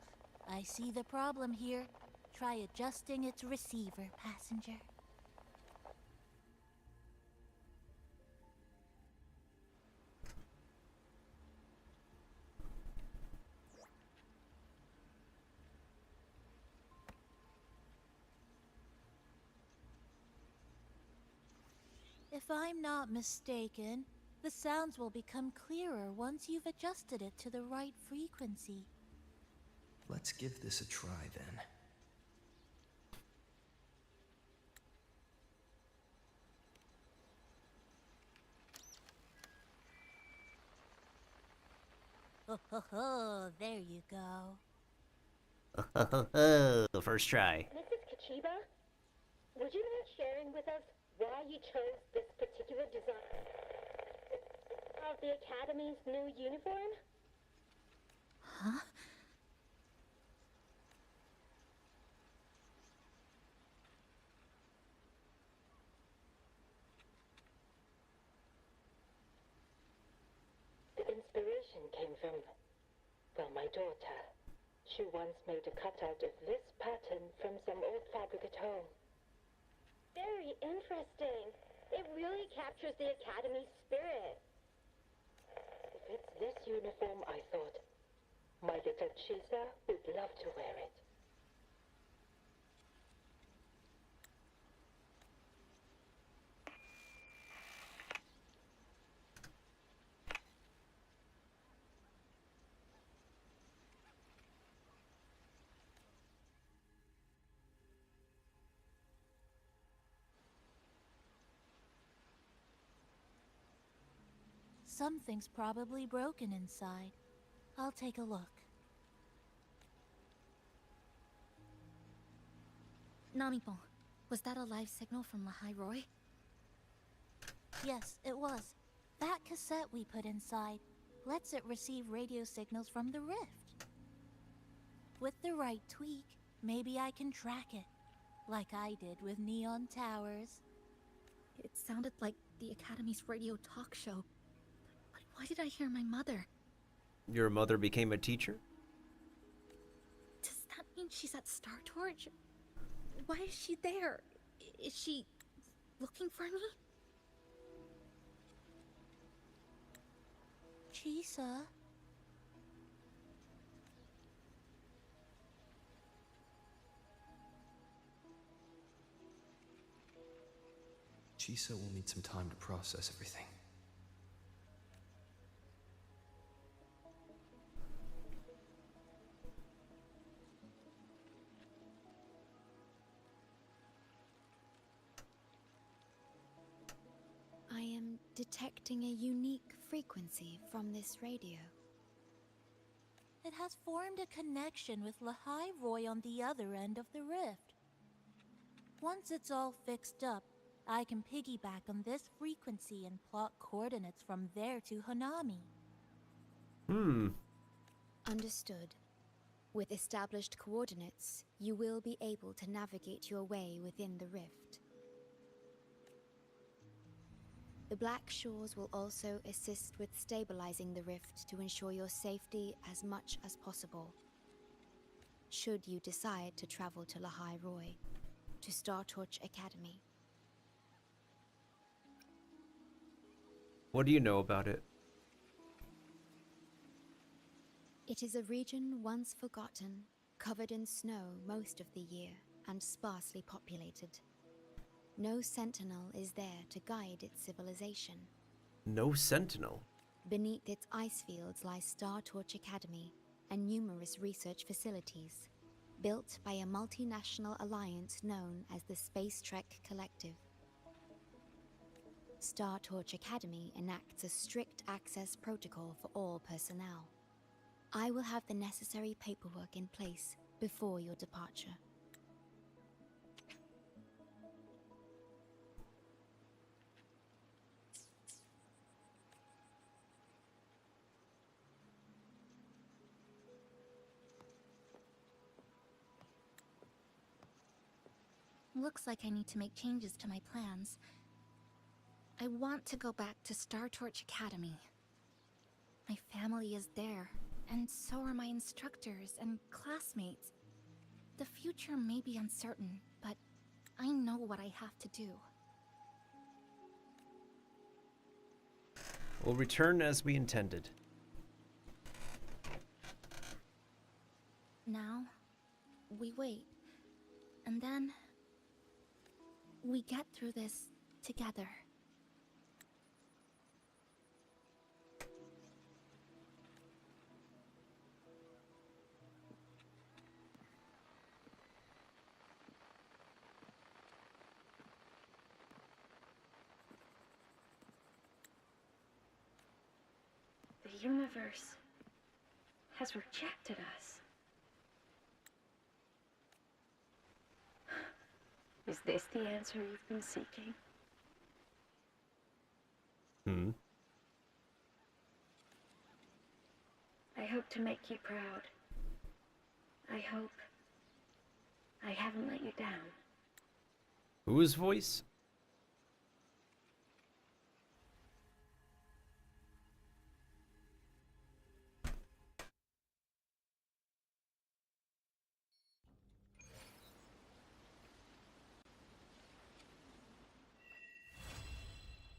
I see the problem here. Try adjusting its receiver, passenger. If I'm not mistaken, the sounds will become clearer once you've adjusted it to the right frequency. Let's give this a try then. Oh, ho, ho, there you go. First try. Mrs. Kachiba, would you mind sharing with us why you chose this particular design of the Academy's new uniform? Huh? The inspiration came from, well, my daughter. She once made a cutout of this pattern from some old fabric at home. Very interesting. It really captures the Academy's spirit. If it's this uniform, I thought, my little Chisa would love to wear it. Something's probably broken inside. I'll take a look. Namipon, was that a live signal from Lahai Roy? Yes, it was. That cassette we put inside lets it receive radio signals from the rift. With the right tweak, maybe I can track it, like I did with Neon Towers. It sounded like the Academy's radio talk show. But why did I hear my mother? Your mother became a teacher? Does that mean she's at Star Torch? Why is she there? Is she looking for me? Chisa? Chisa will need some time to process everything. I am detecting a unique frequency from this radio. It has formed a connection with Lahai Roy on the other end of the rift. Once it's all fixed up, I can piggyback on this frequency and plot coordinates from there to Hanami. Understood. With established coordinates, you will be able to navigate your way within the rift. The Black Shores will also assist with stabilizing the rift to ensure your safety as much as possible. Should you decide to travel to Lahai Roy, to Star Torch Academy. What do you know about it? It is a region once forgotten, covered in snow most of the year, and sparsely populated. No sentinel is there to guide its civilization. No sentinel? Beneath its ice fields lies Star Torch Academy and numerous research facilities, built by a multinational alliance known as the Space Trek Collective. Star Torch Academy enacts a strict access protocol for all personnel. I will have the necessary paperwork in place before your departure. Looks like I need to make changes to my plans. I want to go back to Star Torch Academy. My family is there, and so are my instructors and classmates. The future may be uncertain, but I know what I have to do. We'll return as we intended. Now, we wait. And then, we get through this together. The universe has rejected us. Is this the answer you've been seeking? I hope to make you proud. I hope I haven't let you down. Whose voice?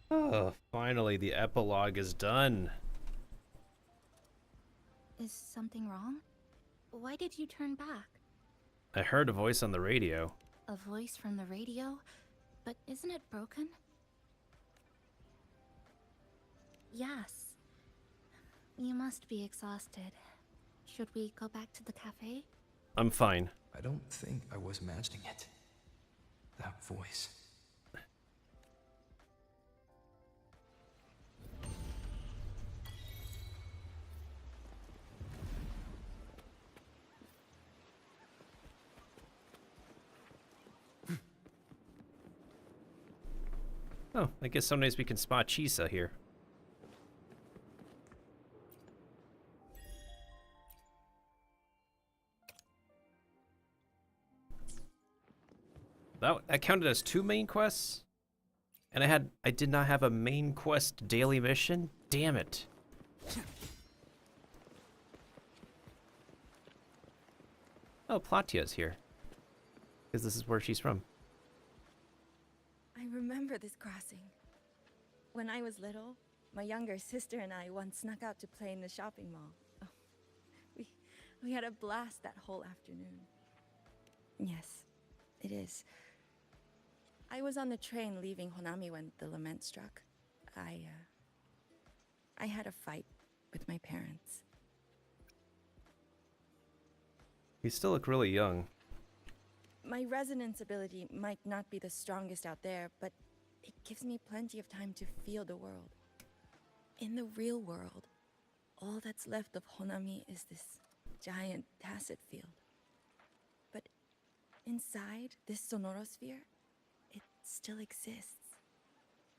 Oh, finally the epilogue is done. Is something wrong? Why did you turn back? I heard a voice on the radio. A voice from the radio? But isn't it broken? Yes. You must be exhausted. Should we go back to the cafe? I'm fine. I don't think I was imagining it. That voice. Oh, I guess sometimes we can spot Chisa here. That counted as 2 main quests? And I did not have a main quest daily mission? Damn it. Oh, Platia's here. Because this is where she's from. I remember this crossing. When I was little, my younger sister and I once snuck out to play in the shopping mall. Oh, we had a blast that whole afternoon. Yes, it is. I was on the train leaving Honami when the lament struck. I had a fight with my parents. You still look really young. My resonance ability might not be the strongest out there, but it gives me plenty of time to feel the world. In the real world, all that's left of Honami is this giant tacit field. But inside this sonorosphere, it still exists.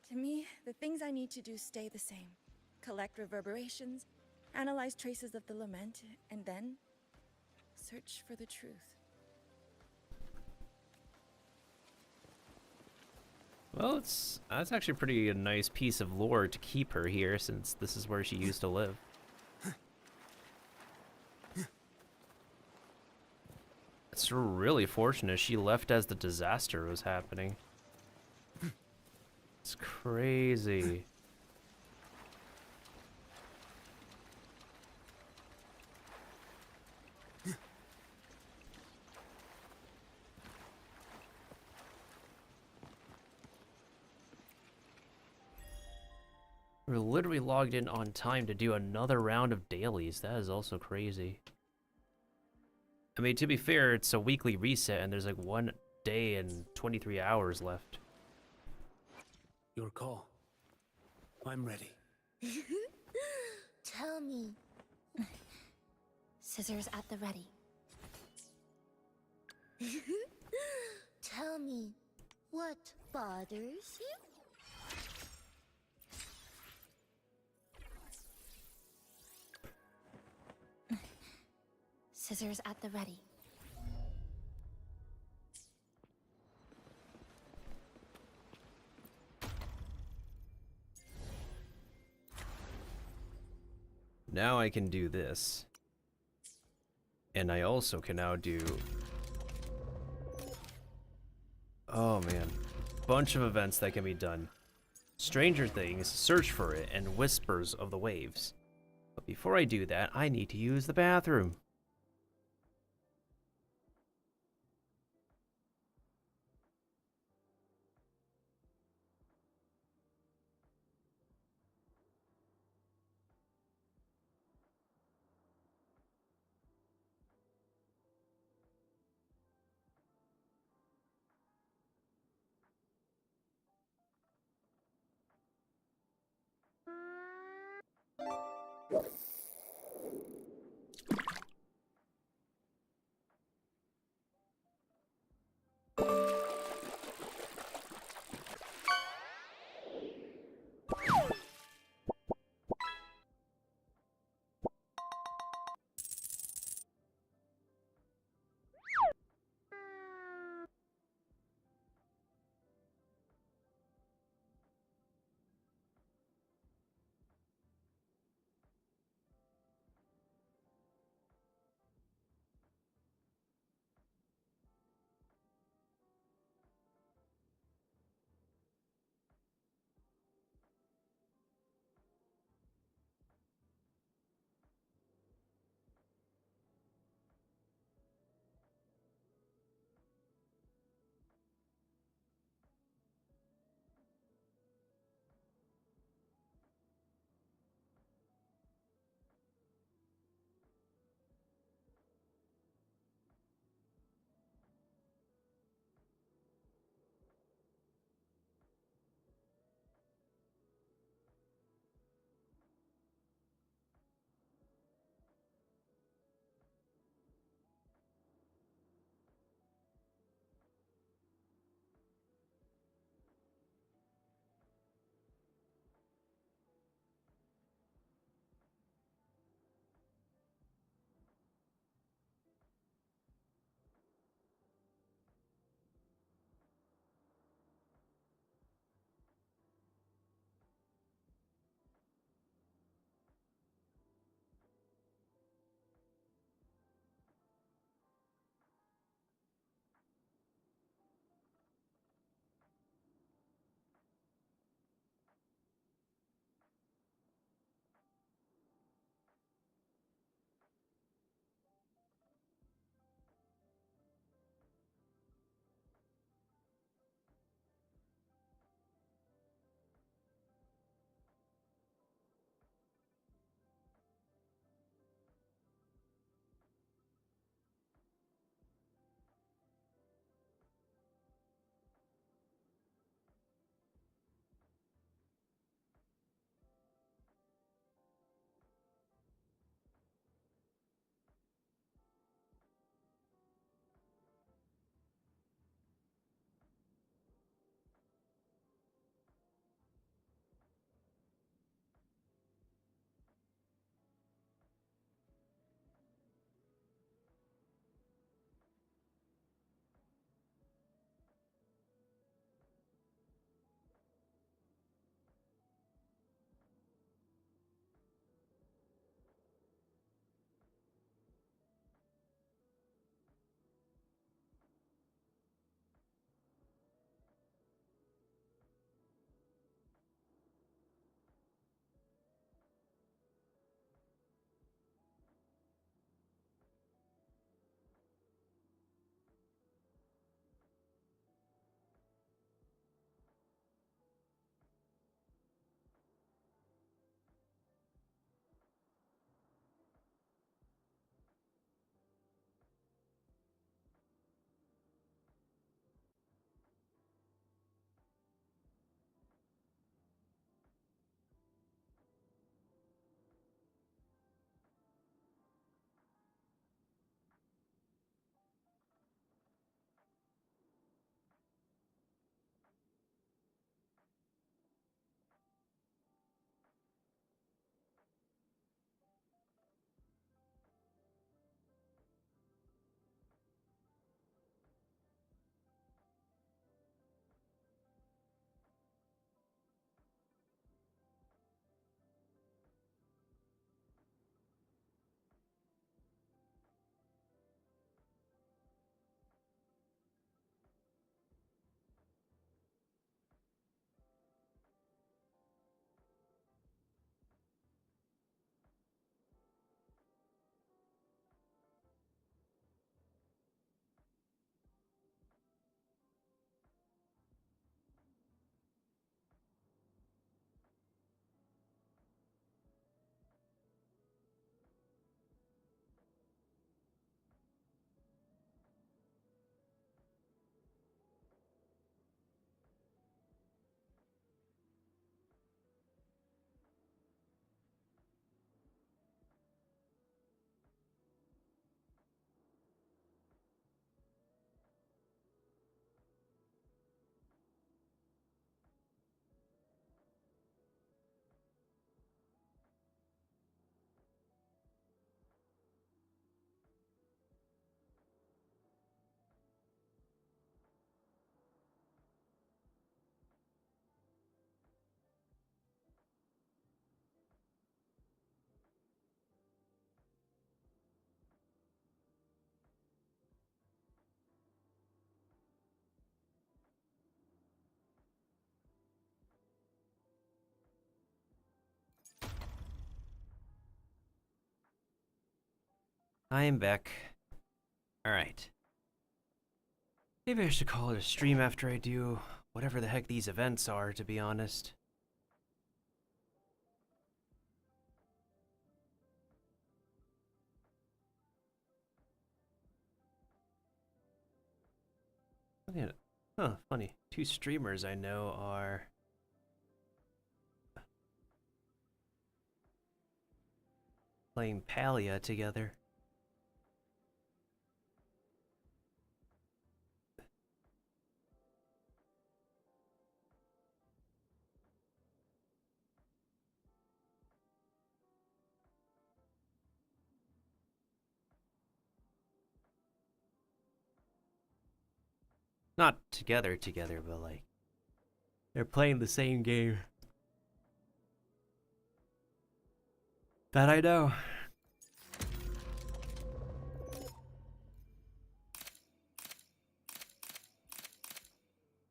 To me, the things I need to do stay the same. Collect reverberations, analyze traces of the lament, and then search for the truth. Well, that's actually pretty a nice piece of lore to keep her here, since this is where she used to live. It's really fortunate she left as the disaster was happening. It's crazy. We're literally logged in on time to do another round of dailies. That is also crazy. I mean, to be fair, it's a weekly reset and there's like 1 day and 23 hours left. Your call. I'm ready. Tell me, Scissors at the ready. Tell me, what bothers you? Scissors at the ready. Now I can do this. And I also can now do... Oh man. Bunch of events that can be done. Stranger Things, Search for It, and Whispers of the Waves. But before I do that, I need to use the bathroom. I am back. Alright. Maybe I should call it a stream after I do whatever the heck these events are, to be honest. Yeah. Huh, funny. Two streamers I know are playing Palia together. Not together, but like, they're playing the same game. That I know.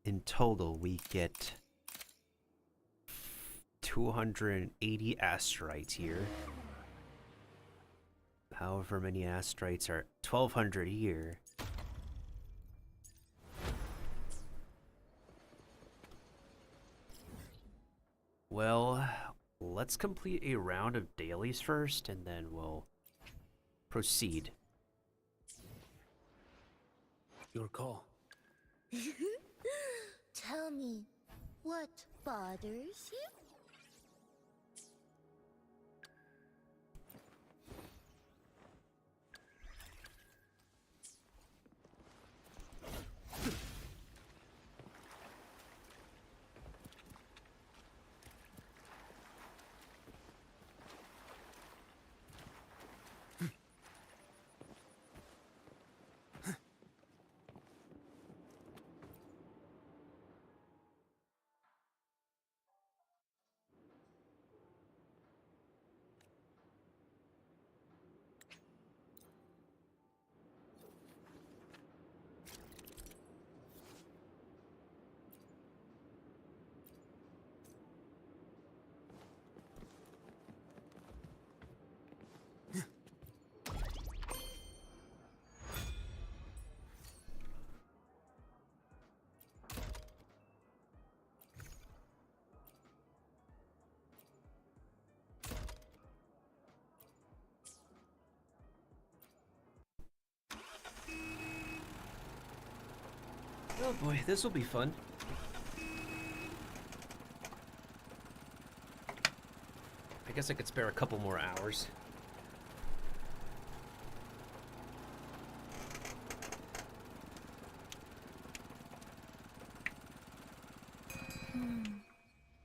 In total, we get 280 asteroids here. However many asteroids are 1,200 here. Well, let's complete a round of dailies first, and then we'll proceed. Your call. Tell me, what bothers you? Oh boy, this will be fun. I guess I could spare a couple more hours.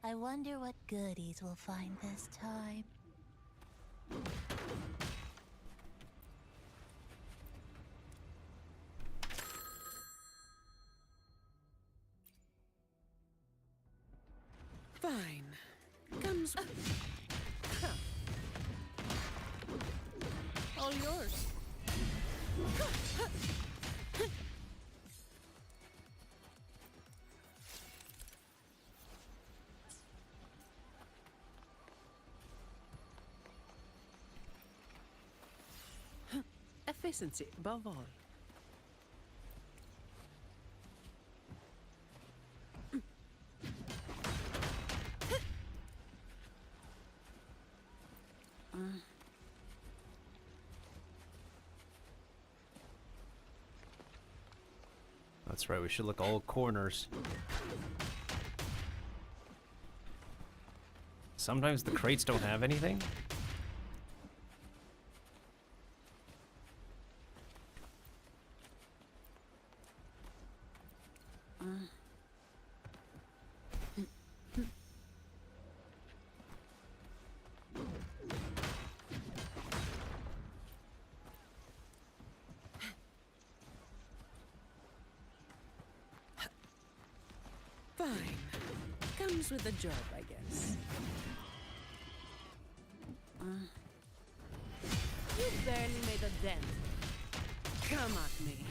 I wonder what goodies we'll find this time. Fine. Comes. All yours. Efficiency above all. That's right, we should look all corners. Sometimes the crates don't have anything. Fine. Comes with the job, I guess. You barely made a dent. Come at me.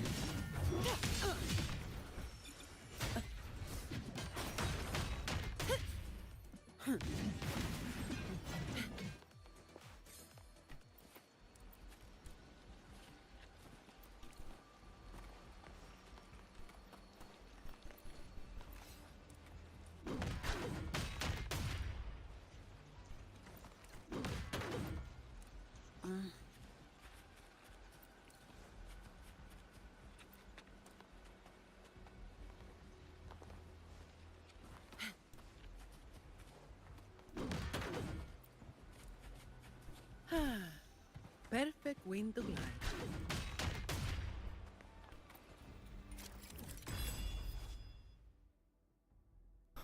perfect wind to glide.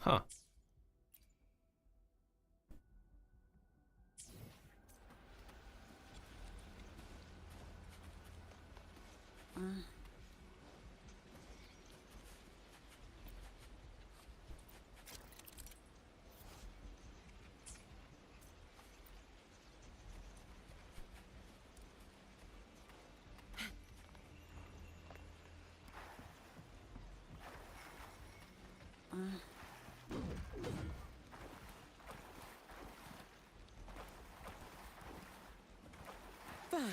Huh. Fine.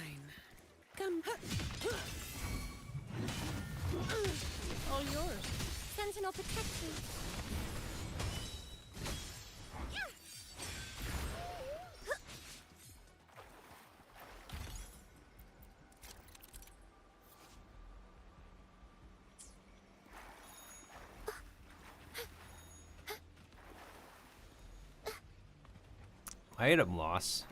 Come. All yours. Sentinel protection. Item loss.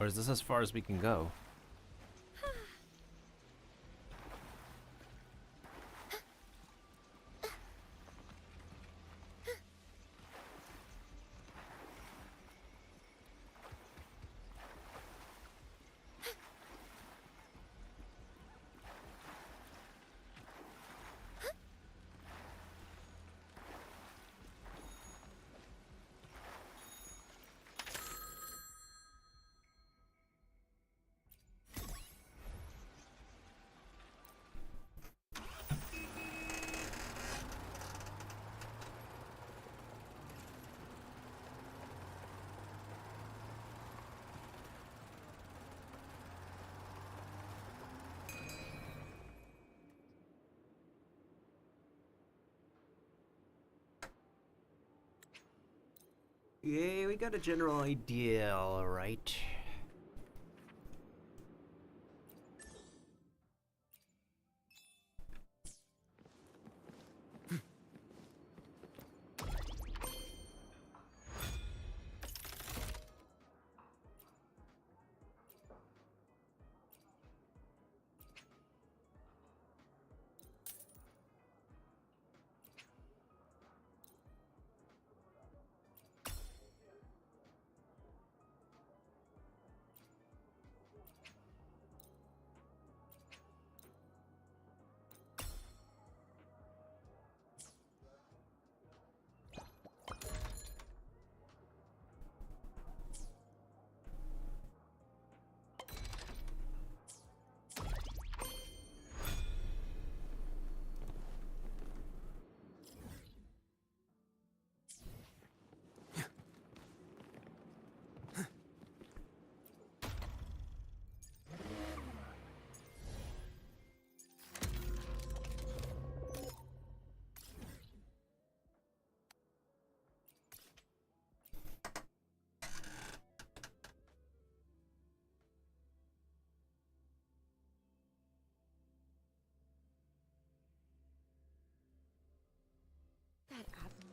Or is this as far as we can go? Yeah, we got a general idea, all right. That apple.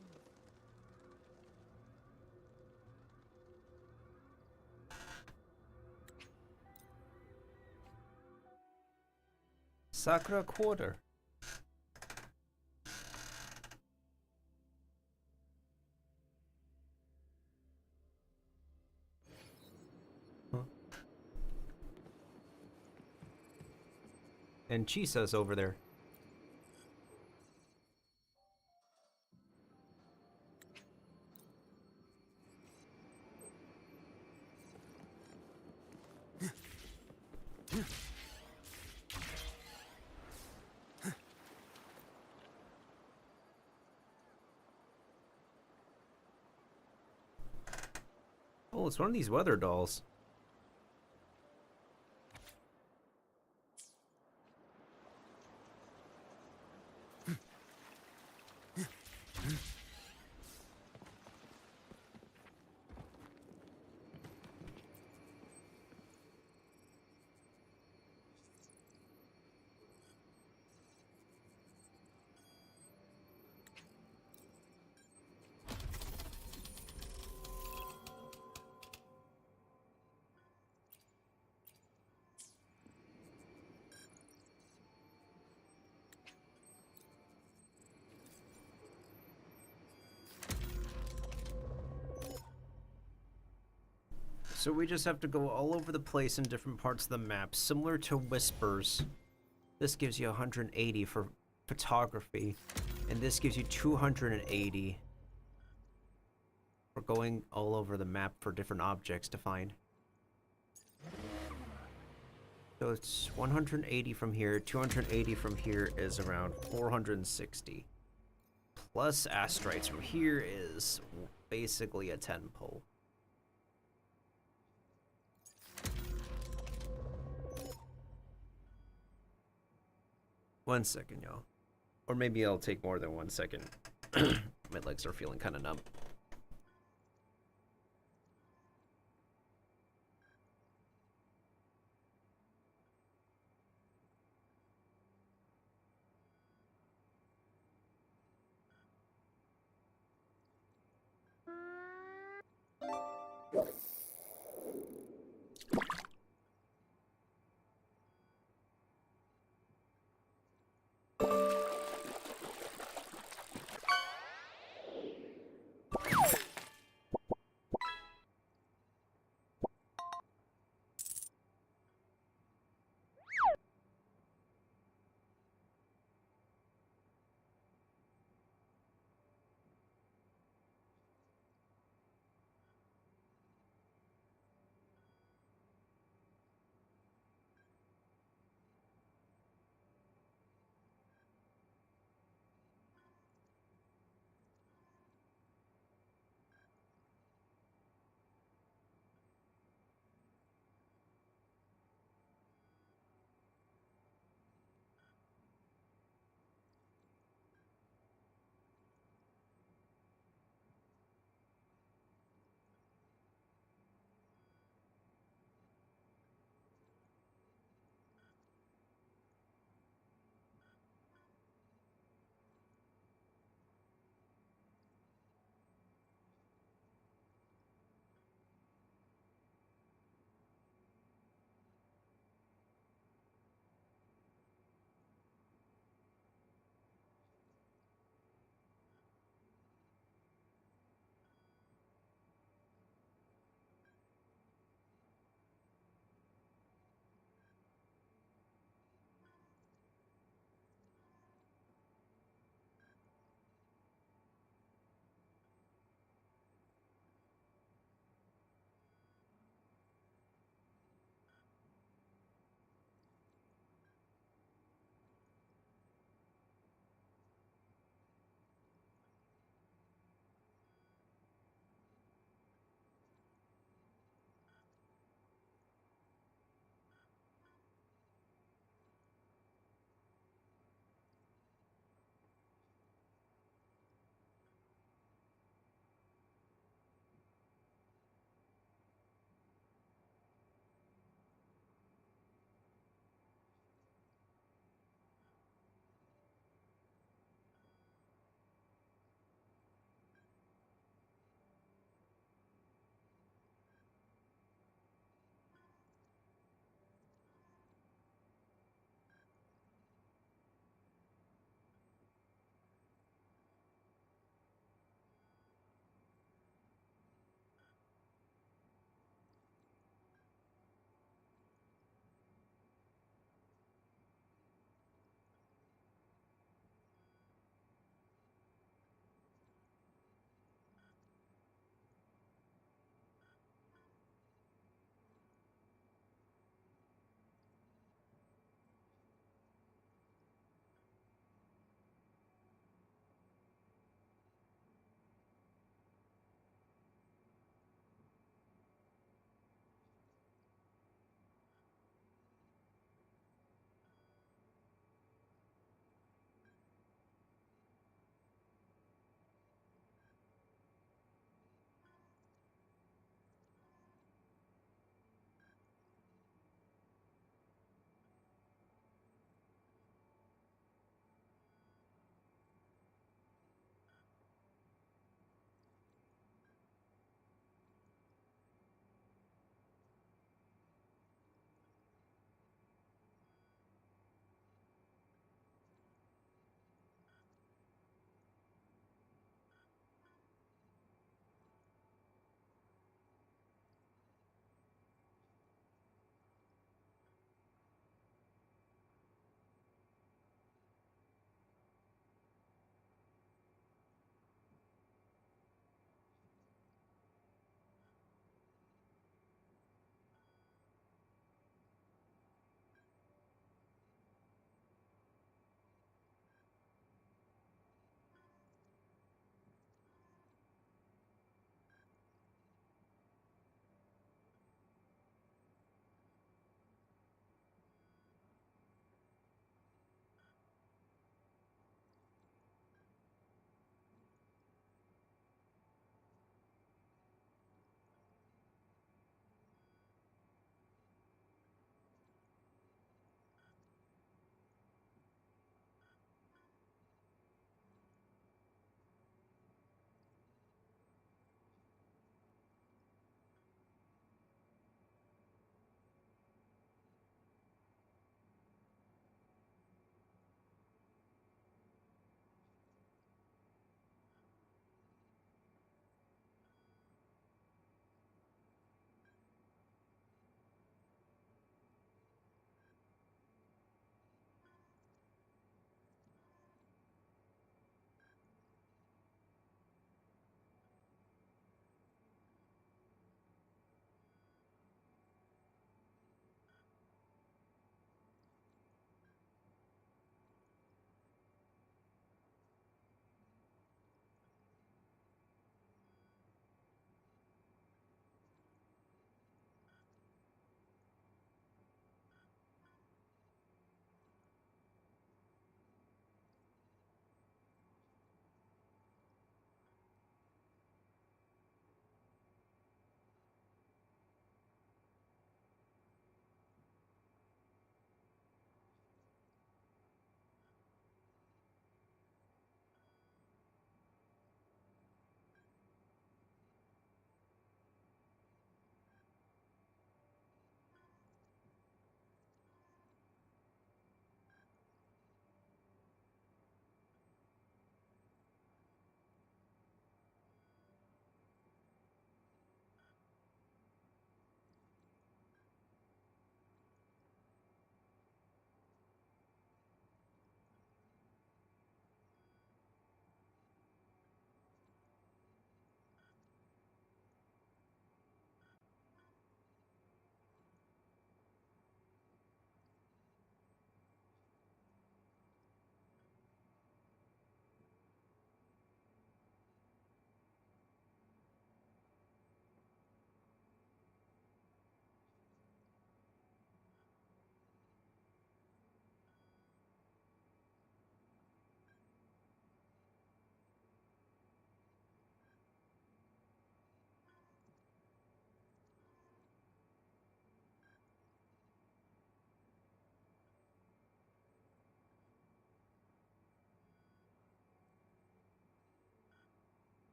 Sakura Quarter. Huh. And Chisa's over there. Oh, it's one of these weather dolls. So we just have to go all over the place in different parts of the map, similar to Whispers. This gives you 180 for photography, and this gives you 280 for going all over the map for different objects to find. So it's 180 from here, 280 from here is around 460. Plus astrites from here is basically a 10 pull. One second, y'all. Or maybe I'll take more than 1 second. My legs are feeling kind of numb.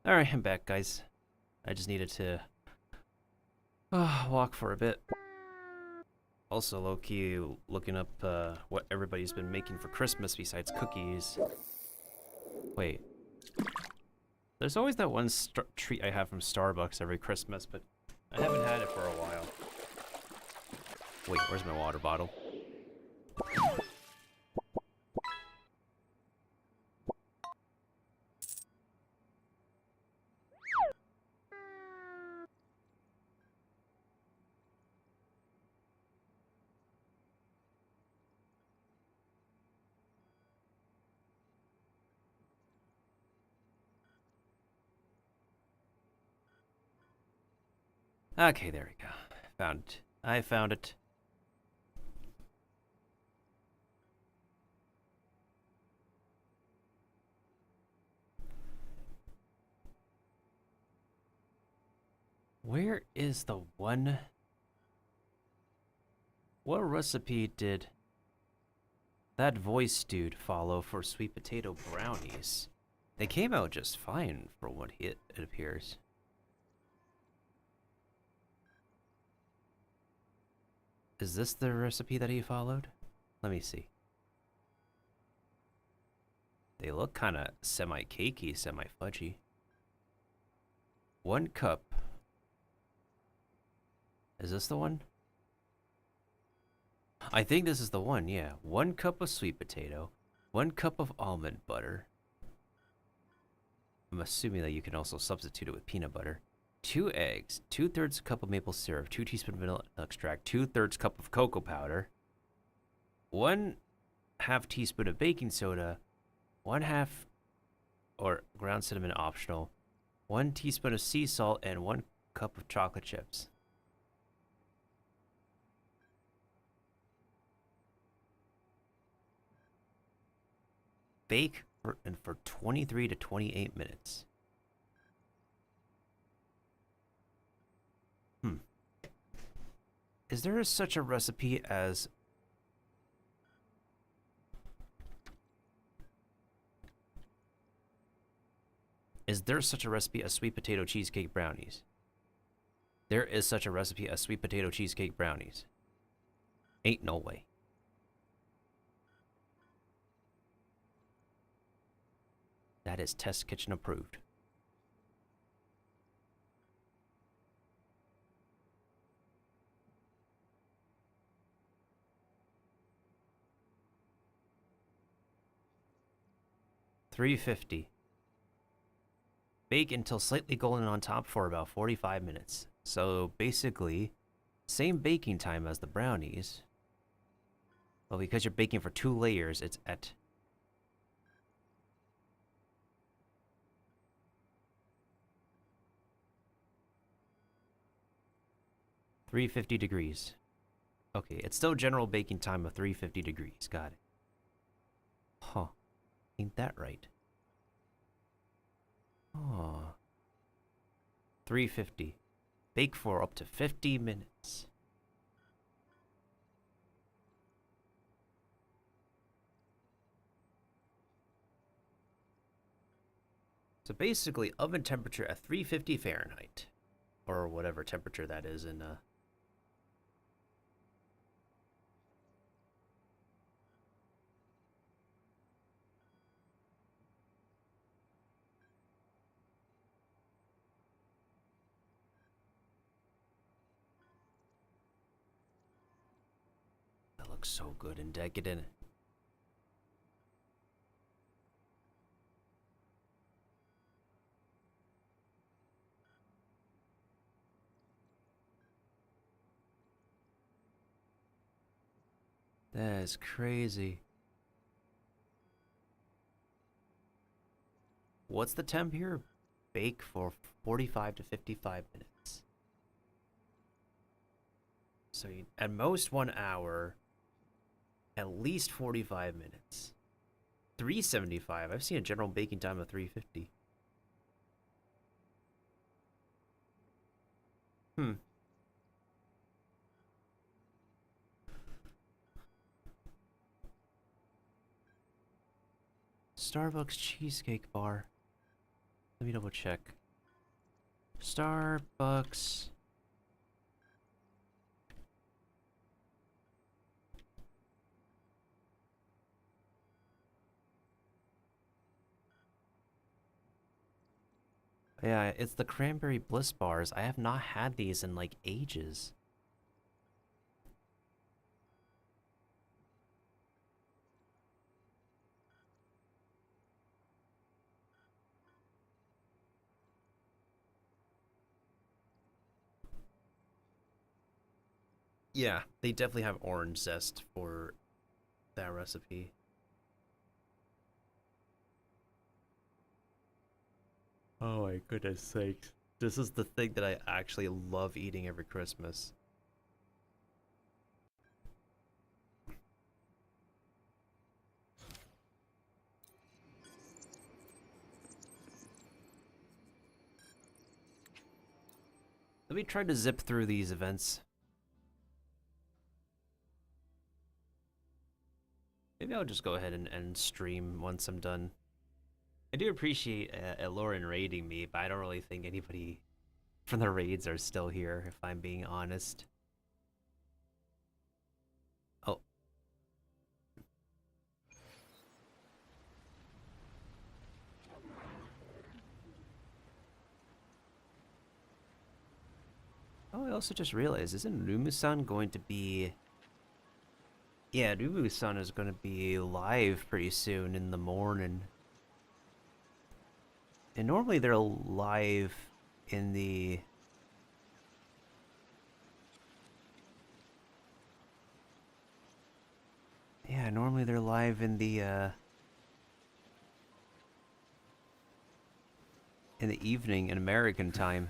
Alright, I'm back, guys. I just needed to walk for a bit. Also, low-key looking up what everybody's been making for Christmas besides cookies. Wait. There's always that one treat I have from Starbucks every Christmas, but I haven't had it for a while. Wait, where's my water bottle? Okay, there we go. Found it. I found it. Where is the one? What recipe did that voice dude follow for sweet potato brownies? They came out just fine for what it appears. Is this the recipe that he followed? Let me see. They look kind of semi-cakey, semi-fudgy. 1 cup. Is this the one? I think this is the one, yeah. 1 cup of sweet potato, 1 cup of almond butter. I'm assuming that you can also substitute it with peanut butter. 2 eggs, 2/3 cup of maple syrup, 2 teaspoons vanilla extract, 2/3 cup of cocoa powder, 1/2 teaspoon of baking soda, 1/2 or ground cinnamon optional, 1 teaspoon of sea salt, and 1 cup of chocolate chips. Bake for 23 to 28 minutes. Is there such a recipe as... Is there such a recipe as sweet potato cheesecake brownies? There is such a recipe as sweet potato cheesecake brownies. Ain't no way. That is Test Kitchen approved. $3.50. Bake until slightly golden on top for about 45 minutes. So basically, same baking time as the brownies. But because you're baking for 2 layers, it's at 350 degrees. Okay, it's still general baking time of 350 degrees. Got it. Huh. Ain't that right? Oh. 350. Bake for up to 50 minutes. So basically, oven temperature at 350 Fahrenheit. Or whatever temperature that is in, That looks so good and decadent. That is crazy. What's the temp here? Bake for 45 to 55 minutes. So you, at most 1 hour, at least 45 minutes. 375. I've seen a general baking time of 350. Starbucks cheesecake bar. Let me double check. Starbucks. Yeah, it's the cranberry bliss bars. I have not had these in like ages. Yeah, they definitely have orange zest for that recipe. Oh my goodness sakes. This is the thing that I actually love eating every Christmas. Let me try to zip through these events. Maybe I'll just go ahead and stream once I'm done. I do appreciate Lauren raiding me, but I don't really think anybody from the raids are still here, if I'm being honest. Oh. Oh, I also just realized, isn't Rumu-san going to be... Yeah, Rumu-san is going to be live pretty soon in the morning. And normally they're live in the... Yeah, normally they're live in the evening in American time.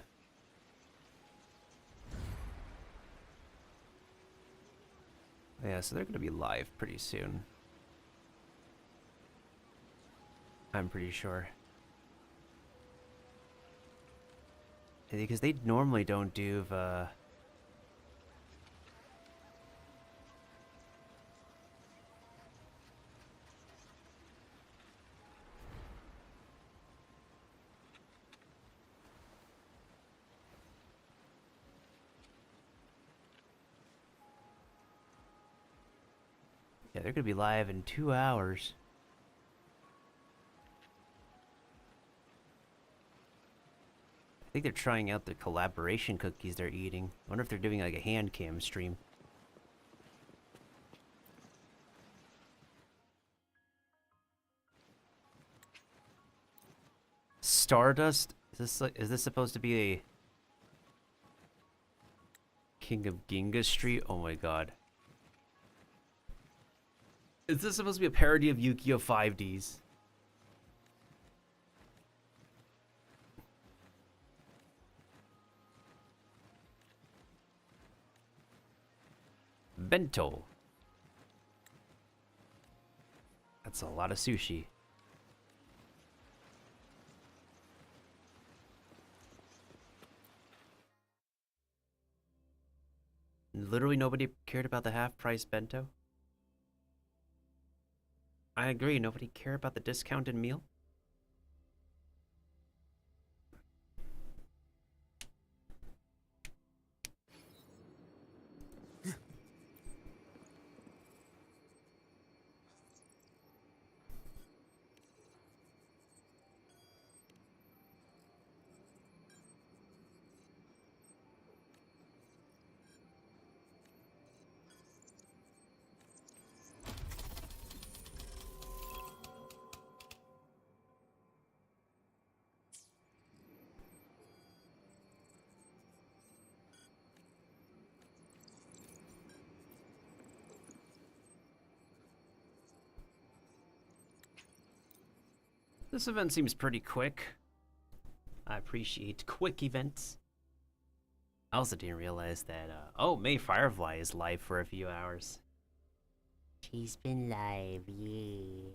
Yeah, so they're gonna be live pretty soon. I'm pretty sure. Because they normally don't do the... Yeah, they're gonna be live in 2 hours. I think they're trying out the collaboration cookies they're eating. I wonder if they're doing like a hand cam stream. Stardust? Is this supposed to be a King of Ginga Street? Oh my god. Is this supposed to be a parody of Yu-Gi-Oh! 5Ds? Bento. That's a lot of sushi. Literally nobody cared about the half-price bento? I agree, nobody cared about the discounted meal? This event seems pretty quick. I appreciate quick events. I also didn't realize that, oh, May Firefly is live for a few hours. She's been live, yeah.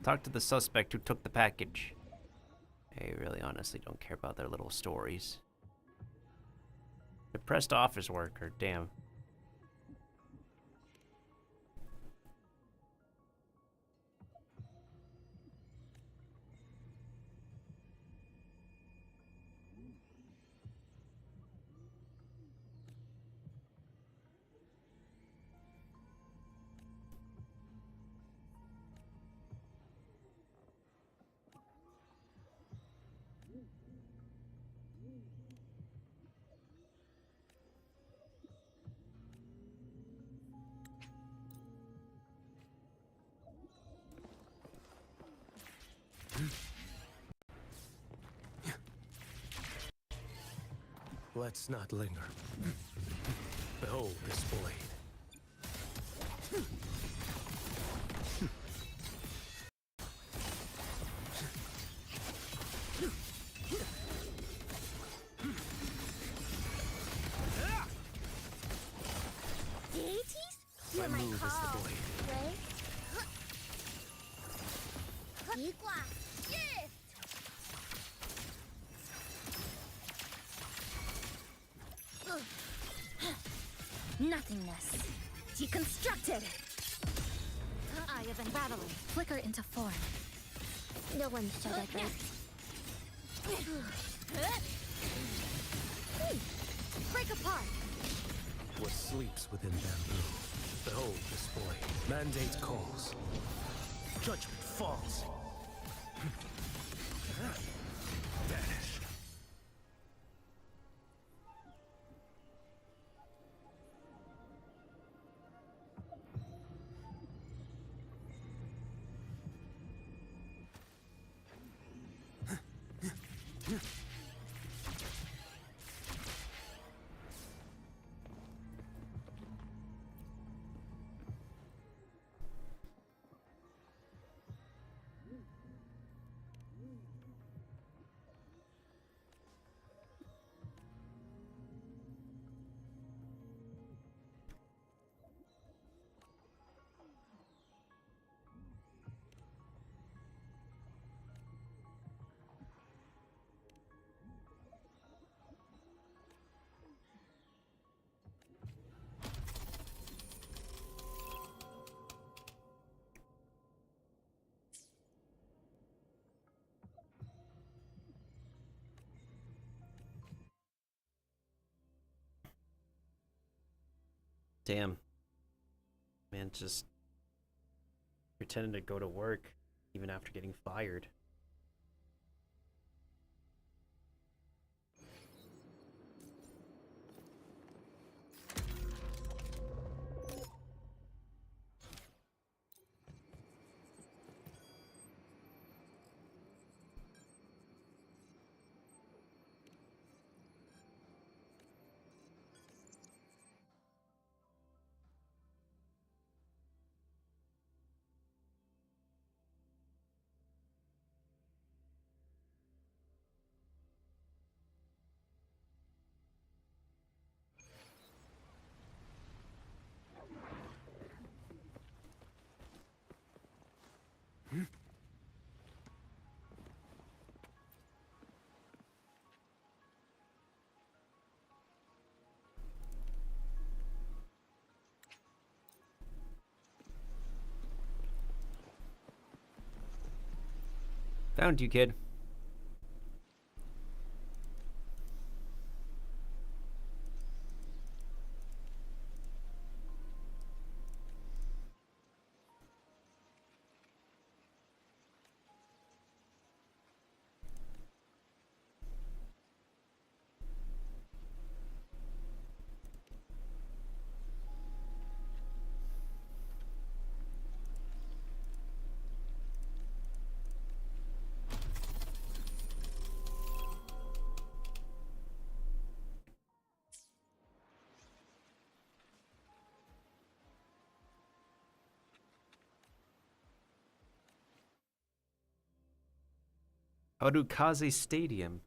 Talk to the suspect who took the package. I really honestly don't care about their little stories. Depressed office worker, damn. Let's not linger. Behold this blade. Deities? My You're my move is the call. blade. Right? Equa, shift! Nothingness. Deconstructed! Eye of Unraveling. Flicker into form. No one said it right. Break apart! What sleeps within bamboo? Behold this blade. Mandate calls. Judgment falls. Vanish. Damn. Man, just pretending to go to work even after getting fired. Found you, kid. Harukaze Stadium.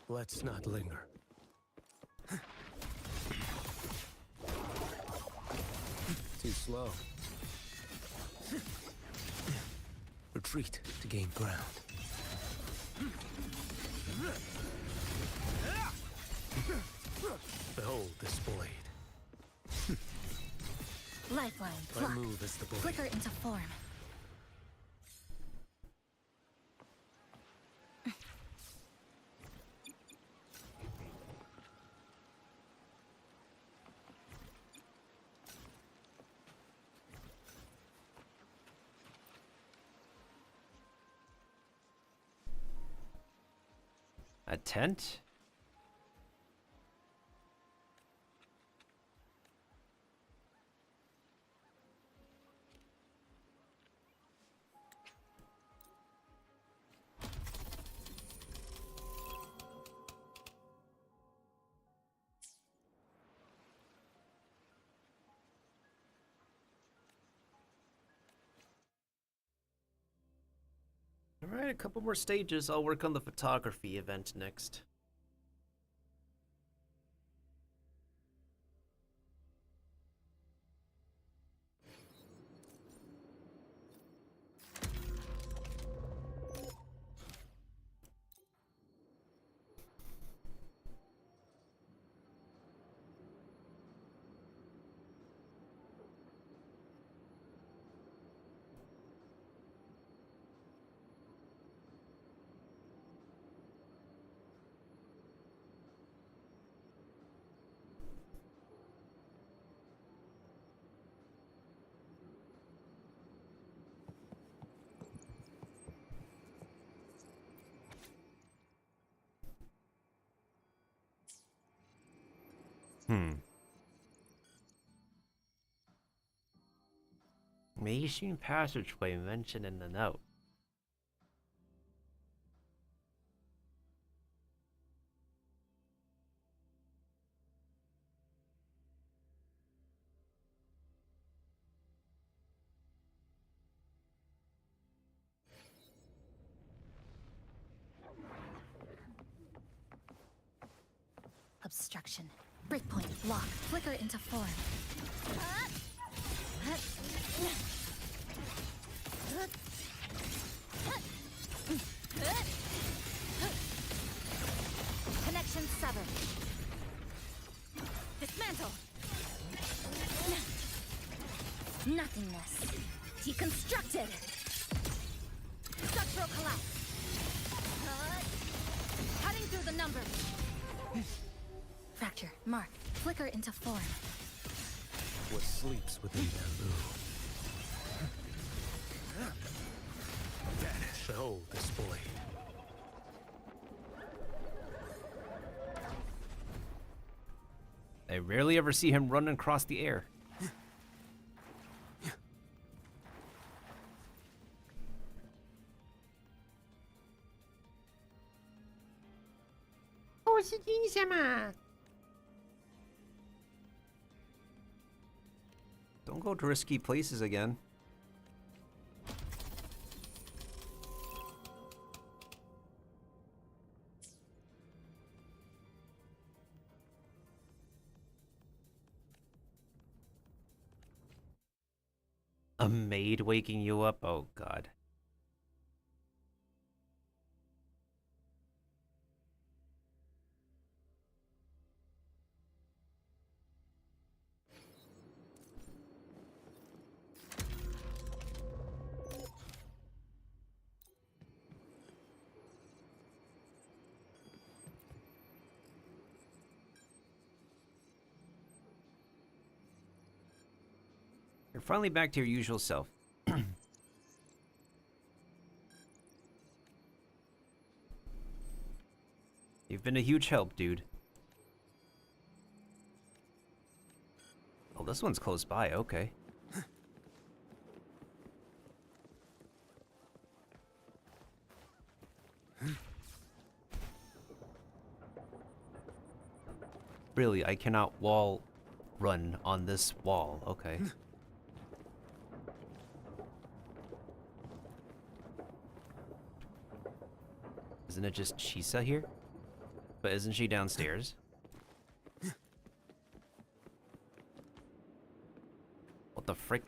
Let's not linger. too slow. Retreat to gain ground. Behold this blade. Lifeline, My pluck. move is the blade. Flicker into form. A tent? Alright, a couple more stages. I'll work on the photography event next. Amazing passageway mentioned in the note. Obstruction. Breakpoint, block. Flicker into form. Connection severed. Dismantle. Nothingness. Deconstructed. Structural collapse. Cutting through the numbers. Fracture. Mark. Flicker into form. What sleeps within bamboo? Vanish. Behold this blade. I rarely ever see him run across the air. Don't go to risky places again. A maid waking you up? Oh god. You're finally back to your usual self. You've been a huge help, dude. Oh, this one's close by, okay. Really, I cannot wall run on this wall, okay. Isn't it just Chisa here? But isn't she downstairs? What the frick?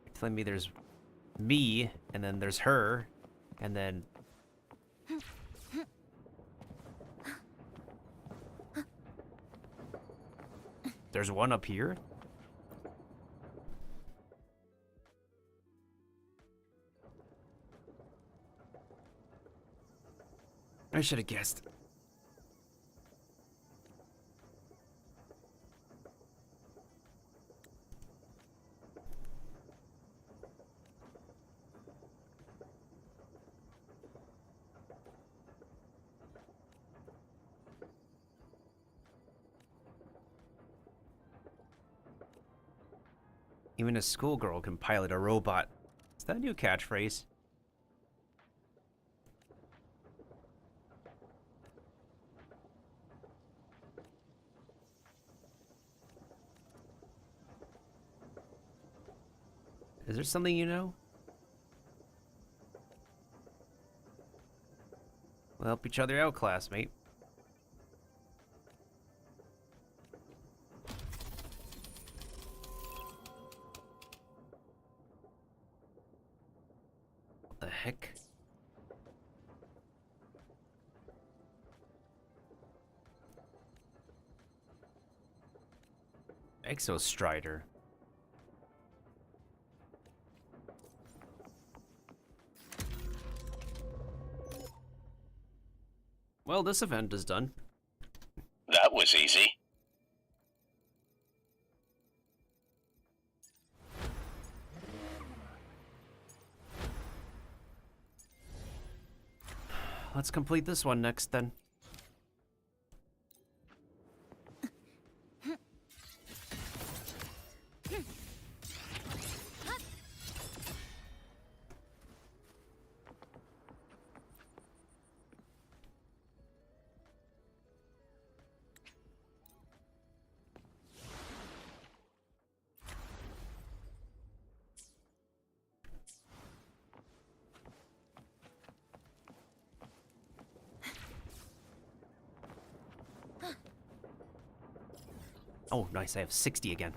You're telling me there's me, and then there's her, and then... There's one up here? I should have guessed. Even a schoolgirl can pilot a robot. Is that a new catchphrase? Is there something you know? We'll help each other out, classmate. What the heck? Exostrider. Well, this event is done. That was easy. Let's complete this one next then. Oh, nice. I have 60 again.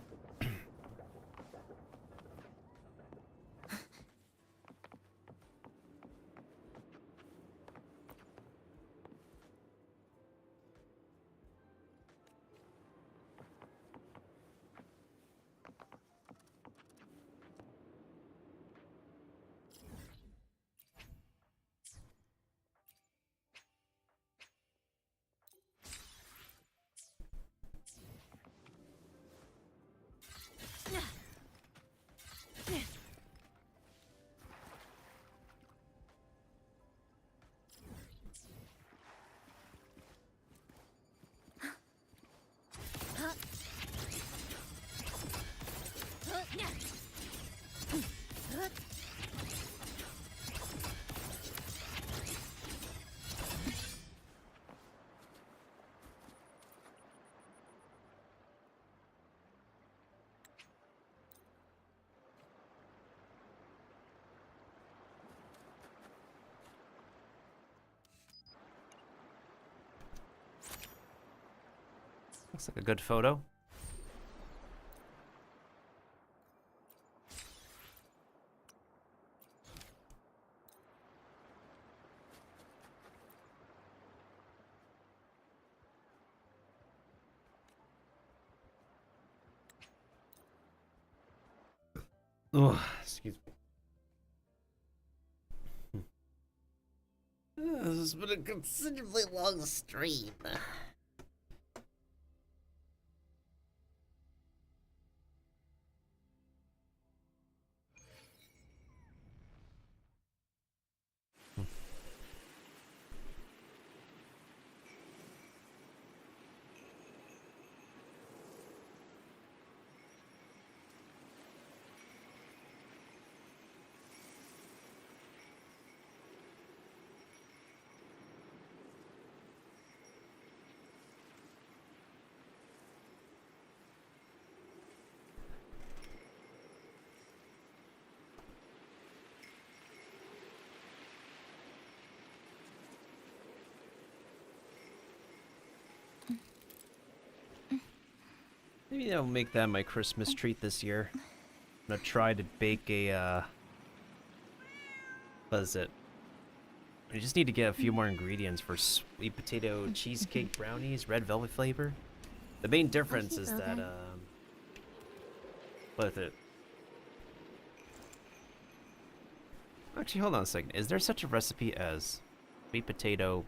Looks like a good photo. Oh, excuse me. This has been a considerably long stream. Maybe I'll make that my Christmas treat this year. I'm gonna try to bake a, what is it? I just need to get a few more ingredients for sweet potato cheesecake brownies, red velvet flavor. The main difference is that, what is it? Actually, hold on a second. Is there such a recipe as sweet potato?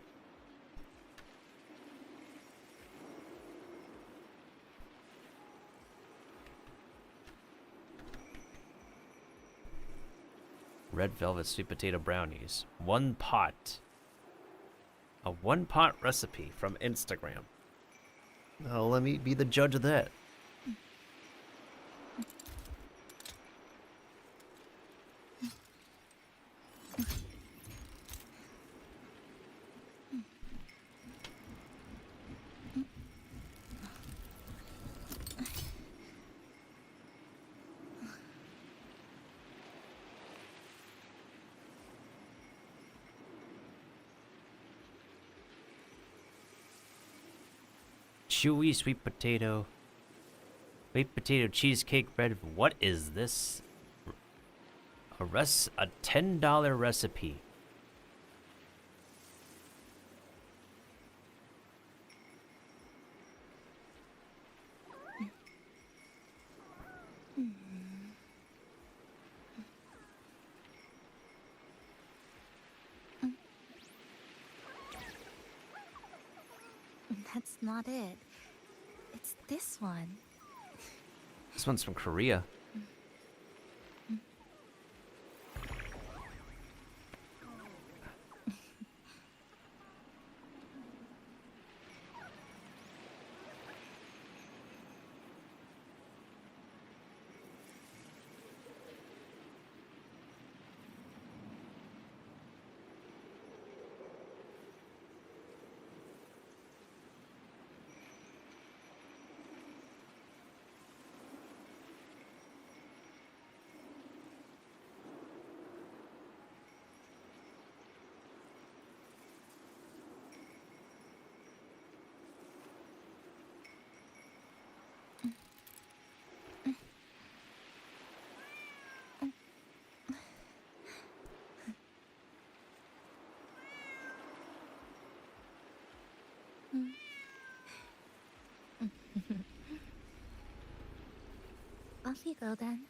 Red velvet sweet potato brownies. One pot. A one-pot recipe from Instagram. Oh, let me be the judge of that. Chewy sweet potato cheesecake bread. What is this? A $10 recipe. That's not it. It's this one. This one's from Korea. Off you go then.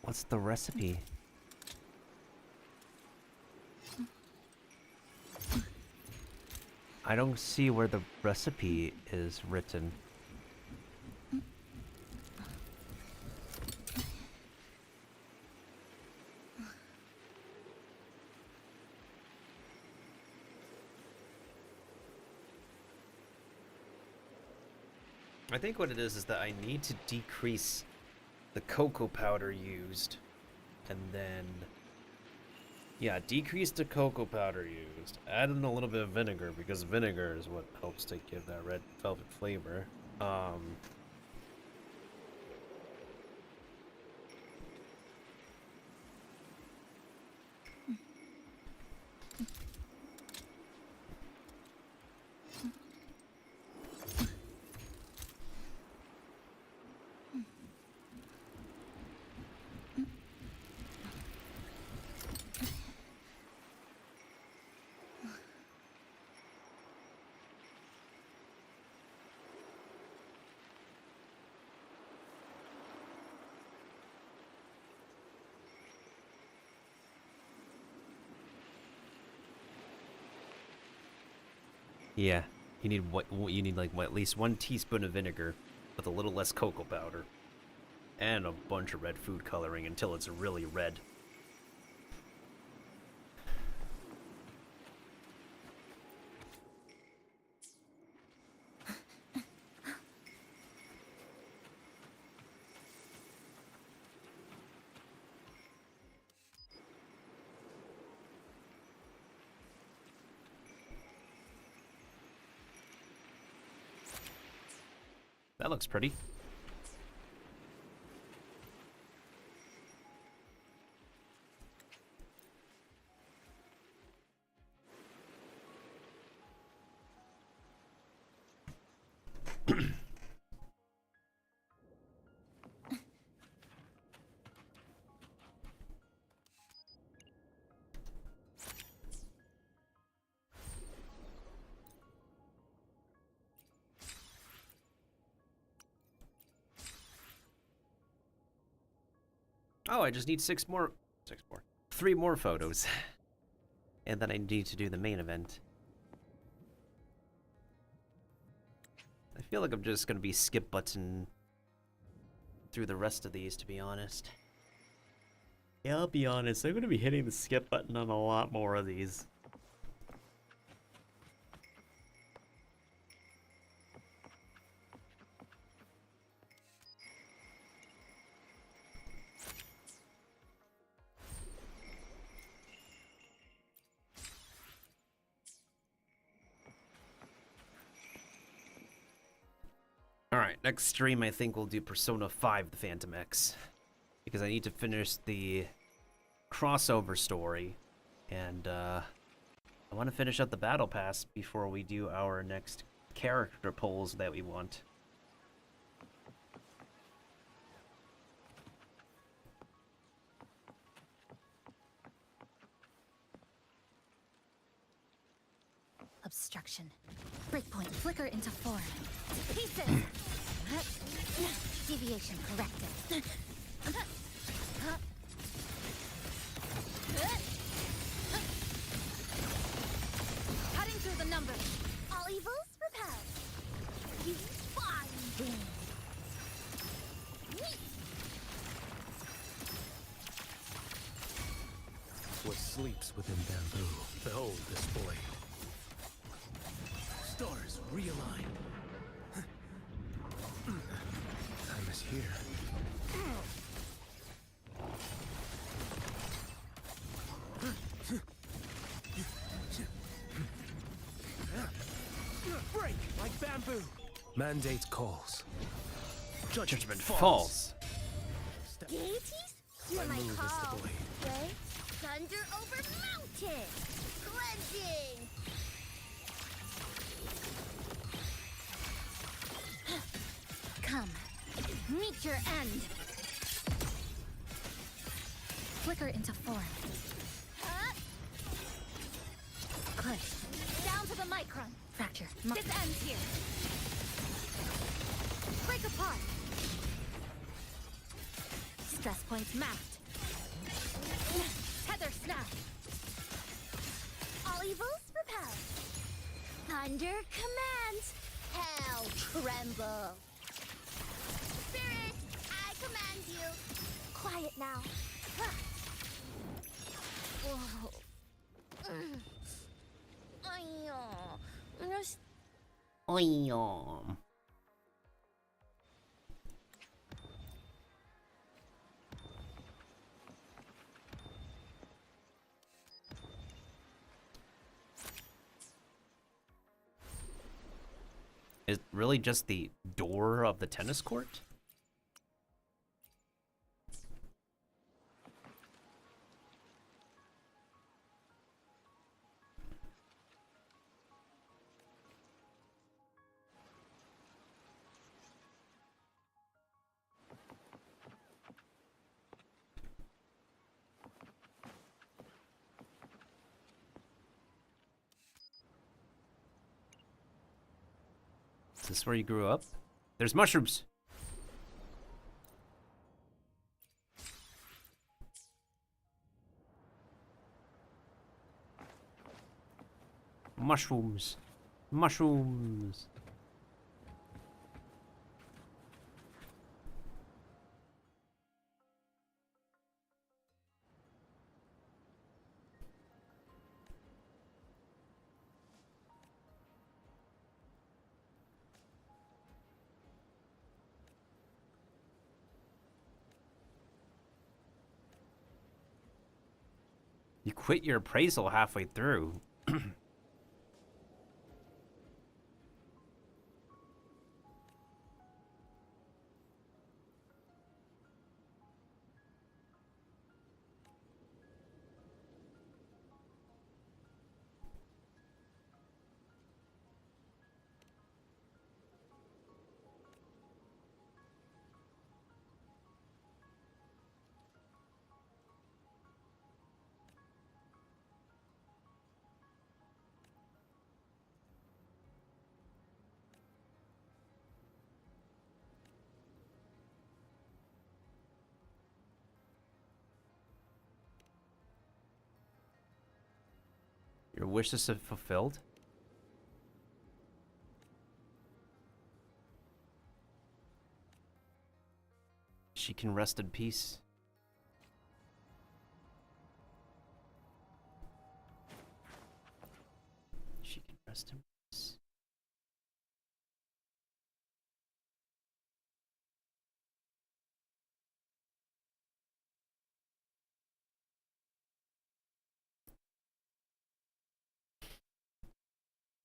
What's the recipe? I don't see where the recipe is written. I think what it is that I need to decrease the cocoa powder used, and then decrease the cocoa powder used, add in a little bit of vinegar, because vinegar is what helps to give that red velvet flavor. Yeah, you need like at least 1 teaspoon of vinegar with a little less cocoa powder and a bunch of red food coloring until it's really red. That looks pretty. Oh, I just need 3 more photos. And then I need to do the main event. I feel like I'm just gonna be skip button through the rest of these, to be honest. Yeah, I'll be honest, I'm gonna be hitting the skip button on a lot more of these. Alright, next stream I think we'll do Persona 5 The Phantom X. Because I need to finish the crossover story. And I want to finish up the Battle Pass before we do our next character polls that we want. Obstruction. Breakpoint flicker into form. Pieces! Deviation corrected. Cutting through the numbers. All evils repelled. You find them. What sleeps within bamboo? Behold this boy. Stars realign. Time is here. Break like bamboo. Mandate calls. Judgment falls. Deities? Hear my move is the call. blade. Way? Thunder over mountain. Cleansing. Come. Meet your end. Flicker into form. Push. Down to the micron. Fracture. This ends here. Break apart. Stress points mapped. Tether snap. All evils repelled. Thunder commands. Hell tremble. Spirit, I command you. Quiet now. Whoa. Is it really just the door of the tennis court? Is this where you grew up? There's mushrooms. Mushrooms. Mushrooms. You quit your appraisal halfway through. wish is fulfilled? She can rest in peace. She can rest in peace.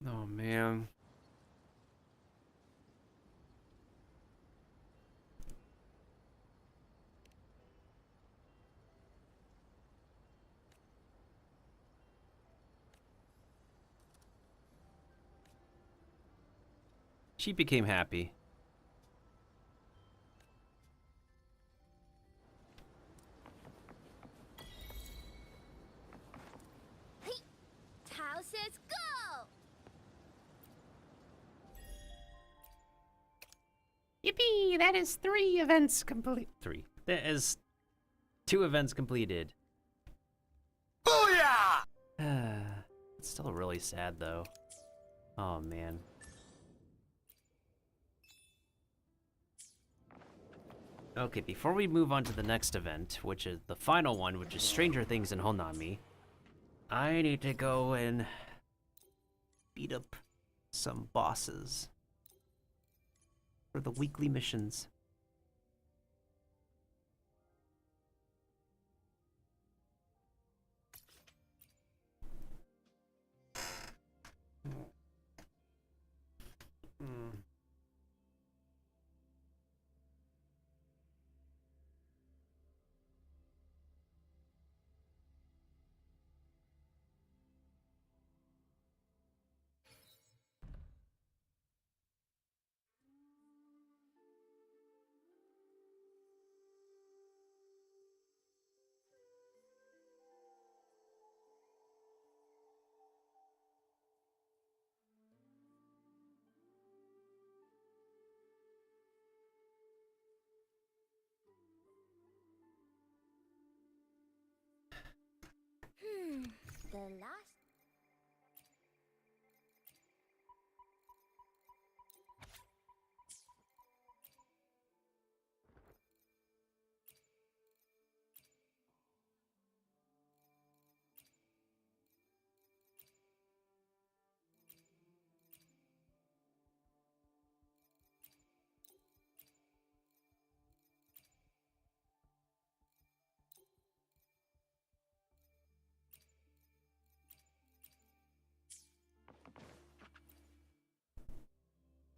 Oh man. She became happy. Hey, Tao says go! Yippee! That is 3 events complete. 3. That is 2 events completed. Booyah! It's still really sad though. Oh man. Okay, before we move on to the next event, which is the final one, which is Stranger Things in Honami, I need to go and beat up some bosses for the weekly missions. The last.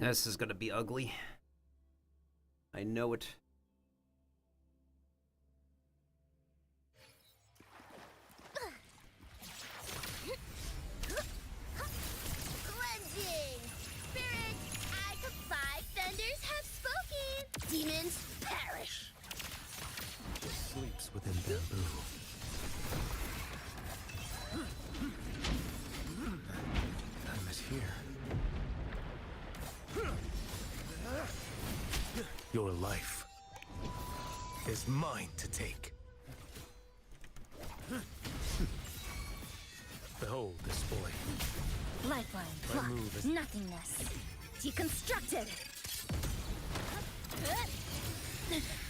This is gonna be ugly. I know it. Cleansing! Spirit, I the 5 Fenders have spoken! Demons, perish! Sleeps within bamboo. Time is here. Your life is mine to take. Behold this boy. Lifeline My blocked. move is- Nothingness. Deconstructed.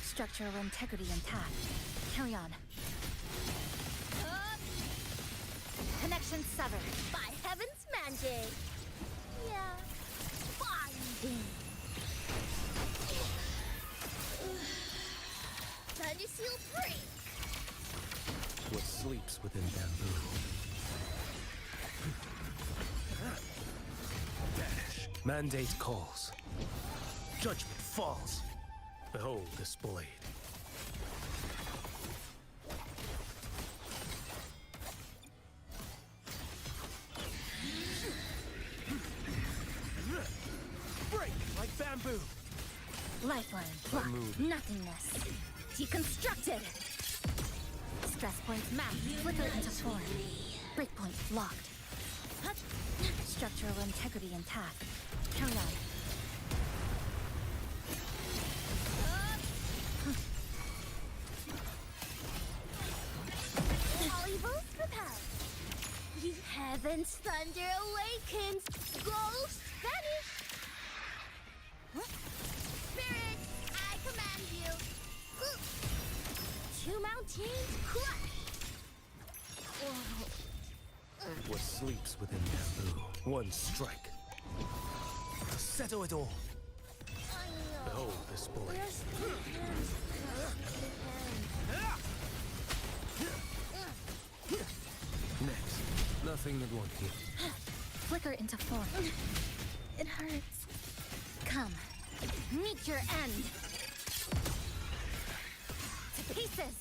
Structural integrity intact. Carry on. Connection severed. By heaven's mandate! Yeah. Binding! Time to seal free! What sleeps within bamboo. Vanish. Mandate calls. Judgment falls. Behold this blade. Break like bamboo. Lifeline blocked. Nothingness. Deconstructed. Stress points mapped. Flicker into form. Breakpoint locked. Structural integrity intact. Carry on. All evils repelled. You Heaven's thunder awakens. Ghost vanish. Spirit, I command you. Two mountains crush. What sleeps within bamboo? One strike. To settle it all. Behold this boy. Next. Nothing that won't heal. Flicker into form. It hurts. Come. Meet your end. To pieces.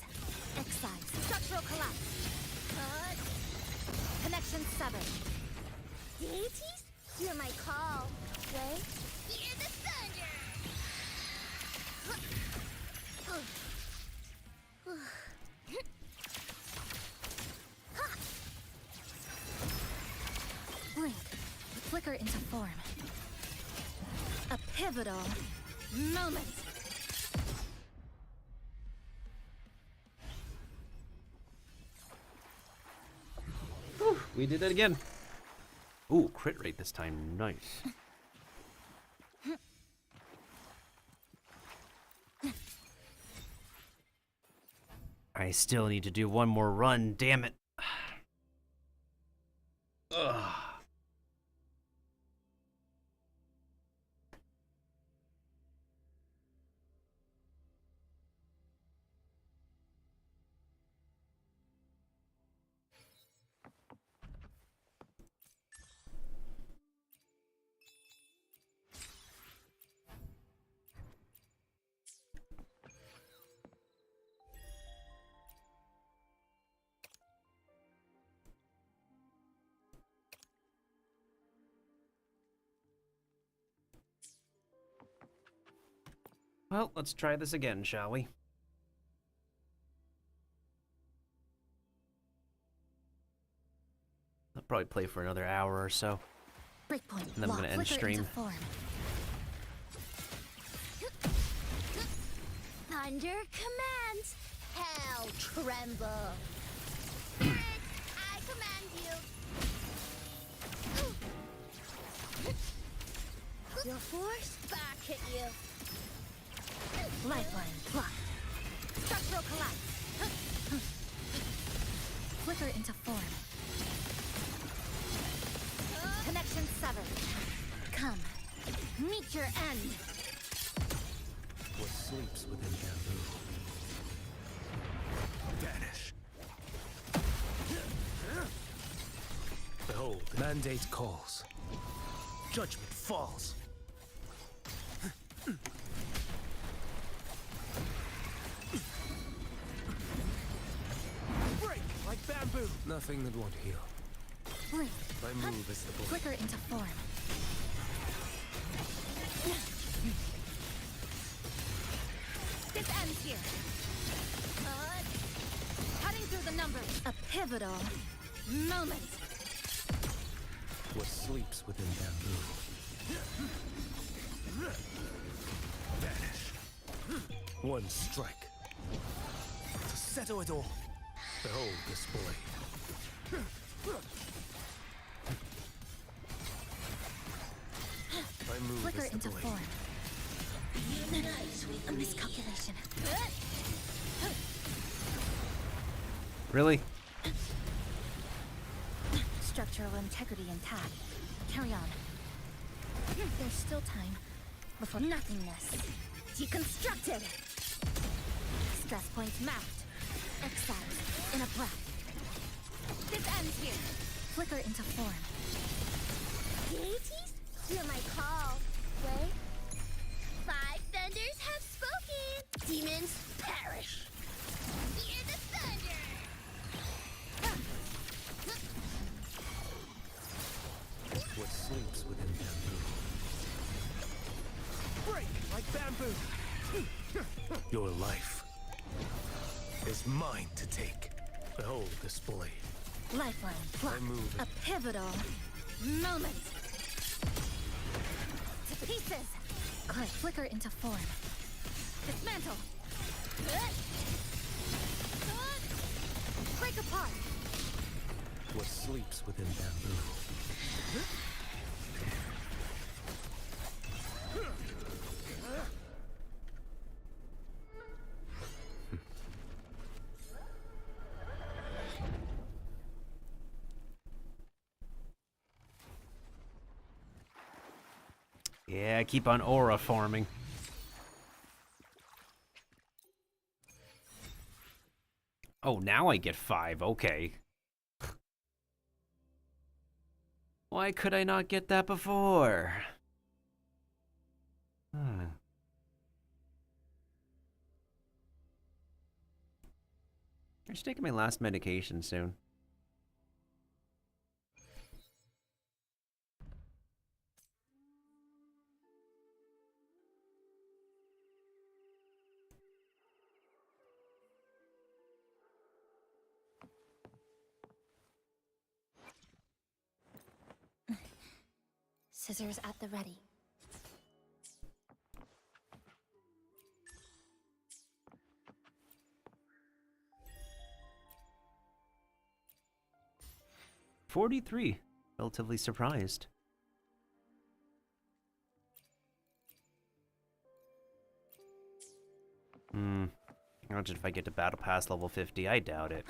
Excise. Structural collapse. Connection severed. Deities, hear my call. Right? Hear the thunder. Blink. Flicker into form. A pivotal moment. Whew, we did it again. Ooh, crit rate this time. Nice. I still need to do one more run, damn it. Ugh. Well, let's try this again, shall we? I'll probably play for another hour or so. Breakpoint. And then I'm gonna end stream. Thunder commands. Hell tremble. Spirit, I command you. Your force back at you. Lifeline. Block. Structural collapse. Flicker into form. Connection severed. Come. Meet your end. What sleeps within bamboo? Vanish. Behold, mandate calls. Judgment falls. Break like bamboo. Nothing that won't heal. Blink. My move is the blade. Flicker into form. This ends here. Cutting through the numbers. A pivotal moment. What sleeps within bamboo? Vanish. One strike. To settle it all. Behold this blade. My move Flicker is the into blade. form. A miscalculation. Really? Structural integrity intact. Carry on. There's still time before nothingness. Deconstructed. Stress points mapped. Exiled in a breath. This ends here. Flicker into form. Deities, hear my call. Wait. 5 thunders have spoken. Demons perish. Hear the thunder. What sleeps within bamboo? Break like bamboo. Your life is mine to take. Behold this blade. Lifeline. Block. I move. A pivotal moment. To pieces. Click. Flicker into form. Dismantle. Break apart. what sleeps within bamboo. Yeah, keep on aura farming. Oh, now I get 5. Okay. Why could I not get that before? Hmm. I'm just taking my last medication soon. Scissors at the ready. $43. Relatively surprised. Imagine if I get to Battle Pass level 50. I doubt it.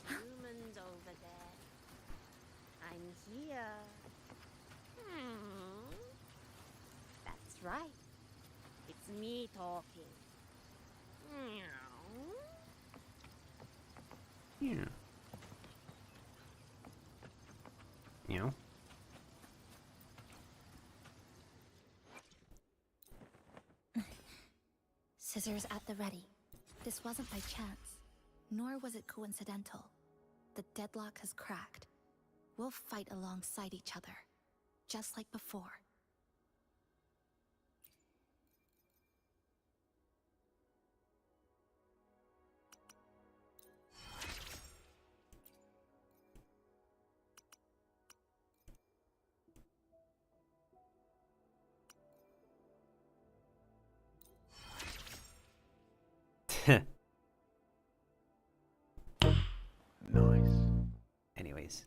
Humans over there. I'm here. That's right. It's me talking. Yeah. You know? Scissors at the ready. This wasn't by chance, nor was it coincidental. The deadlock has cracked. We'll fight alongside each other, just like before. Nice. Anyways.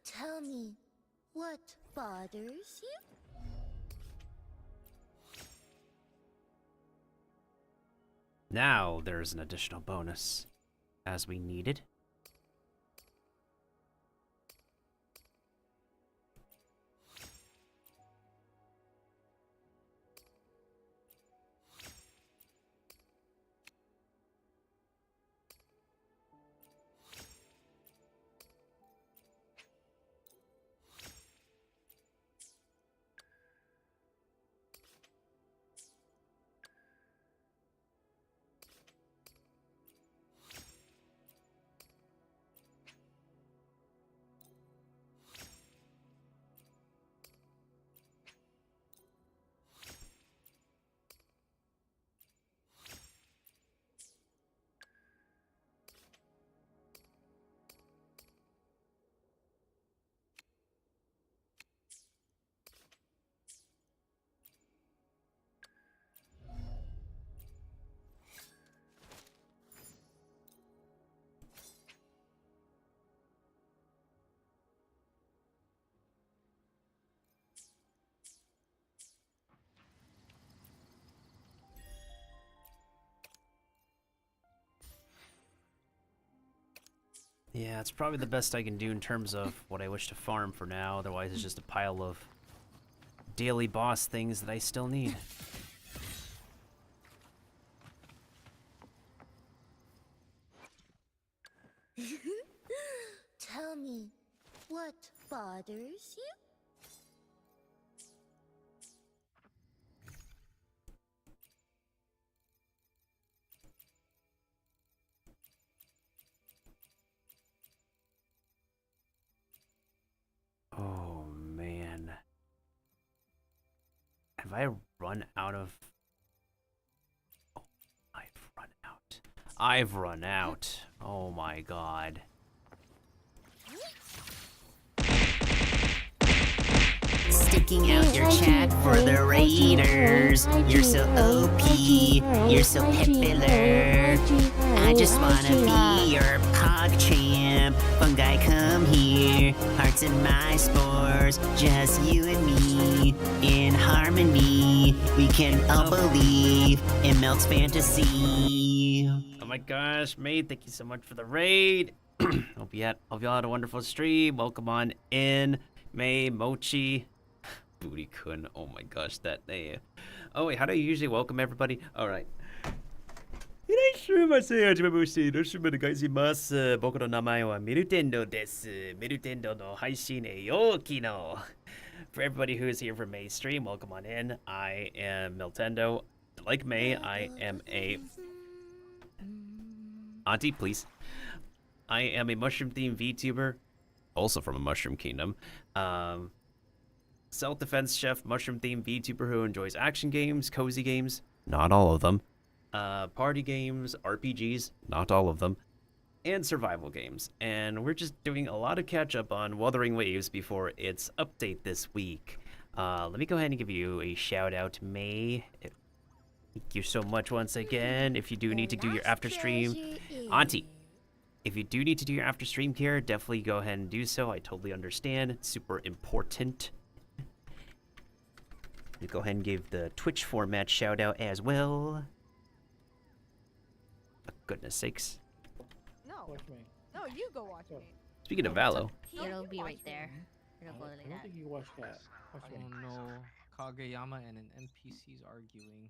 Tell me, what bothers you? Now there's an additional bonus, as we needed. Yeah, it's probably the best I can do in terms of what I wish to farm for now. Otherwise, it's just a pile of daily boss things that I still need. Tell me, what bothers you? Oh, man. Have I run out of... Oh, I've run out. I've run out. Oh my god. Sticking out your chat for the raiders. You're so OP, you're so popular. I just wanna be your pog champ. Fungi, come here. Hearts in my spores, just you and me. In harmony, we can all believe in Melt's fantasy. Oh my gosh, mate, thank you so much for the raid. Hope y'all had a wonderful stream. Welcome on in, May, Mochi. Booty-kun, oh my gosh, that name. Oh wait, how do I usually welcome everybody? Alright. いらっしゃいませ。はじめまして。よろしくお願いします。僕の名前はミルテンドです。ミルテンドの配信へようきの。For everybody who is here for May's stream, welcome on in. I am Miltendo. Like May, I am a... Auntie, please. I am a mushroom-themed VTuber, also from a Mushroom Kingdom. Self-defense chef, mushroom-themed VTuber who enjoys action games, cozy games, not all of them, party games, RPGs, not all of them, and survival games. And we're just doing a lot of catch-up on Wuthering Waves before its update this week. Let me go ahead and give you a shout-out, May. Thank you so much once again. If you do need to do your after-stream... Auntie! If you do need to do your after-stream care, definitely go ahead and do so. I totally understand. It's super important. We go ahead and give the Twitch format shout out as well. For goodness sakes. No. No, you go watch me. Speaking of Valo. It'll be right there. It'll go like that. You watch that. Oh no. Kageyama and an NPC's arguing.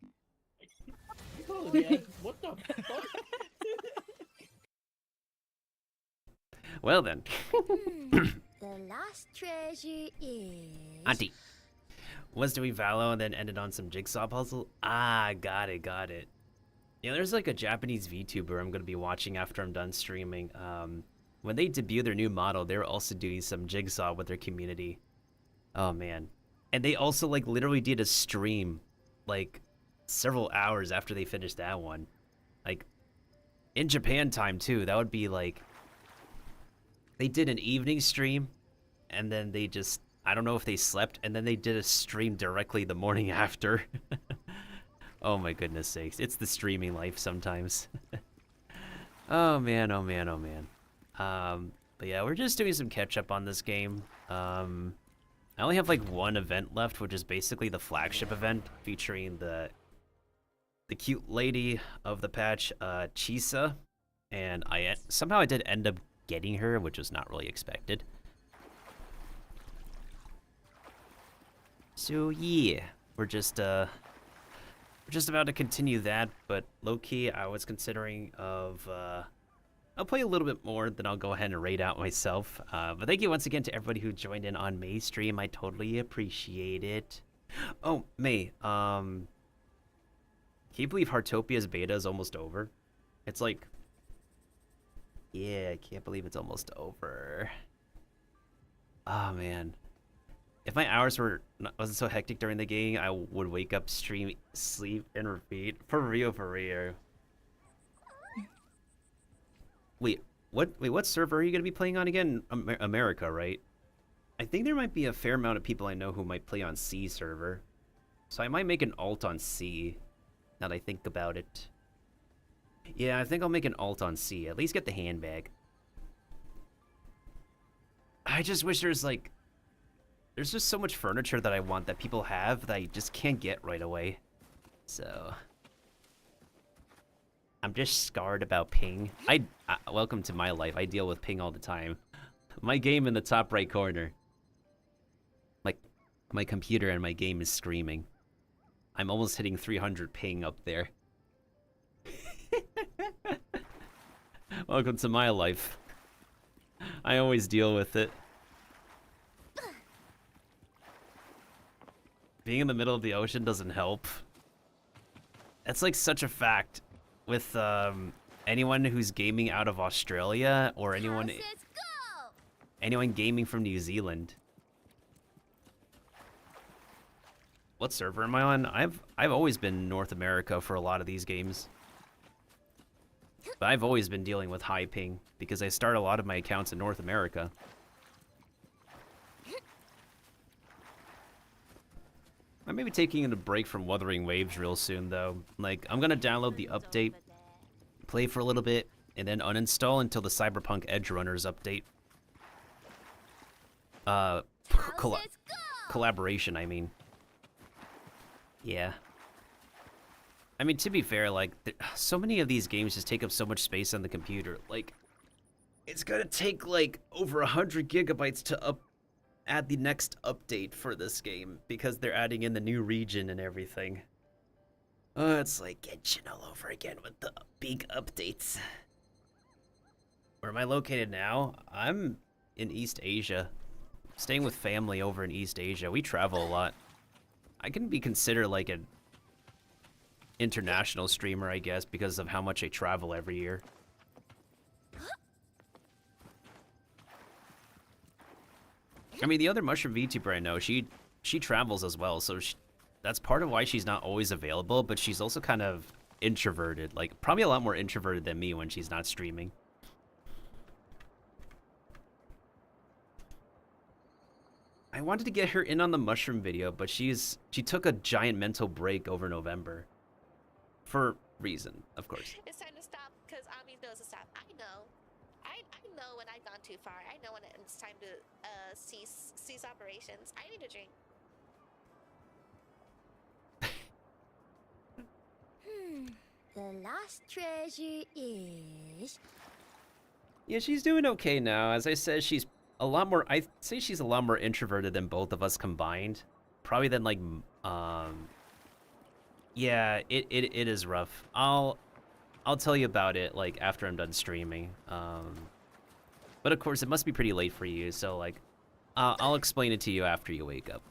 Oh, yeah. What the fuck? Well then. The last treasure is... Auntie. Was doing Valo and then ended on some jigsaw puzzle. Ah, got it. Yeah, there's like a Japanese VTuber I'm gonna be watching after I'm done streaming. When they debut their new model, they're also doing some jigsaw with their community. Oh man. And they also like literally did a stream like several hours after they finished that one. Like in Japan time too. That would be like they did an evening stream and then they just I don't know if they slept, and then they did a stream directly the morning after. Oh my goodness sakes. It's the streaming life sometimes. Oh man. But yeah, we're just doing some catch-up on this game. I only have like one event left, which is basically the flagship event featuring the cute lady of the patch, Chisa. And somehow I did end up getting her, which was not really expected. So yeah, we're just about to continue that, but low-key I was considering of I'll play a little bit more, then I'll go ahead and raid out myself. But thank you once again to everybody who joined in on May's stream. I totally appreciate it. Oh, May, can you believe Heartopia's beta is almost over? It's like, yeah, I can't believe it's almost over. Oh man. If my hours wasn't so hectic during the game, I would wake up, stream, sleep, and repeat. For real. Wait, what server are you gonna be playing on again? America, right? I think there might be a fair amount of people I know who might play on C server. So I might make an alt on C, now that I think about it. Yeah, I think I'll make an alt on C, at least get the handbag. I just wish there's just so much furniture that I want that people have that I just can't get right away. So I'm just scarred about ping. Welcome to my life. I deal with ping all the time. My game in the top right corner. My computer and my game is screaming. I'm almost hitting 300 ping up there. Welcome to my life. I always deal with it. Being in the middle of the ocean doesn't help. That's like such a fact with anyone who's gaming out of Australia or anyone gaming from New Zealand. What server am I on? I've always been North America for a lot of these games. But I've always been dealing with high ping because I start a lot of my accounts in North America. I may be taking a break from Wuthering Waves real soon though. Like, I'm gonna download the update, play for a little bit, and then uninstall until the Cyberpunk Edge Runners update. Collaboration, I mean. Yeah. I mean, to be fair, like, so many of these games just take up so much space on the computer. Like, it's gonna take, like, over 100 gigabytes to add the next update for this game because they're adding in the new region and everything. It's like Genshin all over again with the big updates. Where am I located now? I'm in East Asia. Staying with family over in East Asia. We travel a lot. I can be considered like an international streamer, I guess, because of how much I travel every year. I mean, the other Mushroom VTuber I know, she travels as well, so that's part of why she's not always available, but she's also kind of introverted, like probably a lot more introverted than me when she's not streaming. I wanted to get her in on the mushroom video, but she took a giant mental break over November. For reason, of course. It's time to stop, because Ami knows to stop. I know. I know when I've gone too far. I know when it's time to cease operations. I need a drink. The last treasure is... Yeah, she's doing okay now. As I said, she's a lot more, I'd say she's a lot more introverted than both of us combined. Probably than like, yeah, it is rough. I'll tell you about it like after I'm done streaming. But of course it must be pretty late for you, so like, I'll explain it to you after you wake up.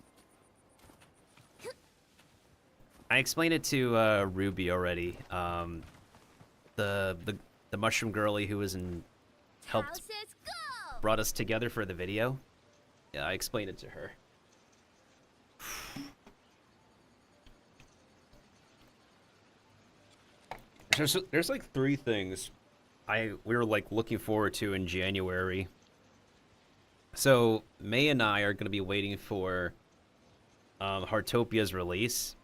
I explained it to Ruby already. The mushroom girly who was brought us together for the video. Yeah, I explained it to her. There's like 3 things we were like looking forward to in January. So May and I are gonna be waiting for Heartopia's release.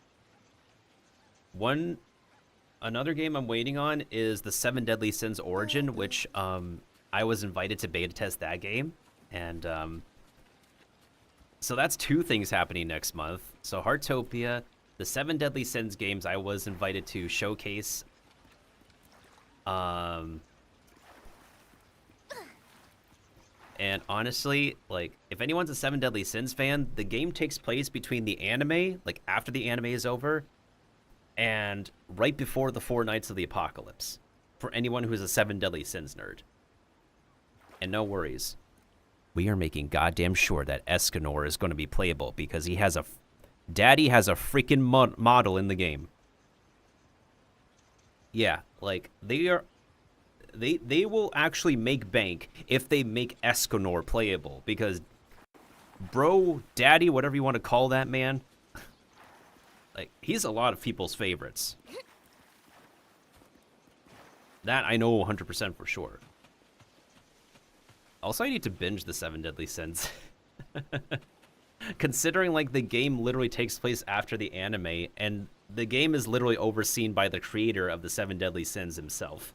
Another game I'm waiting on is the 7 Deadly Sins Origin, which I was invited to beta test that game, and so that's 2 things happening next month. So Heartopia, the 7 Deadly Sins games I was invited to showcase. And honestly, like, if anyone's a 7 Deadly Sins fan, the game takes place between the anime, like after the anime is over, and right before the 4 Nights of the Apocalypse, for anyone who's a 7 Deadly Sins nerd. And no worries, we are making goddamn sure that Escanor is going to be playable because Daddy has a freaking model in the game. Yeah, like, they will actually make bank if they make Escanor playable, because bro, daddy, whatever you want to call that man, like, he's a lot of people's favorites. That I know 100% for sure. Also, I need to binge the 7 Deadly Sins. Considering, like, the game literally takes place after the anime, and the game is literally overseen by the creator of the 7 Deadly Sins himself.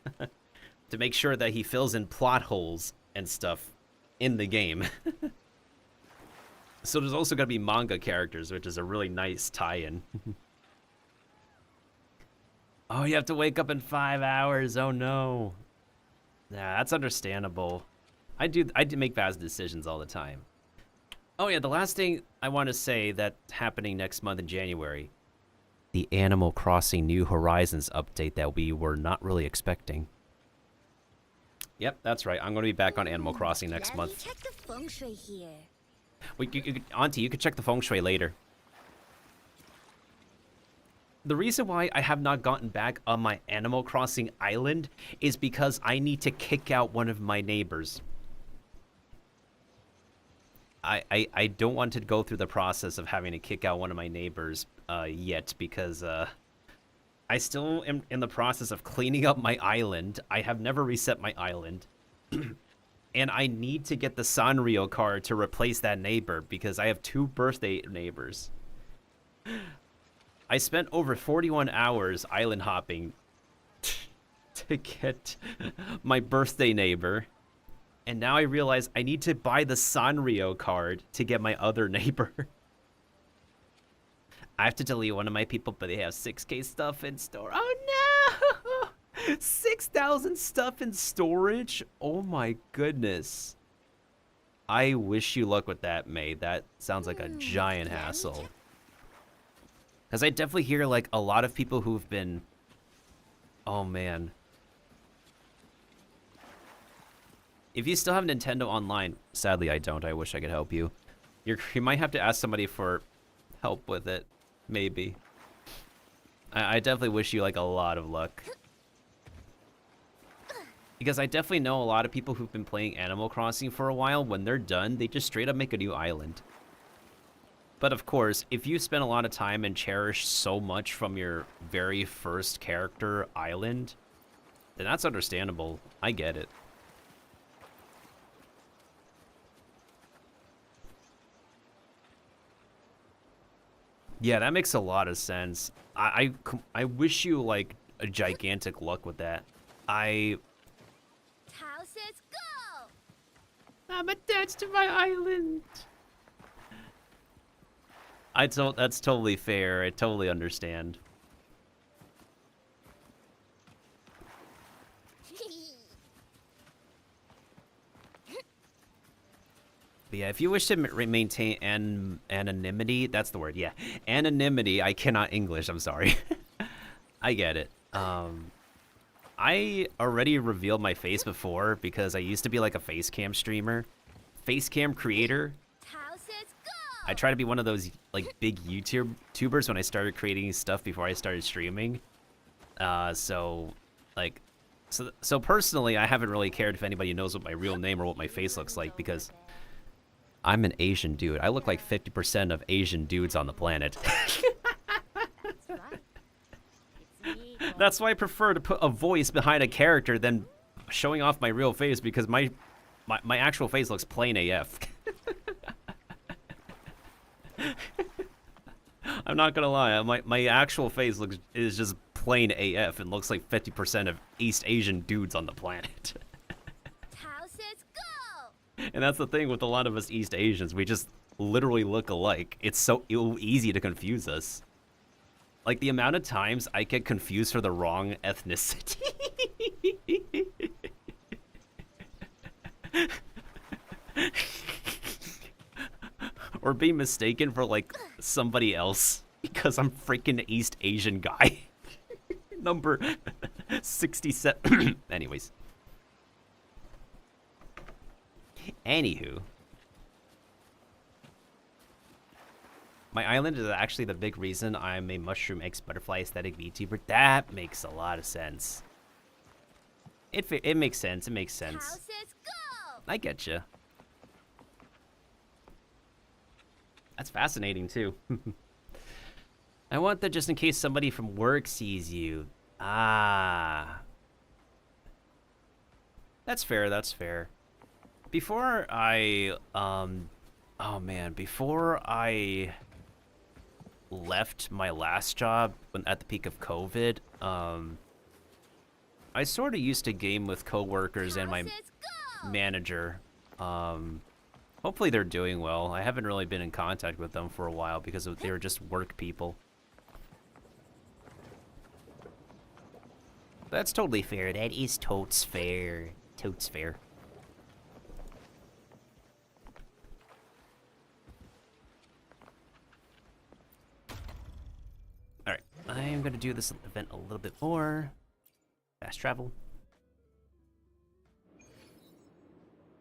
To make sure that he fills in plot holes and stuff in the game. So there's also going to be manga characters, which is a really nice tie-in. Oh, you have to wake up in 5 hours. Oh no. Yeah, that's understandable. I do make bad decisions all the time. Oh yeah, the last thing I want to say that's happening next month in January. The Animal Crossing New Horizons update that we were not really expecting. Yep, that's right. I'm going to be back on Animal Crossing next month. Check the feng shui here. Auntie, you can check the feng shui later. The reason why I have not gotten back on my Animal Crossing island is because I need to kick out one of my neighbors. I don't want to go through the process of having to kick out one of my neighbors yet because I still am in the process of cleaning up my island. I have never reset my island. And I need to get the Sanrio card to replace that neighbor because I have 2 birthday neighbors. I spent over 41 hours island hopping to get my birthday neighbor. And now I realize I need to buy the Sanrio card to get my other neighbor. I have to delete one of my people, but they have 6K stuff in store. Oh no! 6,000 stuff in storage? Oh my goodness. I wish you luck with that, May. That sounds like a giant hassle. Because I definitely hear like a lot of people who've been... Oh man. If you still have Nintendo Online, sadly I don't. I wish I could help you. You might have to ask somebody for help with it. Maybe. I definitely wish you like a lot of luck. Because I definitely know a lot of people who've been playing Animal Crossing for a while. When they're done, they just straight up make a new island. But of course, if you spend a lot of time and cherish so much from your very first character island, then that's understandable. I get it. Yeah, that makes a lot of sense. I wish you like a gigantic luck with that. Tao says go. I'm attached to my island. That's totally fair. I totally understand. But yeah, if you wish to maintain anonymity, that's the word, yeah. Anonymity, I cannot English, I'm sorry. I get it. I already revealed my face before because I used to be like a face cam streamer. Face cam creator. I try to be one of those like big YouTubers when I started creating stuff before I started streaming. So personally, I haven't really cared if anybody knows what my real name or what my face looks like because I'm an Asian dude. I look like 50% of Asian dudes on the planet. That's why I prefer to put a voice behind a character than showing off my real face because my actual face looks plain AF. I'm not gonna lie, my actual face is just plain AF and looks like 50% of East Asian dudes on the planet. And that's the thing with a lot of us East Asians, we just literally look alike. It's so easy to confuse us. Like the amount of times I get confused for the wrong ethnicity. Or being mistaken for like somebody else because I'm freaking East Asian guy. Number 67. Anyways. Anywho. My island is actually the big reason I'm a mushroom X butterfly aesthetic VTuber. That makes a lot of sense. It makes sense. It makes sense. I get you. That's fascinating too. I want that just in case somebody from work sees you. Ah. That's fair. That's fair. Before I oh man, before I left my last job at the peak of COVID, I sort of used to game with coworkers and my manager. Hopefully they're doing well. I haven't really been in contact with them for a while because they were just work people. That's totally fair. That is totes fair. Totes fair. Alright, I'm gonna do this event a little bit more. Fast travel.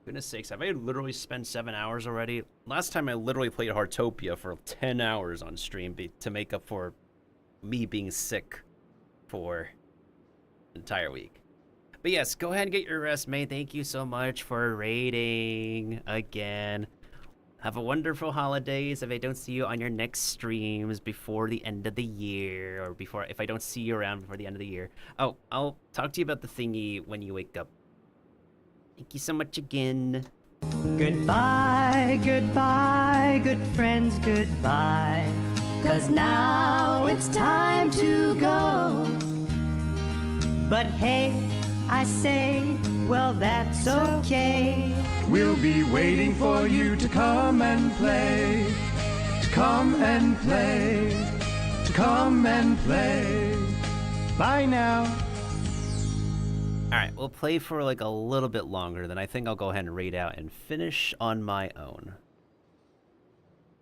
Goodness sakes, have I literally spent 7 hours already? Last time I literally played Heartopia for 10 hours on stream to make up for me being sick for an entire week. But yes, go ahead and get your rest, mate. Thank you so much for raiding again. Have a wonderful holidays if I don't see you on your next streams before the end of the year, or if I don't see you around before the end of the year. Oh, I'll talk to you about the thingy when you wake up. Thank you so much again. Goodbye, goodbye, good friends, goodbye. 'Cause now it's time to go. But hey, I say, well, that's okay. We'll be waiting for you to come and play. To come and play. To come and play. Bye now. Alright, we'll play for like a little bit longer, then I think I'll go ahead and raid out and finish on my own.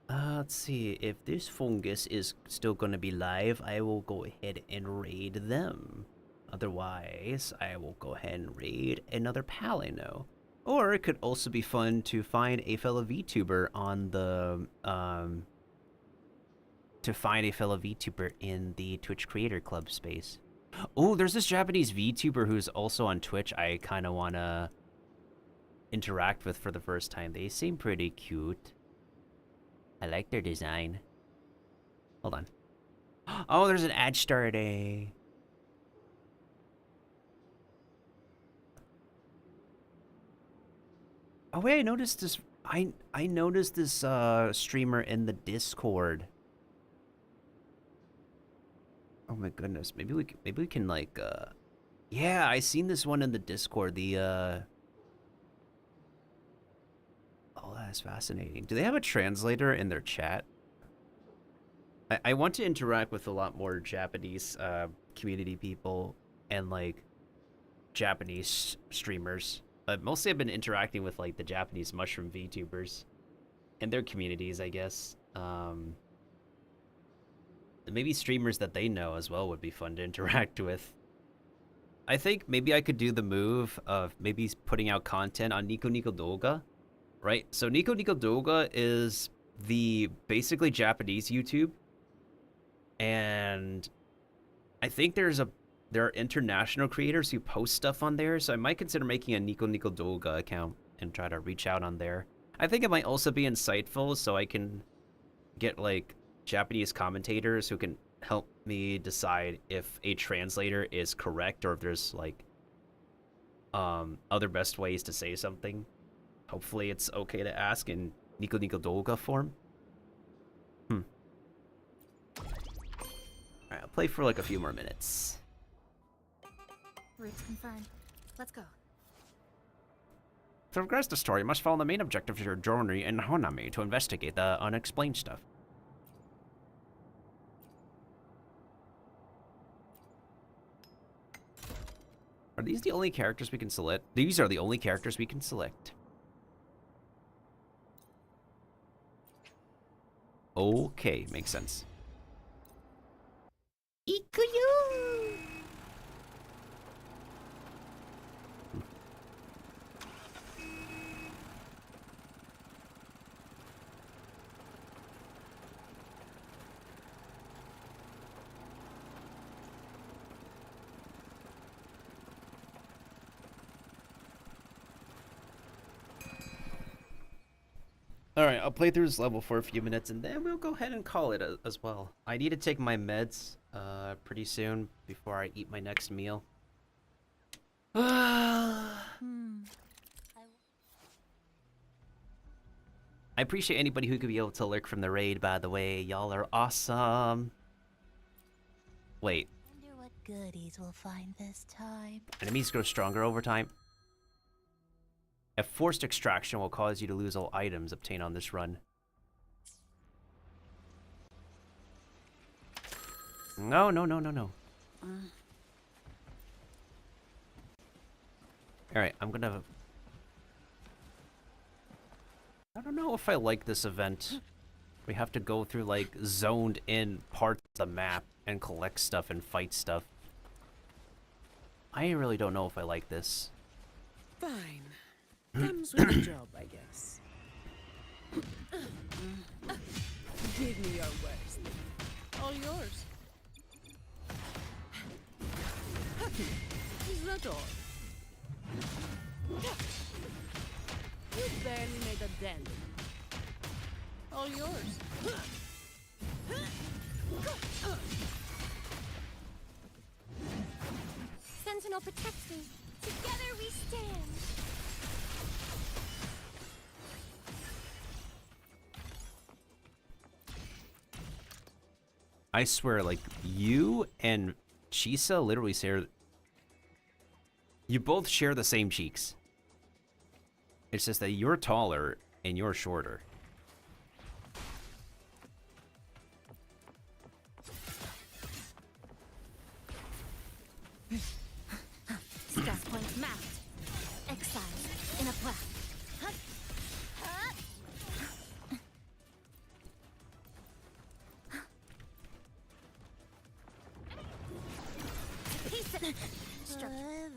Let's see, if this fungus is still gonna be live, I will go ahead and raid them. Otherwise, I will go ahead and raid another pal I know. Or it could also be fun to find a fellow VTuber on the, in the Twitch Creator Club space. Oh, there's this Japanese VTuber who's also on Twitch I kind of want to interact with for the first time. They seem pretty cute. I like their design. Hold on. Oh, there's an ad starting. Oh wait, I noticed this. I noticed this streamer in the Discord. Oh my goodness, maybe we can like yeah, I seen this one in the Discord. The oh, that's fascinating. Do they have a translator in their chat? I want to interact with a lot more Japanese community people and like Japanese streamers. Mostly I've been interacting with like the Japanese mushroom VTubers and their communities, I guess. Maybe streamers that they know as well would be fun to interact with. I think maybe I could do the move of maybe putting out content on Nico Nico Doga, right? So Nico Nico Doga is the basically Japanese YouTube, and I think there are international creators who post stuff on there, so I might consider making a Nico Nico Doga account and try to reach out on there. I think it might also be insightful, so I can get like Japanese commentators who can help me decide if a translator is correct or if there's like other best ways to say something. Hopefully it's okay to ask in Nico Nico Doga form. Alright, I'll play for like a few more minutes. Routes confirmed. Let's go. To progress the story, you must follow the main objective of your journey in Honami to investigate the unexplained stuff. Are these the only characters we can select? These are the only characters we can select. Okay, makes sense. Ikuyu! Alright, I'll play through this level for a few minutes and then we'll go ahead and call it as well. I need to take my meds pretty soon before I eat my next meal. I appreciate anybody who could be able to lurk from the raid, by the way. Y'all are awesome. Wait. Wonder what goodies we'll find this time. Enemies grow stronger over time. A forced extraction will cause you to lose all items obtained on this run. No. Alright, I'm gonna... I don't know if I like this event. We have to go through, like, zoned-in parts of the map and collect stuff and fight stuff. I really don't know if I like this. Fine. Comes with the job, I guess. Give me your worst. All yours. Is that all? You barely made a dent. All yours. Sentinel protects me. Together we stand. I swear, like, you and Chisa literally share... You both share the same cheeks. It's just that you're taller and you're shorter. Stress point mapped. Exile in a black.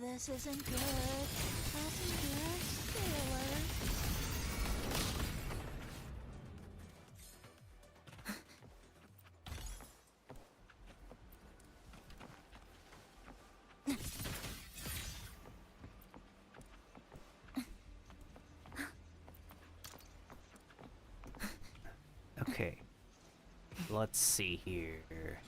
This isn't good. Passenger, stay alert. Okay. Let's see here.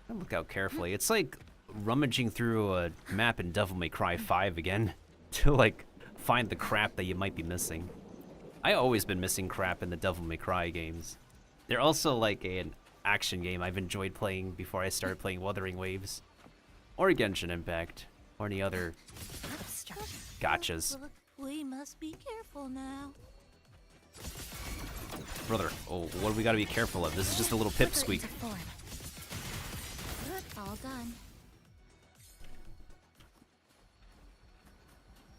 Look out carefully. It's like rummaging through a map in Devil May Cry 5 again to like find the crap that you might be missing. I always been missing crap in the Devil May Cry games. They're also like an action game I've enjoyed playing before I started playing Wuthering Waves or Genshin Impact or any other gotchas. We must be careful now. Brother, oh, what do we gotta be careful of? This is just a little pipsqueak. All done.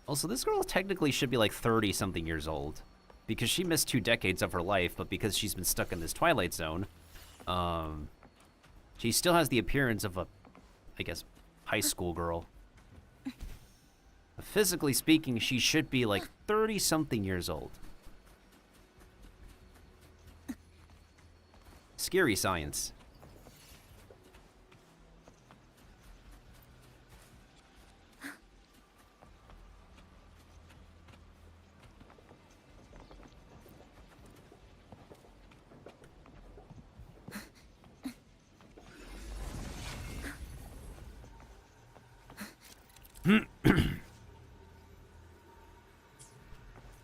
Also, this girl technically should be like 30-something years old. Because she missed 2 decades of her life, but because she's been stuck in this Twilight Zone, she still has the appearance of a, I guess, high school girl. But physically speaking, she should be like 30-something years old. Scary science.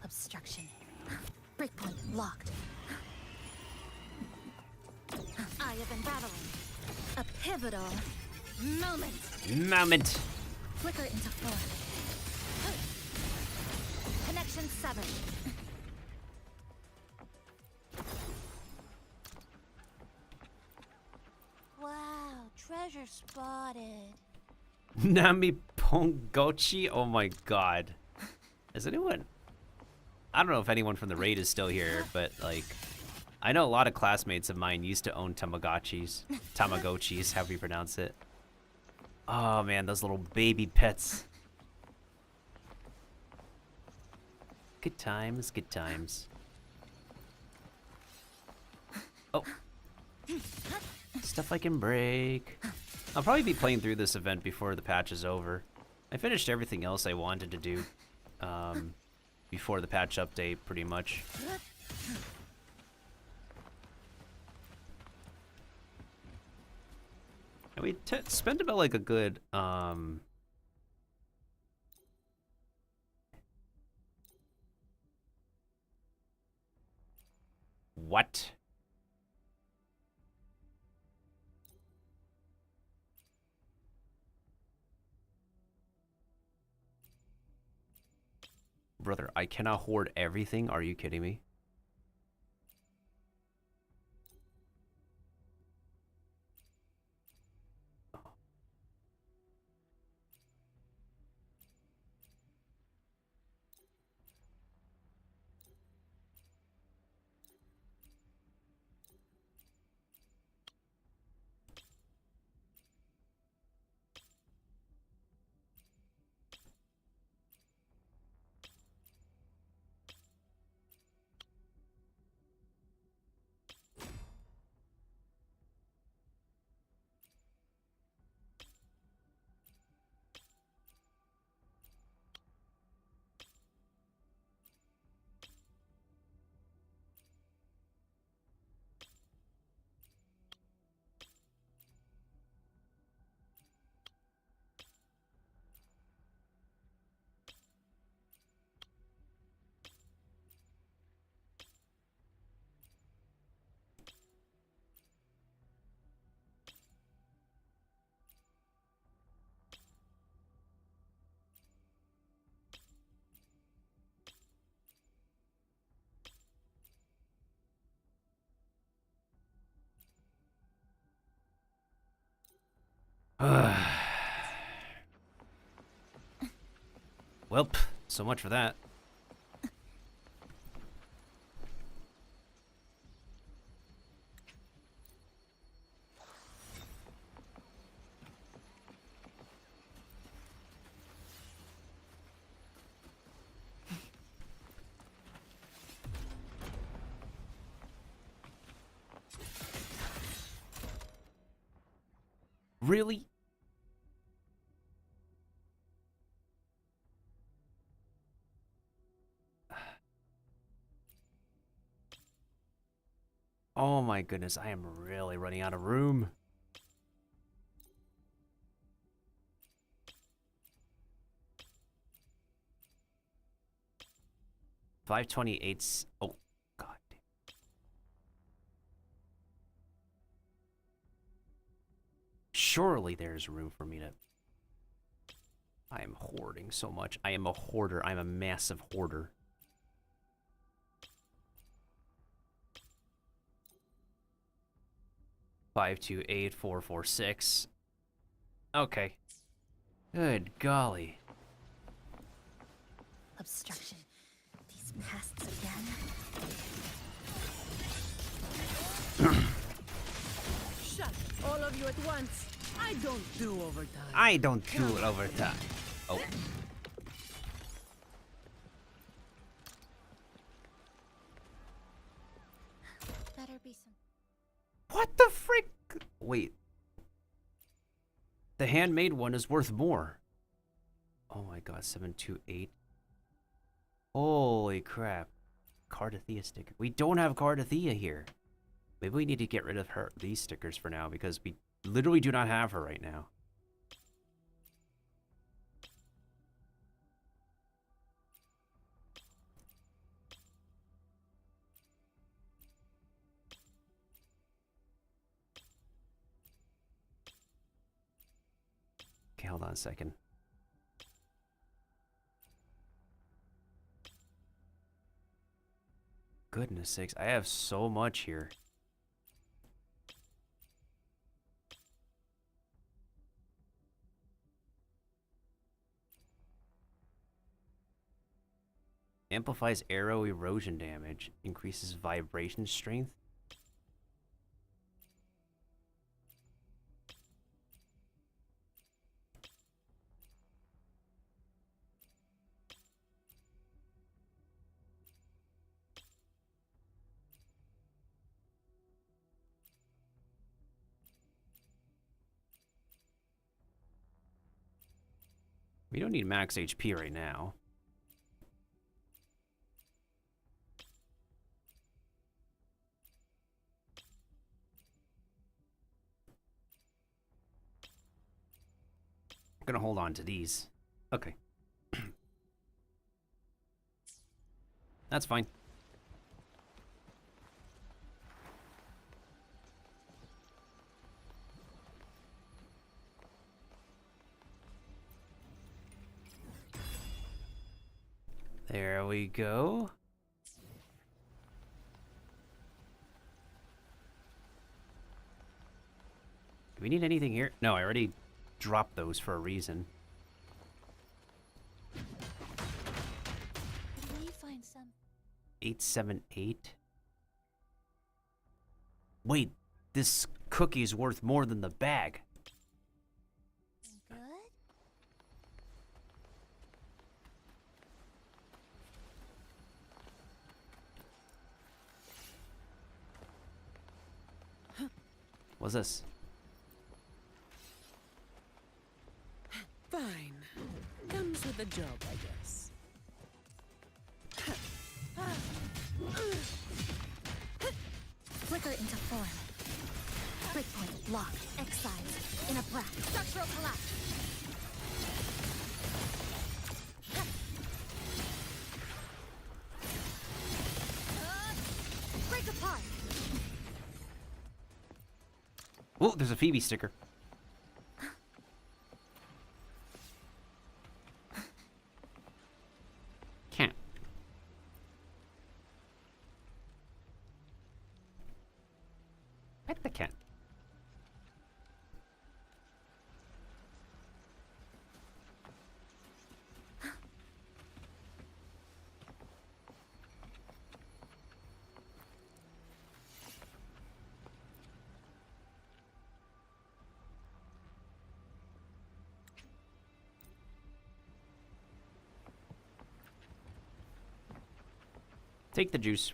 Obstruction. Breakpoint locked. Eye of unraveling. A pivotal moment. Flicker into form. Connection severed. Wow, treasure spotted. Nami Pongochi? Oh my god. Is anyone... I don't know if anyone from the raid is still here, but like... I know a lot of classmates of mine used to own Tamagotchis. Tamagotchis, however you pronounce it. Oh man, those little baby pets. Good times, good times. Oh. Stuff I can break. I'll probably be playing through this event before the patch is over. I finished everything else I wanted to do before the patch update, pretty much. And we spent about like a good what? Brother, I cannot hoard everything. Are you kidding me? Welp, so much for that. Really? Oh my goodness, I am really running out of room. $528. Oh, God. Surely there's room for me to... I am hoarding so much. I am a hoarder. I'm a massive hoarder. Five, 2, 8, 4, 4, 6. Okay. Good golly. Obstruction. These pests again. Shut, all of you at once. I don't do overtime. I don't do it overtime. Oh. Better be some. What the frick? Wait. The handmade one is worth more. Oh my god, 728. Holy crap. Cardathea sticker. We don't have Cardathea here. Maybe we need to get rid of these stickers for now because we literally do not have her right now. Okay, hold on a second. Goodness sakes, I have so much here. Amplifies arrow erosion damage, increases vibration strength. We don't need max HP right now. I'm gonna hold on to these. Okay. That's fine. There we go. Do we need anything here? No, I already dropped those for a reason. Could we find some? 878. Wait, this cookie is worth more than the bag. Good. What's this? Fine. Comes with the job, I guess. Flicker into form. Breakpoint locked. Excised. In a breath. Structural collapse. Break apart. Oh, there's a Phoebe sticker. Can't. Pet the cat. Take the juice.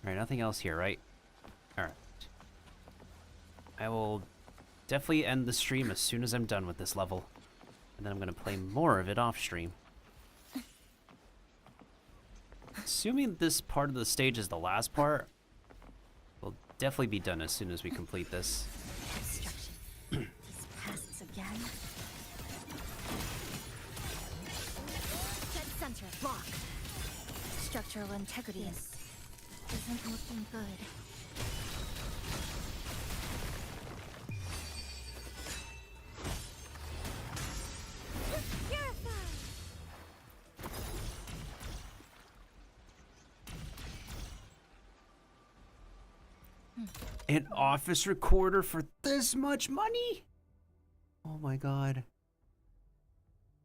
Alright, nothing else here, right? Alright. I will definitely end the stream as soon as I'm done with this level. And then I'm gonna play more of it off stream. Assuming this part of the stage is the last part, we'll definitely be done as soon as we complete this. Destruction. These pests again. Dead center, block. Structural integrity isn't looking good. An office recorder for this much money? Oh my god.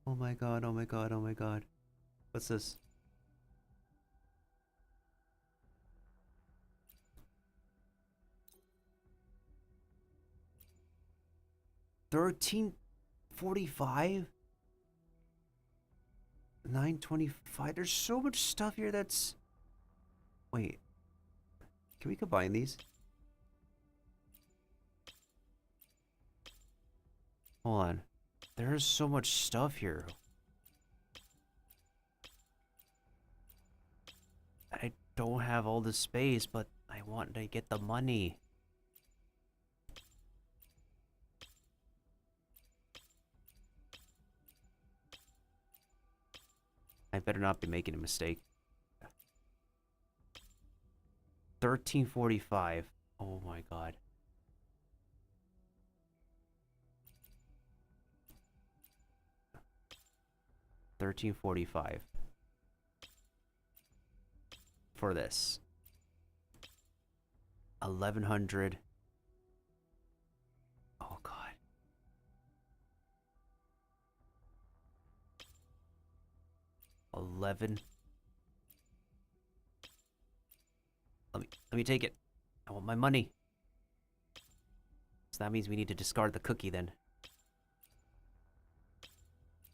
Oh my god, oh my god, oh my god. What's this? $13.45? $9.25? There's so much stuff here that's... Wait. Can we combine these? Hold on. There's so much stuff here. I don't have all the space, but I want to get the money. I better not be making a mistake. $13.45. Oh my god. $13.45 for this. 1,100. Oh god. Let me take it. I want my money. So that means we need to discard the cookie then.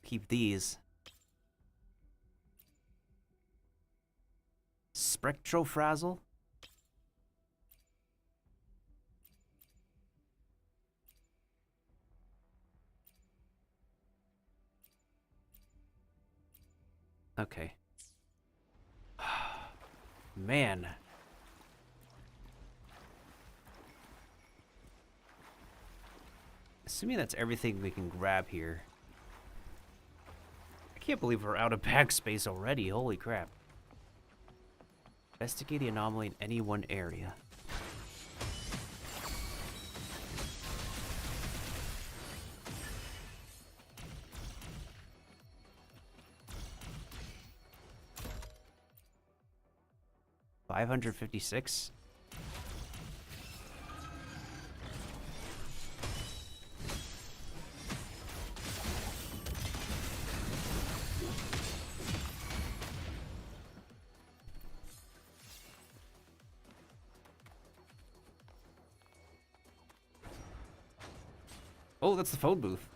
Keep these. Spectrofrazzle? Okay. Man. Assuming that's everything we can grab here. I can't believe we're out of bag space already. Holy crap. Investigate the anomaly in any one area. $556. Oh, that's the phone booth.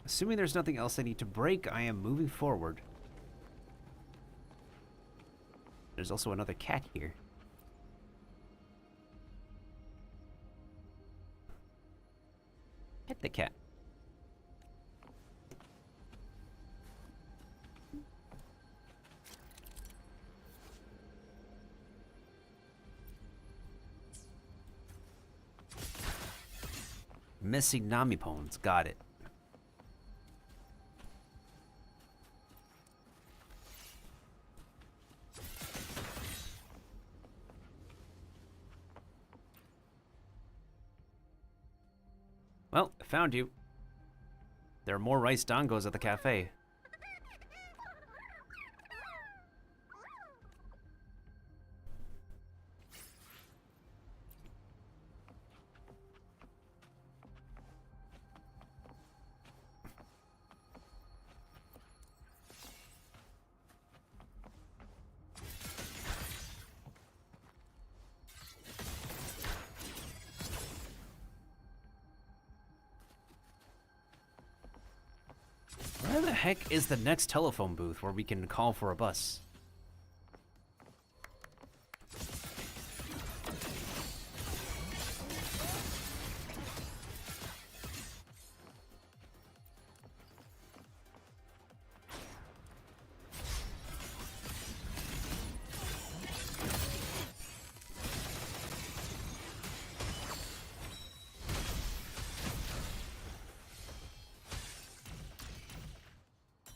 Assuming there's nothing else I need to break, I am moving forward. There's also another cat here. Pet the cat. Missing Namipons. Got it. Well, I found you. There are more rice dongos at the cafe. Where the heck is the next telephone booth where we can call for a bus?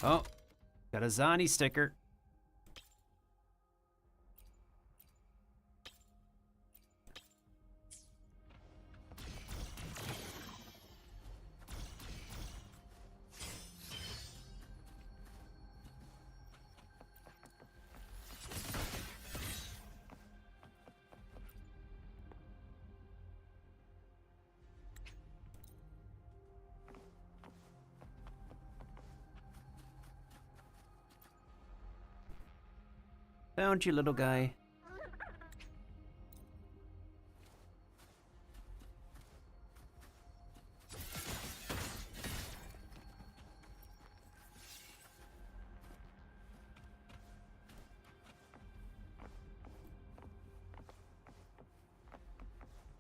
Oh, got a Zani sticker. Found you, little guy.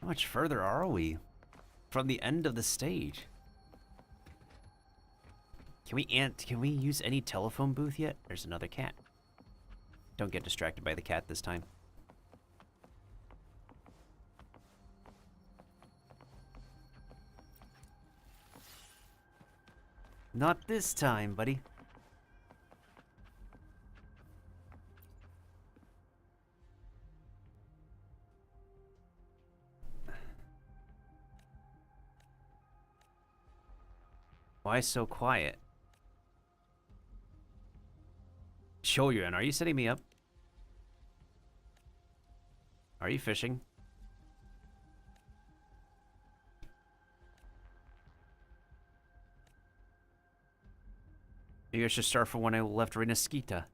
How much further are we from the end of the stage? Can we use any telephone booth yet? There's another cat. Don't get distracted by the cat this time. Not this time, buddy. Why so quiet? Shoryuan, are you setting me up? Are you fishing? Maybe I should start from when I left Renaskita.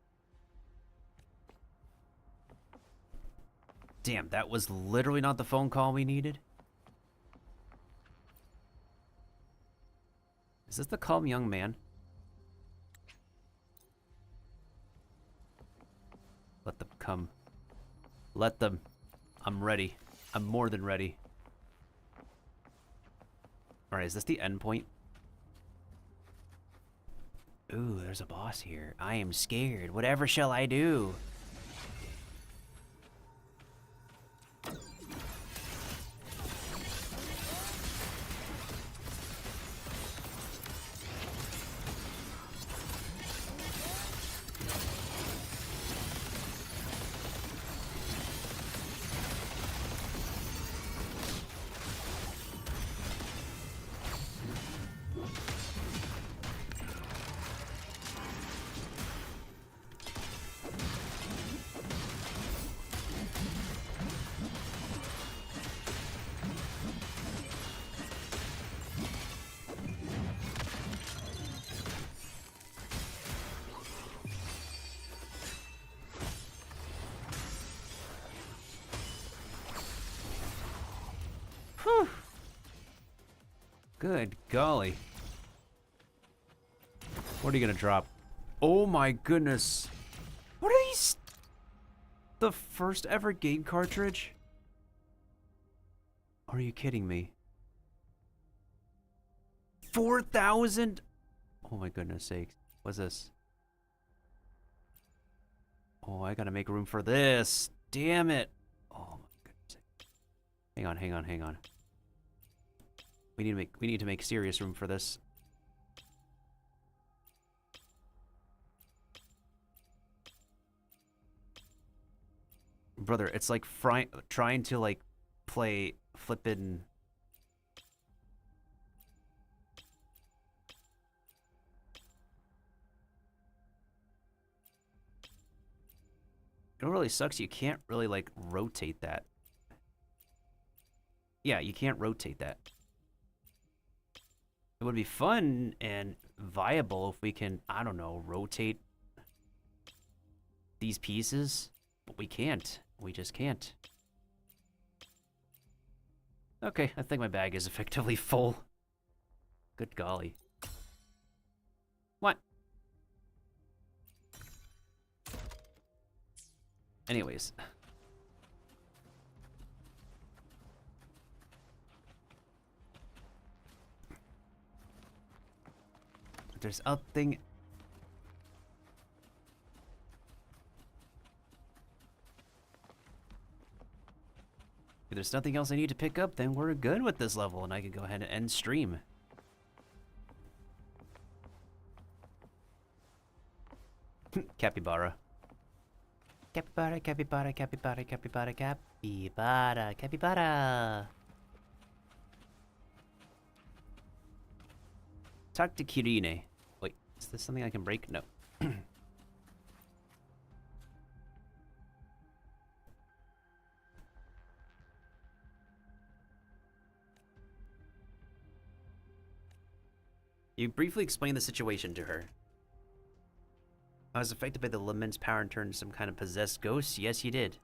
Damn, that was literally not the phone call we needed. Is this the calm young man? Let them come. Let them. I'm ready. I'm more than ready. Alright, is this the end point? Ooh, there's a boss here. I am scared. Whatever shall I do? Whew. Good golly. What are you gonna drop? Oh my goodness. What are these? The first ever game cartridge? Are you kidding me? 4,000? Oh my goodness sakes. What's this? Oh, I gotta make room for this. Damn it. Oh my goodness. Hang on, hang on, hang on. We need to make serious room for this. Brother, it's like trying to like play flippin'. It really sucks. You can't really like rotate that. Yeah, you can't rotate that. It would be fun and viable if we can, I don't know, rotate these pieces, but we can't. We just can't. Okay, I think my bag is effectively full. Good golly. What? Anyways. There's a thing. If there's nothing else I need to pick up, then we're good with this level, and I can go ahead and end stream. Capybara. Capybara, capybara, capybara, capybara, capybara, capybara. Talk to Kirine. Wait, is this something I can break? No. You briefly explained the situation to her. I was affected by the lament's power and turned into some kind of possessed ghost? Yes, you did.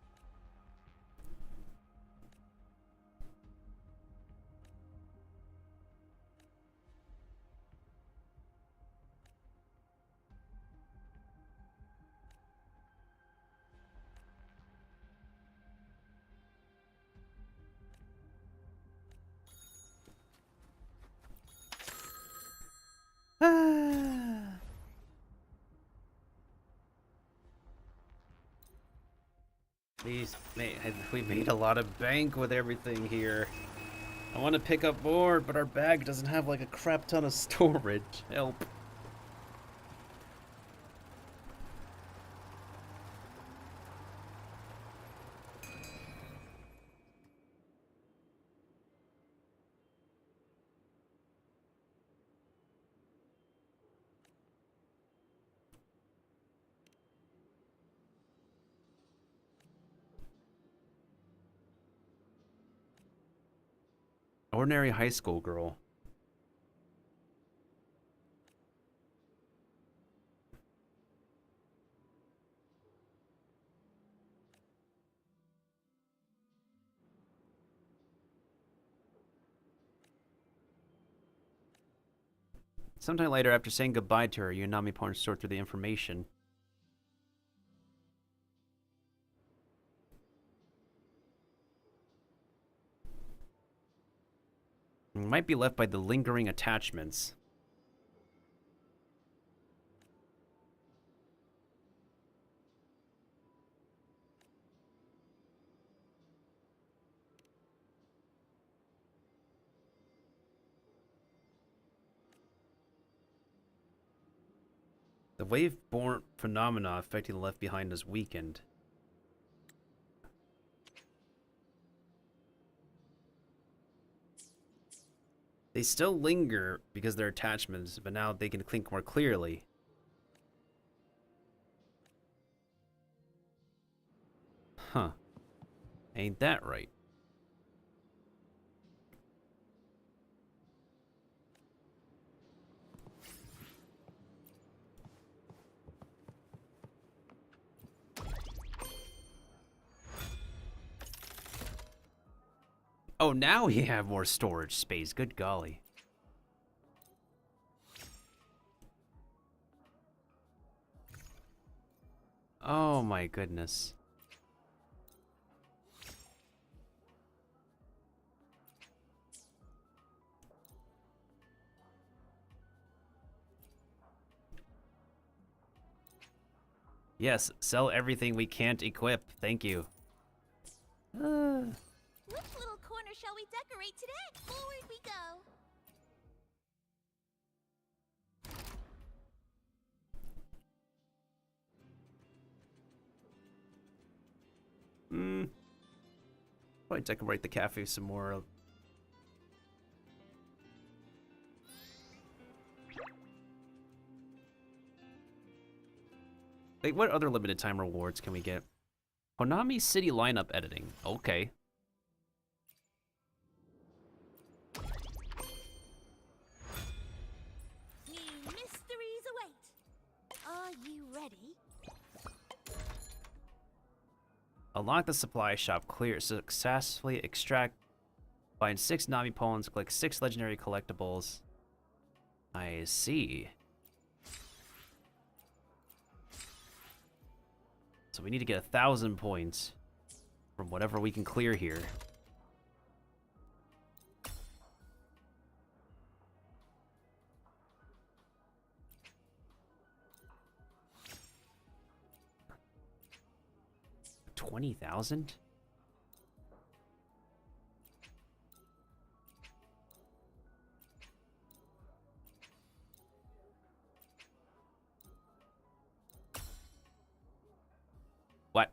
We made a lot of bank with everything here. I want to pick up more, but our bag doesn't have like a crap ton of storage. Help. Ordinary high school girl. Sometime later, after saying goodbye to her, you and Nami-Porn sort through the information. It might be left by the lingering attachments. The wave-borne phenomena affecting the left behind is weakened. They still linger because they're attachments, but now they can think more clearly. Huh. Ain't that right? Oh, now we have more storage space. Good golly. Oh my goodness. Yes, sell everything we can't equip. Thank you. Which little corner shall we decorate today? Forward we go. Probably decorate the cafe some more. Wait, what other limited time rewards can we get? Konami City lineup editing. Okay. New mysteries await. Are you ready? Unlock the supply shop. Clear. Successfully extract. Find 6 Nami Pawns. Collect 6 legendary collectibles. I see. So we need to get 1,000 points from whatever we can clear here. $20,000? What?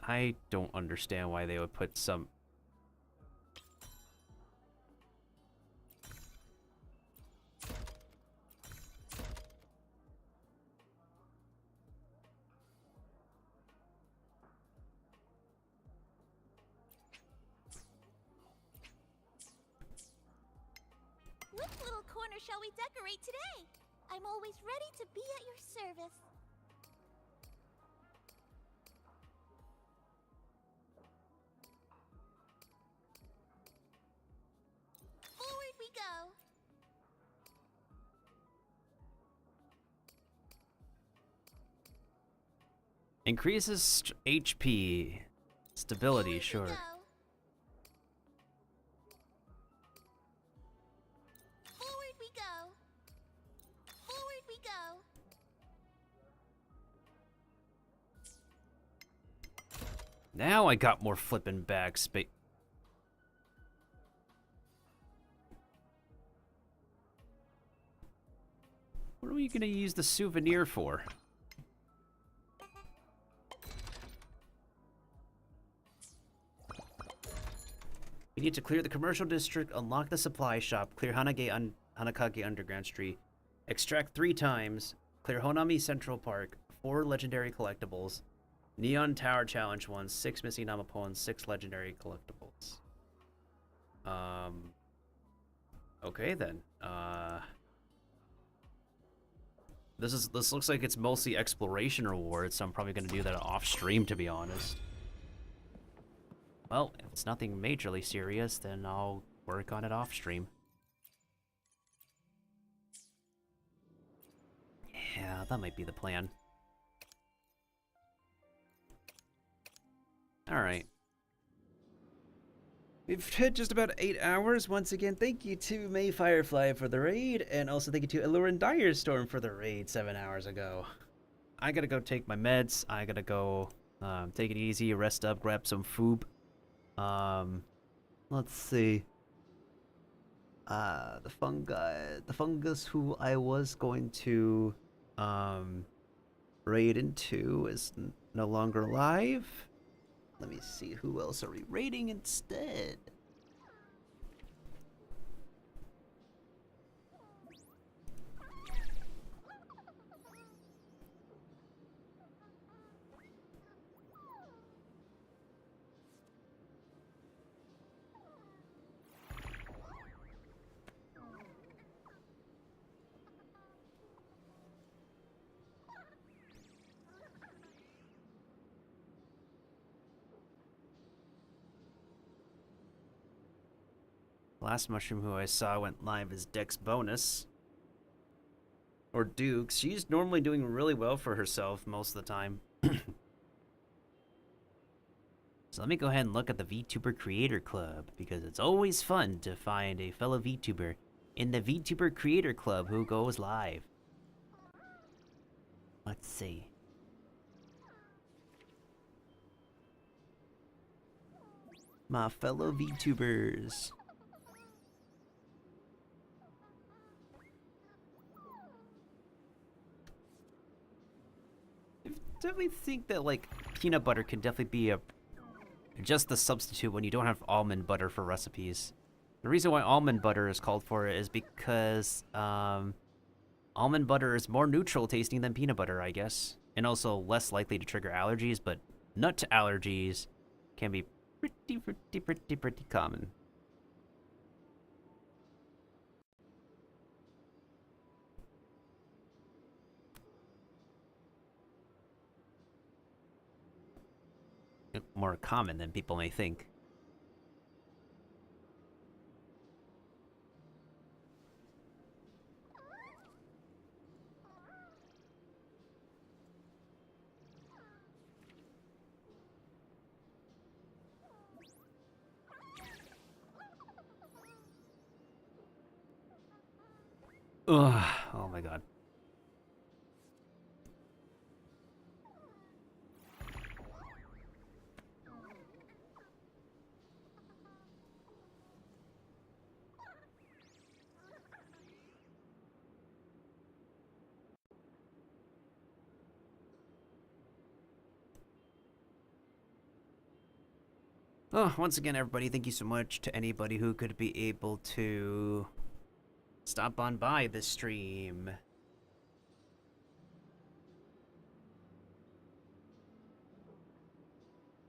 I don't understand why they would put some... What little corner shall we decorate today? I'm always ready to be at your service. Forward we go. Increases HP. Stability, sure. Forward we go. Forward we go. Now I got more flippin' bag space. What are we gonna use the souvenir for? We need to clear the commercial district, unlock the supply shop, clear Hanakage Underground Street, extract 3 times, clear Honami Central Park, 4 legendary collectibles, Neon Tower Challenge 1, 6 missing Namapo, 6 legendary collectibles. Okay then. This looks like it's mostly exploration rewards, so I'm probably gonna do that off stream, to be honest. Well, if it's nothing majorly serious, then I'll work on it off stream. Yeah, that might be the plan. Alright. We've hit just about 8 hours. Once again, thank you to May Firefly for the raid, and also thank you to Allurin Direstorm for the raid 7 hours ago. I gotta go take my meds. I gotta go take it easy, rest up, grab some food. Let's see. The fungus who I was going to raid into is no longer alive. Let me see, who else are we raiding instead? Last mushroom who I saw went live as Dex bonus. Or Duke. She's normally doing really well for herself most of the time. So let me go ahead and look at the VTuber Creator Club, because it's always fun to find a fellow VTuber in the VTuber Creator Club who goes live. Let's see. My fellow VTubers. definitely think that like peanut butter can definitely be just the substitute when you don't have almond butter for recipes. The reason why almond butter is called for is because almond butter is more neutral tasting than peanut butter, I guess, and also less likely to trigger allergies. But nut allergies can be pretty common. More common than people may think. Ugh, oh my god. Oh, once again, everybody, thank you so much to anybody who could be able to stop on by this stream.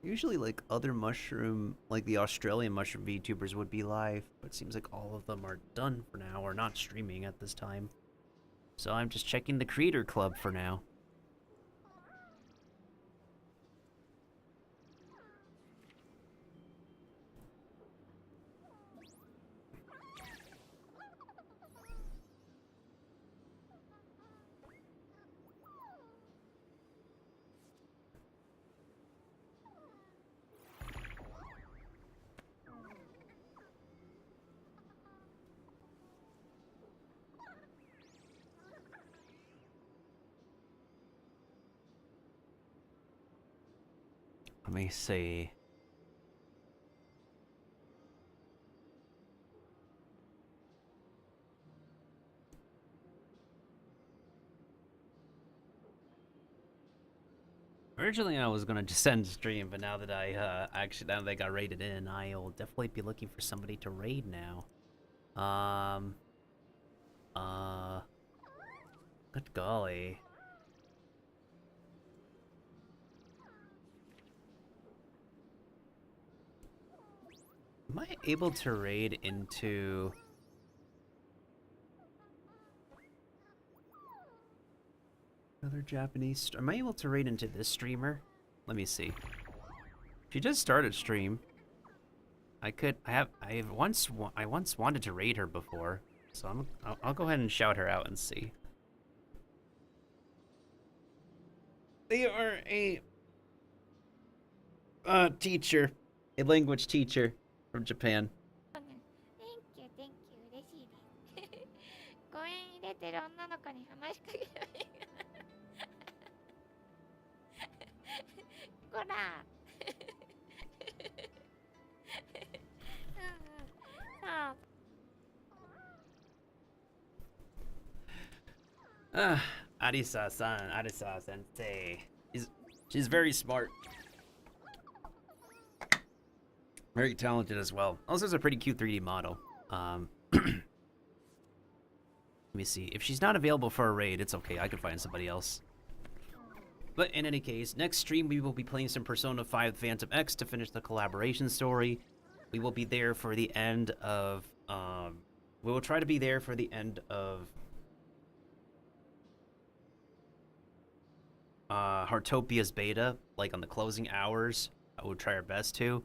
Usually, like, other mushroom, like the Australian mushroom VTubers would be live, but it seems like all of them are done for now, or not streaming at this time. So I'm just checking the Creator Club for now. Let me see. Originally, I was gonna just end stream, but now that now that I got raided in, I'll definitely be looking for somebody to raid now. Good golly. Am I able to raid into... Another Japanese... Am I able to raid into this streamer? Let me see. She just started stream. I once wanted to raid her before, so I'll go ahead and shout her out and see. They are a teacher, a language teacher from Japan. Thank you,嬉しいです。公園に出てる女の子に話しかければいいかな。こら。Arisa-san, Arisa-sensei. She's very smart. Very talented as well. Also has a pretty cute 3D model. Let me see. If she's not available for a raid, it's okay. I can find somebody else. But in any case, next stream we will be playing some Persona 5 Phantom X to finish the collaboration story. We will be there for the end of... we will try to be there for the end of... Heartopia's beta, like on the closing hours. I will try our best to.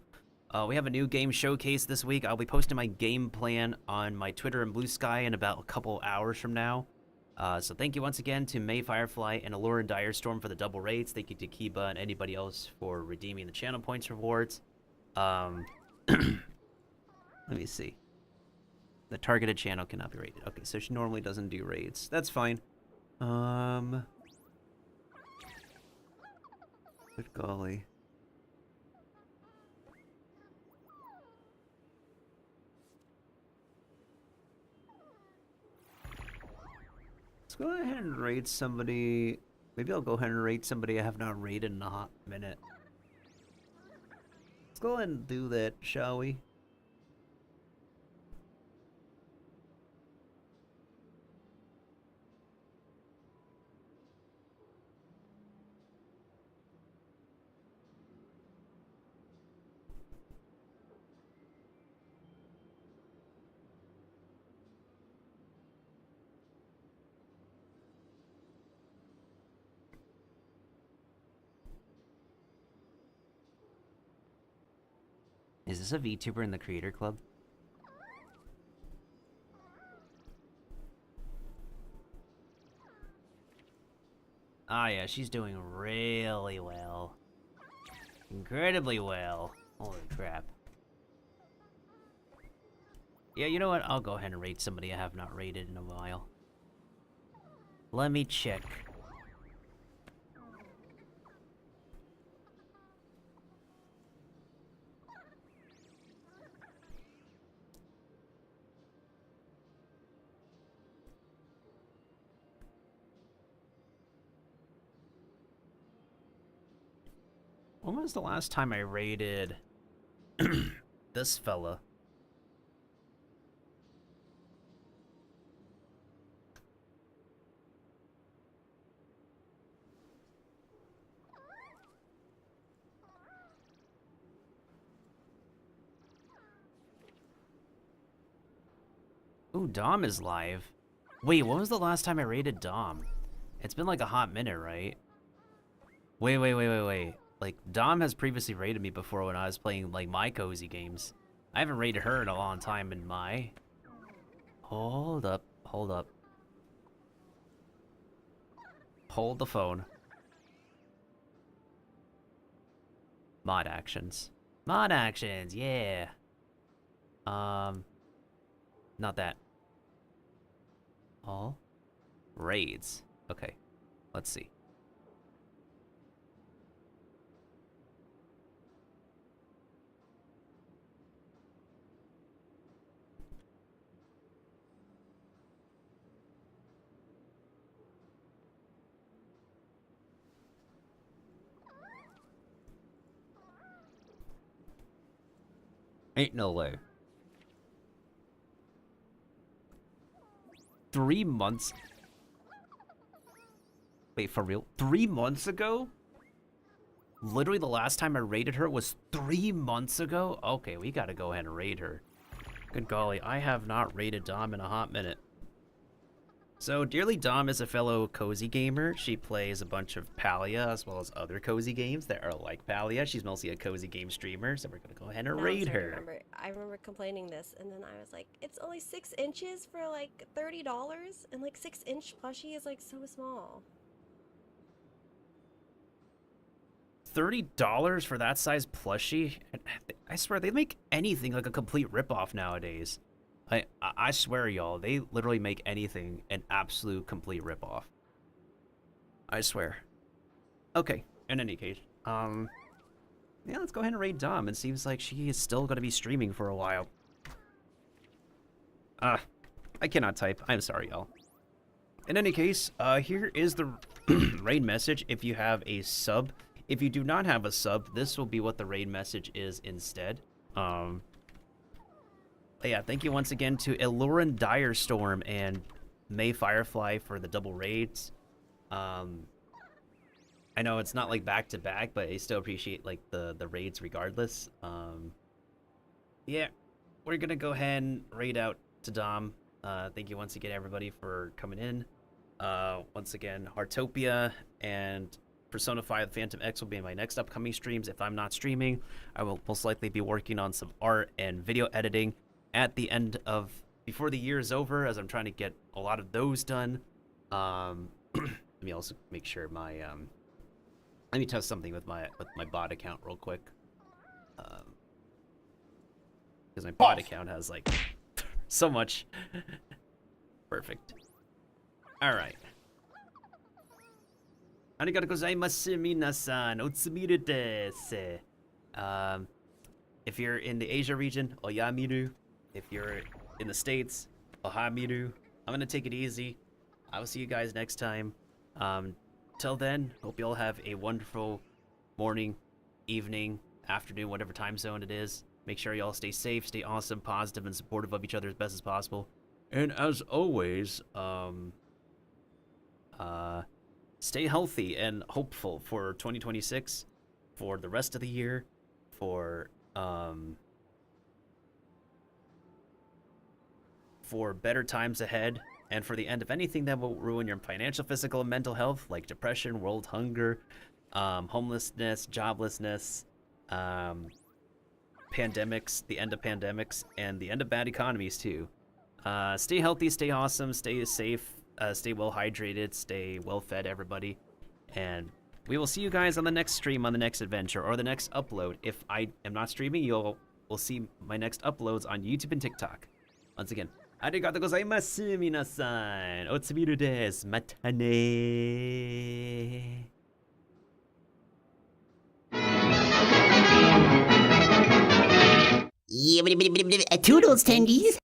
We have a new game showcase this week. I'll be posting my game plan on my Twitter and Blue Sky in about a couple hours from now. So thank you once again to May Firefly and Allura and Direstorm for the double raids. Thank you to Kiba and anybody else for redeeming the channel points rewards. Let me see. The targeted channel cannot be raided. Okay, so she normally doesn't do raids. That's fine. Good golly. Let's go ahead and raid somebody Maybe I'll go ahead and raid somebody I have not raided in a hot minute. Let's go ahead and do that, shall we? Is this a VTuber in the Creator Club? Ah, yeah, she's doing really well. Incredibly well. Holy crap. Yeah, you know what? I'll go ahead and raid somebody I have not raided in a while. Let me check. When was the last time I raided this fella? Ooh, Dom is live. Wait, when was the last time I raided Dom? It's been like a hot minute, right? Wait. Like, Dom has previously raided me before when I was playing, like, my cozy games. I haven't raided her in a long time in my... Hold up. Hold the phone. Mod actions. Mod actions, yeah. Not that. All raids. Okay, let's see. Ain't no way. 3 months? Wait, for real? 3 months ago? Literally the last time I raided her was 3 months ago? Okay, we gotta go ahead and raid her. Good golly, I have not raided Dom in a hot minute. So, Dearly Dom is a fellow cozy gamer. She plays a bunch of Palia as well as other cozy games that are like Palia. She's mostly a cozy game streamer, so we're gonna go ahead and Now I'm raid starting to her. I remember complaining this, and then I was like, it's only 6 inches for like $30, and like 6-inch plushie is like so small. $30 for that size plushie? I swear, they make anything like a complete ripoff nowadays. I swear, y'all, they literally make anything an absolute complete ripoff. I swear. Okay, in any case, yeah, let's go ahead and raid Dom. It seems like she is still gonna be streaming for a while. I cannot type. I'm sorry, y'all. In any case, here is the raid message if you have a sub. If you do not have a sub, this will be what the raid message is instead. Yeah, thank you once again to Elurin Direstorm and May Firefly for the double raids. I know it's not like back to back, but I still appreciate like the raids regardless. Yeah, we're gonna go ahead and raid out to Dom. Thank you once again everybody for coming in. Once again, Heartopia and Persona 5 Phantom X will be in my next upcoming streams. If I'm not streaming, I will most likely be working on some art and video editing at the end of before the year is over, as I'm trying to get a lot of those done. Let me also make sure my let me test something with my bot account real quick, because my bot account has like so much. Perfect. All right. Arigatou gozaimasu, minasan. Otsumire desu. If you're in the Asia region, oyamiru. If you're in the States, ohamiru. I'm gonna take it easy. I will see you guys next time. till then, hope you all have a wonderful morning, evening, afternoon, whatever time zone it is. Make sure you all stay safe, stay awesome, positive, and supportive of each other as best as possible. And as always, stay healthy and hopeful for 2026, for the rest of the year, for better times ahead, and for the end of anything that will ruin your financial, physical, and mental health, like depression, world hunger, homelessness, joblessness, pandemics, the end of pandemics, and the end of bad economies too. Stay healthy, stay awesome, stay safe, stay well hydrated, stay well fed, everybody. And we will see you guys on the next stream, on the next adventure, or the next upload. If I am not streaming, you'll see my next uploads on YouTube and TikTok. Once again, arigatou gozaimasu, minasan. Otsubiru desu. Mata ne. Yeah, toodles, tendies.